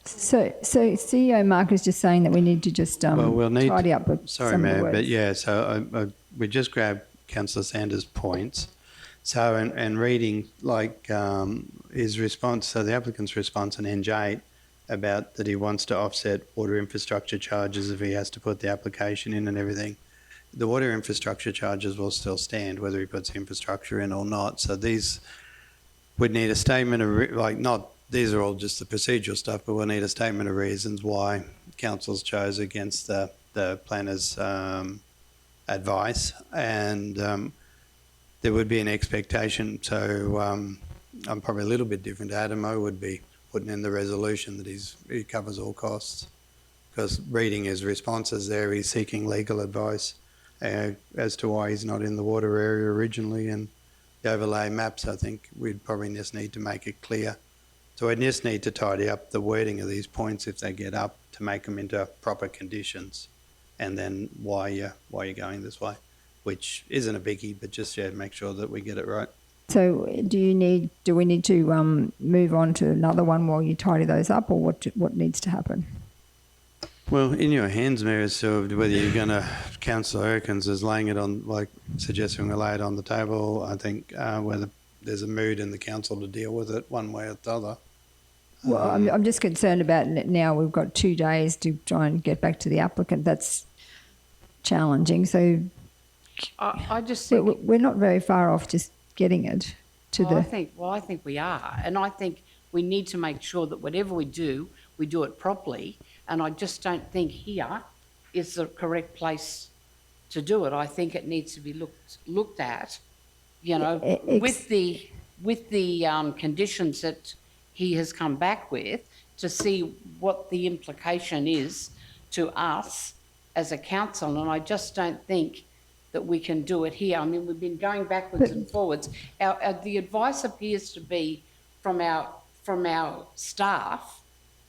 CEO Mark is just saying that we need to just tidy up with Sorry, some of the Mayor, words. but yeah, so we just grabbed Councillor Sanders' points. So, and reading his response, so the applicant's response in NJ about that he wants to offset water infrastructure charges if he has to put the application in and everything. The water infrastructure charges will still stand whether he puts the infrastructure in or not. So these would need a statement of, not these are all just the procedural stuff, but we'll need a statement of reasons why councils chose against the planner's advice, and there would be an expectation. So I'm probably a little bit different to Adam. I would be putting in the resolution that he covers all costs, because reading his responses there, he's seeking legal advice as to why he's not in the water area originally, and the overlay maps. I think we'd probably just need to make it clear. So we just need to tidy up the wording of these points if they get up, to make them into proper conditions, and then why you're going this way, which isn't a biggie, but just make sure that we get it right. So do we need to move on to another one while you tidy those up, or what needs to happen? Well, in your hands, Mayor, as to whether you're going to, Councillor Erkins is laying it on, like suggesting we lay it on the table. I think whether there's a mood in the council to deal with it one way or the other. Well, I'm just concerned about now we've got 2 days to try and get back to the applicant. That's challenging. So I just think... we're not very far off just getting it to I think we are. And I think we need to make sure that whatever we do it properly. And I just don't think here is the correct place to do it. I think it needs to be looked at, with the conditions that he has come back with, to see what the implication is to us as a council. And I just don't think that we can do it here. I mean, we've been going backwards and forwards. The advice appears to be from our staff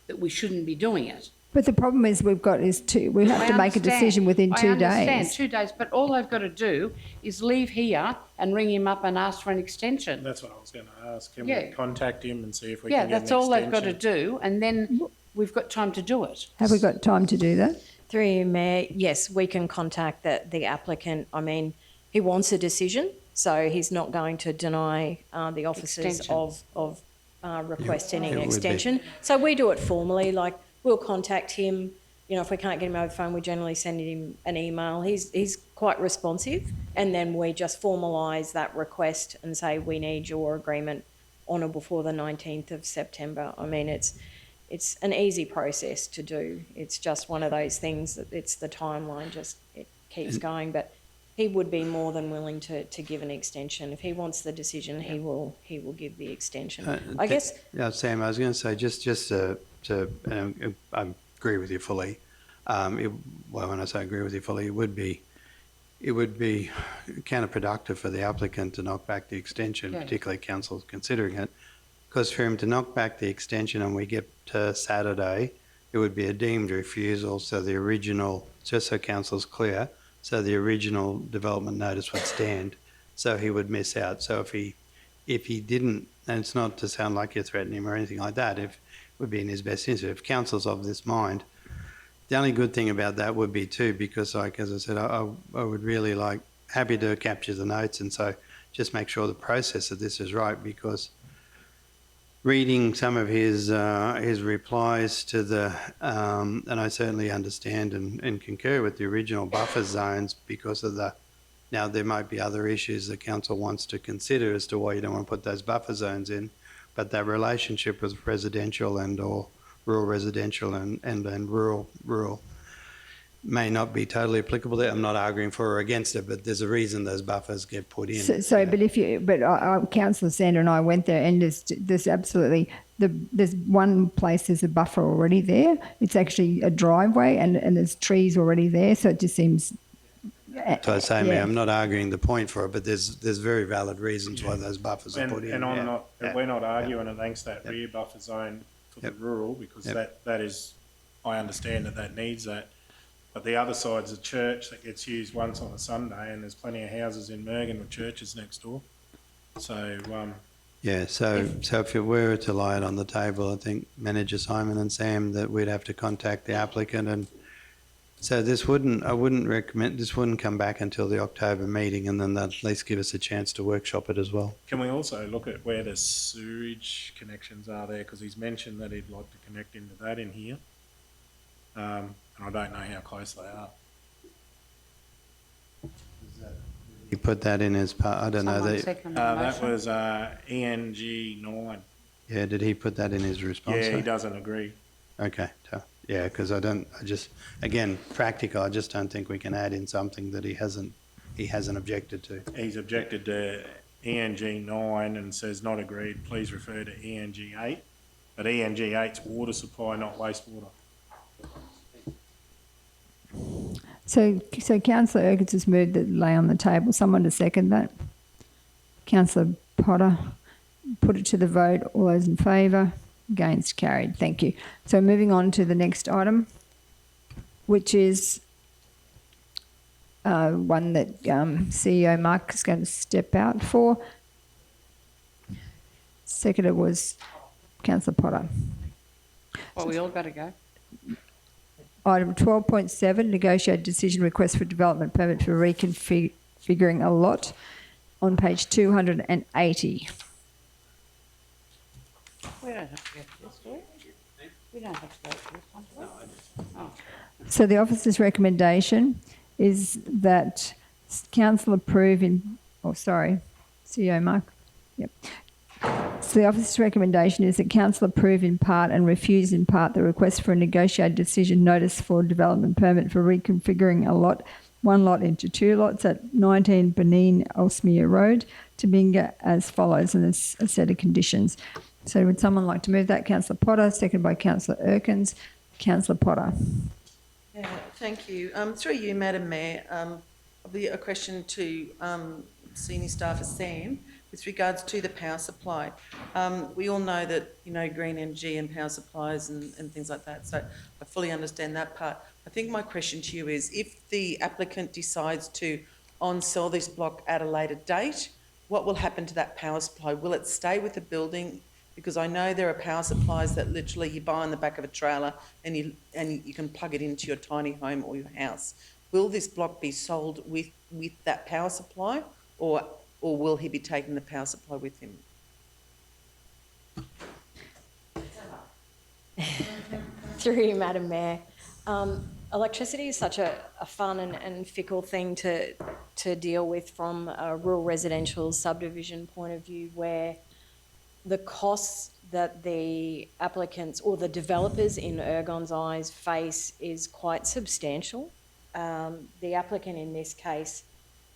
that we shouldn't be doing it. But the problem is we have to make a decision within 2 days. I understand, 2 days, but all they've got to do is leave here and ring him up and ask for an extension. That's what I was going to ask. Can we contact him and see if we can get an that's all they've got to do, and then we've got time to do it. Have we got time to do that? Through you, Mayor, yes, we can contact the applicant. I mean, he wants a decision, so he's not going to deny the officers of requesting an extension. So we do it formally, like we'll contact him. If we can't get him over the phone, we generally send him an email. He's quite responsive, and then we just formalise that request and say we need your agreement on or before the 19th of September. I mean, it's an easy process to do. It's just one of those things that it's the timeline, it keeps going. But he would be more than willing to give an extension. If he wants the decision, he will give the extension. I guess. Yeah, Sam, I was going to say just to I agree with you fully. When I say agree with you fully, it would be counterproductive for the applicant to knock back the extension, particularly council considering it. Because for him to knock back the extension and we get to Saturday, it would be a deemed refusal. So the original, just so council's clear, so the original development notice would stand. So he would miss out. So if he didn't, and it's not to sound like you're threatening him or anything like that, if it would be in his best interest, if council's of this mind, the only good thing about that would be too, because like, as I said, I would really happy to capture the notes, and so just make sure the process of this is right, because reading some of his replies to the, and I certainly understand and concur with the original buffer zones because of now there might be other issues the council wants to consider as to why you don't want to put those buffer zones in, but that relationship with residential and or rural residential and rural may not be totally applicable there. I'm not arguing for or against it, but there's a reason those buffers get put in. But Councillor Sandra and I went there, and there's absolutely there's one place there's a buffer already there. It's actually a driveway, and there's trees already there, so it just seems. So I say, Mayor, I'm not arguing the point for it, but there's very valid reasons why those buffers are put in. And we're not arguing against that rear buffer zone for the rural, because that is, I understand that needs that. But the other side's a church that gets used once on a Sunday, and there's plenty of houses in Mergen with churches next door. So so if it were to lie it on the table, I think Manager Simon and Sam, that we'd have to contact the applicant, and so I wouldn't recommend this wouldn't come back until the October meeting, and then that'd at least give us a chance to workshop it as well. Can we also look at where the sewage connections are there? Because he's mentioned that he'd like to connect into that in here. And I don't know how close they are. You put that in as part, I don't know. That was ENG 9. Yeah, did he put that in his response? Yeah, he though? doesn't agree. Okay, yeah, because again, practical, I just don't think we can add in something that he hasn't objected to. He's objected to ENG 9 and says not agreed. Please refer to ENG 8. But ENG 8's water supply, not wastewater. So Councillor Erkins has moved that lay on the table. Someone to second that? Councillor Potter, put it to the vote. All those in favour? Against? Carried. Thank you. So moving on to the next item, which is one that CEO Mark is going to step out for. Seconder was Councillor Potter. Well, we all got to go. Item 12.7, negotiate decision request for development permit for reconfiguring a lot on page 280. We don't have to go to this, do we? We don't have to go to this one, do we? Oh. So the officer's recommendation is that council approve CEO Mark. Yep. So the officer's recommendation is that council approve in part and refuse in part the request for a negotiated decision notice for development permit for reconfiguring one lot into 2 lots at 19 Benin Elsmere Road, Toominga, as follows, and there's a set of conditions. So would someone like to move that? Councillor Potter, seconded by Councillor Erkins. Councillor Potter. Yeah, thank you. Through you, Madam Mayor, a question to senior staff of Sam with regards to the power supply. We all know that, green energy and power supplies and things like that, so I fully understand that part. I think my question to you is, if the applicant decides to on-sell this block at a later date, what will happen to that power supply? Will it stay with the building? Because I know there are power supplies that literally you buy on the back of a trailer and you can plug it into your tiny home or your house. Will this block be sold with that power supply, or will he be taking the power supply with him? Through you, Madam Mayor. Electricity is such a fun and fickle thing to deal with from a rural residential subdivision point of view, where the costs that the applicants or the developers in Ergon's eyes face is quite substantial. The applicant in this case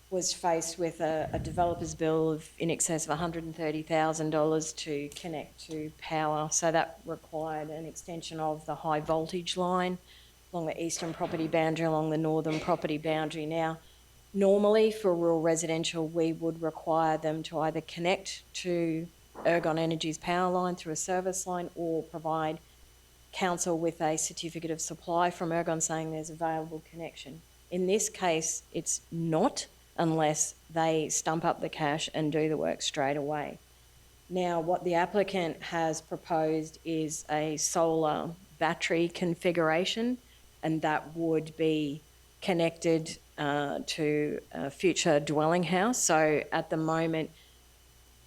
was faced with a developer's bill of in excess of $130,000 to connect to power. So that required an extension of the high voltage line along the eastern property boundary, along the northern property boundary. Now, normally for rural residential, we would require them to either connect to Ergon Energy's power line through a service line or provide council with a certificate of supply from Ergon saying there's available connection. In this case, it's not, unless they stump up the cash and do the work straight away. Now, what the applicant has proposed is a solar battery configuration, and that would be connected to a future dwelling house. So at the moment,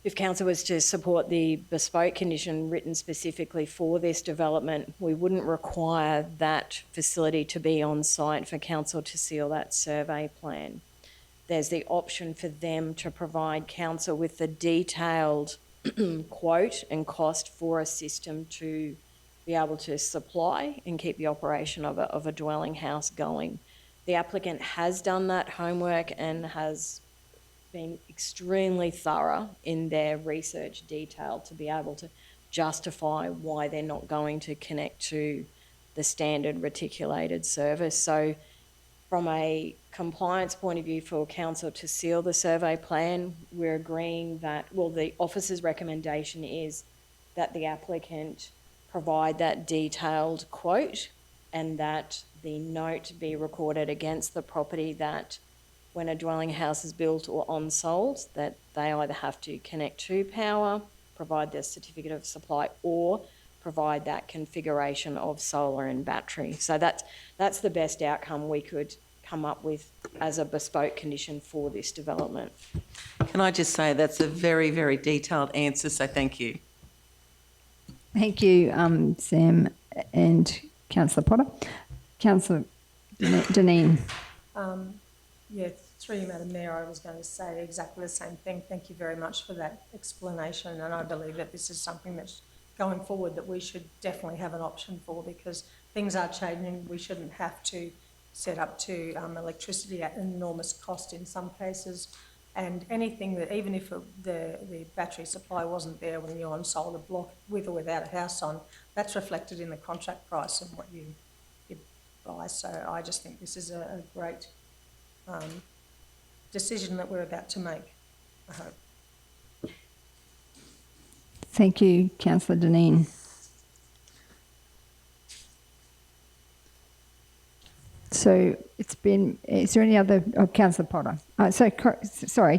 if council was to support the bespoke condition written specifically for this development, we wouldn't require that facility to be on site for council to seal that survey plan. There's the option for them to provide council with the detailed quote and cost for a system to be able to supply and keep the operation of a dwelling house going. The applicant has done that homework and has been extremely thorough in their research detail to be able to justify why they're not going to connect to the standard reticulated service. So from a compliance point of view for council to seal the survey plan, we're agreeing that, well, the officer's recommendation is that the applicant provide that detailed quote and that the note be recorded against the property that when a dwelling house is built or on-sold, that they either have to connect to power, provide their certificate of supply, or provide that configuration of solar and battery. So that's the best outcome we could come up with as a bespoke condition for this development. Can I just say that's a very, very detailed answer, so thank you. Thank you, Sam and Councillor Potter. Councillor Deneen. Yeah, through you, Madam Mayor, I was going to say exactly the same thing. Thank you very much for that explanation, and I believe that this is something that going forward that we should definitely have an option for, because things are changing. We shouldn't have to set up to electricity at an enormous cost in some cases. And anything that, even if the battery supply wasn't there when you're on solar block with or without a house on, that's reflected in the contract price and what you buy. So I just think this is a great decision that we're about to make, I hope. Thank you, Councillor Deneen. So it's been, is there any other, Councillor Potter? Sorry,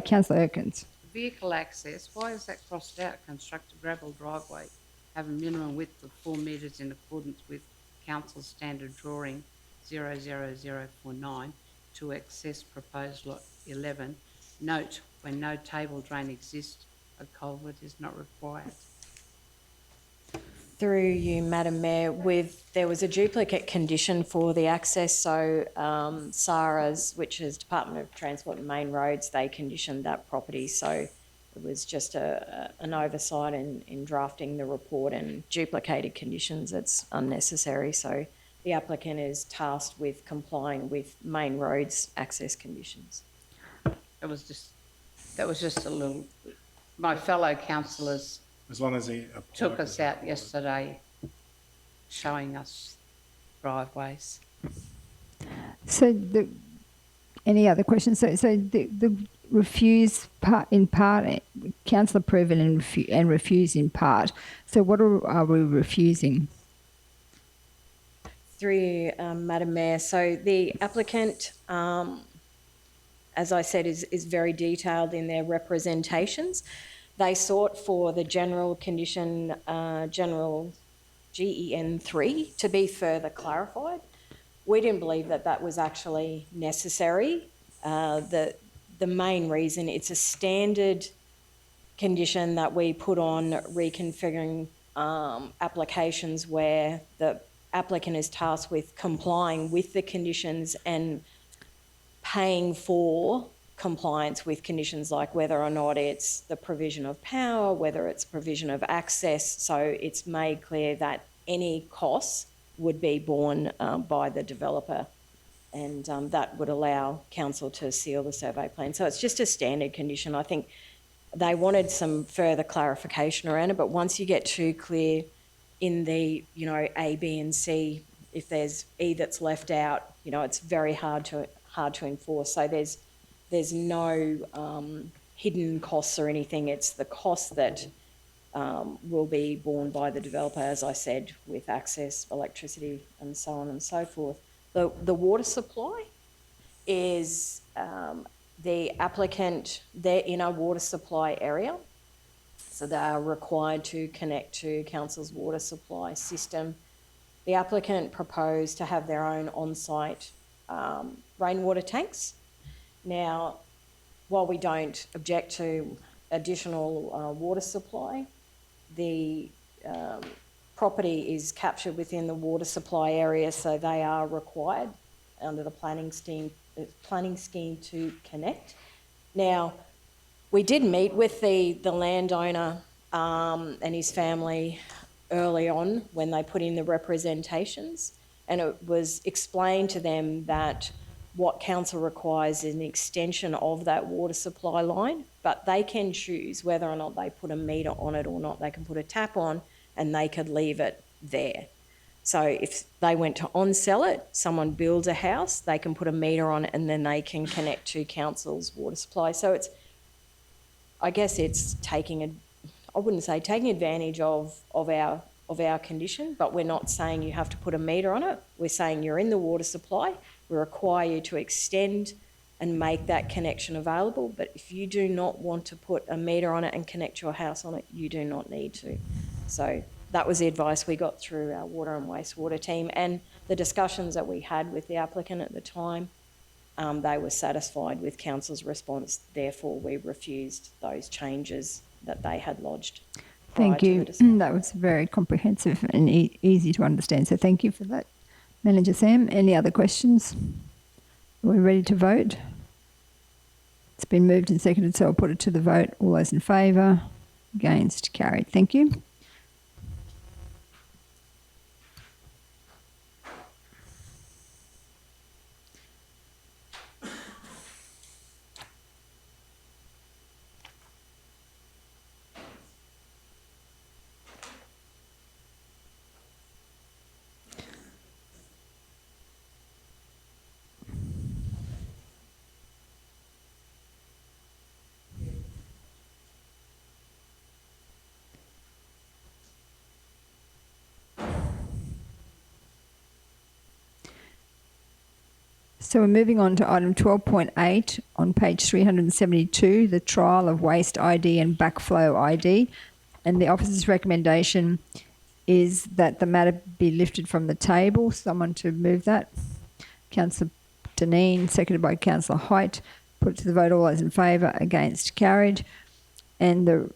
Councillor Erkins. Vehicle access, why is that crossed out? Construct a gravel driveway, have a minimum width of 4 metres in accordance with Council Standard Drawing 00049 to access proposed lot 11. Note, when no table drain exists, a culvert is not required. Through you, Madam Mayor, there was a duplicate condition for the access, so SARA's, which is Department of Transport and Main Roads, they conditioned that property, so it was just an oversight in drafting the report, and duplicated conditions, it's unnecessary, so the applicant is tasked with complying with Main Roads access conditions. That was just a little, my fellow councillors As long as he took us out yesterday showing us driveways. So any other questions? So the refuse part, in part, council approve and refuse in part. So what are we refusing? Through you, Madam Mayor. So the applicant, as I said, is very detailed in their representations. They sought for the general condition, general GEN 3, to be further clarified. We didn't believe that was actually necessary. The main reason, it's a standard condition that we put on reconfiguring applications where the applicant is tasked with complying with the conditions and paying for compliance with conditions like whether or not it's the provision of power, whether it's provision of access. So it's made clear that any costs would be borne by the developer, and that would allow council to seal the survey plan. So it's just a standard condition. I think they wanted some further clarification around it, but once you get too clear in the, A, B and C, if there's E that's left out, it's very hard to enforce. So there's no hidden costs or anything. It's the cost that will be borne by the developer, as I said, with access, electricity, and so on and so forth. The water supply is the applicant, they're in a water supply area, so they are required to connect to council's water supply system. The applicant proposed to have their own on-site rainwater tanks. Now, while we don't object to additional water supply, the property is captured within the water supply area, so they are required under the planning scheme to connect. Now, we did meet with the landowner and his family early on when they put in the representations, and it was explained to them that what council requires is an extension of that water supply line, but they can choose whether or not they put a meter on it or not. They can put a tap on and they could leave it there. So if they went to on-sell it, someone builds a house, they can put a meter on it and then they can connect to council's water supply. So I guess it's I wouldn't say taking advantage of our condition, but we're not saying you have to put a meter on it. We're saying you're in the water supply. We require you to extend and make that connection available. But if you do not want to put a meter on it and connect your house on it, you do not need to. So that was the advice we got through our water and wastewater team, and the discussions that we had with the applicant at the time. They were satisfied with council's response. Therefore, we refused those changes that they had lodged. Thank you. That was very comprehensive and easy to understand. So thank you for that, Manager Sam. Any other questions? Are we ready to vote? It's been moved and seconded, so I'll put it to the vote. All those in favour? Against? Carried. Thank you. So we're moving on to item 12.8 on page 372, the trial of waste ID and backflow ID. And the officer's recommendation is that the matter be lifted from the table. Someone to move that. Councillor Deneen, seconded by Councillor Height. Put it to the vote. All those in favour, against, carried. And the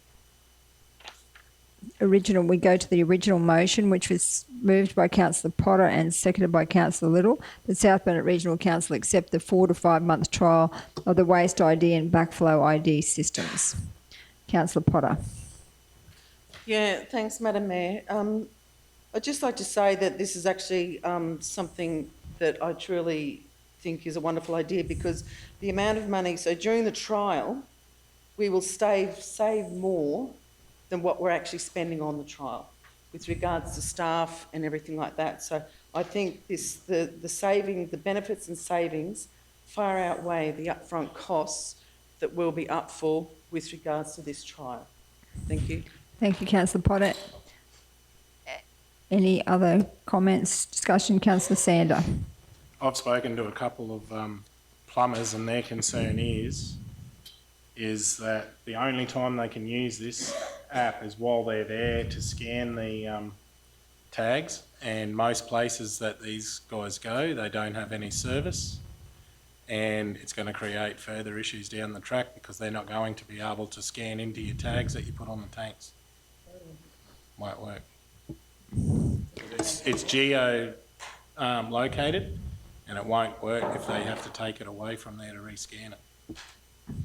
original, we go to the original motion, which was moved by Councillor Potter and seconded by Councillor Little. The South Burnett Regional Council accept the 4 to 5 month trial of the waste ID and backflow ID systems. Councillor Potter. Yeah, thanks, Madam Mayor. I'd just like to say that this is actually something that I truly think is a wonderful idea, because the amount of money, so during the trial, we will save more than what we're actually spending on the trial with regards to staff and everything like that. So I think the benefits and savings far outweigh the upfront costs that we'll be up for with regards to this trial. Thank you. Thank you, Councillor Potter. Any other comments, discussion? Councillor Sander. I've spoken to a couple of plumbers, and their concern is that the only time they can use this app is while they're there to scan the tags, and most places that these guys go, they don't have any service, and it's going to create further issues down the track because they're not going to be able to scan into your tags that you put on the tanks. Won't work. It's geo located, and it won't work if they have to take it away from there to rescan it.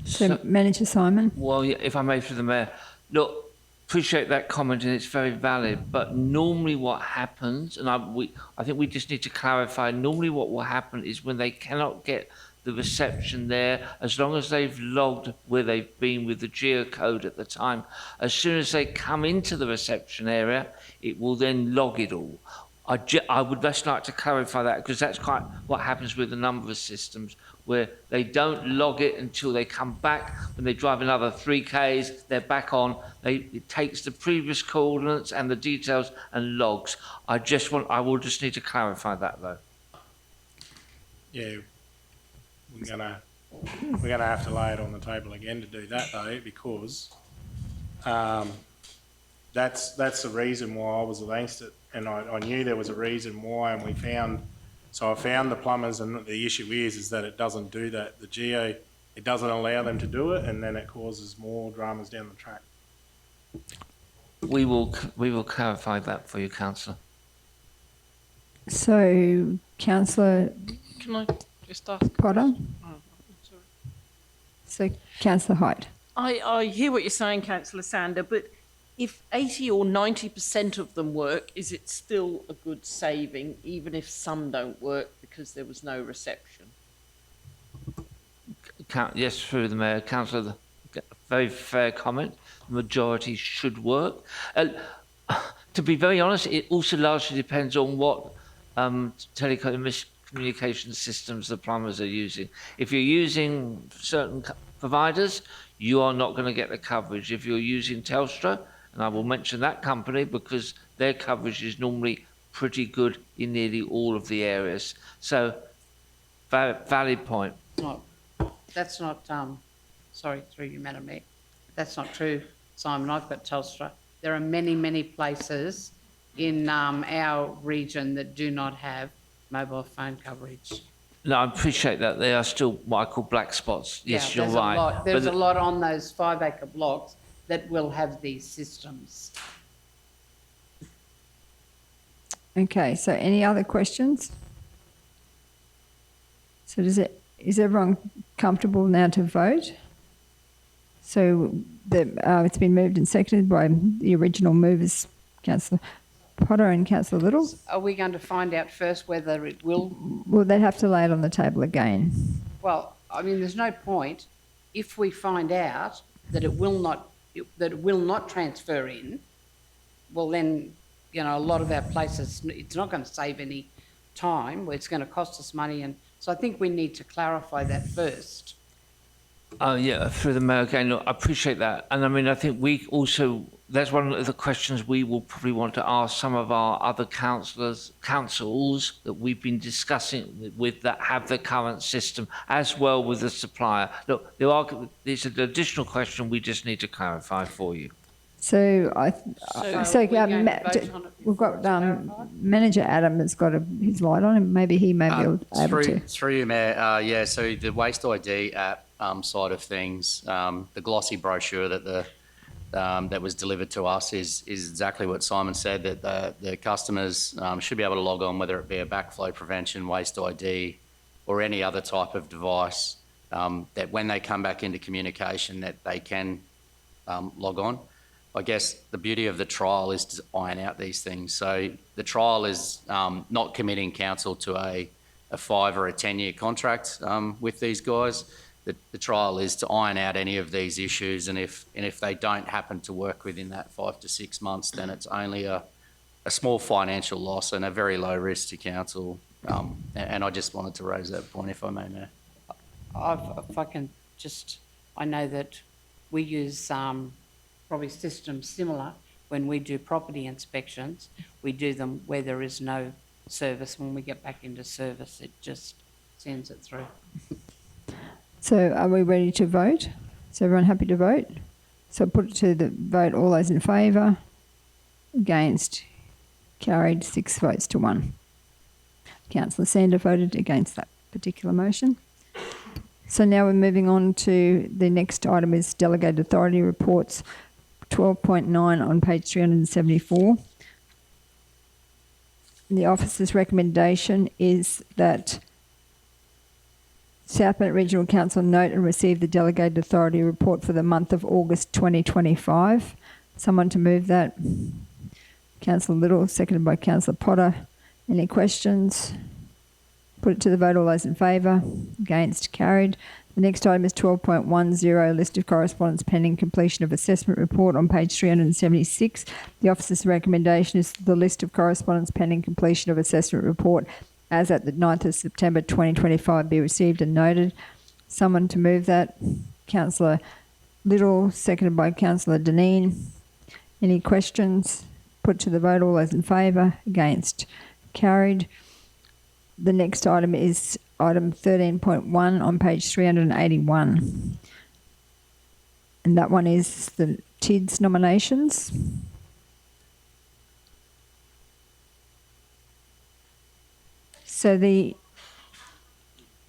So, Manager Simon. Well, yeah, if I may, through the Mayor, look, appreciate that comment, and it's very valid, but normally what happens, and I think we just need to clarify, normally what will happen is when they cannot get the reception there, as long as they've logged where they've been with the geocode at the time, as soon as they come into the reception area, it will then log it all. I would just like to clarify that, because that's quite what happens with a number of systems, where they don't log it until they come back. When they drive another 3Ks, they're back on. It takes the previous coordinates and the details and logs. I will just need to clarify that, though. Yeah, we're gonna have to lay it on the table again to do that, though, because that's the reason why I was against it, and I knew there was a reason why, and I found the plumbers, and the issue is that it doesn't do that. The geo, it doesn't allow them to do it, and then it causes more dramas down the track. We will clarify that for you, Councillor. So, Councillor Can I just ask? Potter. Oh, sorry. So, Councillor Height. I hear what you're saying, Councillor Sander, but if 80 or 90% of them work, is it still a good saving, even if some don't work because there was no reception? Yes, through the Mayor. Councillor, very fair comment. The majority should work. To be very honest, it also largely depends on what telecommunication systems the plumbers are using. If you're using certain providers, you are not going to get the coverage. If you're using Telstra, and I will mention that company because their coverage is normally pretty good in nearly all of the areas. So, valid point. No, that's not, sorry, through you, Madam Mayor. That's not true, Simon. I've got Telstra. There are many, many places in our region that do not have mobile phone coverage. No, I appreciate that. They are still what I call black spots. Yes, Yeah, you're right. There's a lot on those 5-acre blocks that will have these systems. Okay, so any other questions? So is everyone comfortable now to vote? So it's been moved and seconded by the original movers, Councillor Potter and Councillor Little. Are we going to find out first whether it will? Well, they'd have to lay it on the table again. Well, I mean, there's no point if we find out that it will not transfer in. Well, then, you know, a lot of our places, it's not going to save any time. It's going to cost us money, and so I think we need to clarify that first. Yeah, through the mayor again, look, I appreciate that. And I mean, I think we also, that's one of the questions we will probably want to ask some of our other councils that we've been discussing with that have the current system, as well with the supplier. Look, there's an additional question we just need to clarify for you. So we've got clarified? Manager Adam has got his light on, and maybe he may be able to. Through you, Mayor. Yeah, so the Waste ID app side of things, the glossy brochure that that was delivered to us is exactly what Simon said, that the customers should be able to log on, whether it be a backflow prevention, Waste ID, or any other type of device, that when they come back into communication that they can log on. I guess the beauty of the trial is to iron out these things. So the trial is not committing council to a 5 or a 10-year contract with these guys. The trial is to iron out any of these issues, and if they don't happen to work within that 5 to 6 months, then it's only a small financial loss and a very low risk to council. And I just wanted to raise that point, if I may, Mayor. If I can just, I know that we use probably systems similar when we do property inspections. We do them where there is no service. When we get back into service, it just sends it through. So are we ready to vote? Is everyone happy to vote? So put it to the vote. All those in favour? Against? Carried 6 votes to 1. Councillor Sander voted against that particular motion. So now we're moving on to the next item is Delegated Authority Reports 12.9 on page 374. The officer's recommendation is that South Bennett Regional Council note and receive the Delegated Authority Report for the month of August 2025. Someone to move that? Councillor Little, seconded by Councillor Potter. Any questions? Put it to the vote. All those in favour? Against? Carried. The next item is 12.10, list of correspondence pending completion of assessment report on page 376. The officer's recommendation is the list of correspondence pending completion of assessment report as at the 9th of September 2025 be received and noted. Someone to move that? Councillor Little, seconded by Councillor Deneen. Any questions? Put to the vote. All those in favour? Against? Carried. The next item is item 13.1 on page 381. And that one is the TIDS nominations. So the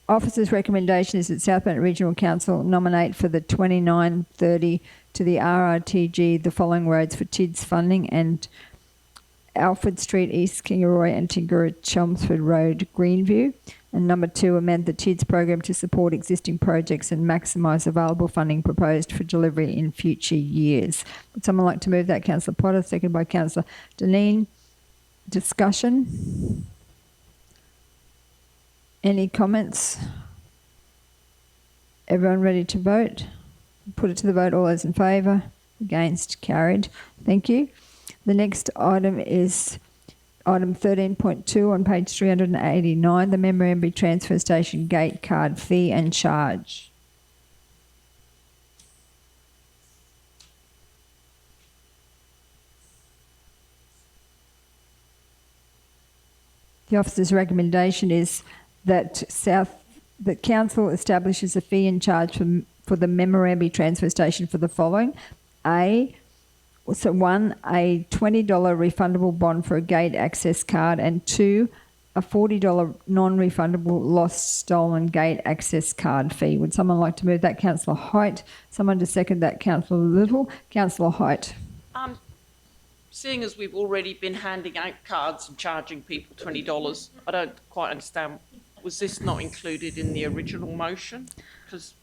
officer's recommendation is that South Bennett Regional Council nominate for the 2930 to the RRTG the following roads for TIDS funding: and Alfred Street, East Kingaroy and Tingura Chelmsford Road, Greenview. And number 2, amend the TIDS program to support existing projects and maximise available funding proposed for delivery in future years. Would someone like to move that? Councillor Potter, seconded by Councillor Deneen. Discussion? Any comments? Everyone ready to vote? Put it to the vote. All those in favour? Against? Carried. Thank you. The next item is item 13.2 on page 389, the Memorandum Transfer Station Gate Card Fee and Charge. The officer's recommendation is that Council establishes a fee and charge for the Memorandum Transfer Station for the following: A 1, a $20 refundable bond for a gate access card, and 2, a $40 non-refundable lost stolen gate access card fee. Would someone like to move that? Councillor Height. Someone to second that? Councillor Little. Councillor Height. Seeing as we've already been handing out cards and charging people $20, I don't quite understand. Was this not included in the original motion? Because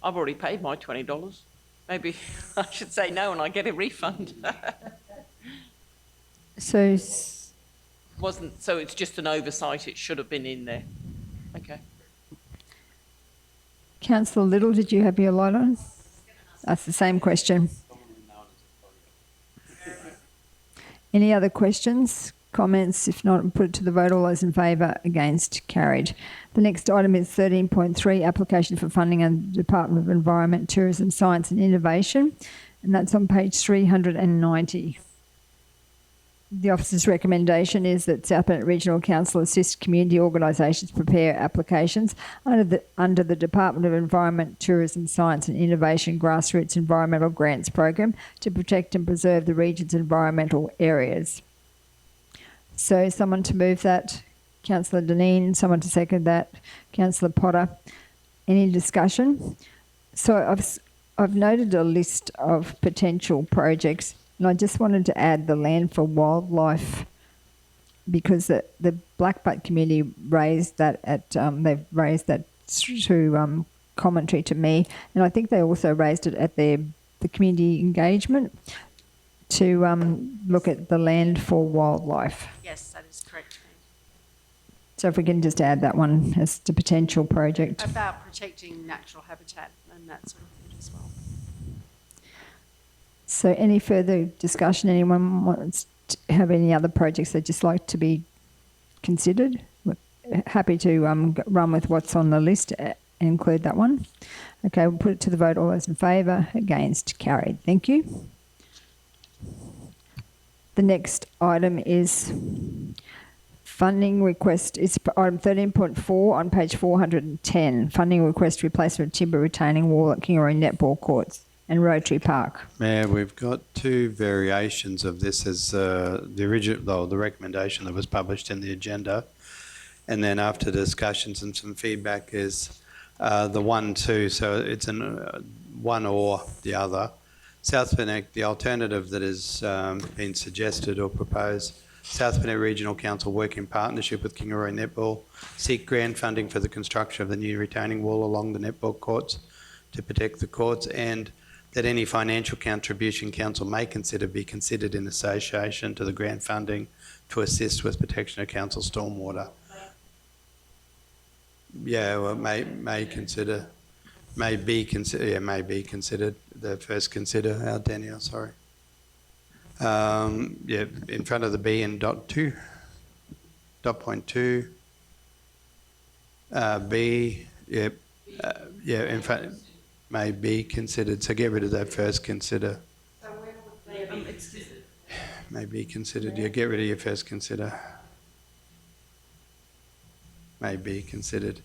I've already paid my $20. Maybe I should say no and I get a refund. So it's just an oversight. It should have been in there. Okay. Councillor Little, did you have your light on? That's the same question. Any other questions? comments? If not, I'll put it to the vote. All those in favour, against, carried. The next item is 13.3, application for funding under the Department of Environment, Tourism, Science and Innovation, and that's on page 390. The officer's recommendation is that South Bennett Regional Council assist community organisations prepare applications under the Department of Environment, Tourism, Science and Innovation Grassroots Environmental Grants Program to protect and preserve the region's environmental areas. So someone to move that, Councillor Dineen, someone to second that, Councillor Potter. Any discussion? So I've noted a list of potential projects, and I just wanted to add the land for wildlife because the Blackbutt community raised that they've raised that through commentary to me, and I think they also raised it at the community engagement to look at the land for wildlife. Yes, that is correct. So if we can just add that one as the potential project. About protecting natural habitat and that sort of thing as well. So any further discussion? Anyone wants to have any other projects they'd just like to be considered? We're happy to run with what's on the list and include that one. Okay, we'll put it to the vote. All those in favour, against, carried. Thank you. The next item is funding request. It's item 13.4 on page 410. Funding request replacement of timber retaining wall at Kingaroy Netball Courts and Rotary Park. Mayor, we've got two variations of this as the recommendation that was published in the agenda, and then after discussions and some feedback is the 1-2. So it's one or the other. South Bennett, the alternative that has been suggested or proposed, South Bennett Regional Council work in partnership with Kingaroy Netball, seek grant funding for the construction of the new retaining wall along the netball courts to protect the courts, and that any financial contribution council may consider be considered in association to the grant funding to assist with protection of council stormwater. Yeah, well, may be considered. The first consider, Danielle, sorry. Yeah, in front of the B and dot point 2. B, yep, yeah, in front, may be considered. So get rid of that first consider. So where would they be? May be considered. Yeah, get rid of your first consider. May be considered.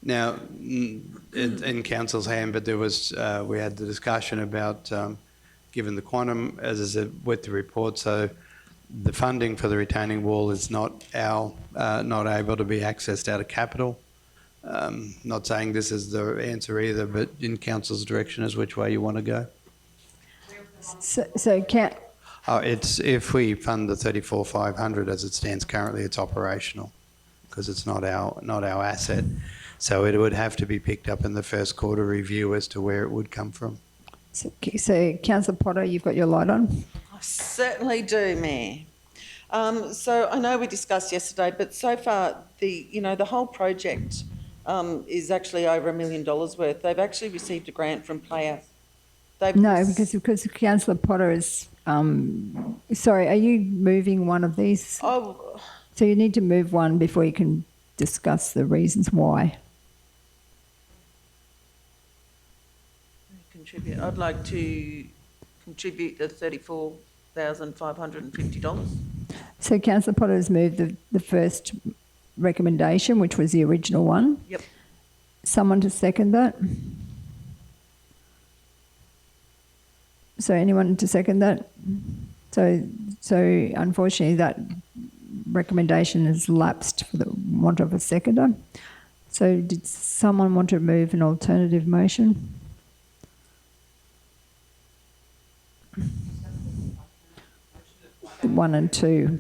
Now, in council's hand, but there was, we had the discussion about, given the quantum, as I said, with the report, so the funding for the retaining wall is not able to be accessed out of capital. Not saying this is the answer either, but in council's direction is which way you want to go. So can't... It's if we fund the 34,500 as it stands currently, it's operational because it's not our asset. So it would have to be picked up in the first quarter review as to where it would come from. So Councillor Potter, you've got your light on. I certainly do, Mayor. So I know we discussed yesterday, but so far the whole project is actually over $1 million worth. They've actually received a grant from Player. No, because Councillor Potter is. Sorry, are you moving one of these? Oh. So you need to move one before you can discuss the reasons why. Contribute. I'd like to contribute the $34,550. So Councillor Potter has moved the first recommendation, which was the original one. Yep. Someone to second that? So anyone to second that? So unfortunately that recommendation has lapsed for the want of a seconder. So did someone want to move an alternative motion? The 1 and 2.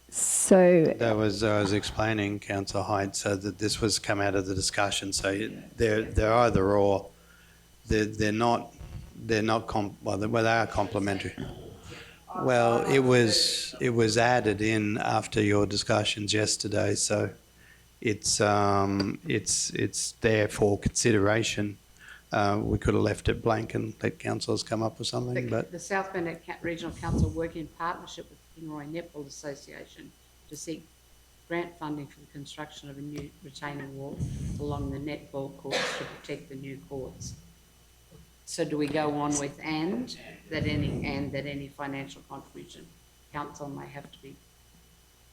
So that was I was explaining, Councillor Hyde, so that this was come out of the discussion. So they're either or. They are complementary. Well, it was added in after your discussions yesterday, so it's there for consideration. We could have left it blank and let councillors come up with something, but The South Bend Regional Council work in partnership with the Kinroy Netball Association to seek grant funding for the construction of a new retaining wall along the netball courts to protect the new courts. So do we go on with and that any financial contribution council may have to be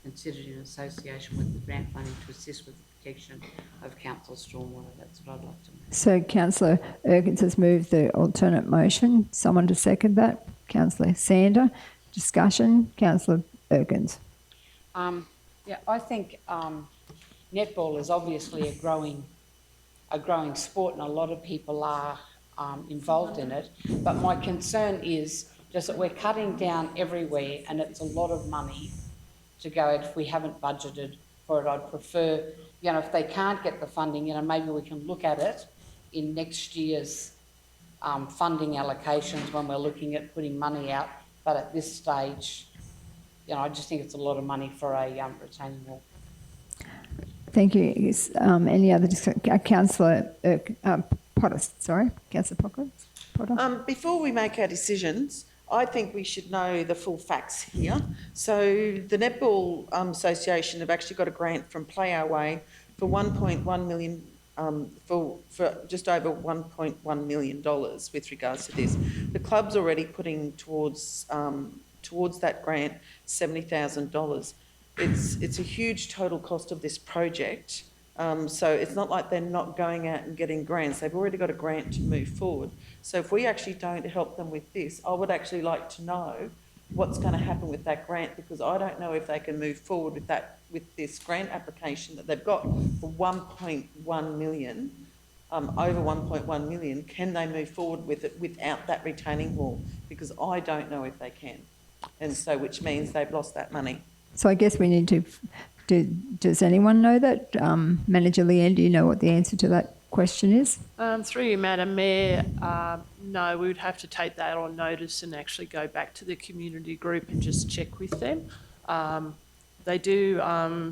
considered in association with the grant funding to assist with the protection of council stormwater? That's what I'd like to know. So Councillor Erkins has moved the alternate motion. Someone to second that? Councillor Sander. Discussion? Councillor Erkins. Yeah, I think netball is obviously a growing sport, and a lot of people are involved in it. But my concern is just that we're cutting down everywhere, and it's a lot of money to go if we haven't budgeted for it. I'd prefer, if they can't get the funding, maybe we can look at it in next year's funding allocations when we're looking at putting money out. But at this stage, I just think it's a lot of money for a retaining wall. Thank you. Any other discussion? Councillor Potter, sorry. Councillor Potter. Before we make our decisions, I think we should know the full facts here. So the Netball Association have actually got a grant from Play Our Way for 1.1 million, for just over $1.1 million with regards to this. The club's already putting towards that grant $70,000. It's a huge total cost of this project. So it's not like they're not going out and getting grants. They've already got a grant to move forward. So if we actually don't help them with this, I would actually like to know what's going to happen with that grant, because I don't know if they can move forward with this grant application that they've got for 1.1 million, over 1.1 million. Can they move forward with it without that retaining wall? Because I don't know if they can. And so, which means they've lost that money. So I guess we need to... Does anyone know that? Manager Leanne, do you know what the answer to that question is? Through you, Madam Mayor, no, we would have to take that on notice and actually go back to the community group and just check with them. They do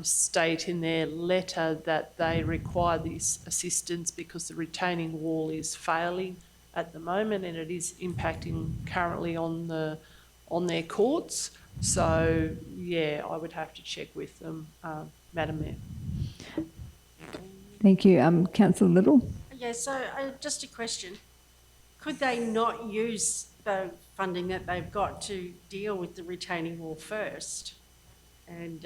state in their letter that they require this assistance because the retaining wall is failing at the moment and it is impacting currently on their courts. So, yeah, I would have to check with them, Madam Mayor. Thank you. Councillor Little? Yeah, so just a question. Could they not use the funding that they've got to deal with the retaining wall first and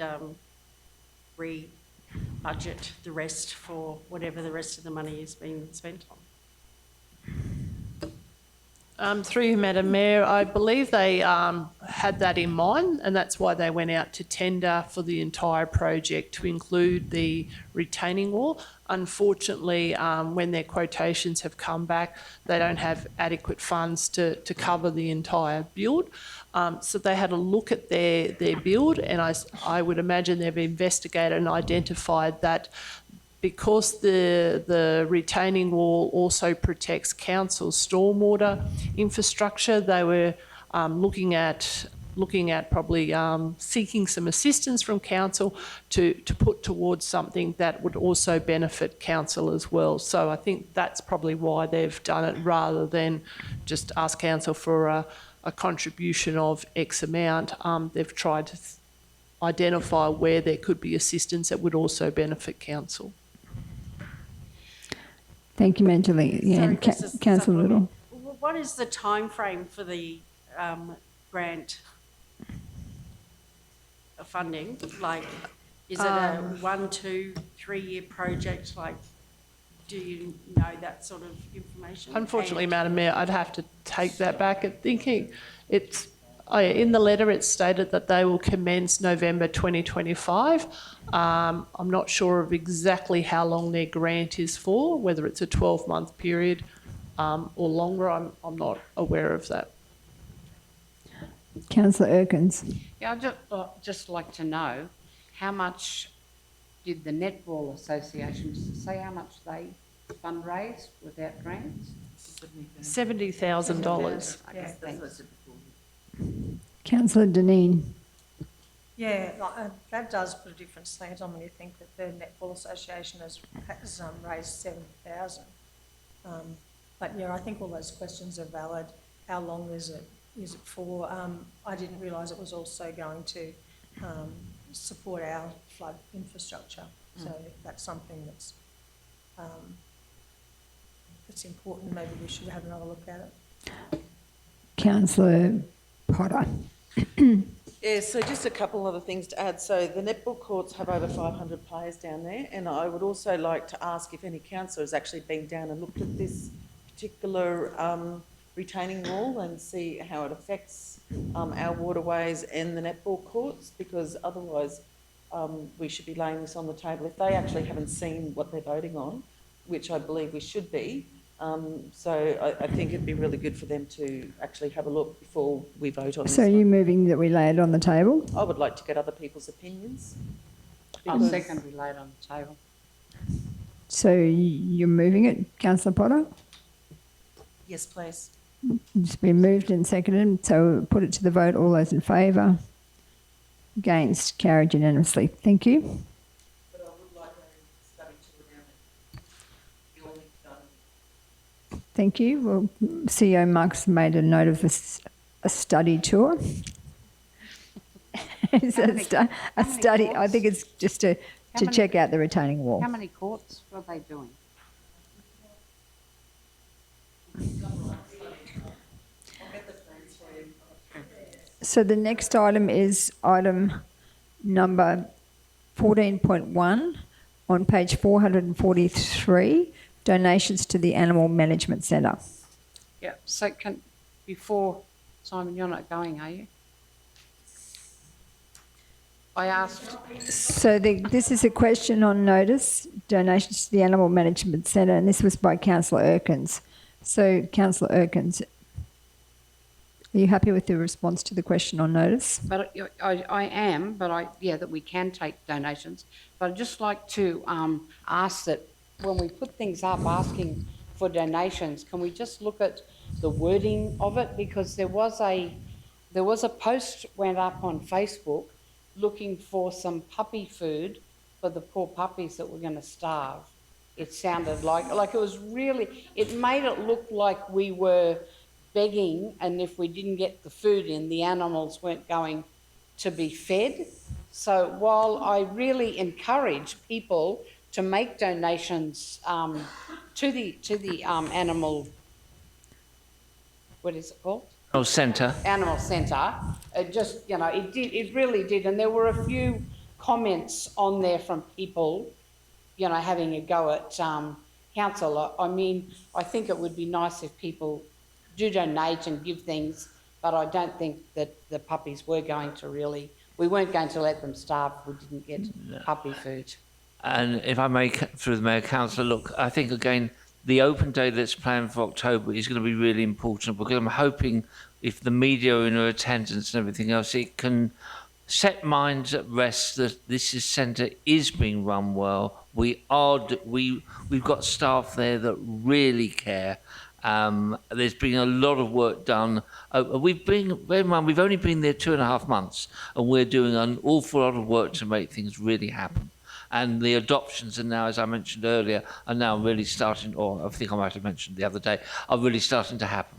re-budget the rest for whatever the rest of the money is being spent on? Through you, Madam Mayor, I believe they had that in mind, and that's why they went out to tender for the entire project to include the retaining wall. Unfortunately, when their quotations have come back, they don't have adequate funds to cover the entire build. So they had a look at their build, and I would imagine they've investigated and identified that because the retaining wall also protects council's stormwater infrastructure, they were looking at probably seeking some assistance from council to put towards something that would also benefit council as well. So I think that's probably why they've done it, rather than just ask council for a contribution of X amount. They've tried to identify where there could be assistance that would also benefit council. Thank you, Manager Leanne. Councillor Little. What is the time frame for the grant funding? Like, is it a 1, 2, 3 year project? Like, do you know that sort of information? Unfortunately, Madam Mayor, I'd have to take that back. At thinking it's in the letter, it's stated that they will commence November 2025. I'm not sure of exactly how long their grant is for, whether it's a 12-month period or longer. I'm not aware of that. Councillor Erkins. Yeah, I'd just like to know, how much did the Netball Association say how much they fundraised without grants? $70,000. Okay, thanks. Councillor Deneen. Yeah, that does put a different slant on when you think that the Netball Association has raised $70,000. But yeah, I think all those questions are valid. How long is it for? I didn't realise it was also going to support our flood infrastructure. So that's something that's important. Maybe we should have another look at it. Councillor Potter. Yeah, so just a couple other things to add. So the netball courts have over 500 players down there, and I would also like to ask if any councillor has actually been down and looked at this particular retaining wall and see how it affects our waterways and the netball courts, because otherwise we should be laying this on the table if they actually haven't seen what they're voting on, which I believe we should be. So I think it'd be really good for them to actually have a look before we vote on this. So are you one. moving that we lay it on the table? I would like to get other people's opinions. I'll because- second we lay it on the table. So you're moving it, Councillor Potter? Yes, please. It's been moved and seconded, so we'll put it to the vote. All those in favour? Against? Carried unanimously. Thank you. But I would like a study tour around it. You all need to know. Thank you. Well, CEO Mark's made a note of a study tour. Is that a study? I think it's just to check out the retaining wall. How many courts were they doing? So the next item is item number 14.1 on page 443, donations to the Animal Management Centre. Yeah, so before, Simon, you're not going, are you? I asked, So this is a question on notice, donations to the Animal Management Centre, and this was by Councillor Erkins. So, Councillor Erkins, are you happy with the response to the question on notice? but I am, but that we can take donations. But I'd just like to ask that when we put things up asking for donations, can we just look at the wording of it? Because there was a post went up on Facebook looking for some puppy food for the poor puppies that were going to starve. It sounded like it was really, it made it look like we were begging, and if we didn't get the food in, the animals weren't going to be fed. So while I really encourage people to make donations to the animal, what is it called? Animal centre. It just, it really did. And there were a few comments on there from people, having a go at council. I mean, I think it would be nice if people do donate and give things, but I don't think that the puppies were going to we weren't going to let them starve if we didn't get puppy food. And if I may, through the Mayor, Councillor, look, I think again, the open day that's planned for October is going to be really important, because I'm hoping if the media are in attendance and everything else, it can set minds at rest that this centre is being run well. We've got staff there that really care. There's been a lot of work done. Bear in mind, we've only been there 2.5 months, and we're doing an awful lot of work to make things really happen. And the adoptions are now, as I mentioned earlier, are now really starting, or I think I might have mentioned the other day, are really starting to happen.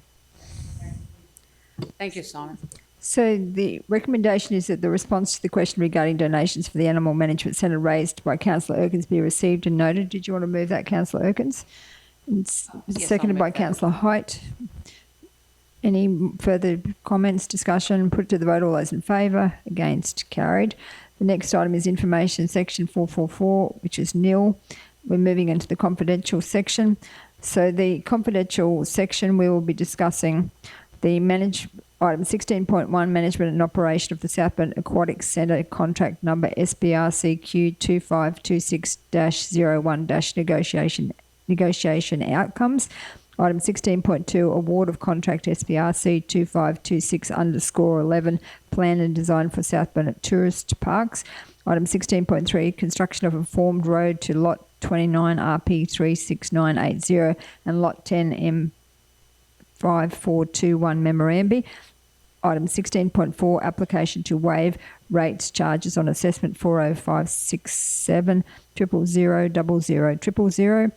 Thank you, Simon. So the recommendation is that the response to the question regarding donations for the Animal Management Centre raised by Councillor Erkins be received and noted. Did you want to move that, Councillor Erkins? It's seconded by Councillor Height. Any further comments, discussion? Put it to the vote. All those in favour? Against? Carried. The next item is information section 444, which is nil. We're moving into the confidential section. So the confidential section, we will be discussing the item 16.1, management and operation of the Southburn Aquatic Centre contract number SBRC Q2526-01- negotiation outcomes. Item 16.2, award of contract SBRC 2526_11, plan and design for South Burnett Tourist Parks. Item 16.3, construction of a formed road to lot 29 RP 36980 and lot 10 M5421 Memorandum. Item 16.4, application to waive rates charges on assessment 40567 000 000.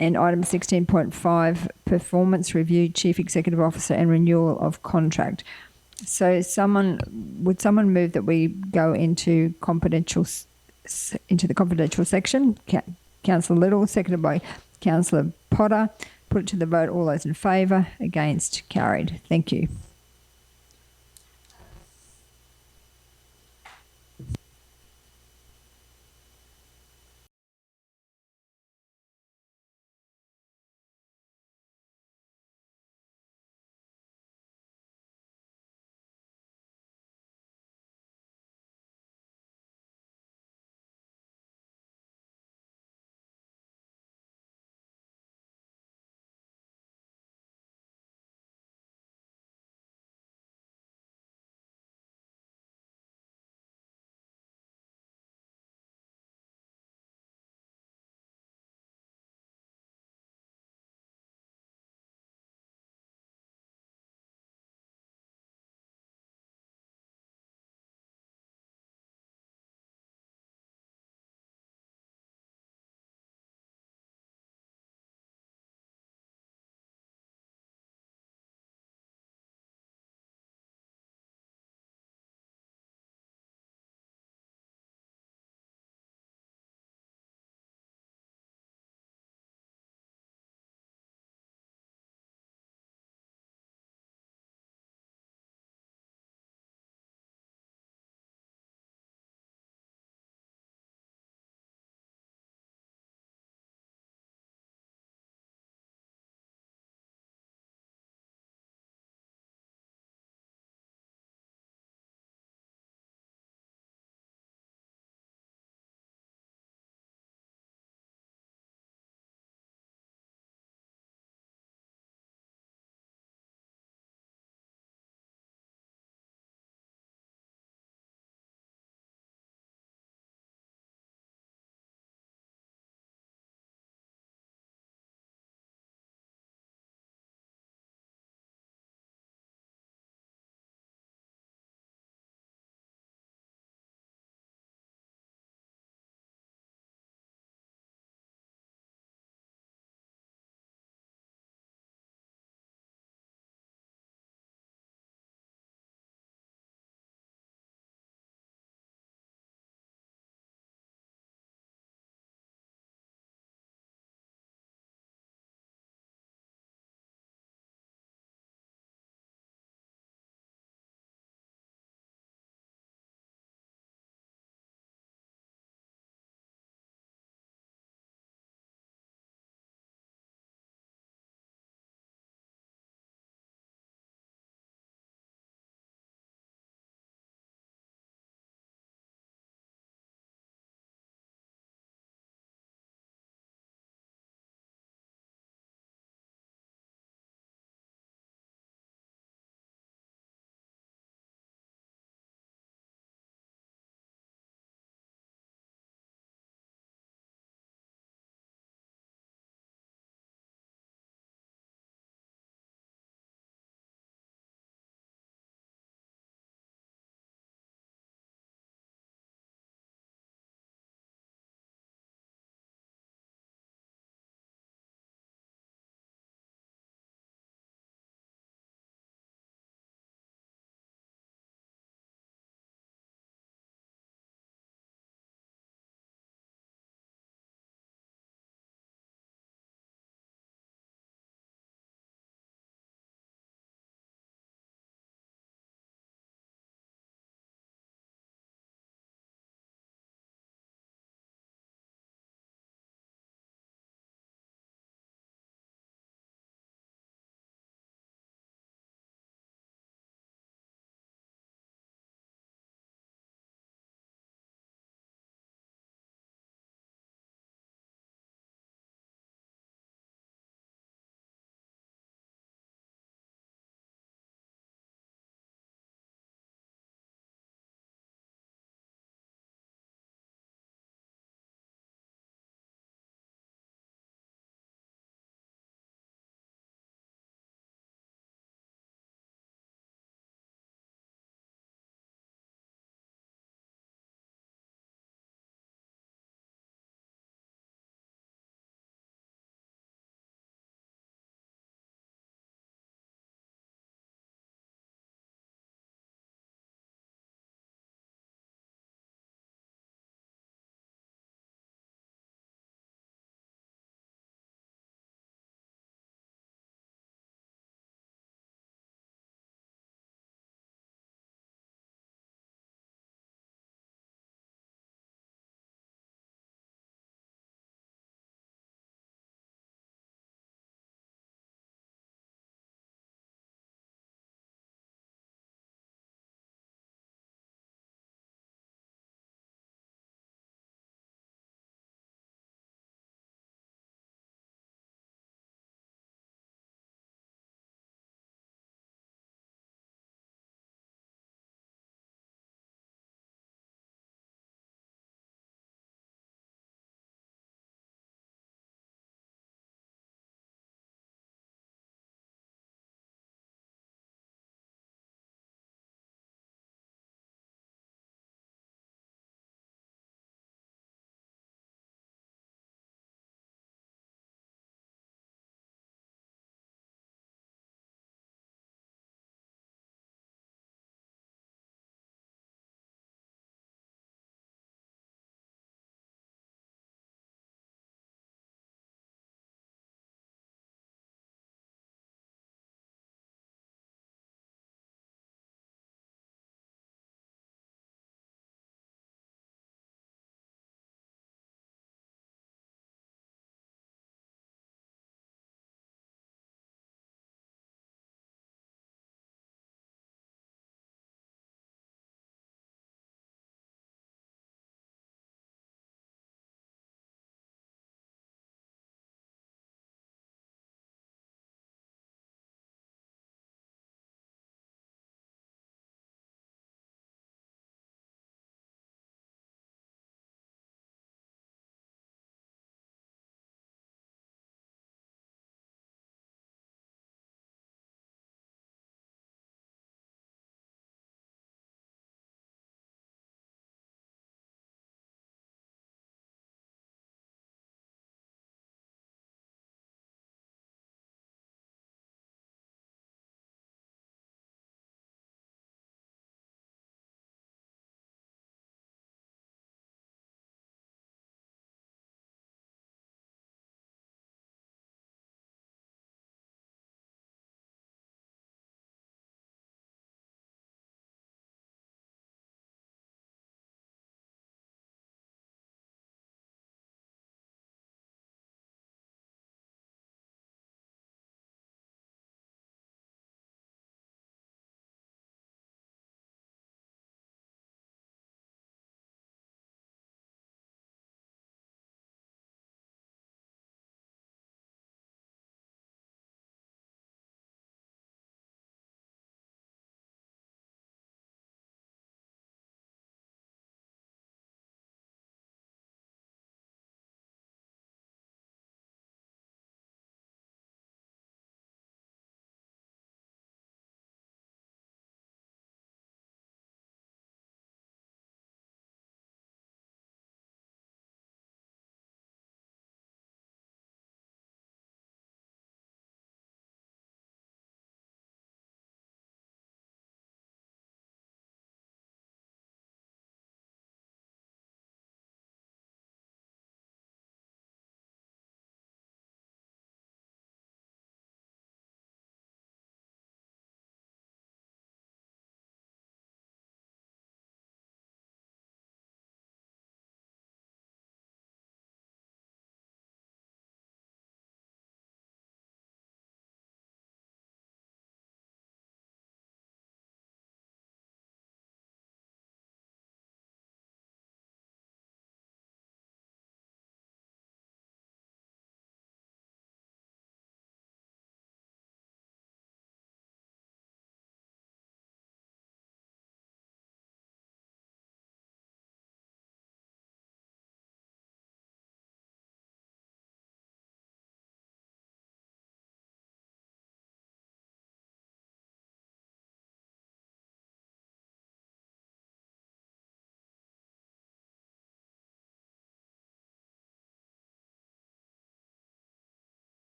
And item 16.5, performance review, chief executive officer and renewal of contract. So would someone move that we go into the confidential section? Councillor Little, seconded by Councillor Potter. Put it to the vote. All those in favour, against, carried. Thank you.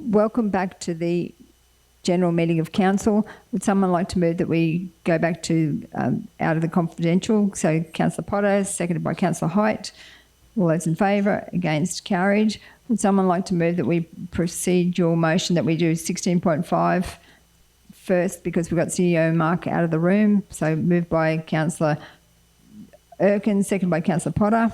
welcome back to the general meeting of council. Would someone like to move that we go back to out of the confidential? So Councillor Potter, seconded by Councillor Height. All those in favour? Against? Carried. Would someone like to move that we proceed your motion that we do 16.5 first, because we've got CEO Mark out of the room? So moved by Councillor Erkin, seconded by Councillor Potter.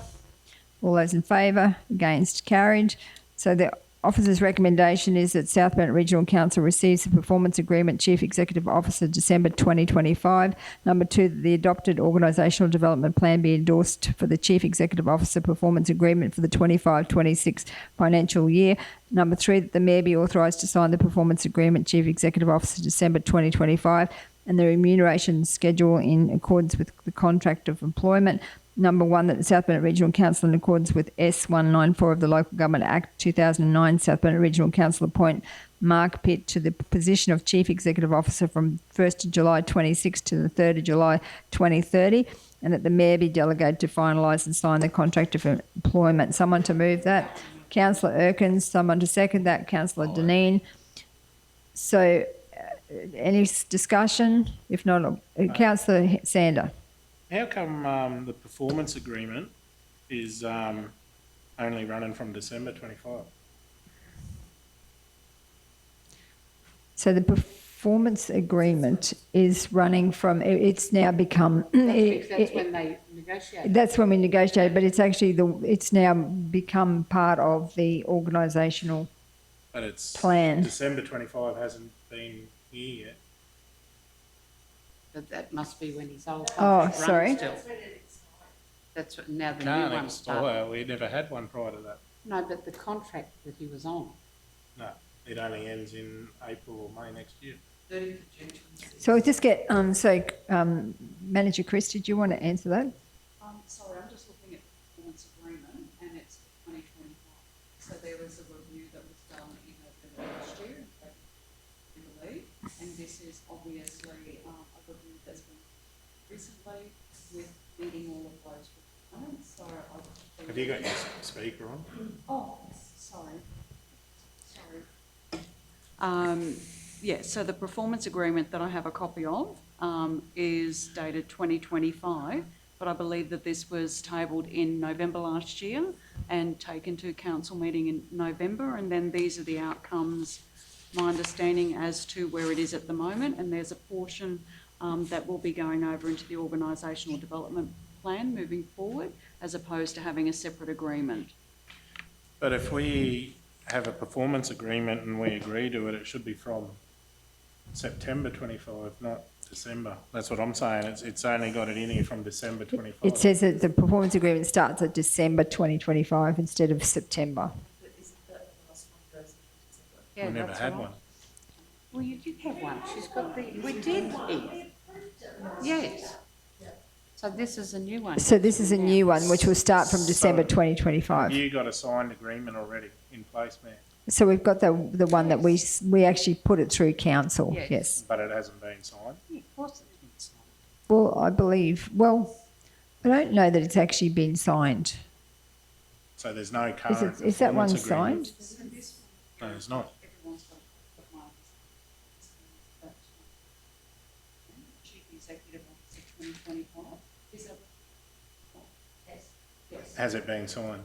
All those in favour? Against? Carried. So the officer's recommendation is that South Bennett Regional Council receives the performance agreement Chief Executive Officer December 2025. Number 2, that the adopted organisational development plan be endorsed for the Chief Executive Officer performance agreement for the 25-26 financial year. Number 3, that the Mayor be authorised to sign the performance agreement Chief Executive Officer December 2025 and the remuneration schedule in accordance with the contract of employment. Number 1, that the South Bennett Regional Council, in accordance with S194 of the Local Government Act 2009, South Bennett Regional Council appoint Mark Pitt to the position of Chief Executive Officer from 1st of July 26 to the 3rd of July 2030, and that the Mayor be delegated to finalise and sign the contract of employment. Someone to move that? Councillor Erkins. Someone to second that? Councillor Dineen. So any discussion? If not, Councillor Sander. How come the performance agreement is only running from December 25? So the performance agreement is running from, it's now become... That's when they negotiate. That's when we negotiate, but it's actually, it's now become part of the organisational But it's plan. December 25 hasn't been here yet. But that must be when his old Oh, contract sorry. runs still. That's what, now the Can't new one started. expire. We never had one prior to that. No, but the contract that he was on. No, it only ends in April or May next year. 30th of June. So I'll just get, Manager Chris, did you want to answer that? Sorry, I'm just looking at the performance agreement and it's 2025. So there was a review that was done in November last year, I believe, and this is obviously a review that's been recently with meeting all of those requirements. So Have you got your speaker on? Oh, sorry. Yeah, so the performance agreement that I have a copy of is dated 2025, but I believe that this was tabled in November last year and taken to council meeting in November, and then these are the outcomes, my understanding, as to where it is at the moment, and there's a portion that will be going over into the organisational development plan moving forward, as opposed to having a separate agreement. But if we have a performance agreement and we agree to it, it should be from September 25, not December. That's what I'm saying. It's only got it in here from December 25. It says that the performance agreement starts at December 2025 instead of September. Yeah, We never that's had right. one. Well, you did have one. She's got the, we did, Eve. Yes. So this is a new one. So this is a new one, which will start from December So, 2025. You got a signed agreement already in place, man, So we've got the one that we actually put it through council, yes. but it hasn't been signed. Yeah, of course it is. Well, I believe, I don't know that it's actually been signed. So there's no current Is that one performance agreement. signed? No, it's not. Chief Executive Officer 2025. Is that? Yes. Has it been signed?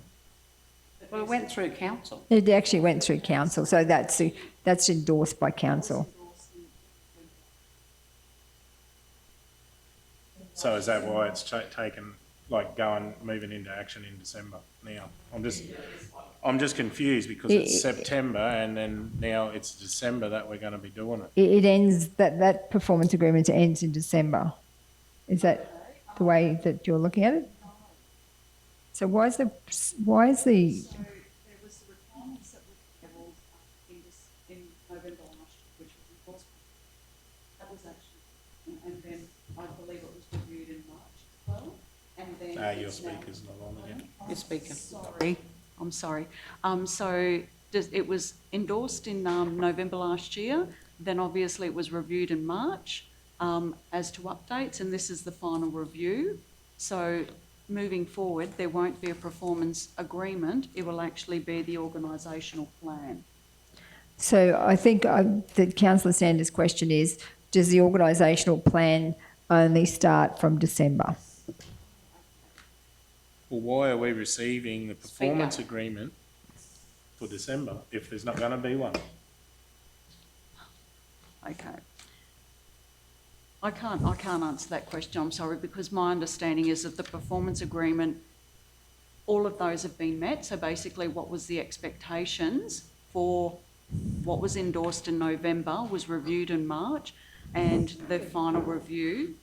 Well, it went through council. It actually went through council, so that's endorsed by council. So is that why it's taken, moving into action in December now? I'm just confused because it's September and then now it's December that we're going to be doing it. It ends, that performance agreement ends in December. Is that the way that you're looking at it? So why is the So there was the requirements that were tabled in November last year, which was enforced. That was actually, and then I believe it was reviewed in March as well. And then Your speaker's not on again. Your speaker. Sorry, I'm sorry. It was endorsed in November last year. Then obviously it was reviewed in March as to updates, and this is the final review. So moving forward, there won't be a performance agreement. It will actually be the organisational plan. So I think the Councillor Sanders' question is, does the organisational plan only start from December? Well, why are we receiving the performance agreement for December if there's not going to be one? Okay. I can't answer that question, I'm sorry, because my understanding is that the performance agreement, all of those have been met. So basically what was the expectations for what was endorsed in November was reviewed in March, and the final review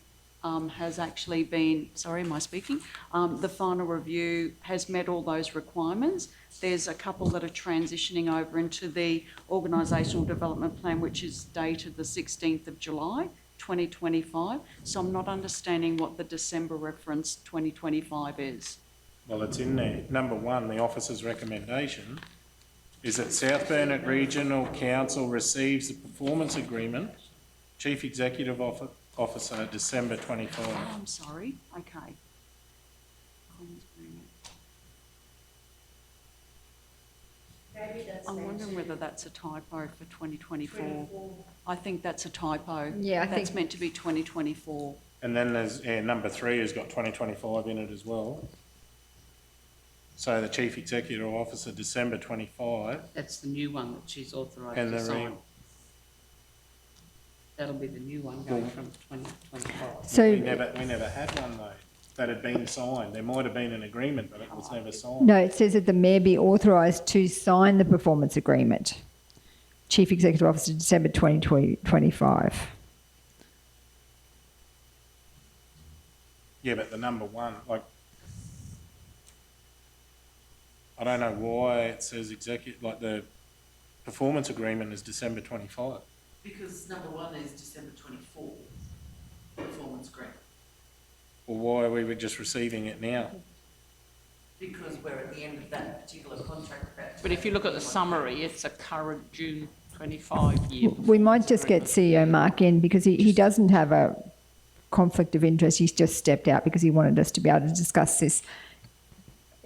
has actually been, sorry, am I speaking? The final review has met all those requirements. There's a couple that are transitioning over into the organisational development plan, which is dated the 16th of July, 2025. So I'm not understanding what the December reference 2025 is. Well, it's in there. Number one, the officer's recommendation is that South Burnett Regional Council receives the performance agreement, Chief Executive Officer, December 25. Oh, I'm sorry. Okay. Performance agreement. I'm wondering whether that's a typo for 2024. I think that's a typo. Yeah, That's meant to be 2024. And then there's, number 3 has got 2025 in it as well. So the Chief Executive Officer, December 25. That's the new one that she's authorised And to the sign. That'll be the new one going from 2025. So we never had one though that had been signed. There might have been an agreement, but it was never signed. no, it says that the Mayor be authorised to sign the performance agreement. Chief Executive Officer, December 2025. Yeah, but the number one, like, I don't know why it says like the performance agreement is December 25. Because number one is December 24, performance grant. Well, why are we just receiving it now? Because we're at the end of that particular contract. But if you look at the summary, it's a current June 25 year. We might just get CEO Mark in because he doesn't have a conflict of interest. He's just stepped out because he wanted us to be able to discuss this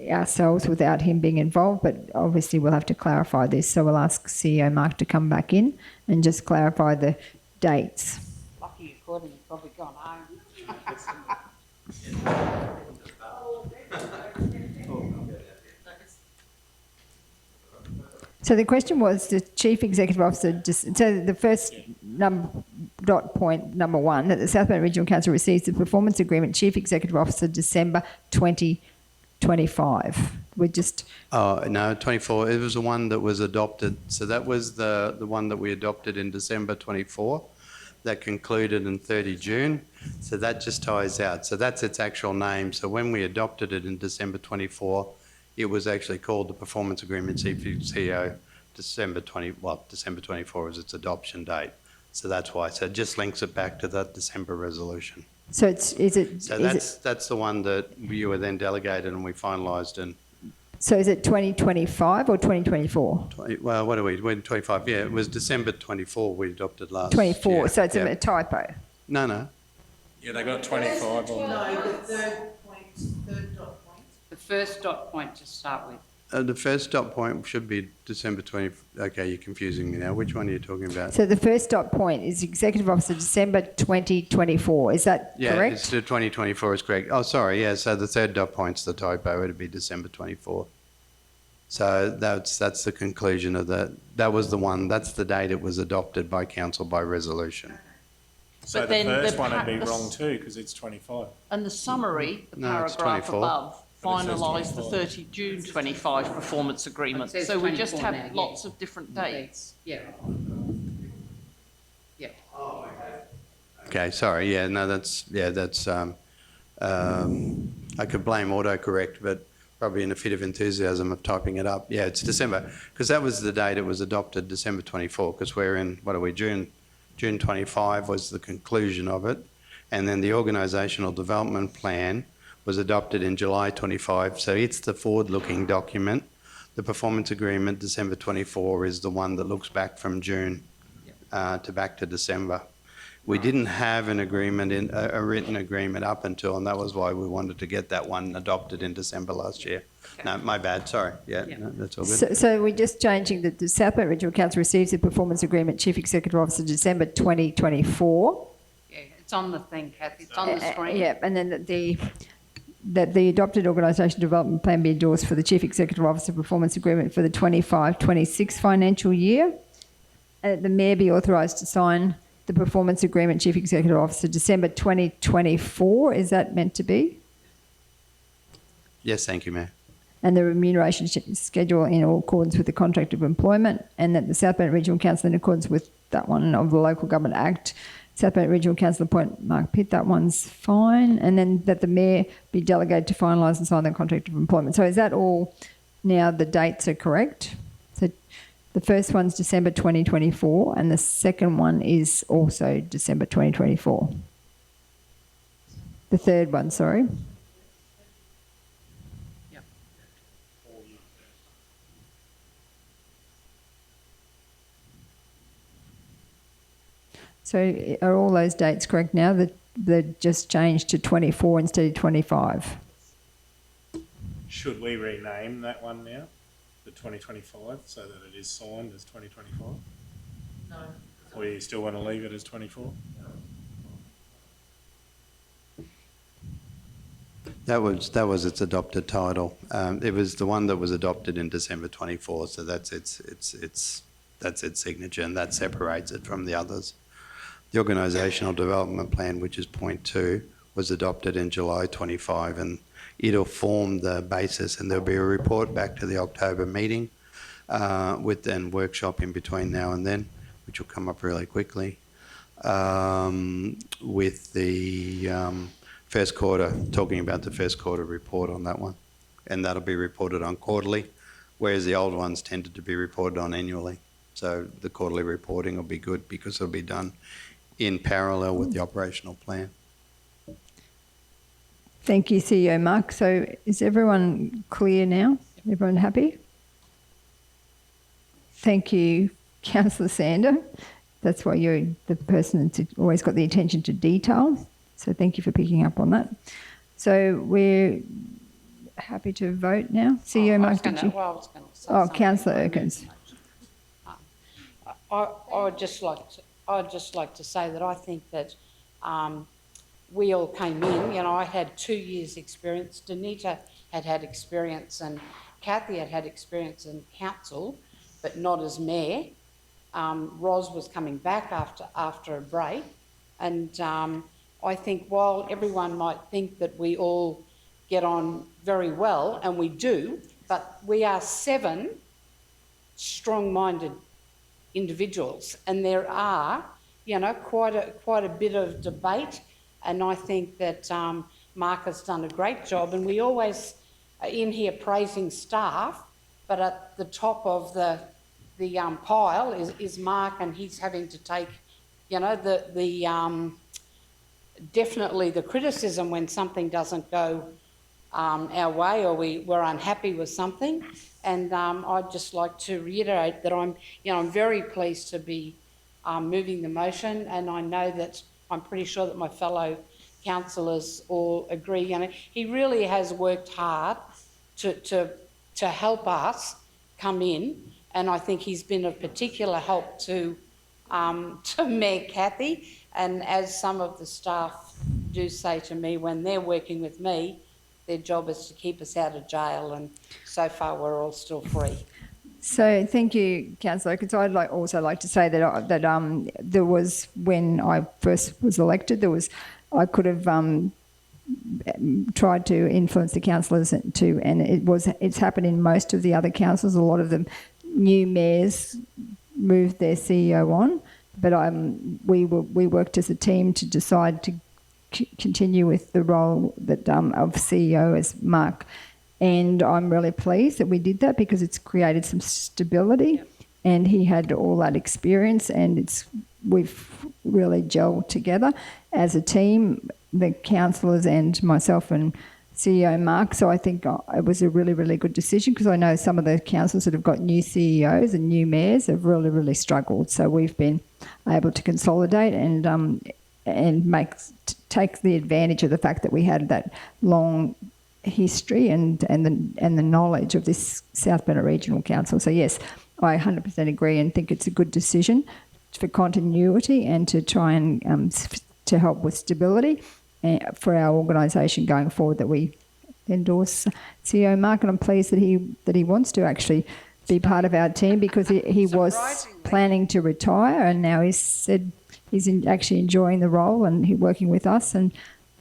ourselves without him being involved, but obviously we'll have to clarify this. So we'll ask CEO Mark to come back in and just clarify the dates. Lucky you caught him, he's probably gone home. So the question was the Chief Executive Officer, so the first point number 1, that the South Burnett Regional Council receives the performance agreement, Chief Executive Officer, December 2025. We're just... Oh, no, 24. It was the one that was adopted. So that was the one that we adopted in December 24. That concluded in 30 June. So that just ties out. So that's its actual name. So when we adopted it in December 24, it was actually called the Performance Agreement CEO December 24 was its adoption date. So that's why. So it just links it back to that December resolution. So that's the one that you were then delegated and we finalised in. So is it 2025 or 2024? Well, what are we? We're in 25. Yeah, it was December 24 we adopted last 24. year. So it's a typo. No. Yeah, they got 25 on No, the third dot point. The first dot point to start with. The first dot point should be December 20. Okay, you're confusing me now. Which one are you talking about? So the first dot point is Executive Officer December 2024. Is that correct? Yeah, it's the 2024 is correct. Oh, sorry. Yeah, so the third dot point's the typo. It'd be December 24. So that's the conclusion of that. That was the one. That's the date it was adopted by council by resolution. So the first one would be wrong too because it's 25. And the summary, the No, it's paragraph 24. above, But it says finalised the 25. 30 June 25 performance agreement. It says So we just 24 have now, lots of different dates. Yeah. Yeah. Okay, sorry. Yeah, no, that's I could blame autocorrect, but probably in a fit of enthusiasm of typing it up. Yeah, it's December, because that was the date it was adopted, December 24, because we're in, what are we, June 25 was the conclusion of it. And then the organisational development plan was adopted in July 25. So it's the forward-looking document. The performance agreement, December 24, is the one that looks back from June to back to December. We didn't have an agreement, a written agreement up until, and that was why we wanted to get that one adopted in December last year. No, my bad, sorry. Yeah, no, that's all good. So we're just changing that the South Bank Regional Council receives the performance agreement, Chief Executive Officer, December 2024. Yeah, it's on the thing, Kathy, it's on the screen. Yeah, and then that the adopted organisation development plan be endorsed for the Chief Executive Officer performance agreement for the 25-26 financial year, and that the Mayor be authorised to sign the performance agreement, Chief Executive Officer, December 2024. Is that meant to be? Yes, thank you, Mayor. And the remuneration schedule in accordance with the contract of employment, and that the South Bank Regional Council, in accordance with that one of the Local Government Act, South Bank Regional Council appoint Mark Pitt, that one's fine, and then that the Mayor be delegated to finalise and sign the contract of employment. So is that all now the dates are correct? So the first one's December 2024 and the second one is also December 2024. The third one, sorry. So are all those dates correct now? They're just changed to 24 instead of 25? Should we rename that one now, the 2025, so that it is signed as 2025? No. Or you still want to leave it as 24? That was its adopted title. It was the one that was adopted in December 24, so that's its signature, and that separates it from the others. The organisational development plan, which is point 2, was adopted in July 25, and it'll form the basis, and there'll be a report back to the October meeting with then workshop in between now and then, which will come up really quickly, with the first quarter, talking about the first quarter report on that one. And that'll be reported on quarterly, whereas the old ones tended to be reported on annually. So the quarterly reporting will be good because it'll be done in parallel with the operational plan. Thank you, CEO Mark. So is everyone clear now? Everyone happy? Thank you, Councillor Sander. That's why you're the person that's always got the attention to detail. So thank you for picking up on that. So we're happy to vote now. CEO Mark, did you? Well, I was going to say Oh, Councillor Erkins. I'd just like to say that I think that we all came in, you know, I had 2 years experience, Danita had experience, and Kathy had experience in council, but not as mayor. Ros was coming back after a break, and I think while everyone might think that we all get on very well, and we do, but we are 7 strong-minded individuals, and there are, you know, quite a bit of debate, and I think that Mark has done a great job, and we always are in here praising staff, but at the top of the pile is Mark, and he's having to take, you know, definitely the criticism when something doesn't go our way, or we're unhappy with something. And I'd just like to reiterate that I'm very pleased to be moving the motion, and I know that I'm pretty sure that my fellow councillors all agree. You know, he really has worked hard to help us come in, and I think he's been of particular help to Mayor Kathy. And as some of the staff do say to me when they're working with me, their job is to keep us out of jail, and so far we're all still free. So thank you, Councillor Erkins. I'd also like to say that there was, when I first was elected, I could have tried to influence the councillors too, and it's happened in most of the other councils. A lot of them, new mayors moved their CEO on, but we worked as a team to decide to continue with the role that of CEO as Mark. And I'm really pleased that we did that because it's created some stability, and he had all that experience, and we've really gelled together as a team, the councillors and myself and CEO Mark. So I think it was a really, really good decision, because I know some of the councils that have got new CEOs and new mayors have really, really struggled. So we've been able to consolidate and take the advantage of the fact that we had that long history and the knowledge of this South Bennett Regional Council. So yes, I 100% agree and think it's a good decision for continuity and to try and to help with stability for our organisation going forward, that we endorse CEO Mark, and I'm pleased that he wants to actually be part of our team, because he was planning to retire, and now he's said he's actually enjoying the role and he's working with us, and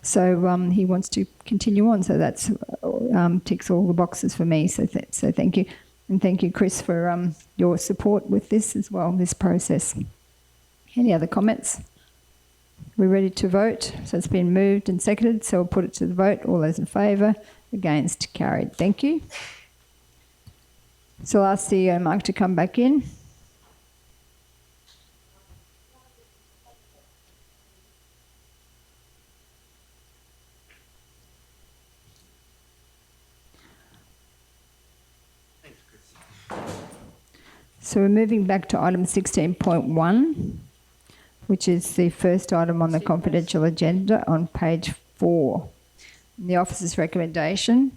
so he wants to continue on. So that's ticks all the boxes for me. So thank you, and thank you, Chris, for your support with this as well, this process. Any other comments? We're ready to vote. So it's been moved and seconded, so we'll put it to the vote. All those in favour? Against? Carried. Thank you. So I'll ask CEO Mark to come back in. So we're moving back to item 16.1, which is the first item on the confidential agenda on page 4. The officer's recommendation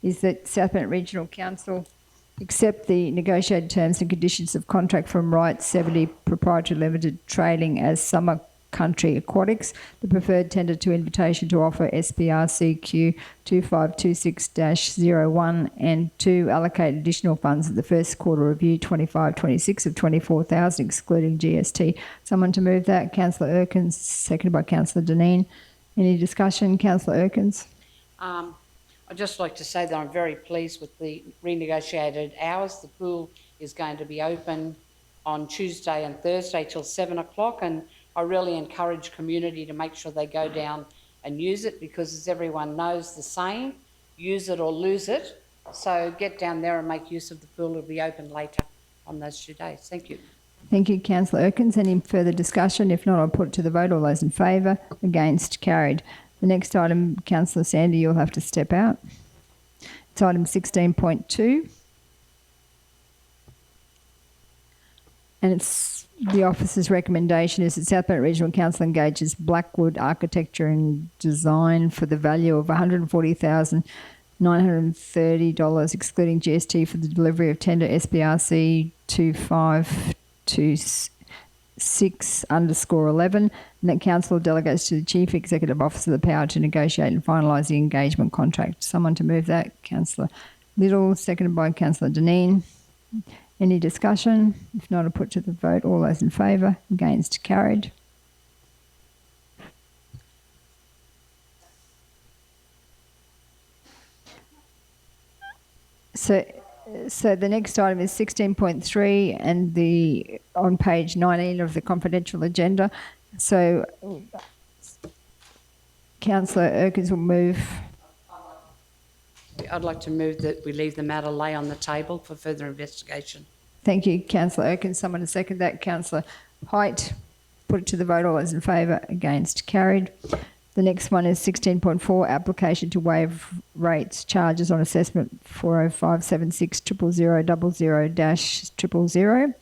is that South Bennett Regional Council accept the negotiated terms and conditions of contract from Wright 70 Proprietary Limited Trading as Summer Country Aquatics, the preferred tender to invitation to offer SBRC Q 2526-01, and to allocate additional funds at the first quarter review 25-26 of 24,000 excluding GST. Someone to move that? Councillor Erkins, seconded by Councillor Dineen. Any discussion? Councillor Erkins. I'd just like to say that I'm very pleased with the renegotiated hours. The pool is going to be open on Tuesday and Thursday till 7 o'clock, and I really encourage community to make sure they go down and use it, because as everyone knows the saying, use it or lose it. So get down there and make use of the pool. It'll be open later on those 2 days. Thank you. Thank you, Councillor Erkins. Any further discussion? If not, I'll put it to the vote. All those in favour? Against? Carried. The next item, Councillor Sandy, you'll have to step out. It's item 16.2. And it's the officer's recommendation is that South Bennett Regional Council engages Blackwood Architecture and Design for the value of $140,930 excluding GST for the delivery of tender SBRC 2526_11, and that Council delegates to the Chief Executive Officer the power to negotiate and finalise the engagement contract. Someone to move that? Councillor Little, seconded by Councillor Dineen. Any discussion? If not, I'll put to the vote. All those in favour? Against? Carried. So the next item is 16.3 and on page 19 of the confidential agenda. So Councillor Erkins will move. I'd like to move that we leave the matter lay on the table for further investigation. Thank you, Councillor Erkins. Someone to second that? Councillor Height. Put it to the vote. All those in favour? Against? Carried. The next one is 16.4, application to waive rates charges on assessment 40576000000-000.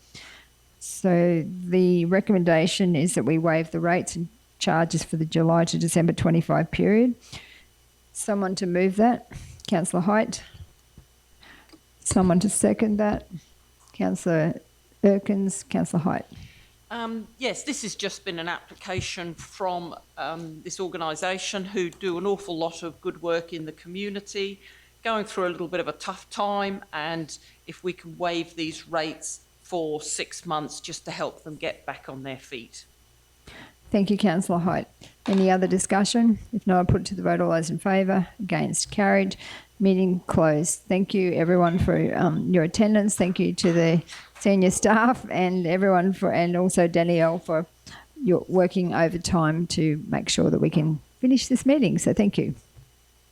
So the recommendation is that we waive the rates and charges for the July to December 25 period. Someone to move that? Councillor Height. Someone to second that? Councillor Erkins. Councillor Height. Yes, this has just been an application from this organisation who do an awful lot of good work in the community, going through a little bit of a tough time, and if we can waive these rates for 6 months just to help them get back on their feet. Thank you, Councillor Height. Any other discussion? If not, I'll put it to the vote. All those in favour? Against? Carried. Meeting closed. Thank you, everyone, for your attendance. Thank you to the senior staff and everyone and also Danielle for your working overtime to make sure that we can finish this meeting. So thank you.